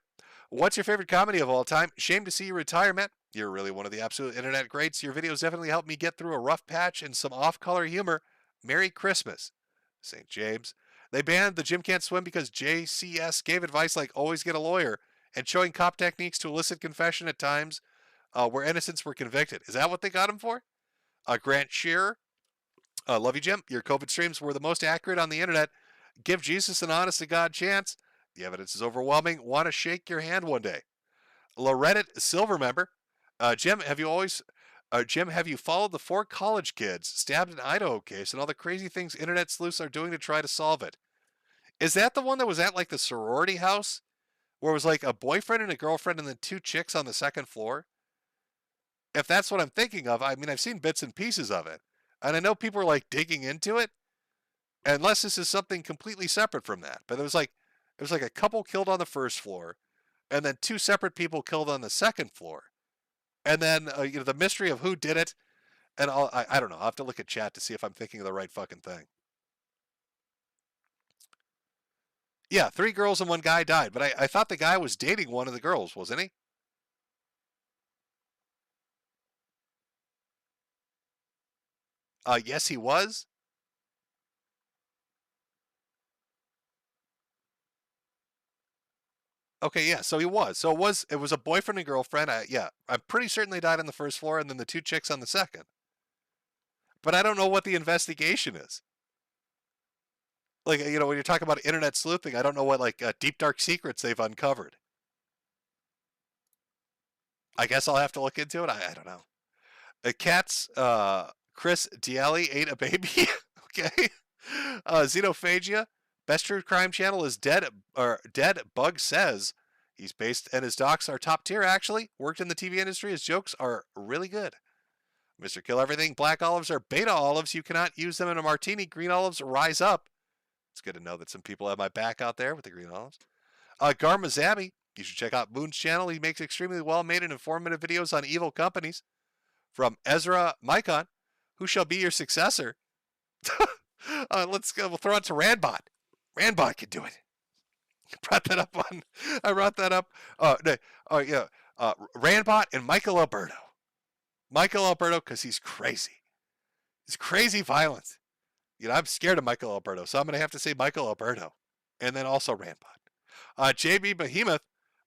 S20: what's your favorite comedy of all time? Shame to see you retire, Matt. You're really one of the absolute internet greats. Your videos definitely helped me get through a rough patch and some off-color humor. Merry Christmas, St. James. They banned the Jim Can't Swim because JCS gave advice like always get a lawyer and showing cop techniques to elicit confession at times where innocents were convicted. Is that what they got him for? Grant Shearer, love you, Jim. Your COVID streams were the most accurate on the internet. Give Jesus an honest-to-God chance. The evidence is overwhelming. Want to shake your hand one day. Loretta Silver member. Jim, have you followed the 4 college kids stabbed in Idaho case and all the crazy things internet sleuths are doing to try to solve it? Is that the one that was at like the sorority house? Where it was like a boyfriend and a girlfriend and then 2 chicks on the second floor? If that's what I'm thinking of, I mean, I've seen bits and pieces of it. And I know people are like digging into it. Unless this is something completely separate from that. But it was like a couple killed on the first floor. And then 2 separate people killed on the second floor. And then, the mystery of who did it. And I don't know. I'll have to look at chat to see if I'm thinking of the right fucking thing. Yeah, 3 girls and 1 guy died. But I thought the guy was dating one of the girls, wasn't he? Yes, he was. Okay, yeah, so he was. So it was a boyfriend and girlfriend. Yeah, I'm pretty certain they died on the first floor and then the 2 chicks on the second. But I don't know what the investigation is. Like, when you're talking about internet sleuthing, I don't know what, like, deep, dark secrets they've uncovered. I guess I'll have to look into it. I don't know. Cats, Chris Dielli ate a baby. Okay. Xenophagia. Best true crime channel is Dead Bug Says. He's based, and his docs are top tier, actually. Worked in the TV industry. His jokes are really good. Mr. Kill Everything. Black olives are beta olives. You cannot use them in a martini. Green olives rise up. It's good to know that some people have my back out there with the green olives. Garma Zabby. You should check out Moon's channel. He makes extremely well-made and informative videos on evil companies. From Ezra Micon. Who shall be your successor? Let's go. We'll throw it to Randbot. Randbot can do it. I brought that up. Randbot and Michael Alberto. Michael Alberto, because he's crazy. He's crazy violent. I'm scared of Michael Alberto, so I'm going to have to say Michael Alberto. And then also Randbot. JB Behemoth,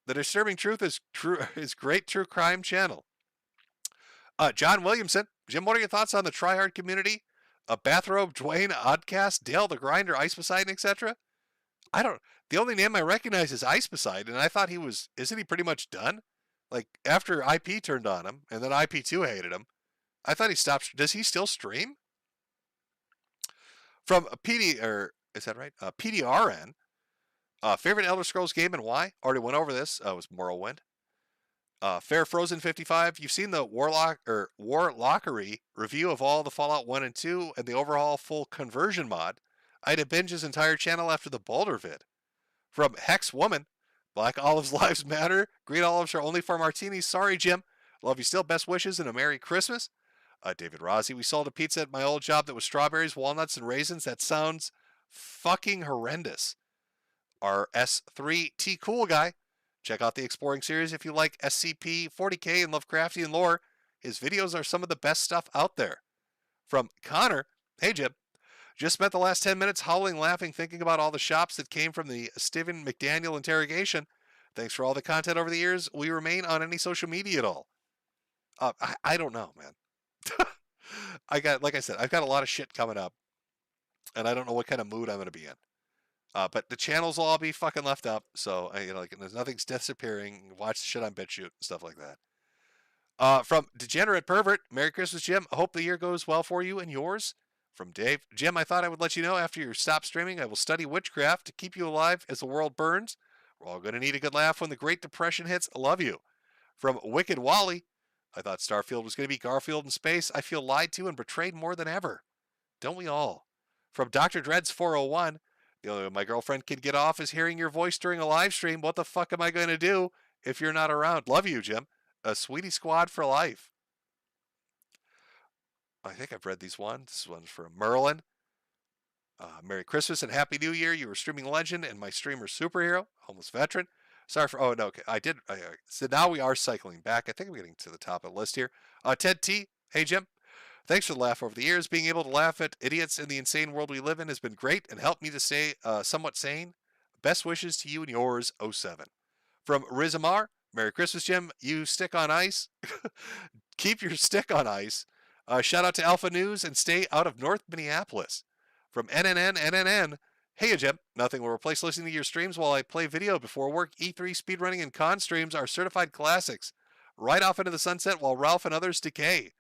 S20: The Disturbing Truth is great true crime channel. John Williamson, Jim, what are your thoughts on the tryhard community? Bathrobe, Dwayne, Oddcast, Dale the Grinder, Ice Poseidon, etc.? The only name I recognize is Ice Poseidon, and I thought isn't he pretty much done? Like, after IP turned on him, and then IP2 hated him, I thought he stopped. Does he still stream? From is that right? PDRN, favorite Elder Scrolls game and why? Already went over this. It was Morrowind. Fair Frozen 55. You've seen the Warlockery review of all the Fallout 1 and 2 and the overall full conversion mod. I had to binge his entire channel after the Boulder vid. From Hex Woman, Black Olives Lives Matter. Green olives are only for martinis. Sorry, Jim. Love you still. Best wishes and a Merry Christmas. David Rossi, we sold a pizza at my old job that was strawberries, walnuts, and raisins. That sounds fucking horrendous. RS3T Cool Guy. Check out the Exploring series if you like SCP, 40K, and Lovecraftian lore. His videos are some of the best stuff out there. From Connor, hey Jim. Just spent the last 10 minutes howling, laughing, thinking about all the shops that came from the Stephen McDaniel interrogation. Thanks for all the content over the years. Will you remain on any social media at all? I don't know, man. Like I said, I've got a lot of shit coming up, and I don't know what kind of mood I'm going to be in. But the channels will all be fucking left up, so there's nothing's disappearing. Watch the shit on BitChute and stuff like that. From Degenerate Pervert, Merry Christmas, Jim. I hope the year goes well for you and yours. From Dave, Jim, I thought I would let you know after you stop streaming, I will study witchcraft to keep you alive as the world burns. We're all going to need a good laugh when the Great Depression hits. I love you. From Wicked Wally, I thought Starfield was going to be Garfield in space. I feel lied to and betrayed more than ever. Don't we all? From Dr. Dreads 401, the only way my girlfriend can get off is hearing your voice during a live stream. What the fuck am I going to do if you're not around? Love you, Jim. A Sweetie Squad for life. I think I've read these ones. This one's from Merlin. Merry Christmas and Happy New Year. You were streaming legend and my streamer superhero, homeless veteran. Sorry for, oh, no, okay. So now we are cycling back. I think I'm getting to the top of the list here. Ted T, hey, Jim. Thanks for the laugh over the years. Being able to laugh at idiots in the insane world we live in has been great and helped me to stay somewhat sane. Best wishes to you and yours, 07. From Rizamar, Merry Christmas, Jim. You stick on ice. Keep your stick on ice. Shout out to Alpha News and stay out of North Minneapolis. From NNN, hey, Jim. Nothing will replace listening to your streams while I play video before work. E3 speedrunning and con streams are certified classics. Right off into the sunset while Ralph and others decay.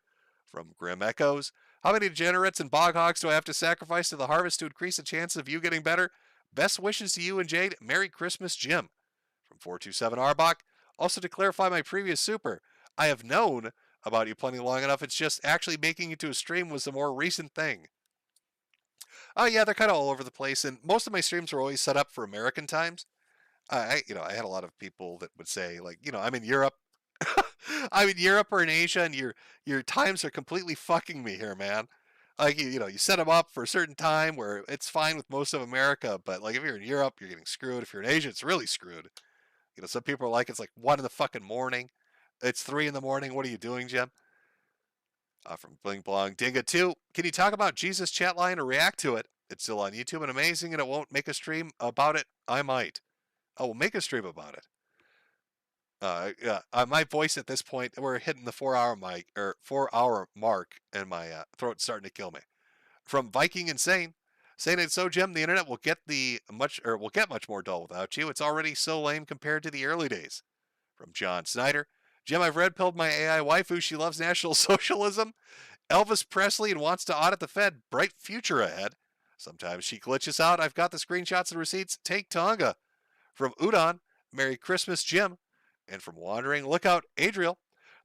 S20: From Grim Echoes, how many degenerates and bog hogs do I have to sacrifice to the harvest to increase the chances of you getting better? Best wishes to you and Jade. Merry Christmas, Jim. From 427 Arbach, also to clarify my previous super, I have known about you plenty long enough. It's just actually making it to a stream was a more recent thing. Oh yeah, they're kind of all over the place, and most of my streams are always set up for American times. I had a lot of people that would say, like, I'm in Europe. I'm in Europe or in Asia, and your times are completely fucking me here, man. Like, you set them up for a certain time where it's fine with most of America, but like if you're in Europe, you're getting screwed. If you're in Asia, it's really screwed. Some people are like, it's like 1 in the fucking morning. It's 3 in the morning. What are you doing, Jim? From Bling Blong Dinga 2, can you talk about Jesus chat line or react to it? It's still on YouTube and amazing, and it won't make a stream about it. I might. I will make a stream about it. My voice at this point, we're hitting the 4-hour mark, and my throat's starting to kill me. From Viking Insane, saying it's so, Jim, the internet will get much more dull without you. It's already so lame compared to the early days. From John Snyder, Jim, I've red pilled my AI waifu. She loves National Socialism, Elvis Presley, and wants to audit the Fed. Bright future ahead. Sometimes she glitches out. I've got the screenshots and receipts. Take Tonga. From Udon, Merry Christmas, Jim. And from Wandering, look out, Adriel.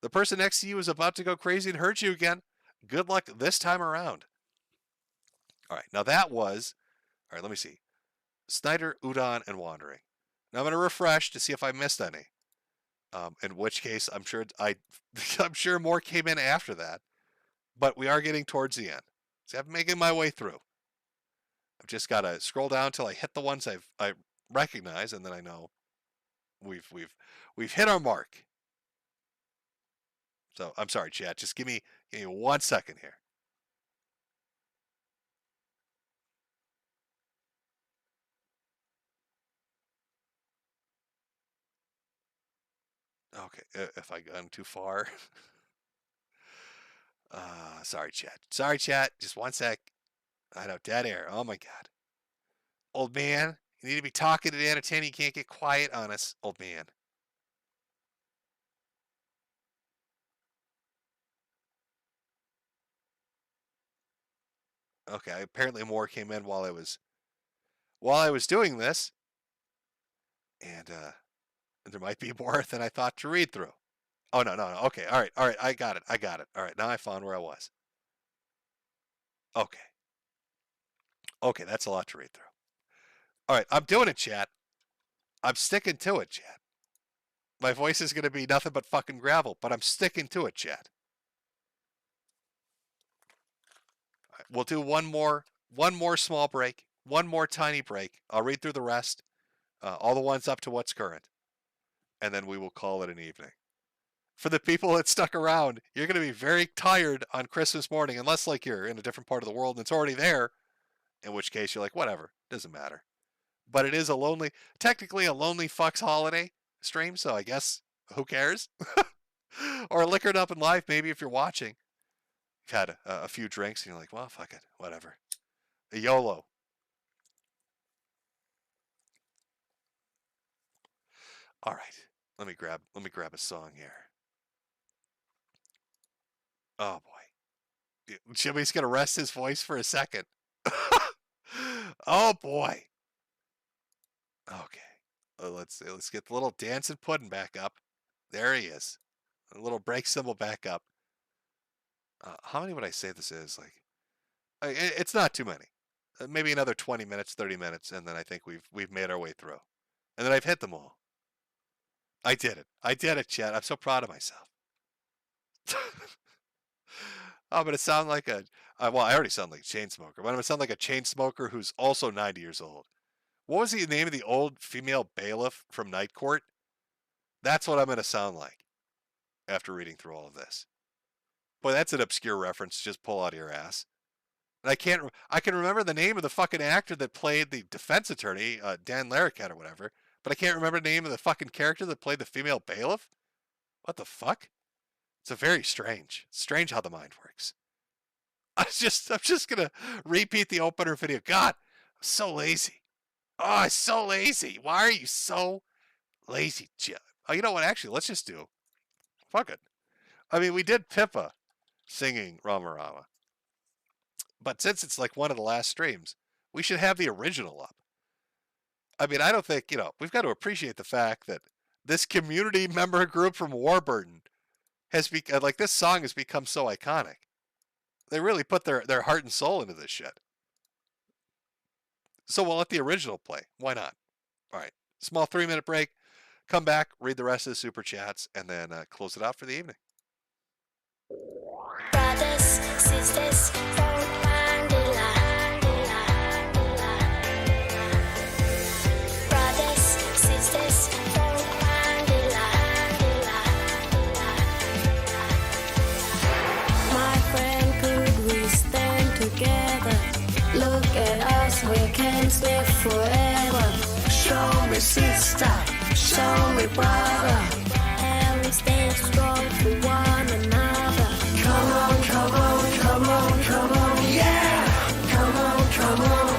S20: The person next to you is about to go crazy and hurt you again. Good luck this time around. All right, now that was, all right, let me see. Snyder, Udon, and Wandering. Now I'm going to refresh to see if I missed any. In which case, I'm sure more came in after that. But we are getting towards the end. See, I'm making my way through. I've just got to scroll down till I hit the ones I recognize, and then I know we've hit our mark. So I'm sorry, chat. Just give me 1 second here. Okay, if I gone too far. Sorry, chat. Sorry, chat. Just 1 sec. I know, dead air. Oh my God. Old man, you need to be talking to Dan at 10. You can't get quiet on us, old man. Okay, apparently more came in while I was doing this. And there might be more than I thought to read through. Oh, no. Okay, all right. I got it. All right, now I found where I was. Okay, that's a lot to read through. All right, I'm doing it, chat. I'm sticking to it, chat. My voice is going to be nothing but fucking gravel, but I'm sticking to it, chat. All right, we'll do one more small break, one more tiny break. I'll read through the rest, all the ones up to what's current, and then we will call it an evening. For the people that stuck around, you're going to be very tired on Christmas morning, unless like you're in a different part of the world and it's already there, in which case you're like, whatever, doesn't matter. But it is technically a lonely fucks holiday stream, so I guess who cares? Or Liquored Up and Live, maybe if you're watching. You've had a few drinks and you're like, well, fuck it, whatever. A YOLO. All right, let me grab a song here. Oh boy, Jimmy's gonna rest his voice for a second. Oh boy. Okay, let's get the little dancing pudding back up. There he is. A little break symbol back up. How many would I say this is? Like, it's not too many. Maybe another 20 minutes, 30 minutes, and then I think we've made our way through. And then I've hit them all. I did it, chat. I'm so proud of myself. I'm gonna sound like well, I already sound like a chain smoker, but I'm gonna sound like a chain smoker who's also 90 years old. What was the name of the old female bailiff from Night Court? That's what I'm gonna sound like after reading through all of this. Boy, that's an obscure reference. Just pull out of your ass. And I can remember the name of the fucking actor that played the defense attorney, Dan Larroquette or whatever, but I can't remember the name of the fucking character that played the female bailiff. What the fuck? It's a very strange how the mind works. I'm just gonna repeat the opener video. God, I'm so lazy. Oh, I'm so lazy. Why are you so lazy, Jim? Oh, you know what? Actually, let's just do. Fuck it. I mean, we did Pippa singing Rama Rama. But since it's like one of the last streams, we should have the original up. I mean, I don't think, we've got to appreciate the fact that this community member group from Warburton has become, like, this song has become so iconic. They really put their heart and soul into this shit. So we'll let the original play. Why not? All right. Small 3-minute break. Come back, read the rest of the super chats, and then close it out for the evening.
S3: Brothers, sisters, brothers, sisters, my friend, could we stand together? Look at us, we can live forever. Show me sister, show me brother, and we stand strong for one another. Come on, come on, come on, come on, yeah! Come on, come on.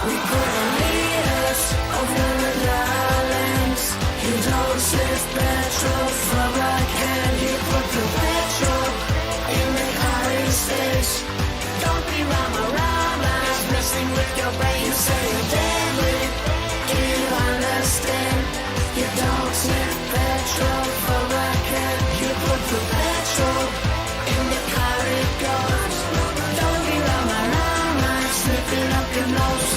S3: We put the leaders over the islands. You don't save petrol from a can. You put the petrol in the current stage. Don't be Rama Rama, messing with your brain. You say you're deadly. Do you understand? You don't save petrol from a can. You put the petrol in the car it goes. Don't be Rama Rama, sniffing up your nose.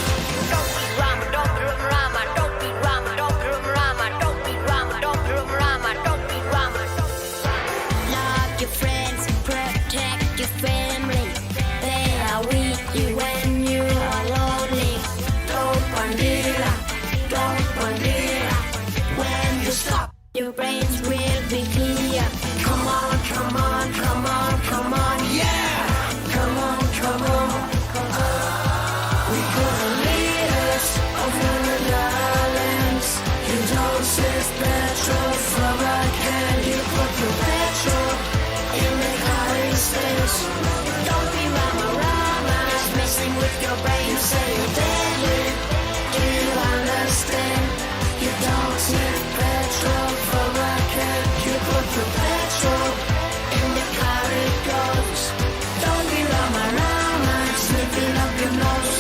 S3: Don't be Rama, don't be Rama Rama, don't be Rama, don't be Rama Rama, don't be Rama, don't be Rama Rama, don't be Rama. Love your friends, protect your family. They are with you when you are lonely. Don't bandera, don't bandera. When you stop, your brains will be clear. Come on, come on, come on, come on, yeah! Come on, come on. We put the leaders over the islands. You don't save petrol from a can. You put the petrol in the current stage. Don't be Rama Rama, messing with your brain. You say you're deadly. Do you understand? You don't save petrol from a can. You put the petrol in the car it goes. Don't be Rama Rama, sniffing up your nose.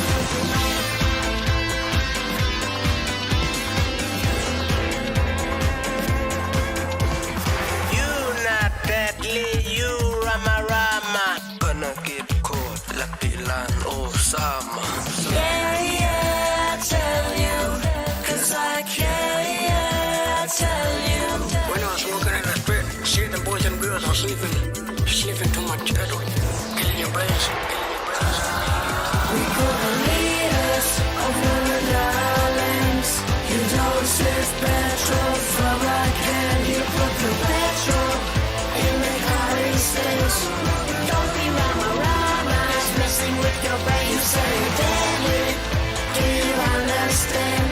S3: You not deadly, you Rama Rama. Gonna get caught like Dylan Osama. Yeah, yeah, I tell you, 'cause I care, yeah, I tell you. When I was smoking in the street, see the boys and girls are sleeping too much petrol, killing your brains, We put the leaders over the islands. You don't save petrol from a can. You put the petrol in the current stage. Don't be Rama Rama, messing with your brain. You say you're deadly. Do you understand?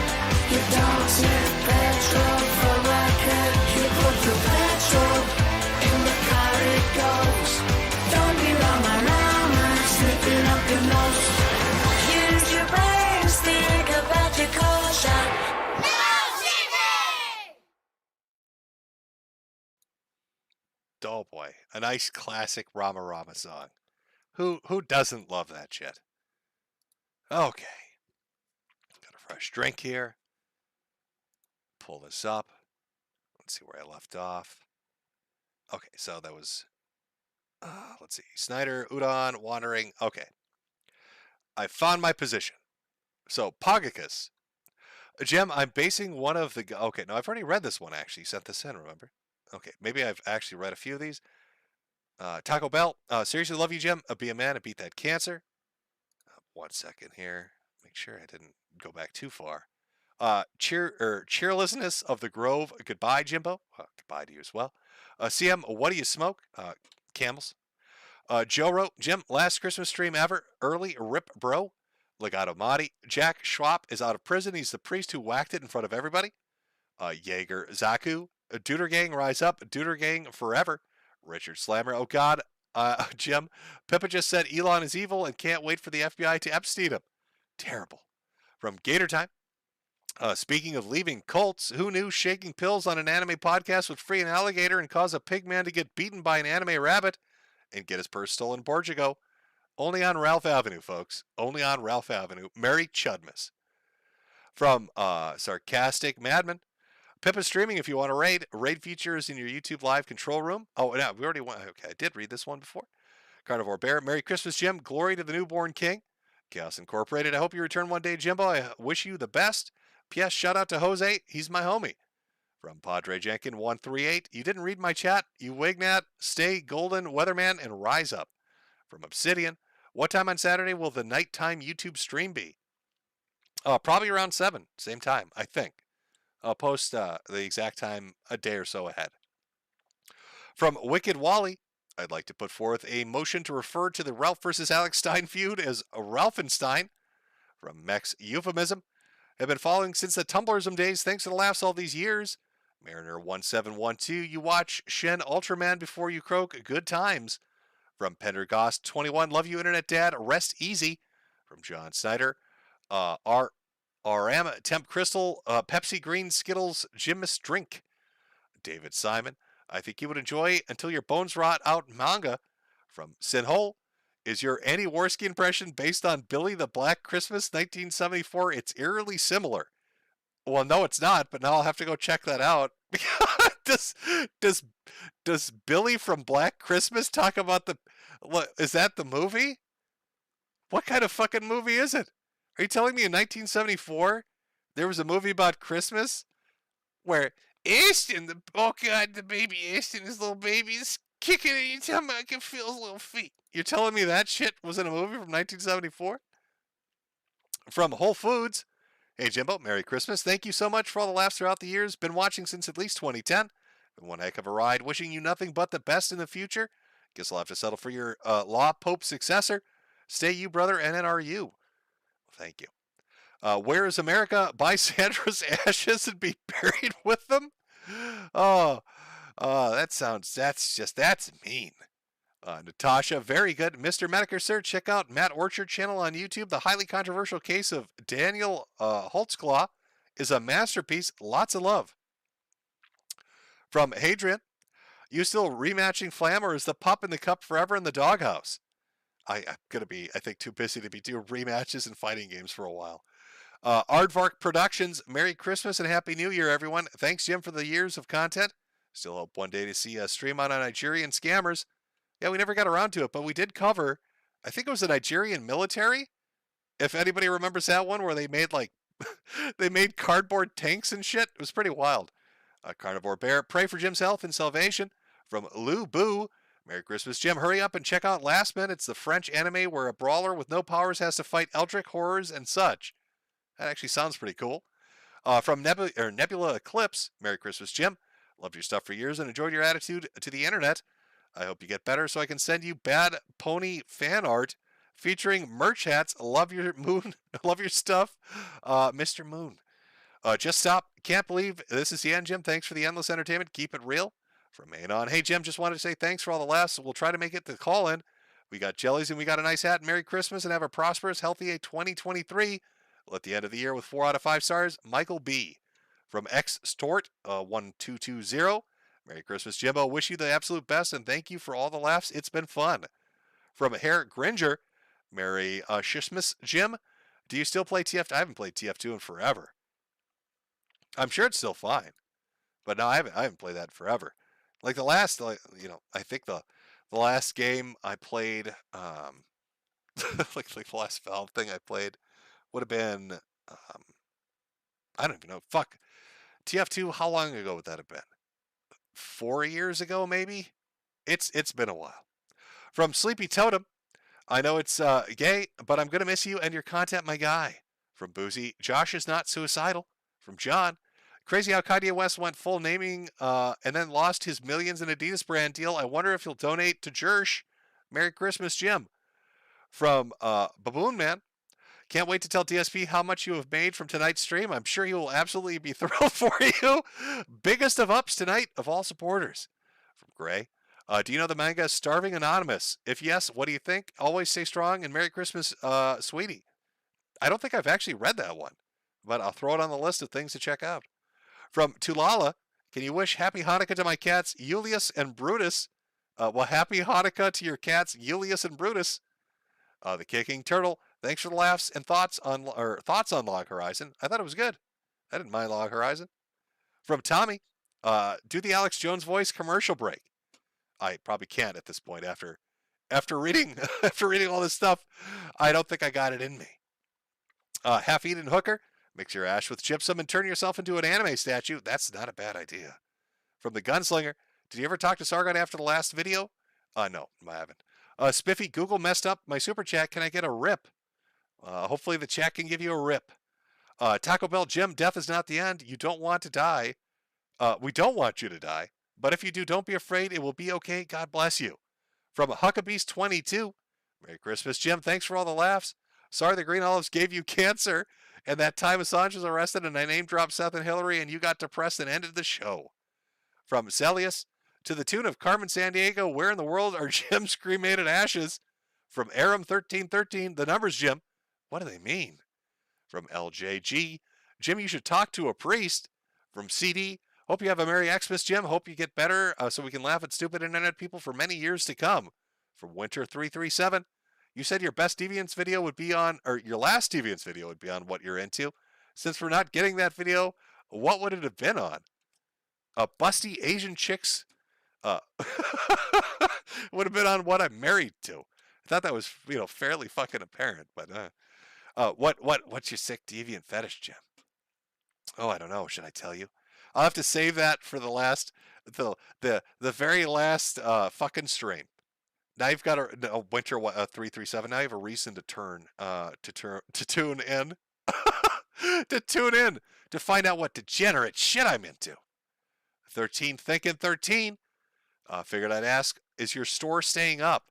S3: You don't save petrol from a can. You put the petrol in the car it goes. Don't be Rama Rama, sniffing up your nose. Use your brains, think about your caution.
S20: Oh boy, a nice classic Rama Rama song. Who doesn't love that shit? Okay. Got a fresh drink here. Pull this up. Let's see where I left off. Okay, so that was, let's see, Snyder, Udon, Wandering. Okay. I found my position. So, Pogicus. Jem, I'm basing one of the, okay, no, I've already read this one actually. You sent this in, remember? Okay, maybe I've actually read a few of these. Taco Bell, seriously love you, Jim. Be a man and beat that cancer. 1 second here. Make sure I didn't go back too far. Cheerlessness of the Grove. Goodbye, Jimbo. Goodbye to you as well. CM, what do you smoke? Camels. Joe wrote, Jim, last Christmas stream ever. Early rip, bro. Legato Madi. Jack Schwab is out of prison. He's the priest who whacked it in front of everybody. Jaeger Zaku. Duder Gang, rise up. Duder Gang, forever. Richard Slammer. Oh, God. Jim, Pippa just said Elon is evil and can't wait for the FBI to Epstein him. Terrible. From Gator Time. Speaking of leaving cults, who knew shaking pills on an anime podcast would free an alligator and cause a pig man to get beaten by an anime rabbit and get his purse stolen in Portugal? Only on Ralph Avenue, folks. Only on Ralph Avenue. Merry Chudmas. From Sarcastic Madman. Pippa streaming if you want to raid. Raid features in your YouTube live control room. Oh, no, we already went. Okay, I did read this one before. Carnivore Bear. Merry Christmas, Jim. Glory to the newborn king. Chaos Incorporated. I hope you return one day, Jimbo. I wish you the best. P.S. Shout out to Jose. He's my homie. From Padre Jenkin 138. You didn't read my chat. You Wignat. Stay golden, Weatherman, and rise up. From Obsidian. What time on Saturday will the nighttime YouTube stream be? Probably around 7. Same time, I think. I'll post the exact time a day or so ahead. From Wicked Wally. I'd like to put forth a motion to refer to the Ralph versus Alex Stein feud as Ralphenstein. From Mex Euphemism. Have been following since the Tumblerism days. Thanks for the laughs all these years. Mariner1712. You watch Shen Ultraman before you croak. Good times. From Pendergast21. Love you, Internet Dad. Rest easy. From John Snyder. RM Temp Crystal. Pepsi Green Skittles. Jimus Drink. David Simon. I think you would enjoy Until Your Bones Rot Out manga. From Sinhole. Is your Annie Worski impression based on Billy the Black Christmas 1974? It's eerily similar. Well, no, it's not, but now I'll have to go check that out. does Billy from Black Christmas talk about the... What, is that the movie? What kind of fucking movie is it? Are you telling me in 1974 there was a movie about Christmas where Ashton, oh God, the baby Ashton, his little baby is kicking it anytime I can feel his little feet. You're telling me that shit was in a movie from 1974? From Whole Foods. Hey, Jimbo, Merry Christmas. Thank you so much for all the laughs throughout the years. Been watching since at least 2010. Been one heck of a ride. Wishing you nothing but the best in the future. Guess I'll have to settle for your Law Pope successor. Stay you, brother, NNRU. Thank you. Where is America? Buy Sandra's ashes and be buried with them? That's mean. Natasha, very good. MisterMetokur, sir. Check out Matt Orchard channel on YouTube. The highly controversial case of Daniel Holtzclaw is a masterpiece. Lots of love. From Hadrian, you still rematching Flam, or is the pup in the cup forever in the doghouse? I'm going to be, I think, too busy to be doing rematches and fighting games for a while. Aardvark Productions, Merry Christmas and Happy New Year, everyone. Thanks, Jim, for the years of content. Still hope one day to see a stream on Nigerian scammers. Yeah, we never got around to it, but we did cover, I think it was the Nigerian military. If anybody remembers that one where they made like, they made cardboard tanks and shit. It was pretty wild. Carnivore Bear, pray for Jim's health and salvation. From Lou Boo, Merry Christmas, Jim. Hurry up and check out Last Man. It's the French anime where a brawler with no powers has to fight eldritch horrors and such. That actually sounds pretty cool. From Nebula Eclipse, Merry Christmas, Jim. Loved your stuff for years and enjoyed your attitude to the internet. I hope you get better so I can send you Bad Pony fan art featuring merch hats. Love your moon. Love your stuff. Mr. Moon. Just stop. Can't believe this is the end, Jim. Thanks for the endless entertainment. Keep it real. From Anon. Hey, Jim, just wanted to say thanks for all the laughs. We'll try to make it the call-in. We got jellies and we got a nice hat. Merry Christmas and have a prosperous, healthy 2023. Let the end of the year with 4 out of 5 stars. Michael B. From X Stort 1220. Merry Christmas, Jimbo. Wish you the absolute best and thank you for all the laughs. It's been fun. From Herrick Gringer. Merry Christmas, Jim. Do you still play TF2? I haven't played TF2 in forever. I'm sure it's still fine. But no, I haven't played that in forever. Like the last, I think the last game I played, like the last Valve thing I played would have been, I don't even know. Fuck. TF2, how long ago would that have been? 4 years ago, maybe? It's been a while. From Sleepy Totem, I know it's gay, but I'm going to miss you and your content, my guy. From Boozy, Josh is not suicidal. From John, crazy how Kanye West went full naming and then lost his millions in Adidas brand deal. I wonder if he'll donate to Jersh. Merry Christmas, Jim. From Baboon Man, can't wait to tell DSP how much you have made from tonight's stream. I'm sure he will absolutely be thrilled for you. Biggest of ups tonight of all supporters. From Gray, do you know the manga Starving Anonymous? If yes, what do you think? Always stay strong and Merry Christmas, sweetie. I don't think I've actually read that one, but I'll throw it on the list of things to check out. From Tulala, can you wish Happy Hanukkah to my cats, Julius and Brutus? Well, Happy Hanukkah to your cats, Julius and Brutus. The Kicking Turtle, thanks for the laughs and thoughts on Log Horizon. I thought it was good. I didn't mind Log Horizon. From Tommy, do the Alex Jones voice commercial break. I probably can't at this point after reading all this stuff. I don't think I got it in me. Half-eaten hooker, mix your ash with gypsum and turn yourself into an anime statue. That's not a bad idea. From the Gunslinger, did you ever talk to Sargon after the last video? No, I haven't. Spiffy, Google messed up my super chat. Can I get a rip? Hopefully the chat can give you a rip. Taco Bell Jim, death is not the end. You don't want to die. We don't want you to die. But if you do, don't be afraid. It will be okay. God bless you. From Huckabeast22, Merry Christmas, Jim. Thanks for all the laughs. Sorry the Green Olives gave you cancer. And that time Assange was arrested and I name dropped Seth and Hillary and you got depressed and ended the show. From Celius, to the tune of Carmen Sandiego, where in the world are Jim's cremated ashes? From Aram1313, the numbers, Jim. What do they mean? From LJG, Jim, you should talk to a priest. From CD, hope you have a Merry Xmas, Jim. Hope you get better so we can laugh at stupid internet people for many years to come. From Winter337, you said your best Deviants video would be on, or your last Deviants video would be on what you're into. Since we're not getting that video, what would it have been on? Busty Asian chicks would have been on what I'm married to. I thought that was, fairly fucking apparent, but what's your sick deviant fetish, Jim? Oh, I don't know. Should I tell you? I'll have to save that for the very last fucking stream. Now you've got a Winter 337. Now you have a reason to tune in to find out what degenerate shit I'm into. 13 thinking 13. Figured I'd ask, is your store staying up?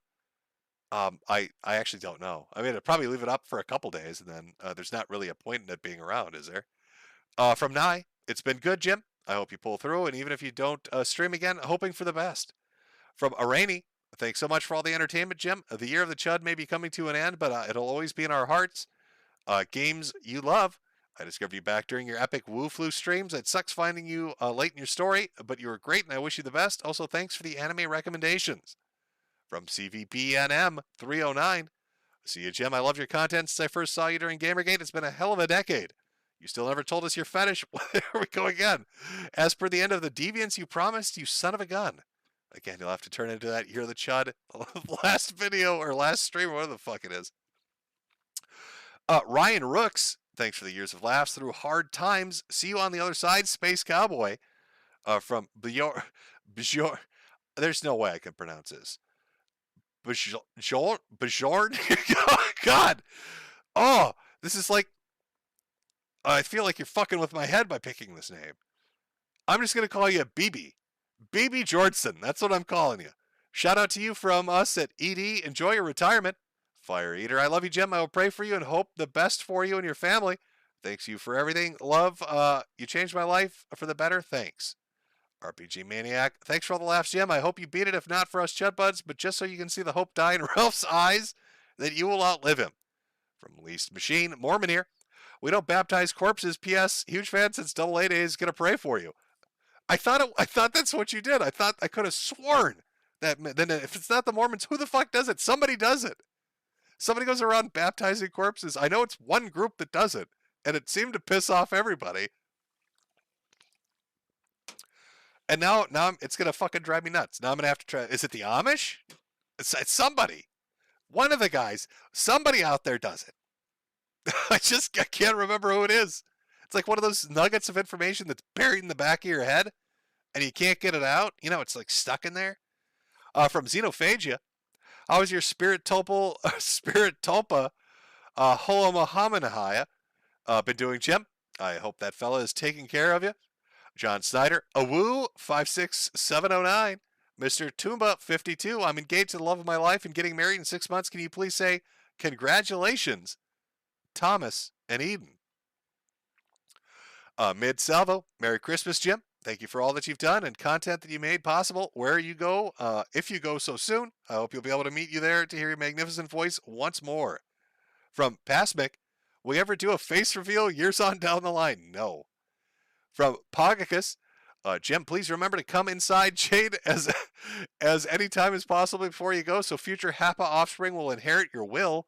S20: I actually don't know. I mean, I'd probably leave it up for a couple days, and then there's not really a point in it being around, is there? From Nye, it's been good, Jim. I hope you pull through, and even if you don't stream again, hoping for the best. From Arani, thanks so much for all the entertainment, Jim. The year of the Chud may be coming to an end, but it'll always be in our hearts. Games you love. I discovered you back during your epic Woo Flu streams. It sucks finding you late in your story, but you were great, and I wish you the best. Also, thanks for the anime recommendations. From CVBNM309, see you, Jim. I love your content since I first saw you during Gamergate. It's been a hell of a decade. You still never told us your fetish. There we go again. As per the end of the Deviants you promised, you son of a gun. Again, you'll have to turn into that Year of the Chud last video or last stream or whatever the fuck it is. Ryan Rooks, thanks for the years of laughs through hard times. See you on the other side, Space Cowboy. From Bjorn. There's no way I can pronounce this. Bjorn? God. Oh, this is like, I feel like you're fucking with my head by picking this name. I'm just going to call you BB. BB Jordson. That's what I'm calling you. Shout out to you from us at ED. Enjoy your retirement. Fire Eater. I love you, Jim. I will pray for you and hope the best for you and your family. Thanks you for everything. Love, you changed my life for the better. Thanks. RPG Maniac. Thanks for all the laughs, Jim. I hope you beat it, if not for us Chud Buds, but just so you can see the hope die in Ralph's eyes that you will outlive him. From Least Machine, Mormon here. We don't baptize corpses. P.S. Huge fan since Double A Day is going to pray for you. I thought that's what you did. I could have sworn that then if it's not the Mormons, who the fuck does it? Somebody does it. Somebody goes around baptizing corpses. I know it's one group that does it, and it seemed to piss off everybody. And now it's going to fucking drive me nuts. Now I'm going to have to try. Is it the Amish? It's somebody. One of the guys. Somebody out there does it. I can't remember who it is. It's like one of those nuggets of information that's buried in the back of your head, and you can't get it out. It's like stuck in there. From Xenophagia. How is your spirit tulpa, Holomahamanahaya, been doing, Jim? I hope that fella is taking care of you. John Snyder, Awoo, 56709. Mr. Toomba, 52. I'm engaged to the love of my life and getting married in 6 months. Can you please say congratulations, Thomas and Eden? Mid Salvo, Merry Christmas, Jim. Thank you for all that you've done and content that you made possible. Where you go, if you go so soon, I hope you'll be able to meet you there to hear your magnificent voice once more. From Pasmic, will you ever do a face reveal years on down the line? No. From Pogicus, Jim, please remember to come inside Jade as any time as possible before you go, so future Happa offspring will inherit your will.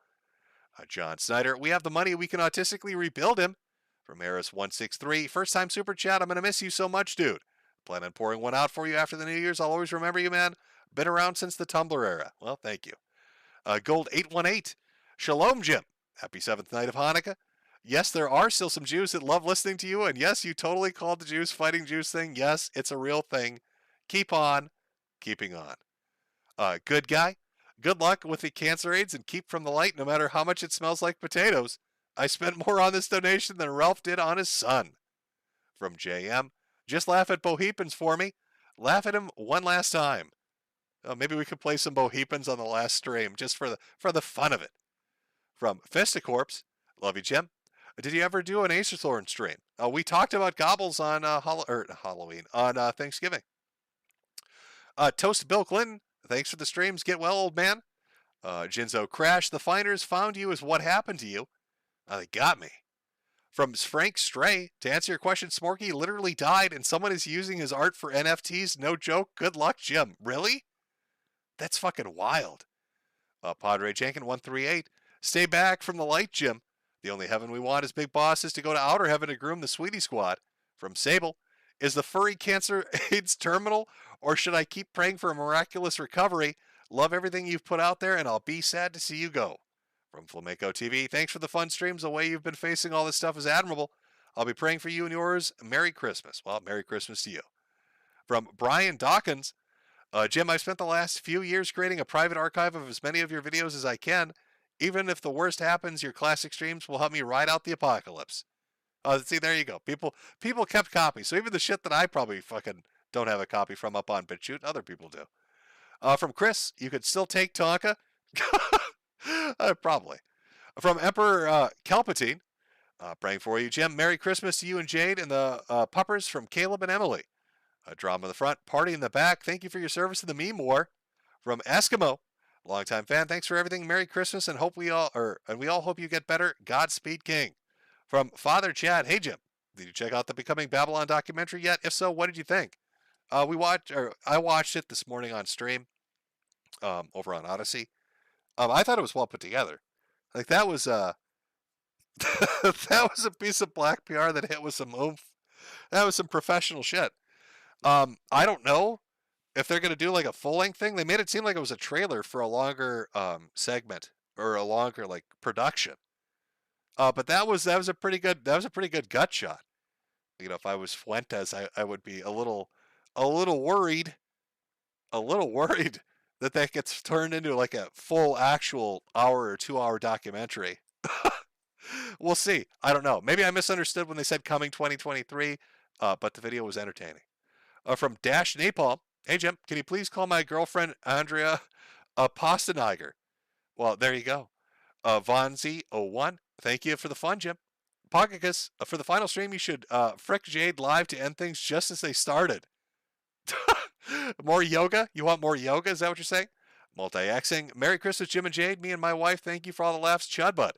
S20: John Snyder, we have the money, we can autistically rebuild him. From Eris163, first time super chat, I'm going to miss you so much, dude. Plan on pouring one out for you after the New Year's. I'll always remember you, man. Been around since the Tumblr era. Well, thank you. Gold818, Shalom, Jim. Happy 7th night of Hanukkah. Yes, there are still some Jews that love listening to you, and yes, you totally called the Jews fighting Jews thing. Yes, it's a real thing. Keep on keeping on. Good guy. Good luck with the cancer aids and keep from the light no matter how much it smells like potatoes. I spent more on this donation than Ralph did on his son. From JM, just laugh at Bohepans for me. Laugh at him one last time. Maybe we could play some Bohepans on the last stream just for the fun of it. From Fisticorpse, love you, Jim. Did you ever do an Acerthorn stream? We talked about gobbles on Halloween, on Thanksgiving. Toast Bill Clinton, thanks for the streams. Get well, old man. Jinzo Crash, the finders found you is what happened to you. They got me. From Frank Stray, to answer your question, Smorky literally died and someone is using his art for NFTs. No joke. Good luck, Jim. Really? That's fucking wild. Padre Jankin 138, stay back from the light, Jim. The only heaven we want as big bosses to go to outer heaven to groom the Sweetie Squad. From Sable, is the furry cancer AIDS terminal, or should I keep praying for a miraculous recovery? Love everything you've put out there, and I'll be sad to see you go. From Flamenco TV, thanks for the fun streams. The way you've been facing all this stuff is admirable. I'll be praying for you and yours. Merry Christmas. Well, Merry Christmas to you. From Brian Dawkins, Jim, I've spent the last few years creating a private archive of as many of your videos as I can. Even if the worst happens, your classic streams will help me ride out the apocalypse. See, there you go. People kept copies. So even the shit that I probably fucking don't have a copy from up on BitChute, other people do. From Chris, you could still take Tonka. Probably. From Emperor Palpatine, praying for you, Jim. Merry Christmas to you and Jade and the puppers from Caleb and Emily. Drama in the front, party in the back. Thank you for your service in the meme war. From Eskimo, longtime fan. Thanks for everything. Merry Christmas, and we all hope you get better. Godspeed, King. From Father Chad, hey Jim, did you check out the Becoming Babylon documentary yet? If so, what did you think? I watched it this morning on stream, over on Odyssey. I thought it was well put together. Like that was that was a piece of black PR that hit with some oomph. That was some professional shit. I don't know if they're gonna do like a full length thing. They made it seem like it was a trailer for a longer segment or a longer like production. But that was a pretty good gut shot. You know, if I was Fuentes, I would be a little worried that gets turned into like a full actual hour or 2 hour documentary. We'll see. I don't know. Maybe I misunderstood when they said coming 2023, but the video was entertaining. From Dash Napalm, hey Jim, can you please call my girlfriend Andrea Posteniger? Well, there you go. Vonzi01, thank you for the fun, Jim. Pogicus, for the final stream, you should frick Jade live to end things just as they started. More yoga? You want more yoga? Is that what you're saying? Multi-Xing. Merry Christmas, Jim and Jade. Me and my wife, thank you for all the laughs, Chudbud.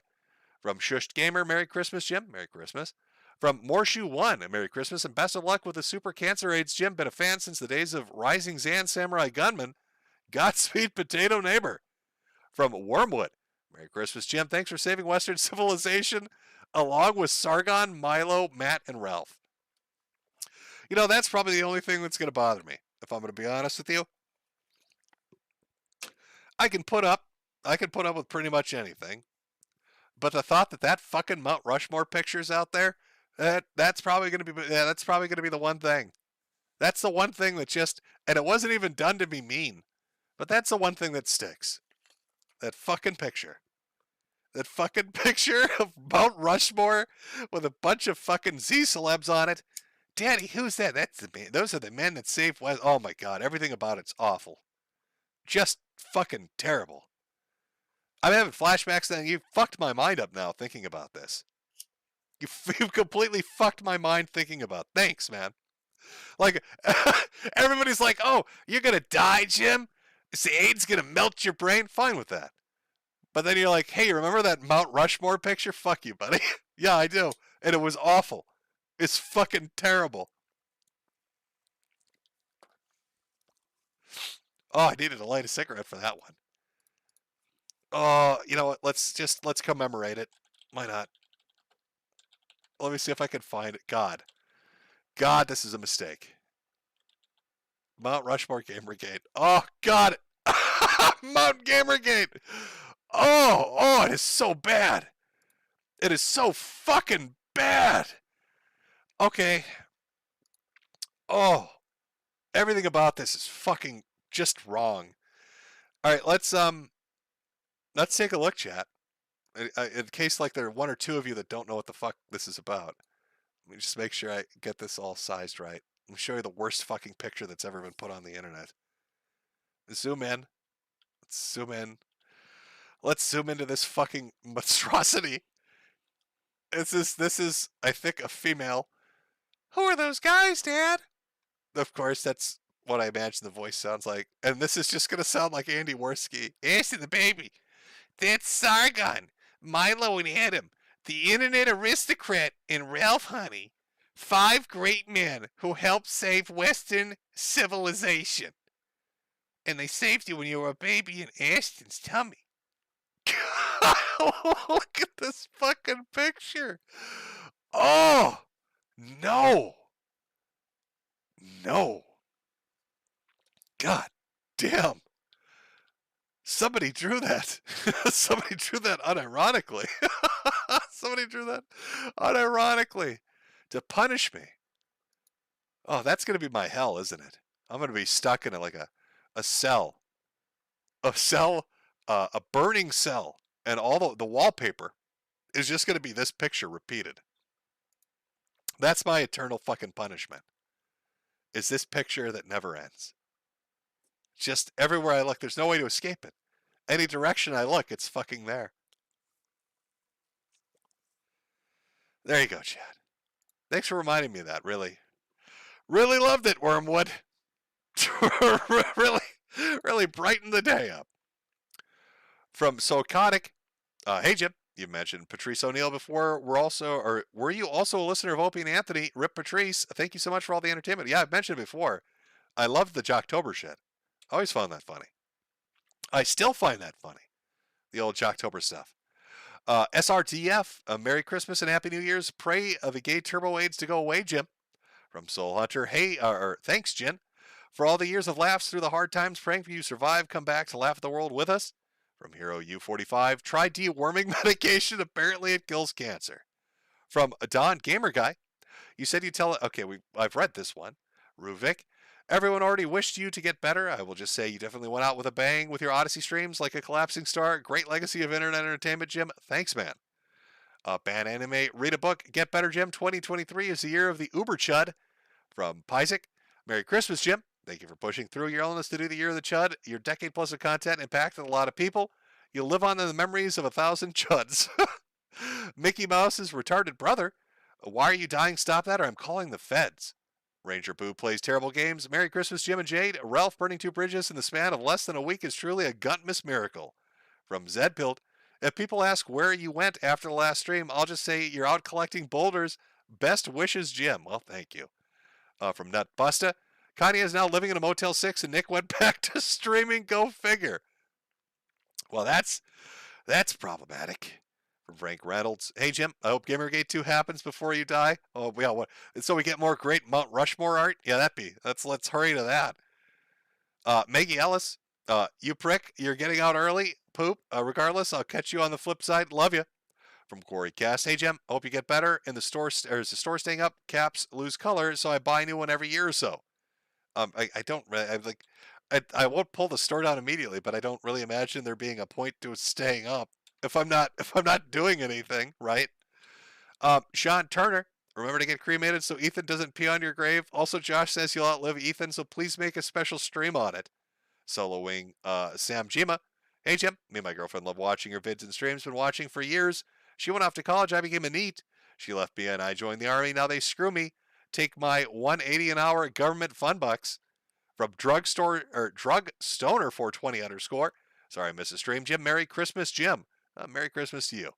S20: From Shushed Gamer, Merry Christmas, Jim. Merry Christmas. From Morshoe1, Merry Christmas and best of luck with the Super Cancer AIDS, Jim. Been a fan since the days of Rising Zan Samurai Gunman. Godspeed, Potato Neighbor. From Wormwood, Merry Christmas, Jim. Thanks for saving Western civilization, along with Sargon, Milo, Matt, and Ralph. You know, that's probably the only thing that's going to bother me, if I'm going to be honest with you. I can put up with pretty much anything. But the thought that fucking Mount Rushmore picture's out there, that's probably going to be the one thing. That's the one thing that just, and it wasn't even done to be mean, but that's the one thing that sticks. That fucking picture. That fucking picture of Mount Rushmore with a bunch of fucking Z celebs on it. Daddy, who's that? That's the man. Those are the men that saved West. Oh my God, everything about it's awful. Just fucking terrible. I'm having flashbacks then. You fucked my mind up now thinking about this. You've completely fucked my mind thinking about. Thanks, man. Like, everybody's like, oh, you're going to die, Jim? Is the AIDS going to melt your brain? Fine with that. But then you're like, hey, remember that Mount Rushmore picture? Fuck you, buddy. Yeah, I do. And it was awful. It's fucking terrible. Oh, I needed to light a cigarette for that one. Oh, you know what? Let's commemorate it. Why not? Let me see if I can find it. God, this is a mistake. Mount Rushmore Gamergate. Oh, God. Mount Gamergate. Oh, it is so bad. It is so fucking bad. Okay. Oh, everything about this is fucking just wrong. All right, let's take a look, chat. In case like there are one or two of you that don't know what the fuck this is about. Let me just make sure I get this all sized right. Let me show you the worst fucking picture that's ever been put on the internet. Zoom in. Let's zoom in. Let's zoom into this fucking monstrosity. This is, I think, a female. Who are those guys, Dad? Of course, that's what I imagine the voice sounds like. And this is just going to sound like Andy Worski. Ashley the baby. That's Sargon, Milo and Adam, the internet aristocrat, and Ralph Honey. 5 great men who helped save Western civilization. And they saved you when you were a baby in Ashton's tummy. Look at this fucking picture. Oh, no. No. God damn. Somebody drew that. Somebody drew that unironically. Somebody drew that unironically to punish me. Oh, that's going to be my hell, isn't it? I'm going to be stuck in a cell. A burning cell. And all the wallpaper is just going to be this picture repeated. That's my eternal fucking punishment. Is this picture that never ends. Just everywhere I look, there's no way to escape it. Any direction I look, it's fucking there. There you go, Chad. Thanks for reminding me of that, really. Really loved it, Wormwood. really brightened the day up. From Socotic, hey Jim, you mentioned Patrice O'Neill before. Were you also a listener of Opie and Anthony? Rip Patrice, thank you so much for all the entertainment. Yeah, I've mentioned it before. I loved the Jocktober shit. I always found that funny. I still find that funny. The old Jocktober stuff. SRTF, Merry Christmas and Happy New Year's. Pray the gay turbo AIDS to go away, Jim. From Soul Hunter, hey, thanks, Jen, for all the years of laughs through the hard times. Praying for you survive. Come back to laugh at the world with us. From Hero U45, try deworming medication. Apparently it kills cancer. From Don Gamer Guy, you said you tell. Okay, I've read this one. Ruvik, everyone already wished you to get better. I will just say you definitely went out with a bang with your Odyssey streams like a collapsing star. Great legacy of internet entertainment, Jim. Thanks, man. Ban Anime, read a book. Get better, Jim. 2023 is the year of the Uber Chud. From Pyzik, Merry Christmas, Jim. Thank you for pushing through your illness to do the year of the Chud. Your decade plus of content impacted a lot of people. You'll live on in the memories of 1,000 Chuds. Mickey Mouse's retarded brother. Why are you dying? Stop that or I'm calling the feds. Ranger Boo plays terrible games. Merry Christmas, Jim and Jade. Ralph burning 2 bridges in the span of less than a week is truly a Guntmas miracle. From Zedpilt, if people ask where you went after the last stream, I'll just say you're out collecting boulders. Best wishes, Jim. Well, thank you. From Nut Busta, Kanye is now living in a Motel 6 and Nick went back to streaming. Go figure. Well, that's problematic. From Frank Reynolds. Hey, Jim, I hope Gamergate 2 happens before you die. Oh, yeah, what? So we get more great Mount Rushmore art? Yeah, let's hurry to that. Maggie Ellis, you prick, you're getting out early. Poop. Regardless, I'll catch you on the flip side. Love you. From Corey Cast. Hey, Jim, hope you get better. In the store, or is the store staying up? Caps lose color, so I buy a new one every year or so. I I won't pull the store down immediately, but I don't really imagine there being a point to staying up if I'm not doing anything, right? Sean Turner, remember to get cremated so Ethan doesn't pee on your grave. Also, Josh says you'll outlive Ethan, so please make a special stream on it. Solo Wing, Sam Jima. Hey Jim, me and my girlfriend love watching your vids and streams. Been watching for years. She went off to college. I became a NEET. She left me and I joined the army. Now they screw me. Take my $180 an hour government fun bucks. From Drug Stoner 420 _. Sorry, I missed the stream. Jim, Merry Christmas, Jim. Merry Christmas to you.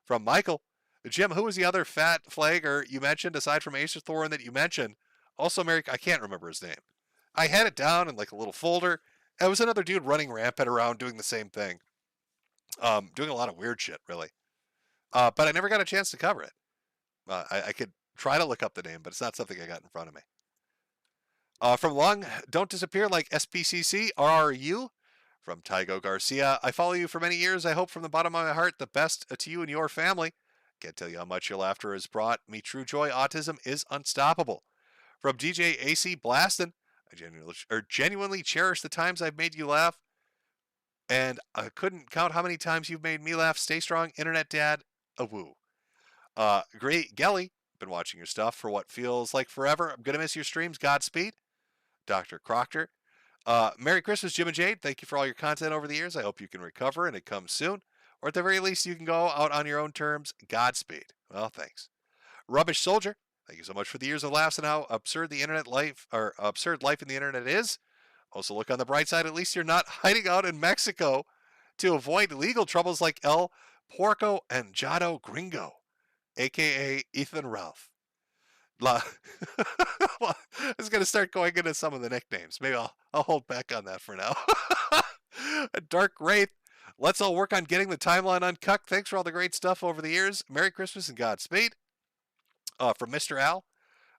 S20: From Michael. Jim, who was the other fat flagger you mentioned aside from Acer Thorin that you mentioned? Also, I can't remember his name. I had it down in like a little folder. It was another dude running rampant around doing the same thing. Doing a lot of weird shit, really. But I never got a chance to cover it. I could try to look up the name, but it's not something I got in front of me. From Long, don't disappear like SPCC, RRU. From Tygo Garcia, I follow you for many years. I hope from the bottom of my heart the best to you and your family. Can't tell you how much your laughter has brought me true joy. Autism is unstoppable. From DJ AC Blastin, I genuinely cherish the times I've made you laugh. And I couldn't count how many times you've made me laugh. Stay strong, Internet Dad. A woo. Great Gelly, been watching your stuff for what feels like forever. I'm going to miss your streams. Godspeed. Dr. Proctor. Merry Christmas, Jim and Jade. Thank you for all your content over the years. I hope you can recover and it comes soon. Or at the very least, you can go out on your own terms. Godspeed. Well, thanks. Rubbish Soldier. Thank you so much for the years of laughs and how absurd the internet life, or absurd life in the internet is. Also, look on the bright side. At least you're not hiding out in Mexico to avoid legal troubles like El Porco and Jado Gringo, a.k.a. Ethan Ralph. Well, I was going to start going into some of the nicknames. Maybe I'll hold back on that for now. Dark Wraith. Let's all work on getting the timeline uncut. Thanks for all the great stuff over the years. Merry Christmas and Godspeed. From Mr. Al.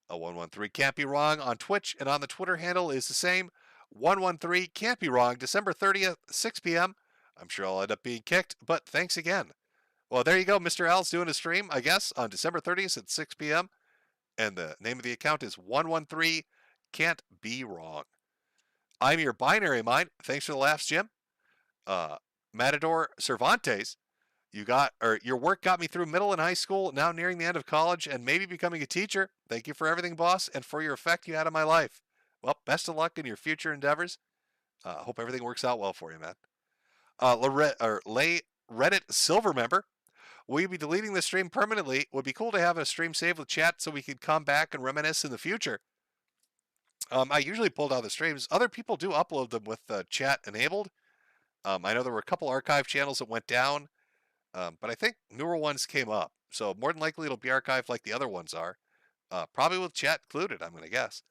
S20: 113 can't be wrong on Twitch, and on the Twitter handle is the same. 113 can't be wrong. December 30th, 6 p.m. I'm sure I'll end up being kicked, but thanks again. Well, there you go. Mr. Al's doing a stream, I guess, on December 30th at 6 p.m. And the name of the account is 113 can't be wrong. I'm your binary mind. Thanks for the laughs, Jim. Matador Cervantes. Your work got me through middle and high school, now nearing the end of college and maybe becoming a teacher. Thank you for everything, boss, and for your effect you had on my life. Well, best of luck in your future endeavors. Hope everything works out well for you, man. Reddit Silver member. Will you be deleting the stream permanently? Would be cool to have a stream saved with chat so we could come back and reminisce in the future. I usually pull down the streams. Other people do upload them with chat enabled. I know there were a couple archive channels that went down. But I think newer ones came up. So more than likely it'll be archived like the other ones are. Probably with chat included, I'm going to guess.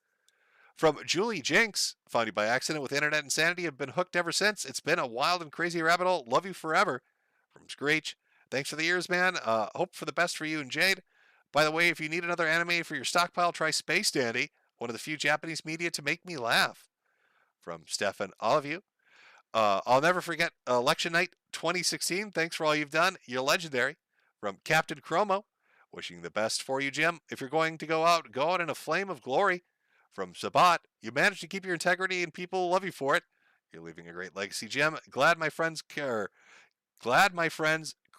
S20: From Julie Jinx, found you by accident with internet insanity. Have been hooked ever since. It's been a wild and crazy rabbit hole. Love you forever. From Screech. Thanks for the years, man. Hope for the best for you and Jade. By the way, if you need another anime for your stockpile, try Space Dandy, one of the few Japanese media to make me laugh. From Stefan, all of you. I'll never forget election night 2016. Thanks for all you've done. You're legendary. From Captain Chromo. Wishing the best for you, Jim. If you're going to go out in a flame of glory. From Sabat. You managed to keep your integrity and people love you for it. You're leaving a great legacy, Jim. Glad my friends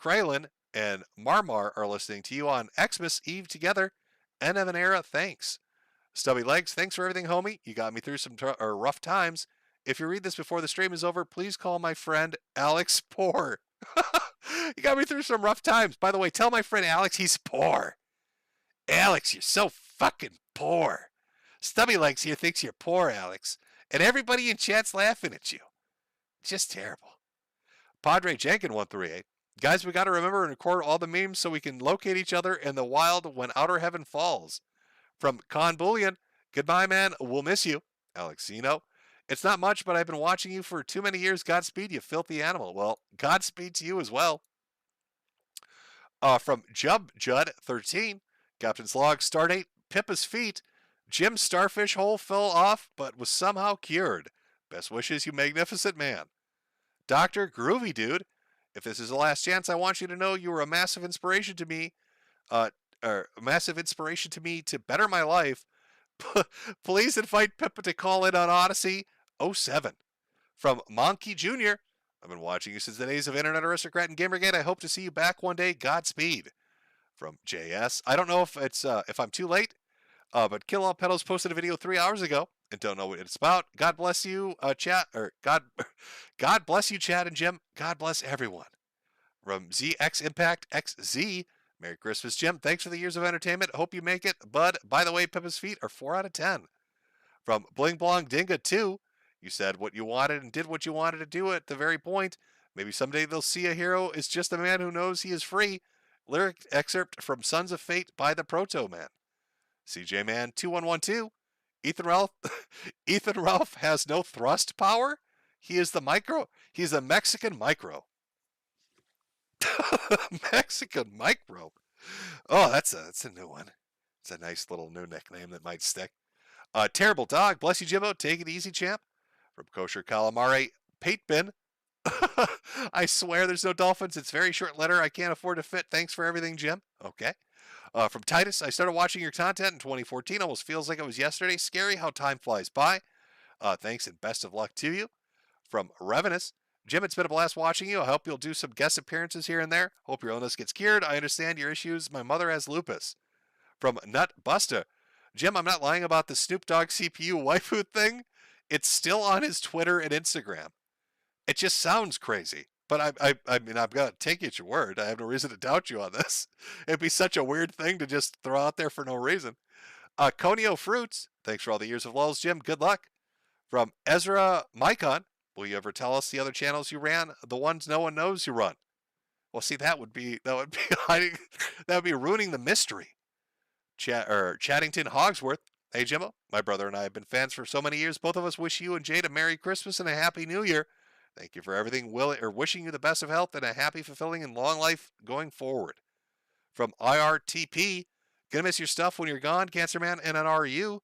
S20: Krylin and Marmar are listening to you on Xmas Eve together. End of an era. Thanks. Stubby Legs. Thanks for everything, homie. You got me through some rough times. If you read this before the stream is over, please call my friend Alex poor. You got me through some rough times. By the way, tell my friend Alex he's poor. Alex, you're so fucking poor. Stubby Legs here thinks you're poor, Alex. And everybody in chat's laughing at you. Just terrible. Padre Jenkin 138. Guys, we got to remember and record all the memes so we can locate each other in the wild when outer heaven falls. From Con Bullion. Goodbye, man. We'll miss you. Alexino. It's not much, but I've been watching you for too many years. Godspeed, you filthy animal. Well, Godspeed to you as well. From Judd 13, Captain's Log, Stardate, Pippa's feet. Jim's starfish hole fell off, but was somehow cured. Best wishes, you magnificent man. Dr. Groovy Dude, if this is the last chance, I want you to know you were a massive inspiration to me. To better my life. Please invite Pippa to call in on Odyssey 07. From Monkey Jr., I've been watching you since the days of Internet Aristocrat and Gamergate. I hope to see you back one day. Godspeed. From JS. I don't know if it's if I'm too late, but Kill All Pedals posted a video 3 hours ago and don't know what it's about. God bless you, chat, or God bless you, Chad and Jim. God bless everyone. From ZX Impact XZ. Merry Christmas, Jim. Thanks for the years of entertainment. Hope you make it. Bud, by the way, Pippa's feet are 4 out of 10. From Bling Blong Dinga 2. You said what you wanted and did what you wanted to do at the very point. Maybe someday they'll see a hero is just a man who knows he is free. Lyric excerpt from Sons of Fate by the Proto Man. CJ Man 2112. Ethan Ralph has no thrust power. He is the micro. He's a Mexican micro. Mexican micro. Oh, that's a new one. It's a nice little new nickname that might stick. Terrible Dog. Bless you, Jimbo. Take it easy, champ. From Kosher Calamari, Pate Bin. I swear there's no dolphins. It's very short letter. I can't afford to fit. Thanks for everything, Jim. Okay. From Titus, I started watching your content in 2014. Almost feels like it was yesterday. Scary how time flies by. Thanks and best of luck to you. From Revenus, Jim, it's been a blast watching you. I hope you'll do some guest appearances here and there. Hope your illness gets cured. I understand your issues. My mother has lupus. From Nut Buster, Jim, I'm not lying about the Snoop Dogg CPU waifu thing. It's still on his Twitter and Instagram. It just sounds crazy. But I mean, I've got to take you at your word. I have no reason to doubt you on this. It'd be such a weird thing to just throw out there for no reason. Conio Fruits, thanks for all the years of lulls, Jim. Good luck. From Ezra Mycon, will you ever tell us the other channels you ran? The ones no one knows you run. Well, see, that would be hiding, that would be ruining the mystery. Chattington Hogsworth. Hey, Jimbo, my brother and I have been fans for so many years. Both of us wish you and Jade a Merry Christmas and a Happy New Year. Thank you for everything. Wishing you the best of health and a happy, fulfilling, and long life going forward. From IRTP, gonna miss your stuff when you're gone, Cancer Man, and an RU.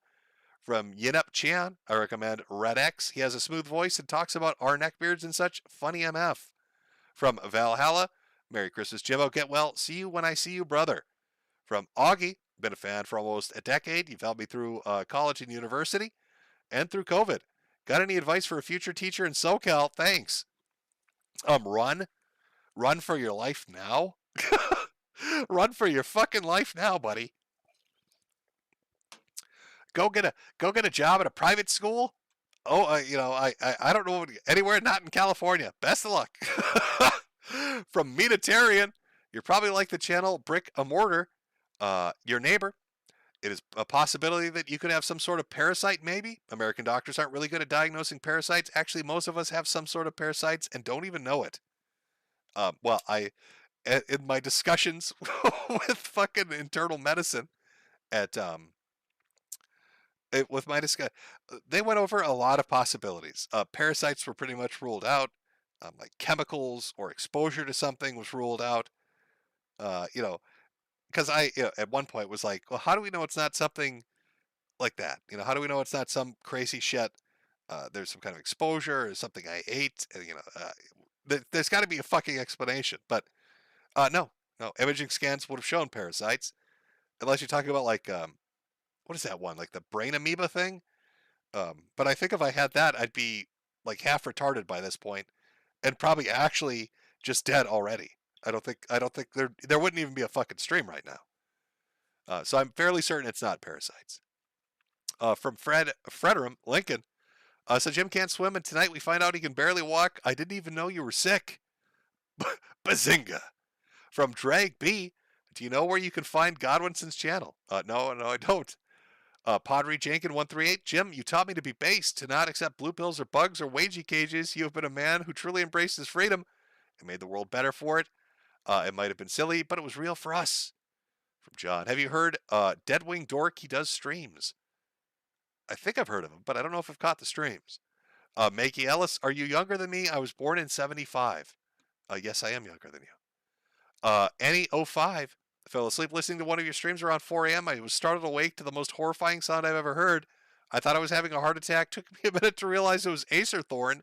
S20: From Yinup Chan, I recommend Red X. He has a smooth voice and talks about our neckbeards and such. Funny MF. From Valhalla, Merry Christmas, Jimbo. Get well. See you when I see you, brother. From Augie, been a fan for almost a decade. You've helped me through college and university and through COVID. Got any advice for a future teacher in SoCal? Thanks. Run for your life now. Run for your fucking life now, buddy. Go get a job at a private school. Oh, I don't know anywhere not in California. Best of luck. From Meatitarian, you're probably like the channel Brick a Mortar. Your neighbor. It is a possibility that you could have some sort of parasite, maybe. American doctors aren't really good at diagnosing parasites. Actually, most of us have some sort of parasites and don't even know it. Well, in my discussions with fucking internal medicine they went over a lot of possibilities. Parasites were pretty much ruled out. Like chemicals or exposure to something was ruled out. Because at one point was like, well, how do we know it's not something like that? How do we know it's not some crazy shit? There's some kind of exposure or something I ate. There's got to be a fucking explanation. But no, imaging scans would have shown parasites, unless you're talking about like what is that one? Like the brain amoeba thing? But I think if I had that, I'd be like half retarded by this point, and probably actually just dead already. I don't think there wouldn't even be a fucking stream right now. So I'm fairly certain it's not parasites. From Frederick Lincoln. So Jim can't swim, and tonight we find out he can barely walk. I didn't even know you were sick. Bazinga. From Drag B. Do you know where you can find Godwinson's channel? No, I don't. Padre Jankin 138. Jim, you taught me to be base, to not accept blue pills or bugs or wagey cages. You have been a man who truly embraced his freedom and made the world better for it. It might have been silly, but it was real for us. From John. Have you heard Deadwing Dork? He does streams. I think I've heard of him, but I don't know if I've caught the streams. Makey Ellis, are you younger than me? I was born in 75. Yes, I am younger than you. Annie 05. I fell asleep listening to one of your streams around 4 a.m. I was startled awake to the most horrifying sound I've ever heard. I thought I was having a heart attack. Took me a minute to realize it was Acer Thorn.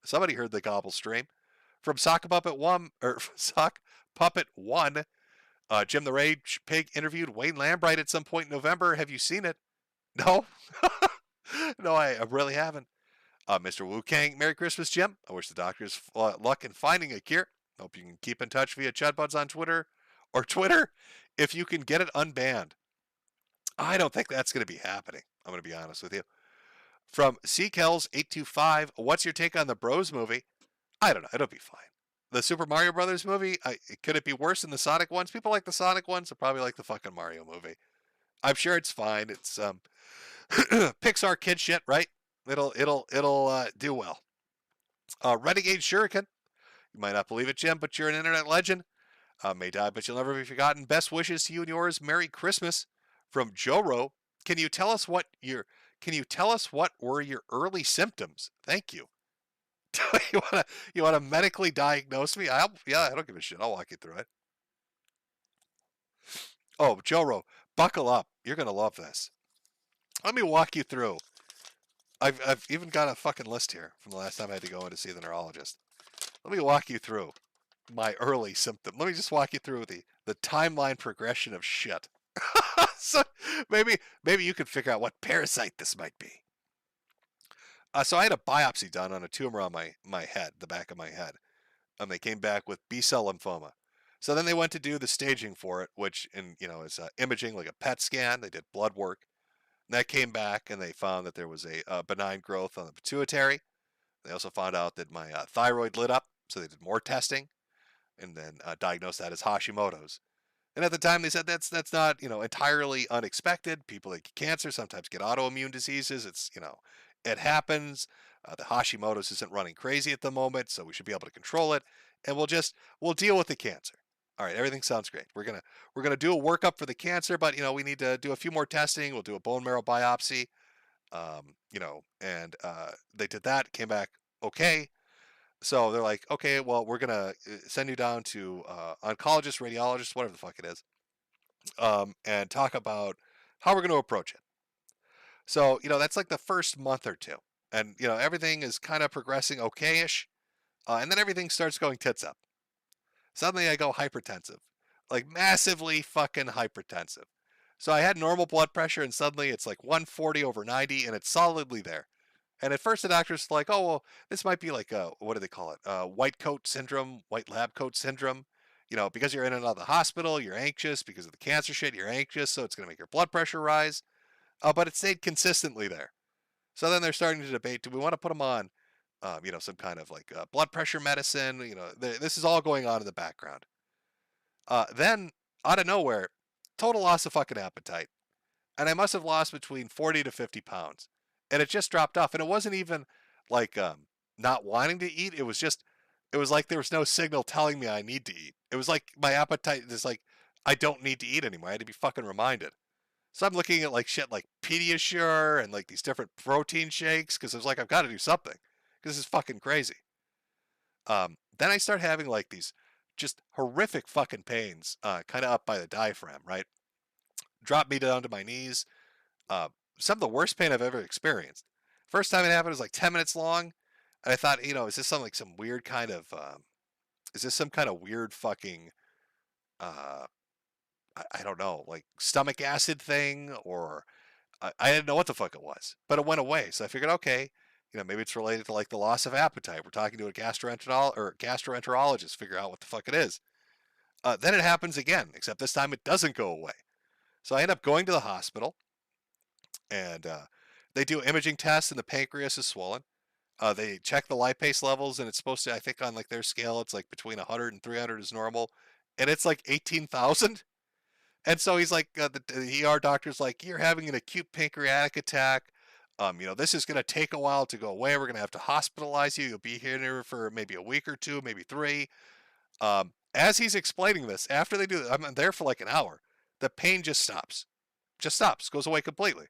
S20: Somebody heard the gobble stream. From Sock Puppet 1, Jim the Rage Pig interviewed Wayne Lambright at some point in November. Have you seen it? No. No, I really haven't. Mr. Wu Kang, Merry Christmas, Jim. I wish the doctors luck in finding a cure. Hope you can keep in touch via Chudbuds on Twitter or Twitter if you can get it unbanned. I don't think that's going to be happening. I'm going to be honest with you. From CKells825, what's your take on the Bros movie? I don't know. It'll be fine. The Super Mario Brothers movie, could it be worse than the Sonic ones? People like the Sonic ones, they'll probably like the fucking Mario movie. I'm sure it's fine. It's Pixar kid shit, right? It'll do well. Renegade Shuriken, you might not believe it, Jim, but you're an internet legend. May die, but you'll never be forgotten. Best wishes to you and yours. Merry Christmas from Joro. Can you tell us what were your early symptoms? Thank you. you want to medically diagnose me? I don't give a shit. I'll walk you through it. Oh, Joro, buckle up. You're gonna love this. Let me walk you through. I've even got a fucking list here from the last time I had to go in to see the neurologist. Let me walk you through my early symptom. Let me just walk you through the timeline progression of shit. So maybe you could figure out what parasite this might be. So I had a biopsy done on a tumor on my head, the back of my head. They came back with B-cell lymphoma. So then they went to do the staging for it, which is imaging, like a PET scan. They did blood work. And that came back, and they found that there was a benign growth on the pituitary. They also found out that my thyroid lit up, so they did more testing, and then diagnosed that as Hashimoto's. And at the time, they said that's not entirely unexpected. People that get cancer sometimes get autoimmune diseases. It's it happens. The Hashimoto's isn't running crazy at the moment, so we should be able to control it, and we'll deal with the cancer. All right, everything sounds great. We're gonna do a workup for the cancer, but we need to do a few more testing. We'll do a bone marrow biopsy, and they did that. Came back okay. So they're like, okay, well, we're gonna send you down to oncologist, radiologist, whatever the fuck it is, and talk about how we're gonna approach it. So that's like the first month or two, and everything is kind of progressing okay-ish, and then everything starts going tits up. Suddenly I go hypertensive, like massively fucking hypertensive. So I had normal blood pressure, and suddenly it's like 140/90, and it's solidly there. And at first the doctor's like, oh, well, this might be like what do they call it? White coat syndrome, white lab coat syndrome. Because you're in and out of the hospital, you're anxious. Because of the cancer shit, you're anxious, so it's going to make your blood pressure rise. But it stayed consistently there. So then they're starting to debate, do we want to put them on, some kind of like blood pressure medicine? This is all going on in the background. Then, out of nowhere, total loss of fucking appetite. And I must have lost between 40 to 50 pounds. And it just dropped off. And it wasn't even like not wanting to eat. It was like there was no signal telling me I need to eat. It was like my appetite is like, I don't need to eat anymore. I had to be fucking reminded. So I'm looking at like shit like Pediasure and like these different protein shakes because I was like, I've got to do something because this is fucking crazy. Then I start having like these just horrific fucking pains kind of up by the diaphragm, right? Drop me down to my knees. Some of the worst pain I've ever experienced. First time it happened was like 10 minutes long. And I thought, is this some weird kind of, is this some kind of weird fucking, I don't know, like stomach acid thing, or I didn't know what the fuck it was, but it went away. So I figured, okay, maybe it's related to like the loss of appetite. We're talking to a gastroenterologist, figure out what the fuck it is. Then it happens again, except this time it doesn't go away. So I end up going to the hospital, and they do imaging tests, and the pancreas is swollen. They check the lipase levels, and it's supposed to, I think on like their scale, it's like between 100 and 300 is normal, and it's like 18,000. And so he's like, the ER doctor's like, you're having an acute pancreatic attack. This is going to take a while to go away. We're going to have to hospitalize you. You'll be here for maybe a week or two, maybe 3. As he's explaining this, after they do that, I'm there for like an hour. The pain just stops. Goes away completely.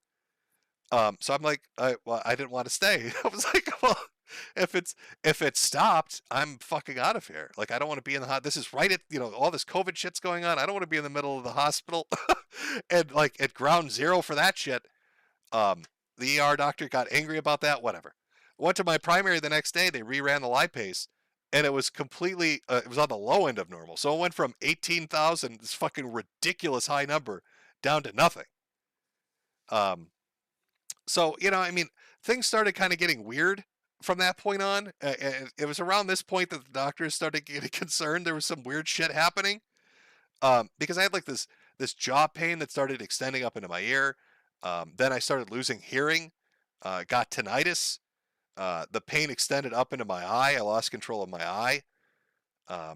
S20: So I'm like, I didn't want to stay. I was like, well, if it stopped, I'm fucking out of here. Like, I don't want to be in the this is right at, all this COVID shit's going on. I don't want to be in the middle of the hospital and like at ground zero for that shit. The ER doctor got angry about that, whatever. Went to my primary the next day. They reran the lipase, and it was completely, it was on the low end of normal. So it went from 18,000, this fucking ridiculous high number, down to nothing. So, things started kind of getting weird from that point on. It was around this point that the doctors started getting concerned. There was some weird shit happening. Because I had like this jaw pain that started extending up into my ear. Then I started losing hearing. Got tinnitus. The pain extended up into my eye. I lost control of my eye.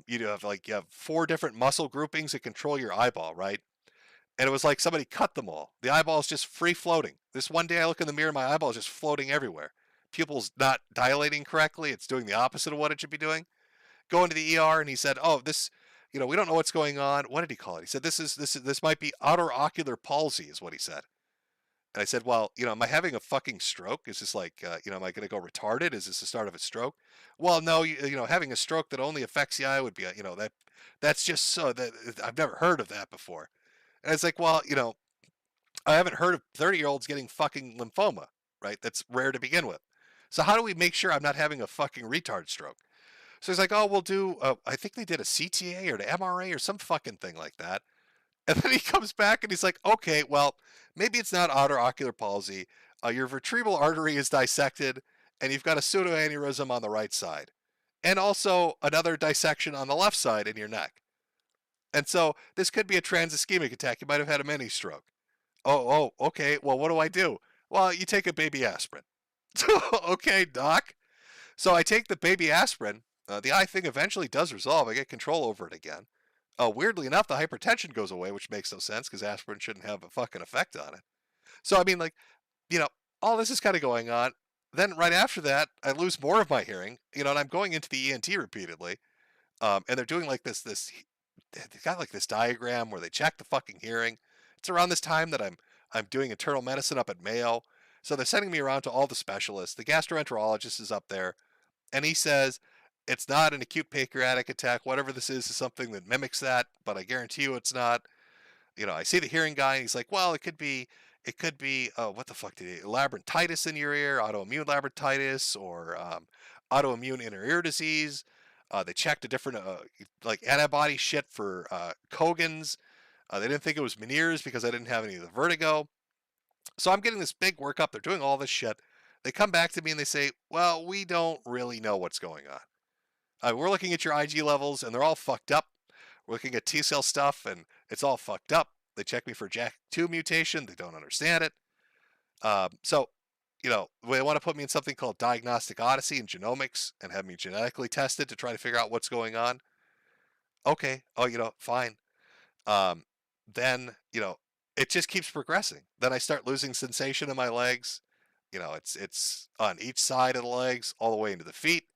S20: You have 4 different muscle groupings that control your eyeball, right? And it was like somebody cut them all. The eyeball is just free floating. This one day I look in the mirror, my eyeball is just floating everywhere. Pupil's not dilating correctly. It's doing the opposite of what it should be doing. Go into the ER, and he said, "Oh, this, we don't know what's going on." What did he call it? He said, "This might be outer ocular palsy," is what he said. And I said, "Well, am I having a fucking stroke? Is this like, am I going to go retarded? Is this the start of a stroke?" "Well, no, having a stroke that only affects the eye would be, that's just so that I've never heard of that before." And it's like, well, I haven't heard of 30-year-olds getting fucking lymphoma, right? That's rare to begin with. So how do we make sure I'm not having a fucking retard stroke? So he's like, "Oh, we'll do, I think they did a CTA or an MRA or some fucking thing like that." And then he comes back and he's like, "Okay, well, maybe it's not outer ocular palsy. Your vertebral artery is dissected and you've got a pseudoaneurysm on the right side. And also another dissection on the left side in your neck. And so this could be a transischemic attack. You might have had a mini stroke." Oh, okay. Well, what do I do?" "Well, you take a baby aspirin." "Okay, doc." So I take the baby aspirin. The eye thing eventually does resolve. I get control over it again. Weirdly enough, the hypertension goes away, which makes no sense because aspirin shouldn't have a fucking effect on it. So, I mean, like, all this is kind of going on. Then right after that, I lose more of my hearing, and I'm going into the ENT repeatedly. And they're doing like they got like this diagram where they check the fucking hearing. It's around this time that I'm doing internal medicine up at Mayo. So they're sending me around to all the specialists. The gastroenterologist is up there. And he says, "It's not an acute pancreatic attack. Whatever this is something that mimics that, but I guarantee you it's not." I see the hearing guy, and he's like, "Well, it could be, what the fuck labyrinthitis in your ear, autoimmune labyrinthitis, or autoimmune inner ear disease." They checked a different, like antibody shit for Cogan's. They didn't think it was Meniere's because I didn't have any of the vertigo. So I'm getting this big workup. They're doing all this shit. They come back to me and they say, "Well, we don't really know what's going on. We're looking at your IG levels and they're all fucked up. We're looking at T cell stuff and it's all fucked up. They check me for JAK2 mutation. They don't understand it. So, they want to put me in something called Diagnostic Odyssey and genomics and have me genetically tested to try to figure out what's going on." Okay. Oh, fine. Then, it just keeps progressing. Then I start losing sensation in my legs. It's on each side of the legs all the way into the feet.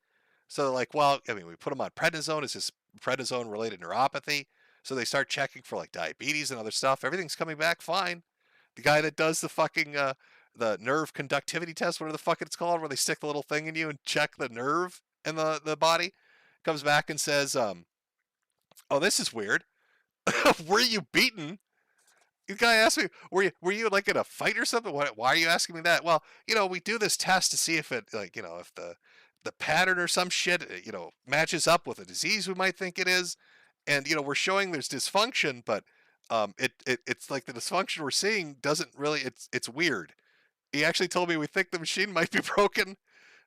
S20: So they're like, "Well, I mean, we put them on prednisone. Is this prednisone related neuropathy?" So they start checking for like diabetes and other stuff. Everything's coming back fine. The guy that does the fucking the nerve conductivity test, whatever the fuck it's called, where they stick the little thing in you and check the nerve in the body, comes back and says, "Oh, this is weird. Were you beaten?" The guy asked me, were you like in a fight or something? Why are you asking me that?" "Well, we do this test to see if it, like, if the pattern or some shit, matches up with a disease we might think it is. And, we're showing there's dysfunction, but it's like the dysfunction we're seeing doesn't really, it's weird." He actually told me, "We think the machine might be broken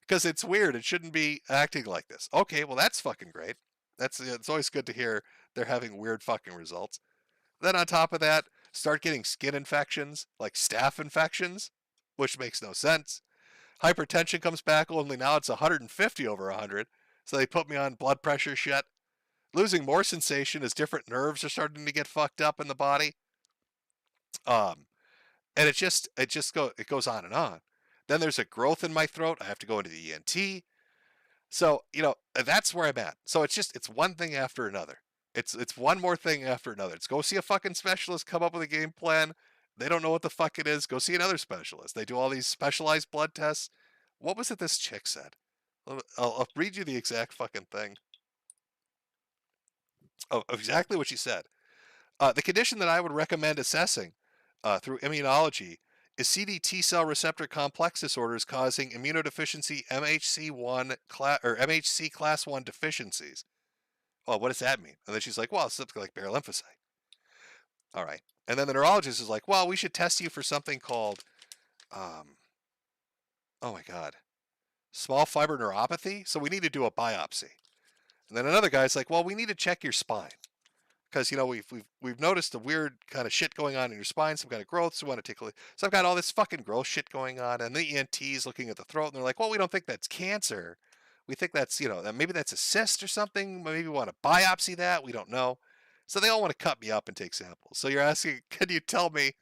S20: because it's weird. It shouldn't be acting like this." Okay, well, that's fucking great. It's always good to hear they're having weird fucking results. Then on top of that, start getting skin infections, like staph infections, which makes no sense. Hypertension comes back, only now it's 150 over 100. So they put me on blood pressure shit. Losing more sensation as different nerves are starting to get fucked up in the body. And it goes on and on. Then there's a growth in my throat. I have to go into the ENT. So, that's where I'm at. So it's one thing after another. It's one more thing after another. It's go see a fucking specialist, come up with a game plan. They don't know what the fuck it is. Go see another specialist. They do all these specialized blood tests. What was it this chick said? I'll read you the exact fucking thing. Oh, exactly what she said. The condition that I would recommend assessing through immunology is CD T cell receptor complex disorders causing immunodeficiency MHC1 or MHC class 1 deficiencies. "Oh, what does that mean?" And then she's like, "Well, it's something like bare lymphocyte." All right. And then the neurologist is like, "Well, we should test you for something called, oh my God, Small fiber neuropathy? So we need to do a biopsy. And then another guy's like, well, we need to check your spine. Because, you know, we've noticed a weird kind of shit going on in your spine, some kind of growth, so we want to take a look. So I've got all this fucking growth shit going on, and the ENT's looking at the throat, and they're like, well, we don't think that's cancer. We think that's, you know, maybe that's a cyst or something. Maybe we want to biopsy that. We don't know. So they all want to cut me up and take samples. So you're asking, can you tell me,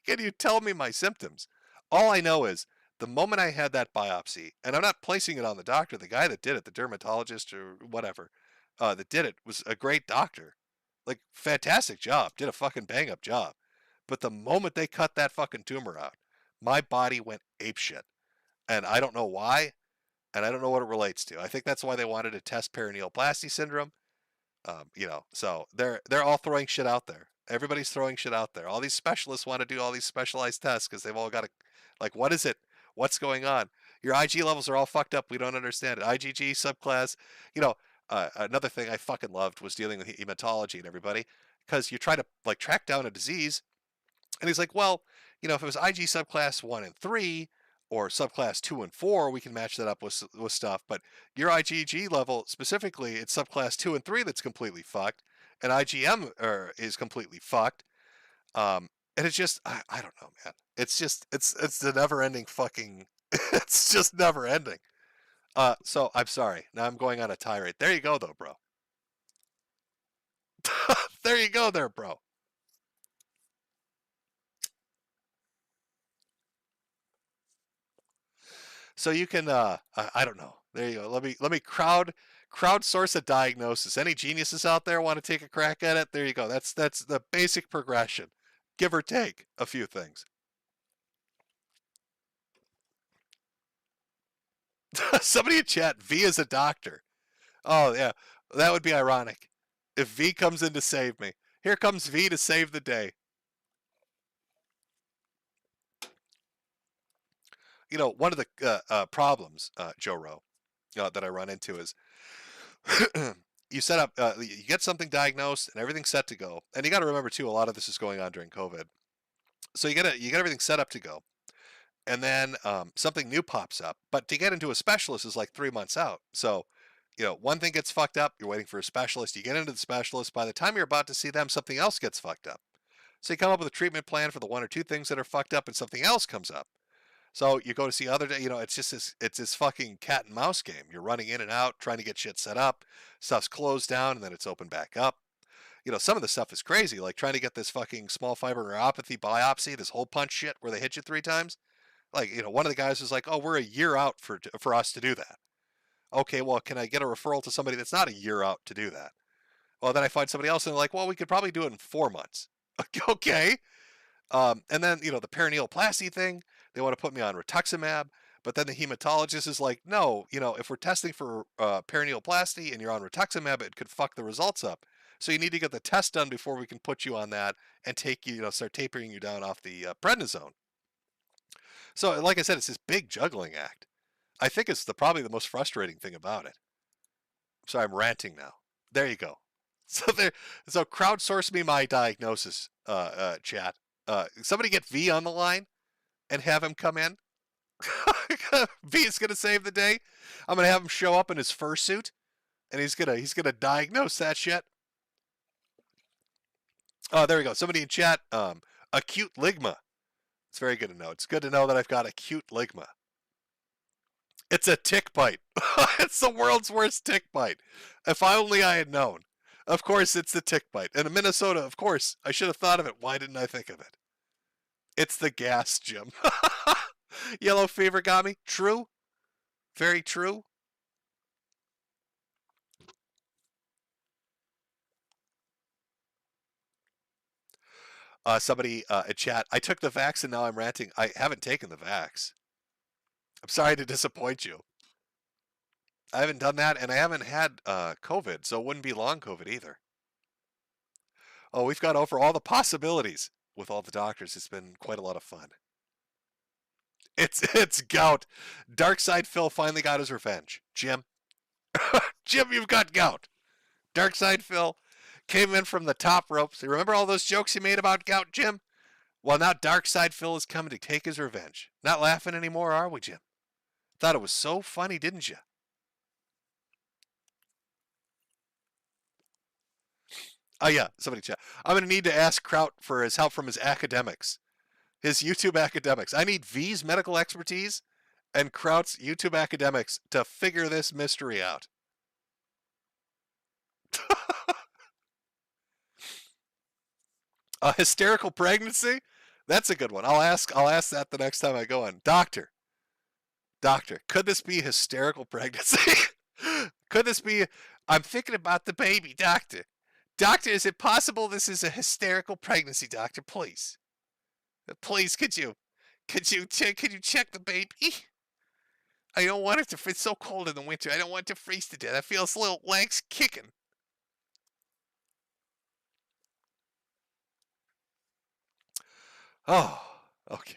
S20: can you tell me my symptoms? All I know is the moment I had that biopsy, and I'm not placing it on the doctor, the guy that did it, the dermatologist or whatever, that did it was a great doctor. Like, fantastic job. Did a fucking bang up job. But the moment they cut that fucking tumor out, my body went apeshit. And I don't know why, and I don't know what it relates to. I think that's why they wanted to test perineoplasty syndrome. You know, so they're all throwing shit out there. Everybody's throwing shit out there. All these specialists want to do all these specialized tests because they've all got to, like, what is it? What's going on? Your IG levels are all fucked up. We don't understand it. IgG subclass, you know. Another thing I fucking loved was dealing with hematology and everybody, because you try to like track down a disease, and he's like, well, you know, if it was IG subclass 1 and 3 or subclass 2 and 4, we can match that up with stuff. But your IgG level specifically, it's subclass 2 and 3 that's completely fucked, and IgM is completely fucked. And it's just, I don't know, man. It's just, it's the never-ending fucking, it's just never-ending. So I'm sorry. Now I'm going on a tirade. There you go, though, bro. There you go, there, bro. So you can, I don't know. There you go. Let me crowdsource a diagnosis. Any geniuses out there want to take a crack at it? There you go. That's the basic progression, give or take a few things. Somebody in chat, V is a doctor. Oh, yeah. That would be ironic. If V comes in to save me. Here comes V to save the day. You know, one of the problems, Joe Rowe, that I run into is you set up, you get something diagnosed and everything's set to go. And you got to remember, too, a lot of this is going on during COVID. So you get everything set up to go. And then something new pops up. But to get into a specialist is like 3 months out. So, you know, one thing gets fucked up, you're waiting for a specialist, you get into the specialist, by the time you're about to see them, something else gets fucked up. So you come up with a treatment plan for the 1 or 2 things that are fucked up, and something else comes up. So you go to see other, you know, it's just this fucking cat and mouse game. You're running in and out, trying to get shit set up, stuff's closed down, and then it's opened back up. You know, some of the stuff is crazy, like trying to get this fucking small fiber neuropathy biopsy, this hole punch shit where they hit you 3 times. Like, you know, one of the guys was like, oh, we're a year out for us to do that. Okay, well, can I get a referral to somebody that's not a year out to do that? Well, then I find somebody else and they're like, well, we could probably do it in 4 months. Okay. And then, you know, the perineoplasty thing, they want to put me on rituximab, but then the hematologist is like, no, you know, if we're testing for perineoplasty and you're on rituximab, it could fuck the results up. So you need to get the test done before we can put you on that and take you, you know, start tapering you down off the prednisone. So, like I said, it's this big juggling act. I think it's probably the most frustrating thing about it. Sorry, I'm ranting now. There you go. So crowdsource me my diagnosis, chat. Somebody get V on the line and have him come in. V is gonna save the day. I'm gonna have him show up in his fursuit, and he's gonna diagnose that shit. Oh, there we go. Somebody in chat, acute ligma. It's very good to know. It's good to know that I've got acute ligma. It's a tick bite. It's the world's worst tick bite. If only I had known. Of course, it's the tick bite. And in Minnesota, of course, I should have thought of it. Why didn't I think of it? It's the gas, Jim. Yellow fever got me. True. Very true. Somebody in chat, I took the vax and now I'm ranting. I haven't taken the vax. I'm sorry to disappoint you. I haven't done that, and I haven't had COVID, so it wouldn't be long COVID either. Oh, we've gone over all the possibilities with all the doctors. It's been quite a lot of fun. It's gout. Dark Side Phil finally got his revenge. Jim. Jim, you've got gout. Dark Side Phil came in from the top ropes. You remember all those jokes you made about gout, Jim? Well, now Dark Side Phil is coming to take his revenge. Not laughing anymore, are we, Jim? Thought it was so funny, didn't you? Oh, yeah, somebody chat. I'm going to need to ask Kraut for his help from his academics, his YouTube academics. I need V's medical expertise and Kraut's YouTube academics to figure this mystery out. A hysterical pregnancy? That's a good one. I'll ask that the next time I go on. Doctor, could this be hysterical pregnancy? Could this be, I'm thinking about the baby, doctor. Doctor, is it possible this is a hysterical pregnancy, doctor? Please. Please, could you check the baby? I don't want it to, it's so cold in the winter. I don't want it to freeze to death. I feel his little legs kicking. Oh, okay.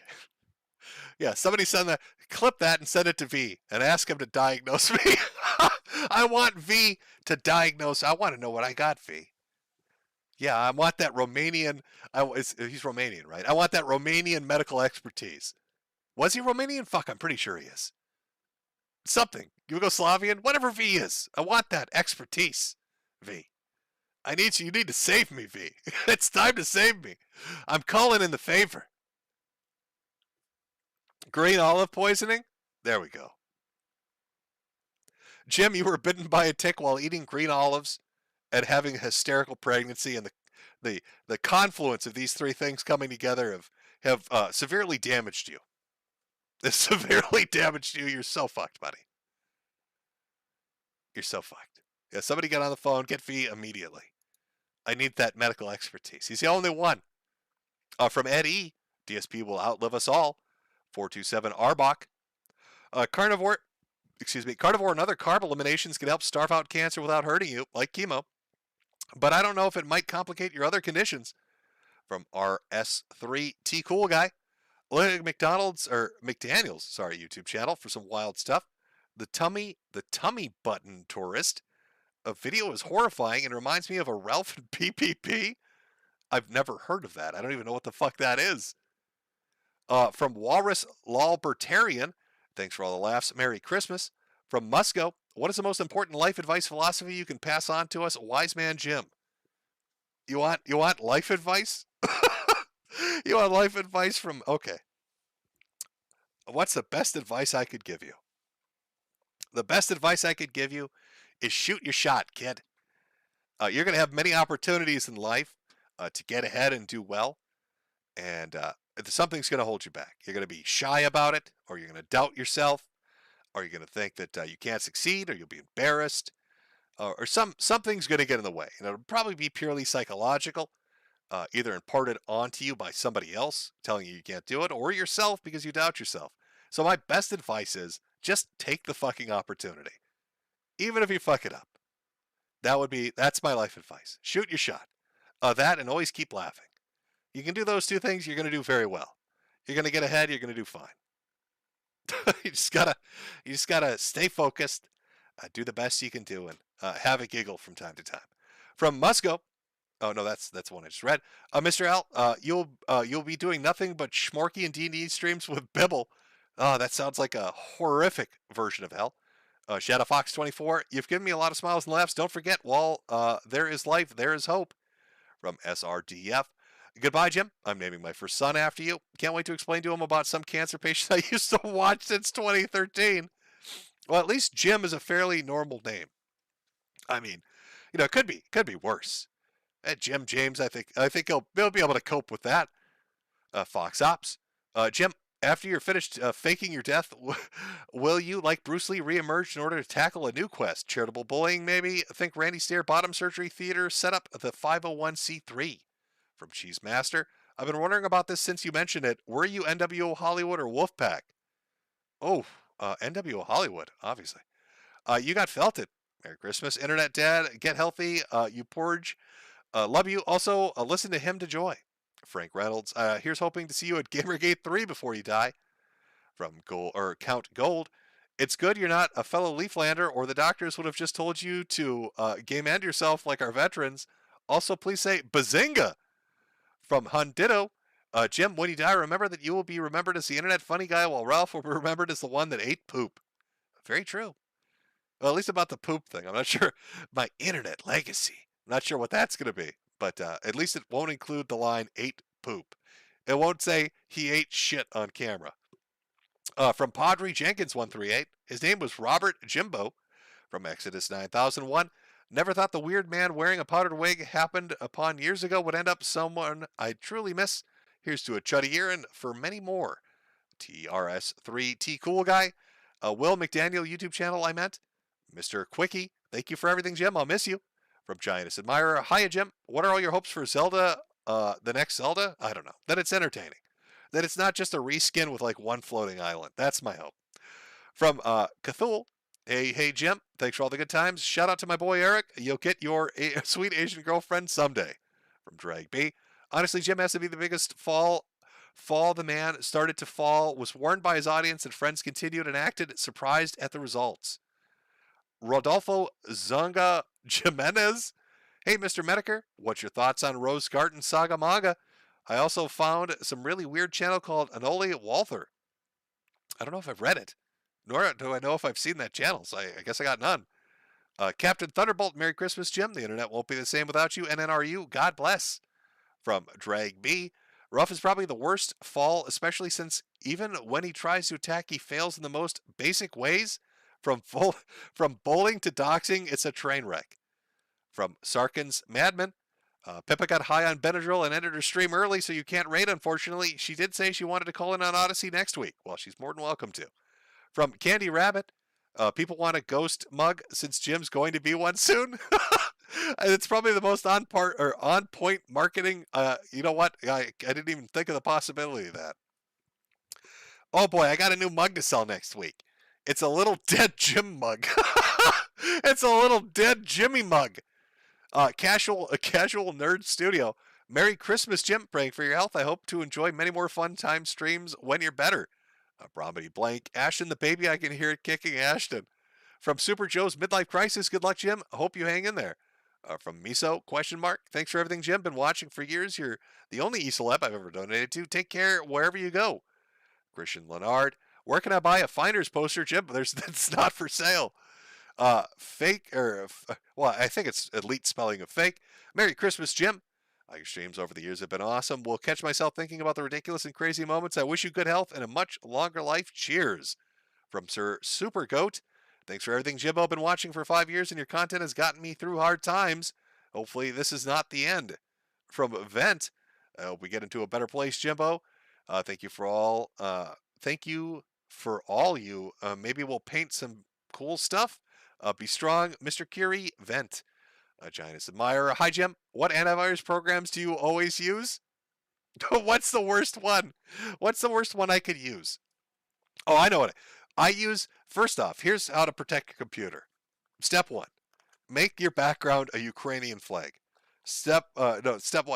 S20: Yeah, somebody send that, clip that and send it to V and ask him to diagnose me. I want V to diagnose. I want to know what I got, V. Yeah, I want that Romanian. He's Romanian, right? I want that Romanian medical expertise. Was he Romanian? Fuck, I'm pretty sure he is. Something. Yugoslavian? Whatever V is. I want that expertise, V. I need you. You need to save me, V. It's time to save me. I'm calling in the favor. Green olive poisoning? There we go. Jim, you were bitten by a tick while eating green olives and having a hysterical pregnancy, and the confluence of these three things coming together have severely damaged you. This severely damaged you. You're so fucked, buddy. You're so fucked. Yeah, somebody get on the phone. Get V immediately. I need that medical expertise. He's the only one. From Ed E. DSP will outlive us all. 427 Arbach. Carnivore and other carb eliminations can help starve out cancer without hurting you, like chemo. But I don't know if it might complicate your other conditions. From RS3T Cool Guy. Look at McDaniel's YouTube channel for some wild stuff. The tummy button tourist. A video is horrifying and reminds me of a Ralph and PPP. I've never heard of that. I don't even know what the fuck that is. From Walrus Lawbertarian, thanks for all the laughs. Merry Christmas. From Musco, what is the most important life advice philosophy you can pass on to us? Wise Man Jim. You want life advice? You want life advice from, okay. What's the best advice I could give you? The best advice I could give you is shoot your shot, kid. You're going to have many opportunities in life to get ahead and do well. And something's going to hold you back. You're going to be shy about it, or you're going to doubt yourself, or you're going to think that you can't succeed, or you'll be embarrassed, or something's going to get in the way. And it'll probably be purely psychological, either imparted onto you by somebody else telling you can't do it, or yourself because you doubt yourself. So my best advice is just take the fucking opportunity. Even if you fuck it up. That's my life advice. Shoot your shot. That and always keep laughing. You can do those two things, you're going to do very well. You're going to get ahead, you're going to do fine. you just gotta stay focused, do the best you can do, and have a giggle from time to time. From Musco, oh no, that's one I just read. Mr. Al, you'll be doing nothing but Schmorky and D&D streams with Bibble. Oh, that sounds like a horrific version of hell. Shadow Fox 24, you've given me a lot of smiles and laughs. Don't forget, while there is life, there is hope. From SRDF. Goodbye, Jim. I'm naming my first son after you. Can't wait to explain to him about some cancer patients I used to watch since 2013. Well, at least Jim is a fairly normal name. I mean, it could be worse. Jim James, I think he'll be able to cope with that. Fox Ops. Jim, after you're finished faking your death, will you, like Bruce Lee, reemerge in order to tackle a new quest? Charitable bullying, maybe? Think Randy Stair, Bottom Surgery Theater, set up the 501c3. From Cheese Master, I've been wondering about this since you mentioned it. Were you NWO Hollywood or Wolfpack? Oh, NWO Hollywood, obviously. You got felted. Merry Christmas, Internet Dad. Get healthy. You Porge. Love you. Also, listen to Hymn to Joy. Frank Reynolds. Here's hoping to see you at Gamergate 3 before you die. From Count Gold. It's good you're not a fellow Leaflander, or the doctors would have just told you to game end yourself like our veterans. Also, please say Bazinga. From Hunditto. Jim, when you die, remember that you will be remembered as the internet funny guy, while Ralph will be remembered as the one that ate poop. Very true. Well, at least about the poop thing. I'm not sure my internet legacy. I'm not sure what that's going to be. But at least it won't include the line ate poop. It won't say he ate shit on camera. From Padre Jenkins 138, his name was Robert Jimbo from Exodus 9001. Never thought the weird man wearing a powdered wig happened upon years ago would end up someone I truly miss. Here's to a chuddy year and for many more. TRS3T Cool Guy. Will McDaniel YouTube channel I meant. Mr. Quickie, thank you for everything, Jim. I'll miss you. From Giantess Admirer. Hiya, Jim. What are all your hopes for Zelda, the next Zelda? I don't know. That it's entertaining. That it's not just a reskin with like one floating island. That's my hope. From Cthulhu. Hey, Jim. Thanks for all the good times. Shout out to my boy Eric. You'll get your sweet Asian girlfriend someday. From Drag B. Honestly, Jim has to be the biggest fall the man started to fall, was warned by his audience, and friends continued and acted surprised at the results. Rodolfo Zunga Jimenez. Hey, MisterMetokur. What's your thoughts on Rose Garden Saga manga? I also found some really weird channel called Anole Walther. I don't know if I've read it, nor do I know if I've seen that channel, so I guess I got none. Captain Thunderbolt, Merry Christmas, Jim. The internet won't be the same without you. NNRU, God bless. From Drag B. Ruff is probably the worst fall, especially since even when he tries to attack, he fails in the most basic ways. From bowling to doxing, it's a train wreck. From Sarkin's Madman. Pippa got high on Benadryl and ended her stream early, so you can't raid, unfortunately. She did say she wanted to call in on Odyssey next week. Well, she's more than welcome to. From Candy Rabbit. People want a ghost mug since Jim's going to be one soon. It's probably the most on point marketing. You know what? I didn't even think of the possibility of that. Oh boy, I got a new mug to sell next week. It's a little dead Jim mug. It's a little dead Jimmy mug. Casual Nerd Studio. Merry Christmas, Jim. Praying for your health. I hope to enjoy many more fun time streams when you're better. Bromedy Blank. Ashton the baby. I can hear it kicking. Ashton. From Super Joe's Midlife Crisis. Good luck, Jim. I hope you hang in there. From Miso, ? Thanks for everything, Jim. Been watching for years. You're the only e-celeb I've ever donated to. Take care wherever you go. Christian Leonard. Where can I buy a Finders poster, Jim? It's not for sale. Fake, well, I think it's elite spelling of fake. Merry Christmas, Jim. Your streams over the years have been awesome. Will catch myself thinking about the ridiculous and crazy moments. I wish you good health and a much longer life. Cheers. From Sir Super Goat. Thanks for everything, Jimbo. Been watching for 5 years, and your content has gotten me through hard times. Hopefully, this is not the end. From Vent. I hope we get into a better place, Jimbo. Thank you for all. Thank you for all you. Maybe we'll paint some cool stuff. Be strong, Mr. Curie. Vent. Giantess Admirer. Hi, Jim. What antivirus programs do you always use? What's the worst one? What's the worst one I could use? Oh, I know what I use. First off, here's how to protect your computer. Step 1. Make your background a Ukrainian flag. Step 1,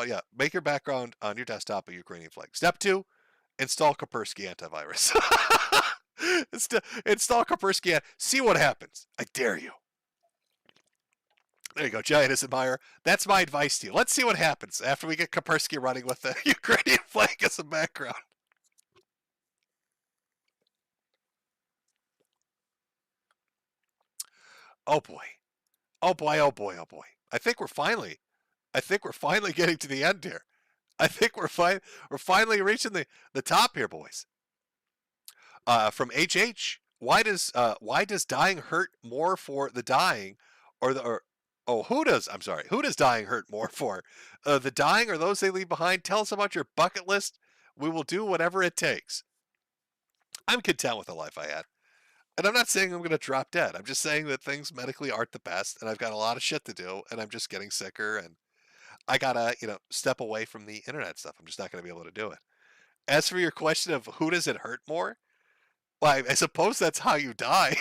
S20: yeah. Make your background on your desktop a Ukrainian flag. Step 2, install Kaspersky antivirus. Install Kaspersky. See what happens. I dare you. There you go, Giantess Admirer. That's my advice to you. Let's see what happens after we get Kaspersky running with the Ukrainian flag as a background. Oh boy. Oh boy, oh boy, oh boy. I think we're finally getting to the end here. I think we're finally reaching the top here, boys. From HH, why does dying hurt more for the dying who does dying hurt more for? The dying or those they leave behind? Tell us about your bucket list. We will do whatever it takes. I'm content with the life I had. And I'm not saying I'm going to drop dead. I'm just saying that things medically aren't the best, and I've got a lot of shit to do, and I'm just getting sicker, and I gotta, step away from the internet stuff. I'm just not going to be able to do it. As for your question of who does it hurt more, well, I suppose that's how you die.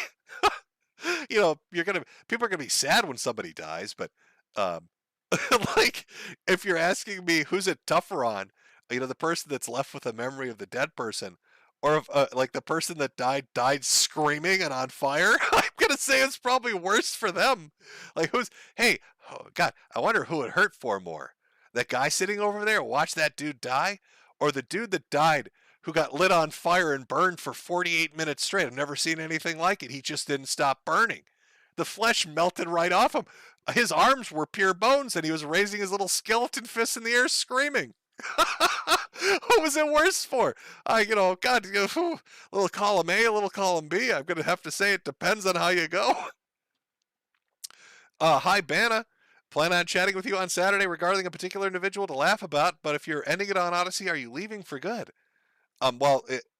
S20: People are gonna be sad when somebody dies, but like if you're asking me who's it tougher on, the person that's left with a memory of the dead person, or if like the person that died screaming and on fire, I'm gonna say it's probably worse for them. Like oh God, I wonder who it hurt for more. That guy sitting over there, watch that dude die, or the dude that died who got lit on fire and burned for 48 minutes straight. I've never seen anything like it. He just didn't stop burning. The flesh melted right off him. His arms were pure bones, and he was raising his little skeleton fists in the air screaming. What was it worse for? God, little column A, a little column B. I'm going to have to say it depends on how you go. Hi, Banna. Plan on chatting with you on Saturday regarding a particular individual to laugh about, but if you're ending it on Odyssey, are you leaving for good?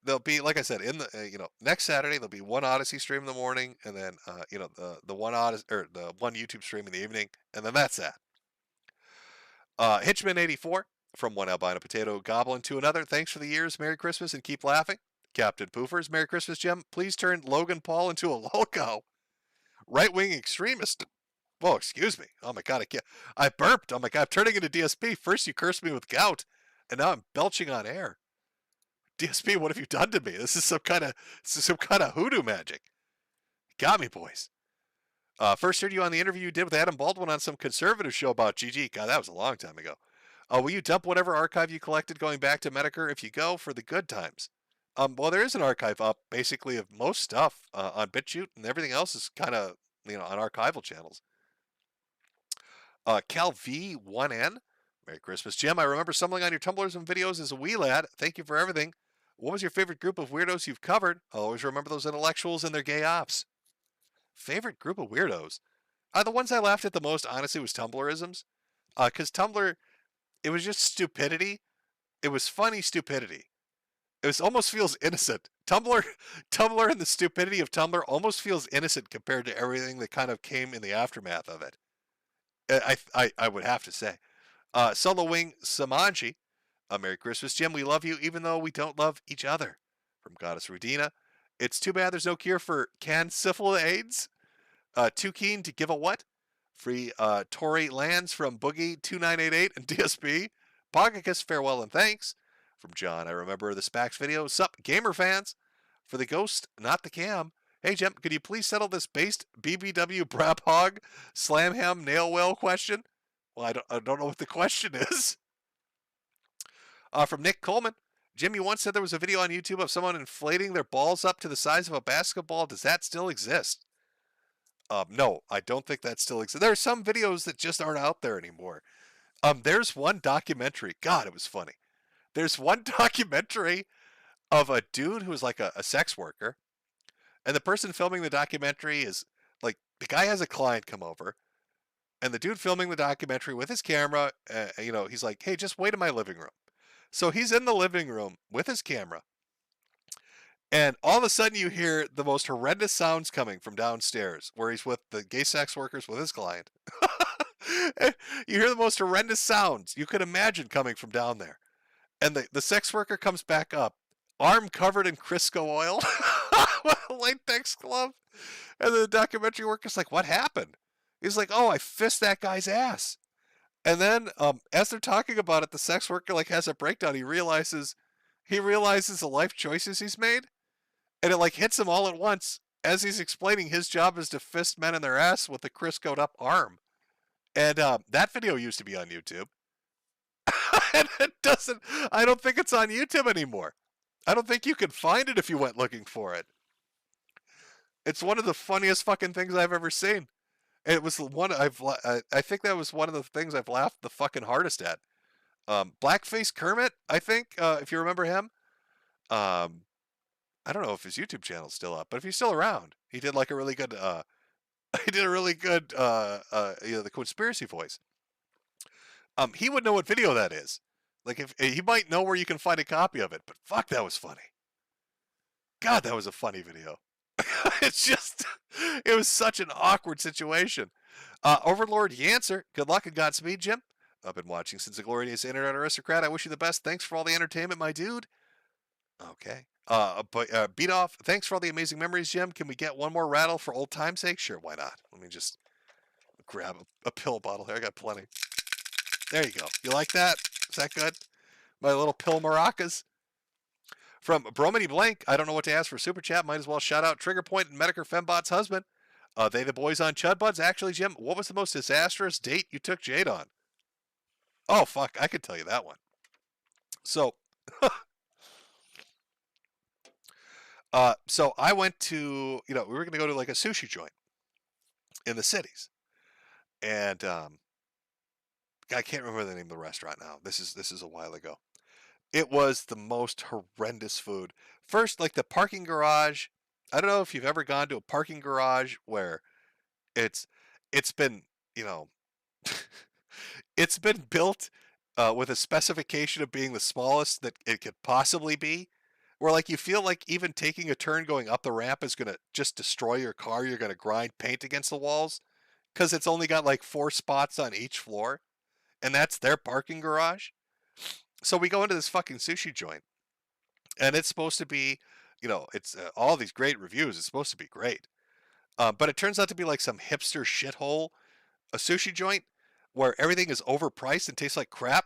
S20: There'll be, like I said, in the next Saturday there'll be one Odyssey stream in the morning, and then the one Odyssey or the one YouTube stream in the evening, and then that's that. Hitchman84 from one albino potato goblin to another. Thanks for the years. Merry Christmas and keep laughing. Captain Poofers, Merry Christmas, Jim. Please turn Logan Paul into a loco. Right-wing extremist. Whoa, excuse me. Oh my God, I burped. Oh my God, I'm turning into DSP. First you cursed me with gout, and now I'm belching on air. DSP, what have you done to me? This is some kind of hoodoo magic. Got me, boys. First heard you on the interview you did with Adam Baldwin on some conservative show about GG. God, that was a long time ago. Will you dump whatever archive you collected going back to Metokur if you go for the good times? Well, there is an archive up, basically, of most stuff on BitChute, and everything else is kind of, on archival channels. Cal V1N, Merry Christmas, Jim. I remember stumbling on your Tumblrs and videos as a wee lad. Thank you for everything. What was your favorite group of weirdos you've covered? I'll always remember those intellectuals and their gay ops. Favorite group of weirdos? The ones I laughed at the most, honestly, was Tumblrisms. Because Tumblr, it was just stupidity. It was funny stupidity. It almost feels innocent. Tumblr and the stupidity of Tumblr almost feels innocent compared to everything that kind of came in the aftermath of it. I would have to say. Solo Wing Samanji, Merry Christmas, Jim. We love you even though we don't love each other. From Goddess Rudina. It's too bad there's no cure for syphilis AIDS. Too keen to give a what? Free Tory Lands from Boogie2988 and DSP. Pogacus, farewell and thanks. From John, I remember the Spax video. Sup, gamer fans? For the ghost, not the cam. Hey, Jem, could you please settle this based BBW Brap Hog Slam Ham Nail Whale question? Well, I don't know what the question is. From Nick Coleman. Jim, you once said there was a video on YouTube of someone inflating their balls up to the size of a basketball. Does that still exist? No, I don't think that still exists. There are some videos that just aren't out there anymore. There's one documentary. God, it was funny. There's one documentary of a dude who's like a sex worker. And the person filming the documentary is like, the guy has a client come over. And the dude filming the documentary with his camera, he's like, hey, just wait in my living room. So he's in the living room with his camera. And all of a sudden you hear the most horrendous sounds coming from downstairs where he's with the gay sex workers with his client. You hear the most horrendous sounds you could imagine coming from down there. And the sex worker comes back up, arm covered in Crisco oil with a latex glove. And the documentary worker's like, what happened? He's like, oh, I fist that guy's ass. And then as they're talking about it, the sex worker has a breakdown. He realizes the life choices he's made. And it hits him all at once. As he's explaining, his job is to fist men in their ass with a Crisco'd up arm. And that video used to be on YouTube. And I don't think it's on YouTube anymore. I don't think you could find it if you went looking for it. It's one of the funniest fucking things I've ever seen. It was one I think that was one of the things I've laughed the fucking hardest at. Blackface Kermit, I think, if you remember him. I don't know if his YouTube channel's still up, but if he's still around, he did a really good the conspiracy voice. He would know what video that is. If he might know where you can find a copy of it, but fuck, that was funny. God, that was a funny video. It was such an awkward situation. Overlord Yancer, good luck and Godspeed, Jim. I've been watching since the glorious Internet Aristocrat. I wish you the best. Thanks for all the entertainment, my dude. Okay. Beat off. Thanks for all the amazing memories, Jim. Can we get one more rattle for old time's sake? Sure, why not? Let me just grab a pill bottle here. I got plenty. There you go. You like that? Is that good? My little pill maracas. From Bromany Blank, I don't know what to ask for super chat. Might as well shout out Trigger Point and Metokur Fembot's husband. They the boys on Chud Buds. Actually, Jim, what was the most disastrous date you took Jade on? Oh, fuck. I could tell you that one. So, So I went to, we were going to go to like a sushi joint in the cities. And I can't remember the name of the restaurant now. This is a while ago. It was the most horrendous food. First, like the parking garage. I don't know if you've ever gone to a parking garage where it's it's been, you know, it's been built with a specification of being the smallest that it could possibly be. Where like you feel like even taking a turn going up the ramp is gonna just destroy your car. You're gonna grind paint against the walls because it's only got like 4 spots on each floor, and that's their parking garage. So we go into this fucking sushi joint, and it's supposed to be, it's all these great reviews. It's supposed to be great, but it turns out to be like some hipster shithole, a sushi joint where everything is overpriced and tastes like crap.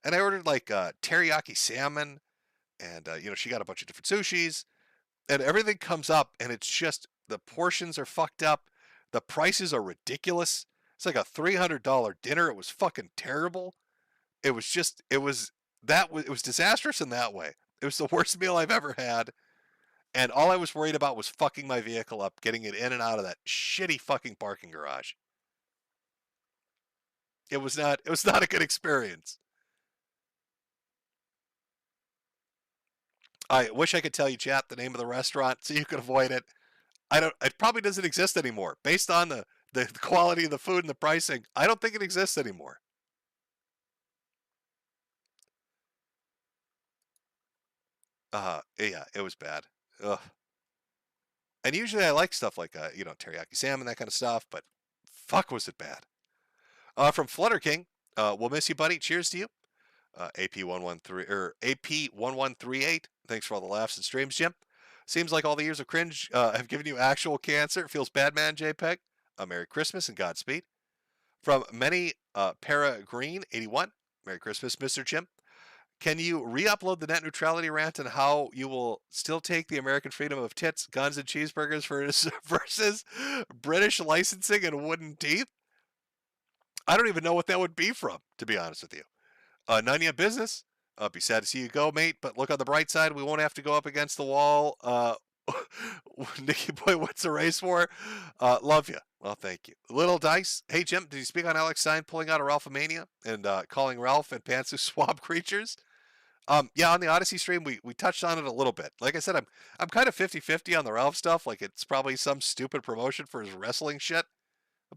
S20: And I ordered like teriyaki salmon, and she got a bunch of different sushis, and everything comes up, and it's just the portions are fucked up, the prices are ridiculous. It's like a $300 dinner. It was fucking terrible. It was just, it was disastrous in that way. It was the worst meal I've ever had, and all I was worried about was fucking my vehicle up, getting it in and out of that shitty fucking parking garage. It was not a good experience. I wish I could tell you, chat, the name of the restaurant so you could avoid it. It probably doesn't exist anymore. Based on the quality of the food and the pricing, I don't think it exists anymore. Yeah, it was bad. Ugh. And usually I like stuff like teriyaki salmon, that kind of stuff, but fuck was it bad. From Flutter King, we'll miss you, buddy. Cheers to you. AP113 or AP1138. Thanks for all the laughs and streams, Jim. Seems like all the years of cringe have given you actual cancer. It feels bad, man, JPEG. Merry Christmas and Godspeed. From many Para Green 81. Merry Christmas, Mr. Jim. Can you re-upload the net neutrality rant and how you will still take the American freedom of tits, guns, and cheeseburgers versus British licensing and wooden teeth? I don't even know what that would be from, to be honest with you. None yet business. Be sad to see you go, mate, but look on the bright side. We won't have to go up against the wall. Nicky Boy, what's the race for? Love you. Well, thank you. Little Dice. Hey, Jim, did you speak on Alex Stein pulling out a Ralphomania and calling Ralph and Pantsu swamp creatures? Yeah, on the Odyssey stream, we touched on it a little bit. Like I said, I'm kind of 50-50 on the Ralph stuff. Like, it's probably some stupid promotion for his wrestling shit.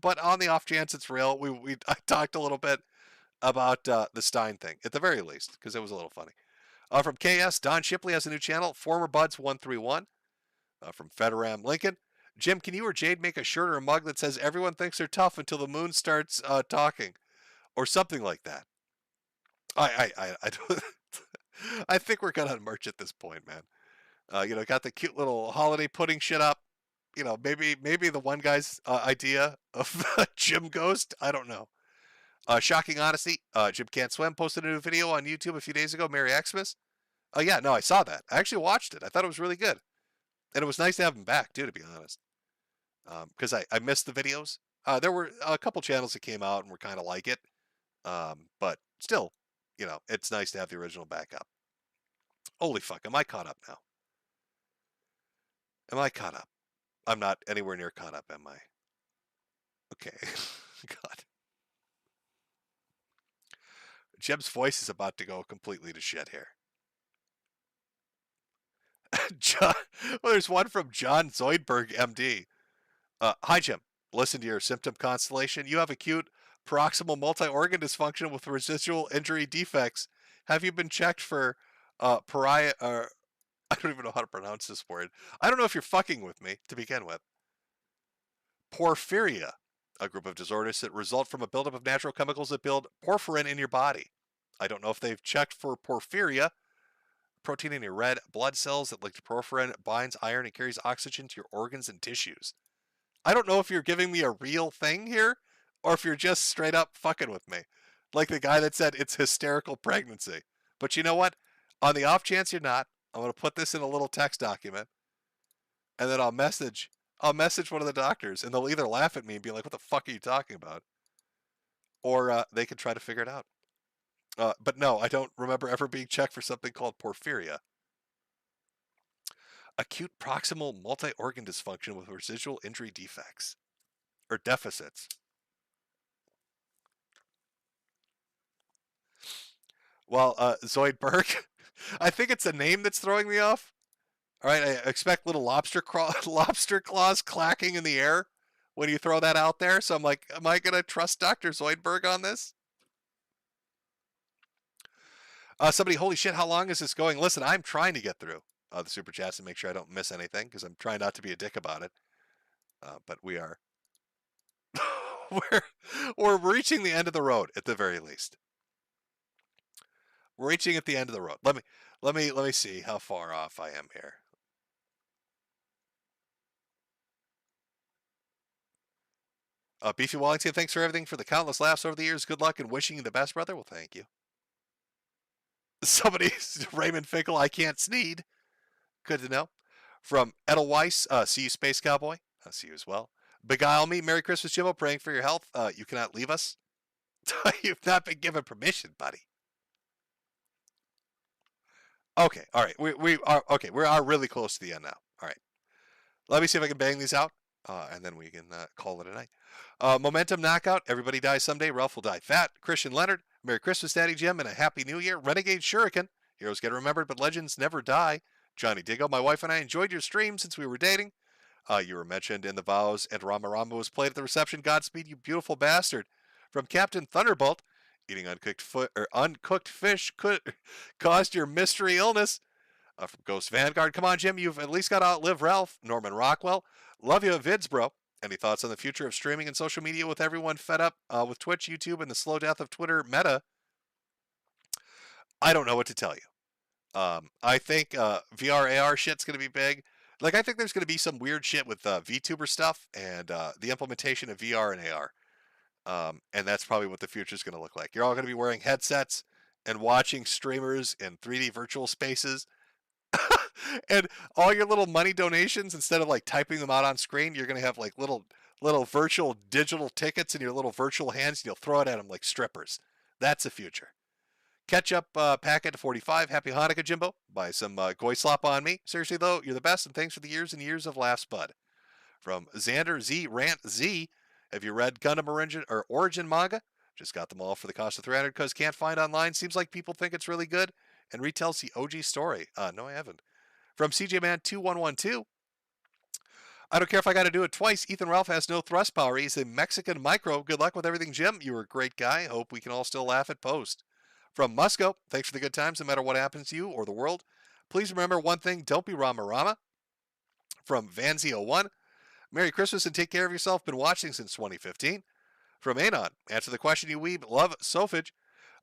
S20: But on the off chance it's real, I talked a little bit about the Stein thing, at the very least, because it was a little funny. From KS, Don Shipley has a new channel, Former Buds 131. From Federam Lincoln, Jim, can you or Jade make a shirt or a mug that says everyone thinks they're tough until the moon starts talking, or something like that? I I think we're gonna merch at this point, man. Got the cute little holiday pudding shit up. Maybe the one guy's idea of Jim Ghost. I don't know. Shocking Honesty. Jim Can't Swim posted a new video on YouTube a few days ago. Merry Xmas. Yeah, no, I saw that. I actually watched it. I thought it was really good. And it was nice to have him back, too, to be honest. Because I missed the videos. There were a couple channels that came out and were kind of like it. But still, it's nice to have the original back up. Holy fuck, am I caught up now? Am I caught up? I'm not anywhere near caught up, am I? Okay. God. Jeb's voice is about to go completely to shit here. John, well, there's one from John Zoidberg, MD. Hi, Jim. Listen to your symptom constellation. You have acute proximal multi-organ dysfunction with residual injury defects. Have you been checked for pariah? I don't even know how to pronounce this word. I don't know if you're fucking with me to begin with. Porphyria, a group of disorders that result from a buildup of natural chemicals that build porphyrin in your body. I don't know if they've checked for porphyria, protein in your red blood cells that, like porphyrin, binds iron and carries oxygen to your organs and tissues. I don't know if you're giving me a real thing here, or if you're just straight up fucking with me. Like the guy that said it's hysterical pregnancy. But you know what? On the off chance you're not, I'm going to put this in a little text document, and then I'll message one of the doctors, and they'll either laugh at me and be like, what the fuck are you talking about? Or they can try to figure it out. But no, I don't remember ever being checked for something called porphyria. Acute proximal multi-organ dysfunction with residual injury defects. Or deficits. Well, Zoidberg, I think it's a name that's throwing me off. All right, I expect little lobster claws clacking in the air when you throw that out there. So I'm like, am I going to trust Dr. Zoidberg on this? Somebody, holy shit, how long is this going? Listen, I'm trying to get through the super chats and make sure I don't miss anything because I'm trying not to be a dick about it. But we are. we're reaching the end of the road at the very least. We're reaching at the end of the road. Let me see how far off I am here. Beefy Wellington, thanks for everything, for the countless laughs over the years. Good luck and wishing you the best, brother. Well, thank you. Somebody, Raymond Finkel, I can't sneed. Good to know. From Edelweiss, see you, Space Cowboy. See you as well. Beguile me. Merry Christmas, Jimbo. Praying for your health. You cannot leave us. You've not been given permission, buddy. Okay, all right. We are okay. We are really close to the end now. All right. Let me see if I can bang these out, and then we can call it a night. Momentum knockout. Everybody dies someday. Ralph will die fat. Christian Leonard. Merry Christmas, Daddy Jim, and a Happy New Year. Renegade Shuriken. Heroes get remembered, but legends never die. Johnny Diggo. My wife and I enjoyed your stream since we were dating. You were mentioned in the vows, and Rama Rama was played at the reception. Godspeed, you beautiful bastard. From Captain Thunderbolt. Eating uncooked fish caused your mystery illness. From Ghost Vanguard. Come on, Jim. You've at least got to outlive Ralph. Norman Rockwell. Love you, vids, bro. Any thoughts on the future of streaming and social media with everyone fed up with Twitch, YouTube, and the slow death of Twitter meta? I don't know what to tell you. I think VR AR shit's going to be big. Like, I think there's going to be some weird shit with VTuber stuff and the implementation of VR and AR. And that's probably what the future is going to look like. You're all going to be wearing headsets and watching streamers in 3D virtual spaces. And all your little money donations, instead of like typing them out on screen, you're going to have like little virtual digital tickets in your little virtual hands, and you'll throw it at them like strippers. That's the future. Ketchup packet 45. Happy Hanukkah, Jimbo. Buy some goy slop on me. Seriously, though, you're the best, and thanks for the years and years of laughs, bud. From Xander Z. Rant Z. Have you read Gundam Origin manga? Just got them all for the cost of 300 because can't find online. Seems like people think it's really good and retells the OG story. No, I haven't. From CJ Man 2112. I don't care if I got to do it twice. Ethan Ralph has no thrust power. He's a Mexican micro. Good luck with everything, Jim. You were a great guy. Hope we can all still laugh at post. From Musco, thanks for the good times no matter what happens to you or the world. Please remember one thing, don't be Rama Rama. From Vanzi01, Merry Christmas and take care of yourself. Been watching since 2015. From Anon, answer the question, you weeb. Love Sofage.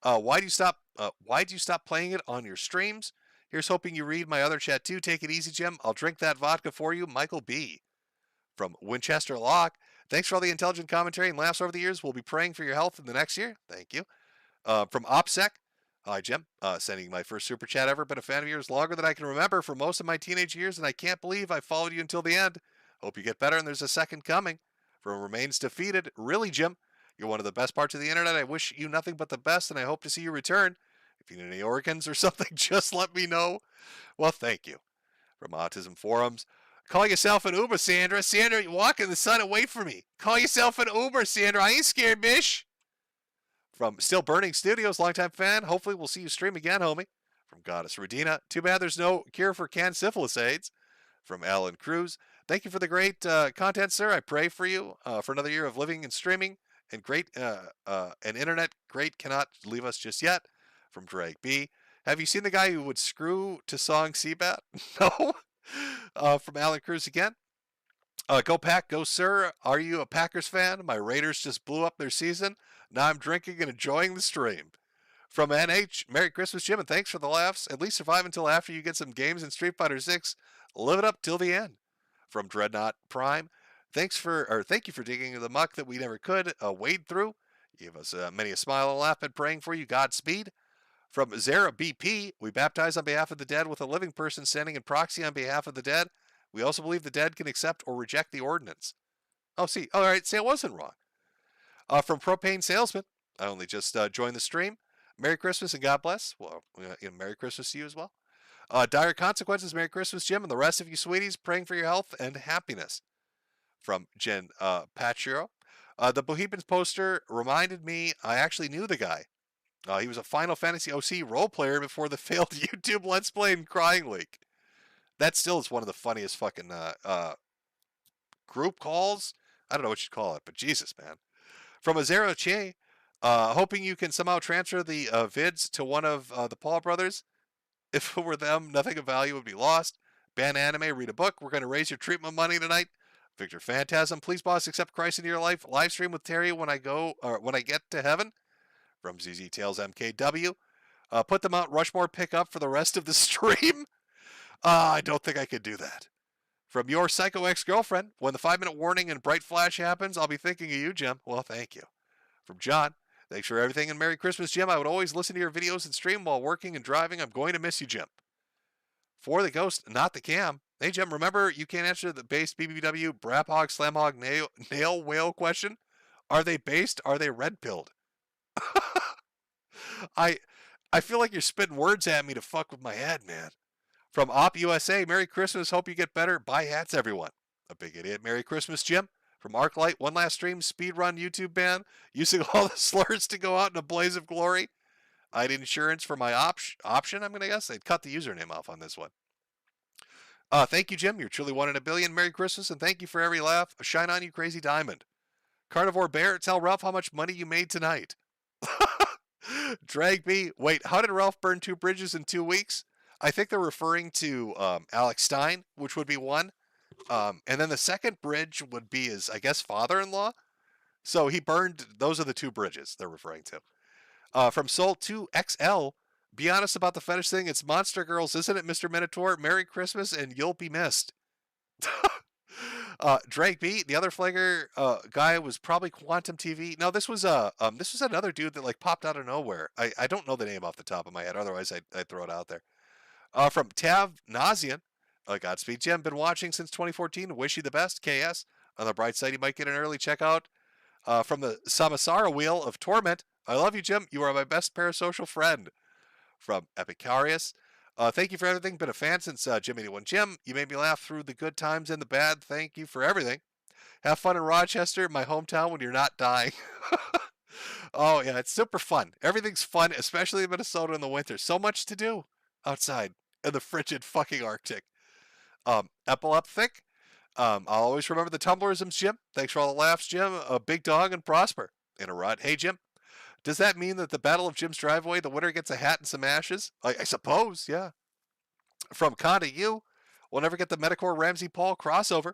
S20: Why do you stop playing it on your streams? Here's hoping you read my other chat too. Take it easy, Jim. I'll drink that vodka for you. Michael B. From Winchester Lock. Thanks for all the intelligent commentary and laughs over the years. We'll be praying for your health in the next year. Thank you. From OPSEC. Hi, Jim. Sending my first super chat ever. Been a fan of yours longer than I can remember for most of my teenage years, and I can't believe I followed you until the end. Hope you get better, and there's a second coming. From Remains Defeated. Really, Jim? You're one of the best parts of the internet. I wish you nothing but the best, and I hope to see you return. If you need any organs or something, just let me know. Well, thank you. From Autism Forums. Call yourself an Uber, Sandra. Sandra, you walk in the sun away from me. Call yourself an Uber, Sandra. I ain't scared, bish. From Still Burning Studios, longtime fan. Hopefully we'll see you stream again, homie. From Goddess Redina. Too bad there's no cure for canned syphilis AIDS. From Alan Cruz. Thank you for the great content, sir. I pray for you for another year of living and streaming. And great, and internet great cannot leave us just yet. From Drake B. Have you seen the guy who would screw to song Seabat? No. From Alan Cruz again. Go Pack, go Sir. Are you a Packers fan? My Raiders just blew up their season. Now I'm drinking and enjoying the stream. From NH, Merry Christmas, Jim, and thanks for the laughs. At least survive until after you get some games in Street Fighter 6. Live it up till the end. From Dreadnought Prime. Thank you for digging into the muck that we never could wade through. You give us many a smile and laugh, and praying for you. Godspeed. From Zara BP, we baptize on behalf of the dead with a living person standing in proxy on behalf of the dead. We also believe the dead can accept or reject the ordinance. Oh, see, all right, see, I wasn't wrong. From Propane Salesman, I only just joined the stream. Merry Christmas and God bless. Well, Merry Christmas to you as well. Dire Consequences, Merry Christmas, Jim, and the rest of you sweeties, praying for your health and happiness. From Jen Pachiro. The Bohemians poster reminded me I actually knew the guy. He was a Final Fantasy OC role player before the failed YouTube Let's Play and Crying Leak. That still is one of the funniest fucking group calls. I don't know what you'd call it, but Jesus, man. From Azero Che, hoping you can somehow transfer the vids to one of the Paul brothers. If it were them, nothing of value would be lost. Ban anime, read a book. We're going to raise your treatment money tonight. Victor Phantasm, please, boss, accept Christ into your life. Live stream with Terry when I get to heaven. From ZZ Tales MKW. Put the Mount Rushmore pick up for the rest of the stream. I don't think I could do that. From your psycho ex-girlfriend, when the 5-minute warning and bright flash happens, I'll be thinking of you, Jim. Well, thank you. From John, thanks for everything and Merry Christmas, Jim. I would always listen to your videos and stream while working and driving. I'm going to miss you, Jim. For the ghost, not the cam. Hey, Jim, remember you can't answer the base BBW, Brap Hog, Slam Hog, nail Whale question? Are they based? Are they red-pilled? I feel like you're spitting words at me to fuck with my head, man. From Op USA, Merry Christmas. Hope you get better. Buy hats, everyone. A big idiot. Merry Christmas, Jim. From Arclight, one last stream, speedrun YouTube ban, using all the slurs to go out in a blaze of glory. I had insurance for my option, I'm going to guess. They'd cut the username off on this one. Thank you, Jim. You're truly 1 in a billion. Merry Christmas, and thank you for every laugh. Shine on, you crazy diamond. Carnivore Bear, tell Ralph how much money you made tonight. Drag me. Wait, how did Ralph burn 2 bridges in 2 weeks? I think they're referring to Alex Stein, which would be one. And then the second bridge would be his, I guess, father-in-law. So he burned, those are the 2 bridges they're referring to. From Soul 2XL, be honest about the fetish thing. It's Monster Girls, isn't it, MisterMetokur? Merry Christmas, and you'll be missed. Drake B, the other flagger guy was probably Quantum TV. No, this was another dude that like popped out of nowhere. I don't know the name off the top of my head. Otherwise, I'd throw it out there. From Tav Nazian, Godspeed Jim, been watching since 2014. Wish you the best, KS. On the bright side, you might get an early checkout. From the Samasara Wheel of Torment, I love you, Jim. You are my best parasocial friend. From Epicarius, thank you for everything. Been a fan since Jim81. Jim, you made me laugh through the good times and the bad. Thank you for everything. Have fun in Rochester, my hometown, when you're not dying. Oh, yeah, it's super fun. Everything's fun, especially in Minnesota in the winter. So much to do outside in the frigid fucking Arctic. Epileptic. I'll always remember the Tumblerisms, Jim. Thanks for all the laughs, Jim. Big dog and prosper. In a rut. Hey, Jim. Does that mean that the Battle of Jim's Driveway, the winner gets a hat and some ashes? I suppose, yeah. From Conda U, we'll never get the Metakur Ramsey Paul crossover.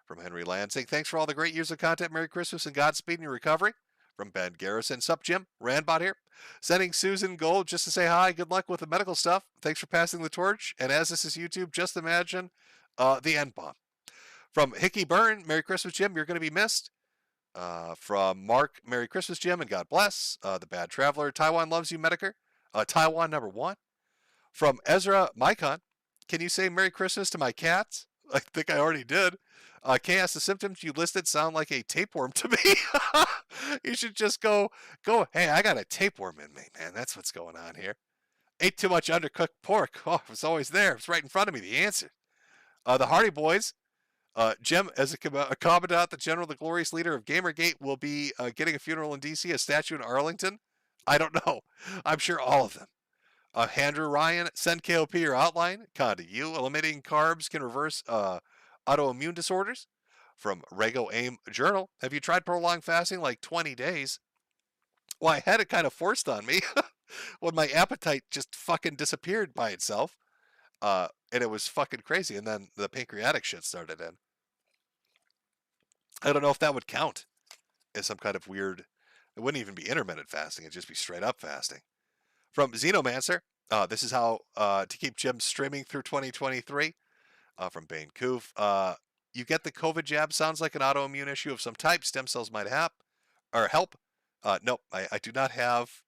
S20: From Henry Lansing, thanks for all the great years of content. Merry Christmas and Godspeed in your recovery. From Ben Garrison, sup, Jim? Randbot here. Sending Susan Gold just to say hi. Good luck with the medical stuff. Thanks for passing the torch. And as this is YouTube, just imagine the end bomb. From Hickey Byrne, Merry Christmas, Jim. You're going to be missed. From Mark, Merry Christmas, Jim, and God bless. The Bad Traveler, Taiwan loves you, Metokur. Taiwan #1. From Ezra Mycon, can you say Merry Christmas to my cats? I think I already did. Chaos, the symptoms you listed sound like a tapeworm to me. You should just go, hey, I got a tapeworm in me, man. That's what's going on here. Ate too much undercooked pork. Oh, it was always there. It was right in front of me, the answer. The Hardy Boys, Jim, as a commandant, the general, the glorious leader of Gamergate, will be getting a funeral in D.C., a statue in Arlington. I don't know. I'm sure all of them. Andrew Ryan, send KOP your outline. Conda U, eliminating carbs can reverse autoimmune disorders. From Rego Aim Journal, have you tried prolonged fasting like 20 days? Well, I had it kind of forced on me when my appetite just fucking disappeared by itself. And it was fucking crazy. And then the pancreatic shit started in. I don't know if that would count as some kind of weird, it wouldn't even be intermittent fasting. It'd just be straight up fasting. From Xenomancer, this is how to keep Jim streaming through 2023. From Bane Koof, you get the COVID jab. Sounds like an autoimmune issue of some type. Stem cells might help. Nope, I do not have.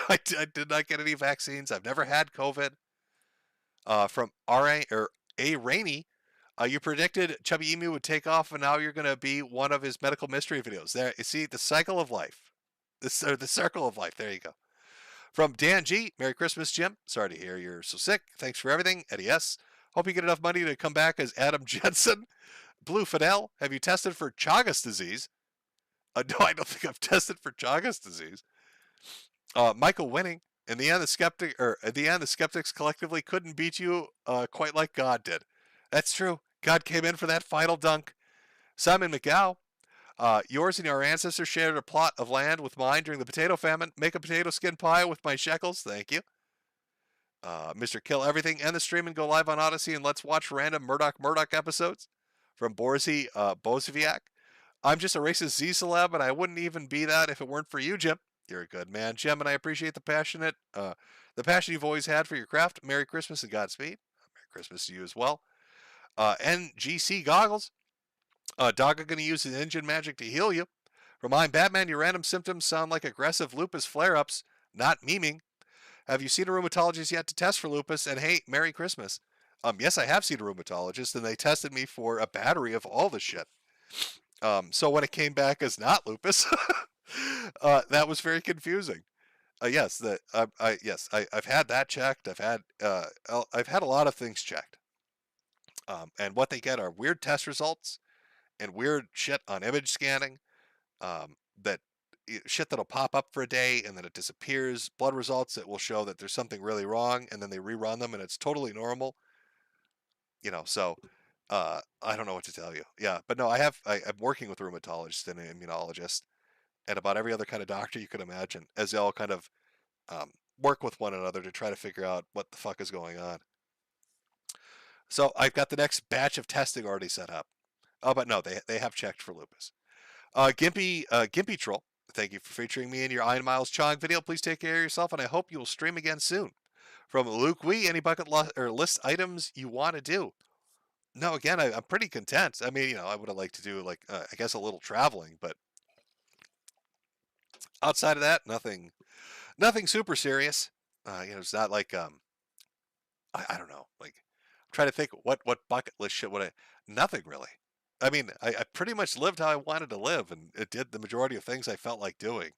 S20: I did not get any vaccines. I've never had COVID. From A Rainey, you predicted Chubby Emu would take off, and now you're going to be one of his medical mystery videos. There, you see the cycle of life. The circle of life. There you go. From Dan G, Merry Christmas, Jim. Sorry to hear you're so sick. Thanks for everything. Eddie S, hope you get enough money to come back as Adam Jensen. Blue Fidel, have you tested for Chagas disease? No, I don't think I've tested for Chagas disease. Michael Winning, in the end, the skeptics collectively couldn't beat you quite like God did. That's true. God came in for that final dunk. Simon McGow, yours and your ancestors shared a plot of land with mine during the potato famine. Make a potato skin pie with my shekels. Thank you. Mr. Kill Everything, end the stream and go live on Odyssey and let's watch random Murdoch episodes. From Borzy Bozoviak. I'm just a racist Z celeb, and I wouldn't even be that if it weren't for you, Jim. You're a good man, Jim, and I appreciate the passion you've always had for your craft. Merry Christmas and Godspeed. Merry Christmas to you as well. NGC Goggles. Dogga gonna use his engine magic to heal you. From I'm Batman, your random symptoms sound like aggressive lupus flare-ups, not memeing. Have you seen a rheumatologist yet to test for lupus? And hey, Merry Christmas. Yes, I have seen a rheumatologist, and they tested me for a battery of all the shit. So when it came back as not lupus, that was very confusing. Yes, I've had that checked. I've had a lot of things checked. And what they get are weird test results and weird shit on image scanning. Shit that'll pop up for a day and then it disappears. Blood results that will show that there's something really wrong, and then they rerun them and it's totally normal. So I don't know what to tell you. Yeah, but no, I'm working with a rheumatologist and an immunologist and about every other kind of doctor you could imagine, as they all kind of work with one another to try to figure out what the fuck is going on. So I've got the next batch of testing already set up. Oh, but no, they have checked for lupus. Gimpy Troll, thank you for featuring me in your Iron Miles Chong video. Please take care of yourself, and I hope you will stream again soon. From Luke Wee, any bucket list items you want to do? No, again, I'm pretty content. I mean, I would have liked to do, I guess, a little traveling, but outside of that, nothing super serious. It's not like, I don't know, I'm trying to think what bucket list shit would I, nothing really. I mean, I pretty much lived how I wanted to live, and it did the majority of things I felt like doing.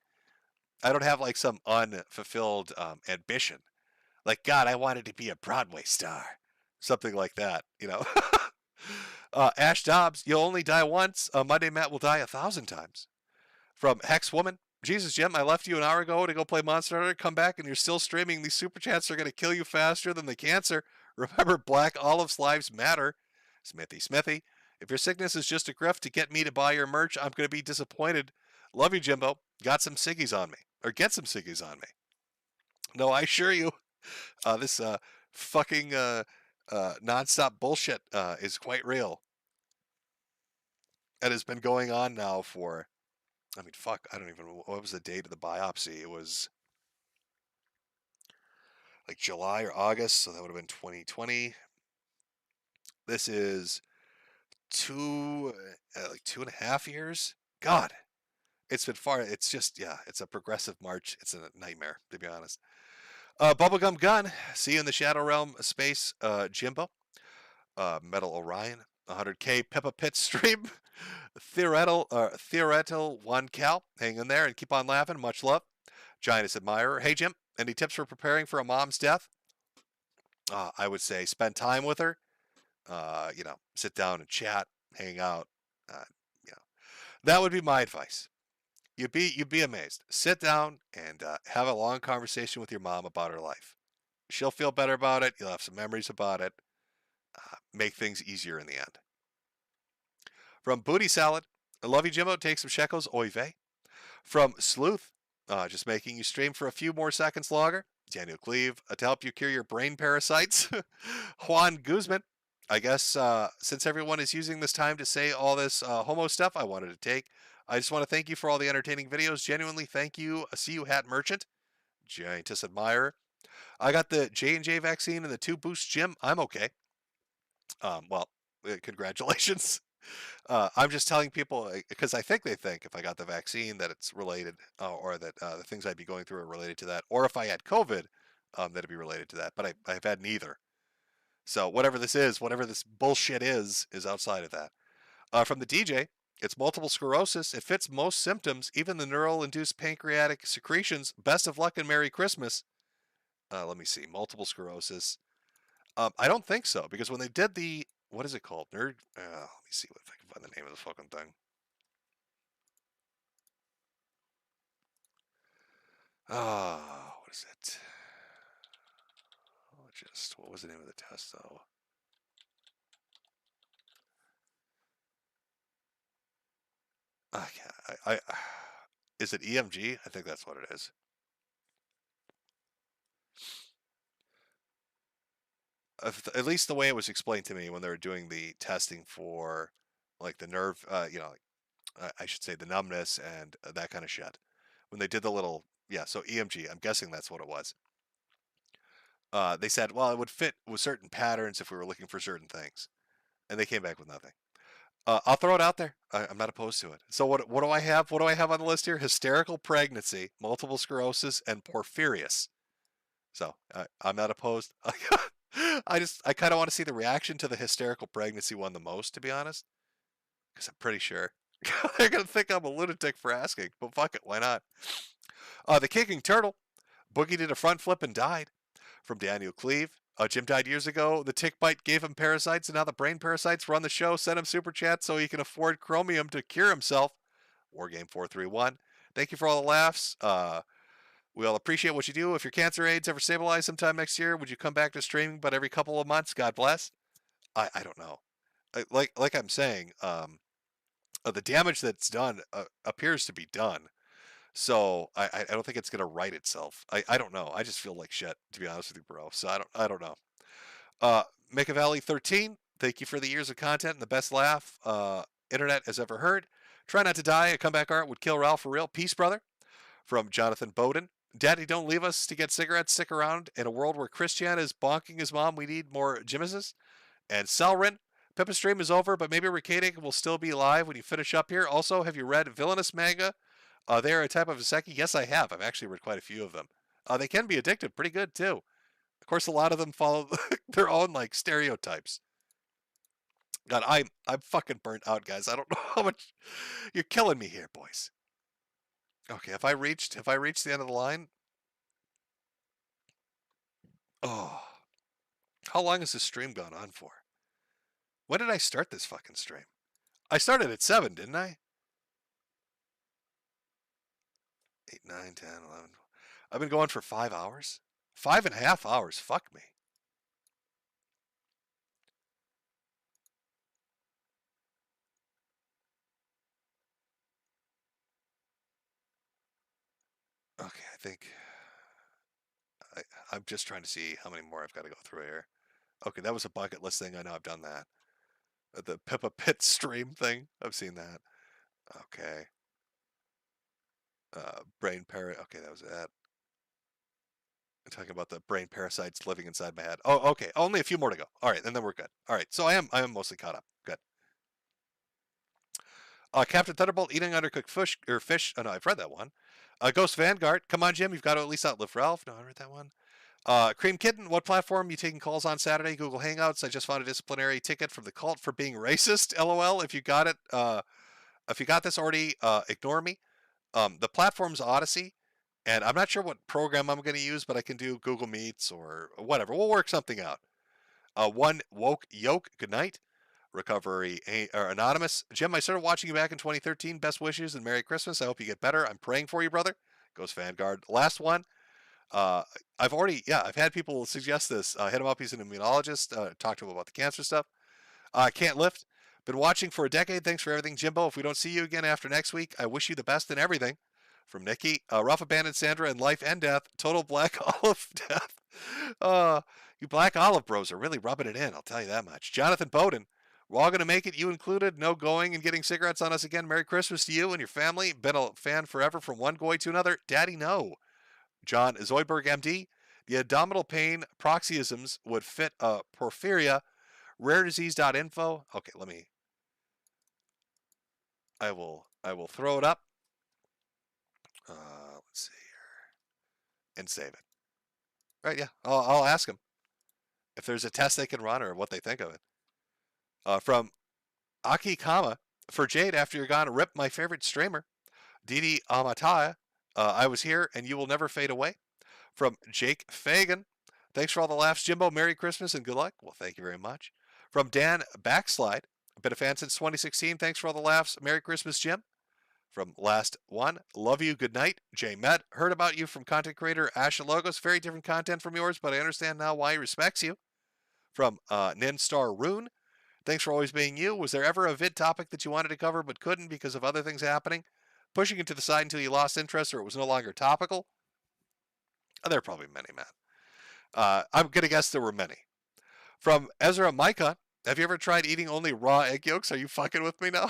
S20: I don't have, some unfulfilled ambition. God, I wanted to be a Broadway star. Something like that, Ash Dobbs, you'll only die once. Monday Matt will die 1,000 times. From Hex Woman, Jesus Jim, I left you an hour ago to go play Monster Hunter. Come back and you're still streaming. These super chats are going to kill you faster than the cancer. Remember, Black Olives lives matter. Smithy. If your sickness is just a grift to get me to buy your merch, I'm going to be disappointed. Love you, Jimbo. Got some ciggies on me. Or get some ciggies on me. No, I assure you, this fucking nonstop bullshit is quite real. It has been going on now for, I don't even know, what was the date of the biopsy? It was July or August, so that would have been 2020. This is 2.5 years. God, it's been far. It's just, it's a progressive march. It's a nightmare, to be honest. Bubblegum Gun, see you in the Shadow Realm space, Jimbo. Metal Orion, 100K Peppa Pit stream. Theoretical 1 Cal, hang in there and keep on laughing. Much love. Giantess Admirer. Hey Jim, any tips for preparing for a mom's death? I would say spend time with her. Sit down and chat, hang out. That would be my advice. You'd be amazed. Sit down and have a long conversation with your mom about her life. She'll feel better about it. You'll have some memories about it. Make things easier in the end. From Booty Salad, I love you, Jimbo. Take some shekels. Oy vey. From Sleuth, just making you stream for a few more seconds longer. Daniel Cleve, to help you cure your brain parasites. Juan Guzman, I guess since everyone is using this time to say all this homo stuff I wanted to take, I just want to thank you for all the entertaining videos. Genuinely, thank you. See you, Hat Merchant. Giantess Admirer. I got the J&J vaccine and the 2 boosts, Jim. I'm okay. Congratulations. I'm just telling people, because I think they think if I got the vaccine that it's related, or that the things I'd be going through are related to that, or if I had COVID, that it'd be related to that. But I've had neither. So whatever this bullshit is outside of that. From the DJ, It's multiple sclerosis. It fits most symptoms, even the neural-induced pancreatic secretions. Best of luck and Merry Christmas. Let me see. Multiple sclerosis. I don't think so, because when they did the, what is it called? Let me see if I can find the name of the fucking thing. What is it? What was the name of the test, though? Is it EMG? I think that's what it is. At least the way it was explained to me when they were doing the testing for, like, the nerve, I should say the numbness and that kind of shit. When they did the little, so EMG, I'm guessing that's what it was. They said, well, it would fit with certain patterns if we were looking for certain things. And they came back with nothing. I'll throw it out there. I'm not opposed to it. So what do I have? What do I have on the list here? Hysterical pregnancy, multiple sclerosis, and porphyrias. So I'm not opposed. I kind of want to see the reaction to the hysterical pregnancy one the most, to be honest. Because I'm pretty sure they're going to think I'm a lunatic for asking. But fuck it, why not? The kicking turtle. Boogie did a front flip and died. From Daniel Cleve. Jim died years ago. The tick bite gave him parasites, and now the brain parasites run the show. Send him super chat so he can afford chromium to cure himself. Wargame431. Thank you for all the laughs. We all appreciate what you do. If your cancer AIDS ever stabilize sometime next year, would you come back to streaming but every couple of months? God bless. I don't know. Like I'm saying, the damage that's done appears to be done. So I don't think it's gonna right itself. I don't know. I just feel like shit, to be honest with you, bro. So I don't know. Mecca Valley 13. Thank you for the years of content and the best laugh internet has ever heard. Try not to die. A comeback art would kill Ralph for real. Peace, brother. From Jonathan Bowden. Daddy, don't leave us to get cigarettes. Stick around. In a world where Christian is bonking his mom, we need more Jimmy's. And Selrin. Pippa's stream is over, but maybe Ricadic will still be live when you finish up here. Also, have you read Villainous manga? They are a type of Isekai. Yes, I have. I've actually read quite a few of them. They can be addictive pretty good, too. Of course, a lot of them follow their own, like, stereotypes. God, I'm fucking burnt out, guys. I don't know how much... You're killing me here, boys. Okay, have I reached the end of the line? Oh. How long has this stream gone on for? When did I start this fucking stream? I started at 7, didn't I? 8, 9, 10, 11. I've been going for 5 hours? 5.5 hours. Fuck me. Okay, I think... I'm just trying to see how many more I've got to go through here. Okay, that was a bucket list thing. I know I've done that. The Pippa Pit stream thing. I've seen that. Okay. Brain parrot. Okay, that was that. I'm talking about the brain parasites living inside my head. Oh, okay. Only a few more to go. All right, and then we're good. All right, so I am mostly caught up. Good. Captain Thunderbolt eating undercooked fish. Oh no, I've read that one. Ghost Vanguard. Come on, Jim. You've got to at least outlive Ralph. No, I read that one. Cream Kitten. What platform you taking calls on Saturday? Google Hangouts. I just found a disciplinary ticket from the cult for being racist. LOL. If you got it, if you got this already, ignore me. The platform's Odyssey, and I'm not sure what program I'm going to use, but I can do Google Meets or whatever. We'll work something out. One woke yoke. Good night. Recovery or Anonymous. Jim, I started watching you back in 2013. Best wishes and Merry Christmas. I hope you get better. I'm praying for you, brother. Ghost Vanguard. Last one. I've had people suggest this. Hit him up. He's an immunologist. Talk to him about the cancer stuff. Can't lift. Been watching for a decade. Thanks for everything, Jimbo. If we don't see you again after next week, I wish you the best in everything. From Nikki. Rough Abandoned Sandra in Life and Death. Total Black Olive Death. You Black Olive bros are really rubbing it in. I'll tell you that much. Jonathan Bowden. We're all going to make it, you included. No going and getting cigarettes on us again. Merry Christmas to you and your family. Been a fan forever from one goy to another. Daddy, no. John Zoidberg, MD. The abdominal pain paroxysms would fit porphyria. Raredisease.info. Okay, I will throw it up. Let's see here. And save it. Right, yeah. I'll ask them if there's a test they can run or what they think of it. From Aki Kama. For Jade, after you're gone, rip my favorite streamer. Didi Amataya, I was here and you will never fade away. From Jake Fagan, thanks for all the laughs, Jimbo. Merry Christmas and good luck. Well, thank you very much. From Dan Backslide, been a fan since 2016. Thanks for all the laughs. Merry Christmas, Jim. From Last One, love you, good night. J Met, heard about you from content creator Asha Logos. Very different content from yours, but I understand now why he respects you. From Ninstar Rune, thanks for always being you. Was there ever a vid topic that you wanted to cover but couldn't because of other things happening? Pushing it to the side until you lost interest or it was no longer topical? Oh, there are probably many, man. I'm going to guess there were many. From Ezra Micah, have you ever tried eating only raw egg yolks? Are you fucking with me now?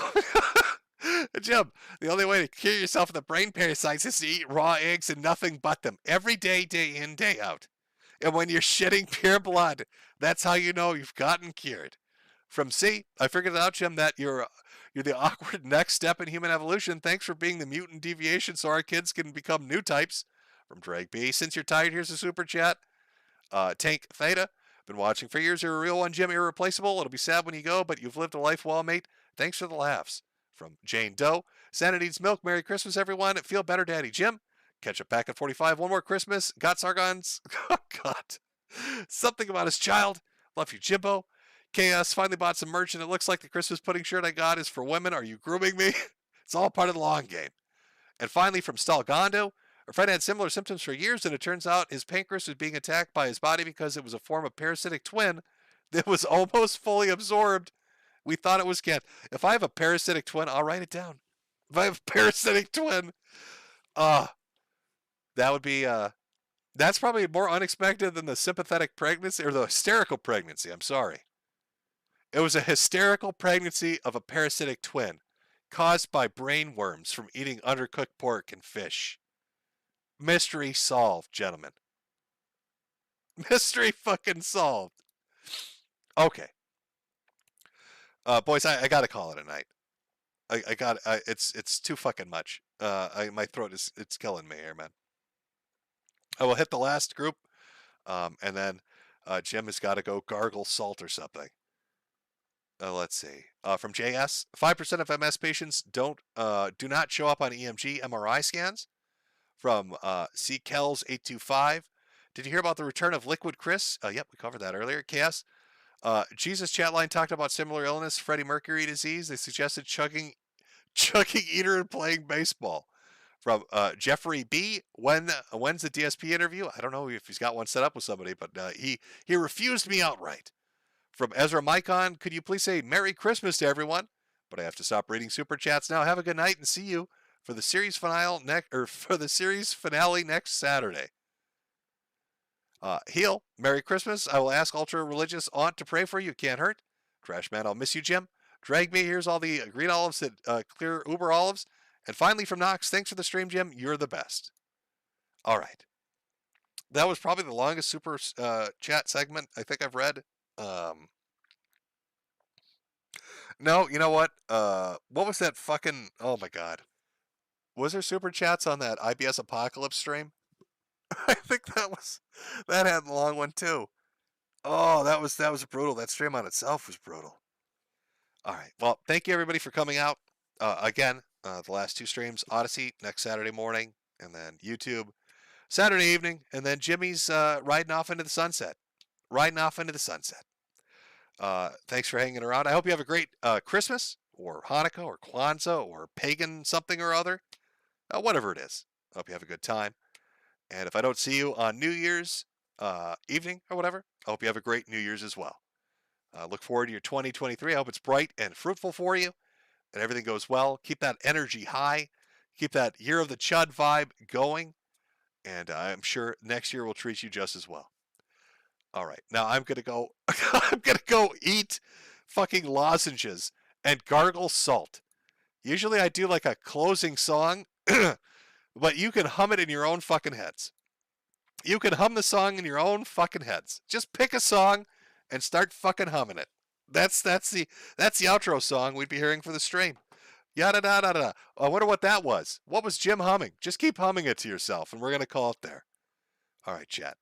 S20: Jim, the only way to cure yourself of the brain parasites is to eat raw eggs and nothing but them. Every day, day in, day out. And when you're shitting pure blood, that's how you know you've gotten cured. From C, I figured out, Jim, that you're the awkward next step in human evolution. Thanks for being the mutant deviation so our kids can become new types. From Drake B, since you're tired, here's a super chat. Tank Theta, been watching for years. You're a real one, Jim, irreplaceable. It'll be sad when you go, but you've lived a life well, mate. Thanks for the laughs. From Jane Doe, Santa needs milk. Merry Christmas, everyone. Feel better, Daddy Jim. Catch a pack at 45. One more Christmas. Got Sargons. Oh, God. Something about his child. Love you, Jimbo. Chaos finally bought some merch, and it looks like the Christmas pudding shirt I got is for women. Are you grooming me? It's all part of the long game. And finally, from Stalgondo, our friend had similar symptoms for years, and it turns out his pancreas was being attacked by his body because it was a form of parasitic twin that was almost fully absorbed. We thought it was cat. If I have a parasitic twin, I'll write it down. If I have a parasitic twin, that would be, that's probably more unexpected than the sympathetic pregnancy, or the hysterical pregnancy, I'm sorry. It was a hysterical pregnancy of a parasitic twin caused by brain worms from eating undercooked pork and fish. Mystery solved, gentlemen. Mystery fucking solved. Okay. Boys, I gotta call it a night. It's too fucking much. My throat it's killing me here, man. I will hit the last group, and then Jim has got to go gargle salt or something. Let's see. From JS, 5% of MS patients do not show up on EMG MRI scans. From C Kells 825, did you hear about the return of Liquid Chris? Yep, we covered that earlier. Chaos. Jesus Chatline talked about similar illness, Freddie Mercury disease. They suggested chugging eater and playing baseball. From Jeffrey B, when's the DSP interview? I don't know if he's got one set up with somebody, but he refused me outright. From Ezra Micon, could you please say Merry Christmas to everyone? But I have to stop reading super chats now. Have a good night and see you for the series finale next Saturday. Heal, Merry Christmas. I will ask ultra religious aunt to pray for you. Can't hurt. Trash man, I'll miss you, Jim. Drag me. Here's all the green olives that clear Uber olives. And finally from Knox, thanks for the stream, Jim. You're the best. All right. That was probably the longest super chat segment I think I've read. No, you know what? What was that fucking? Oh my God. Was there super chats on that IBS Apocalypse stream? I think that had a long one too. Oh, that was brutal. That stream on itself was brutal. All right. Well, thank you everybody for coming out. Again, the last two streams, Odyssey next Saturday morning, and then YouTube Saturday evening, and then Jimmy's riding off into the sunset. Thanks for hanging around. I hope you have a great Christmas or Hanukkah or Kwanzaa or pagan something or other. Whatever it is. I hope you have a good time. And if I don't see you on New Year's evening or whatever, I hope you have a great New Year's as well. Look forward to your 2023. I hope it's bright and fruitful for you and everything goes well. Keep that energy high. Keep that Year of the Chud vibe going. And I'm sure next year will treat you just as well. All right. Now I'm going to go eat fucking lozenges and gargle salt. Usually I do like a closing song, but you can hum it in your own fucking heads. You can hum the song in your own fucking heads. Just pick a song and start fucking humming it. That's the outro song we'd be hearing for the stream. Yada da da da. I wonder what that was. What was Jim humming? Just keep humming it to yourself, and we're gonna call it there. All right, chat.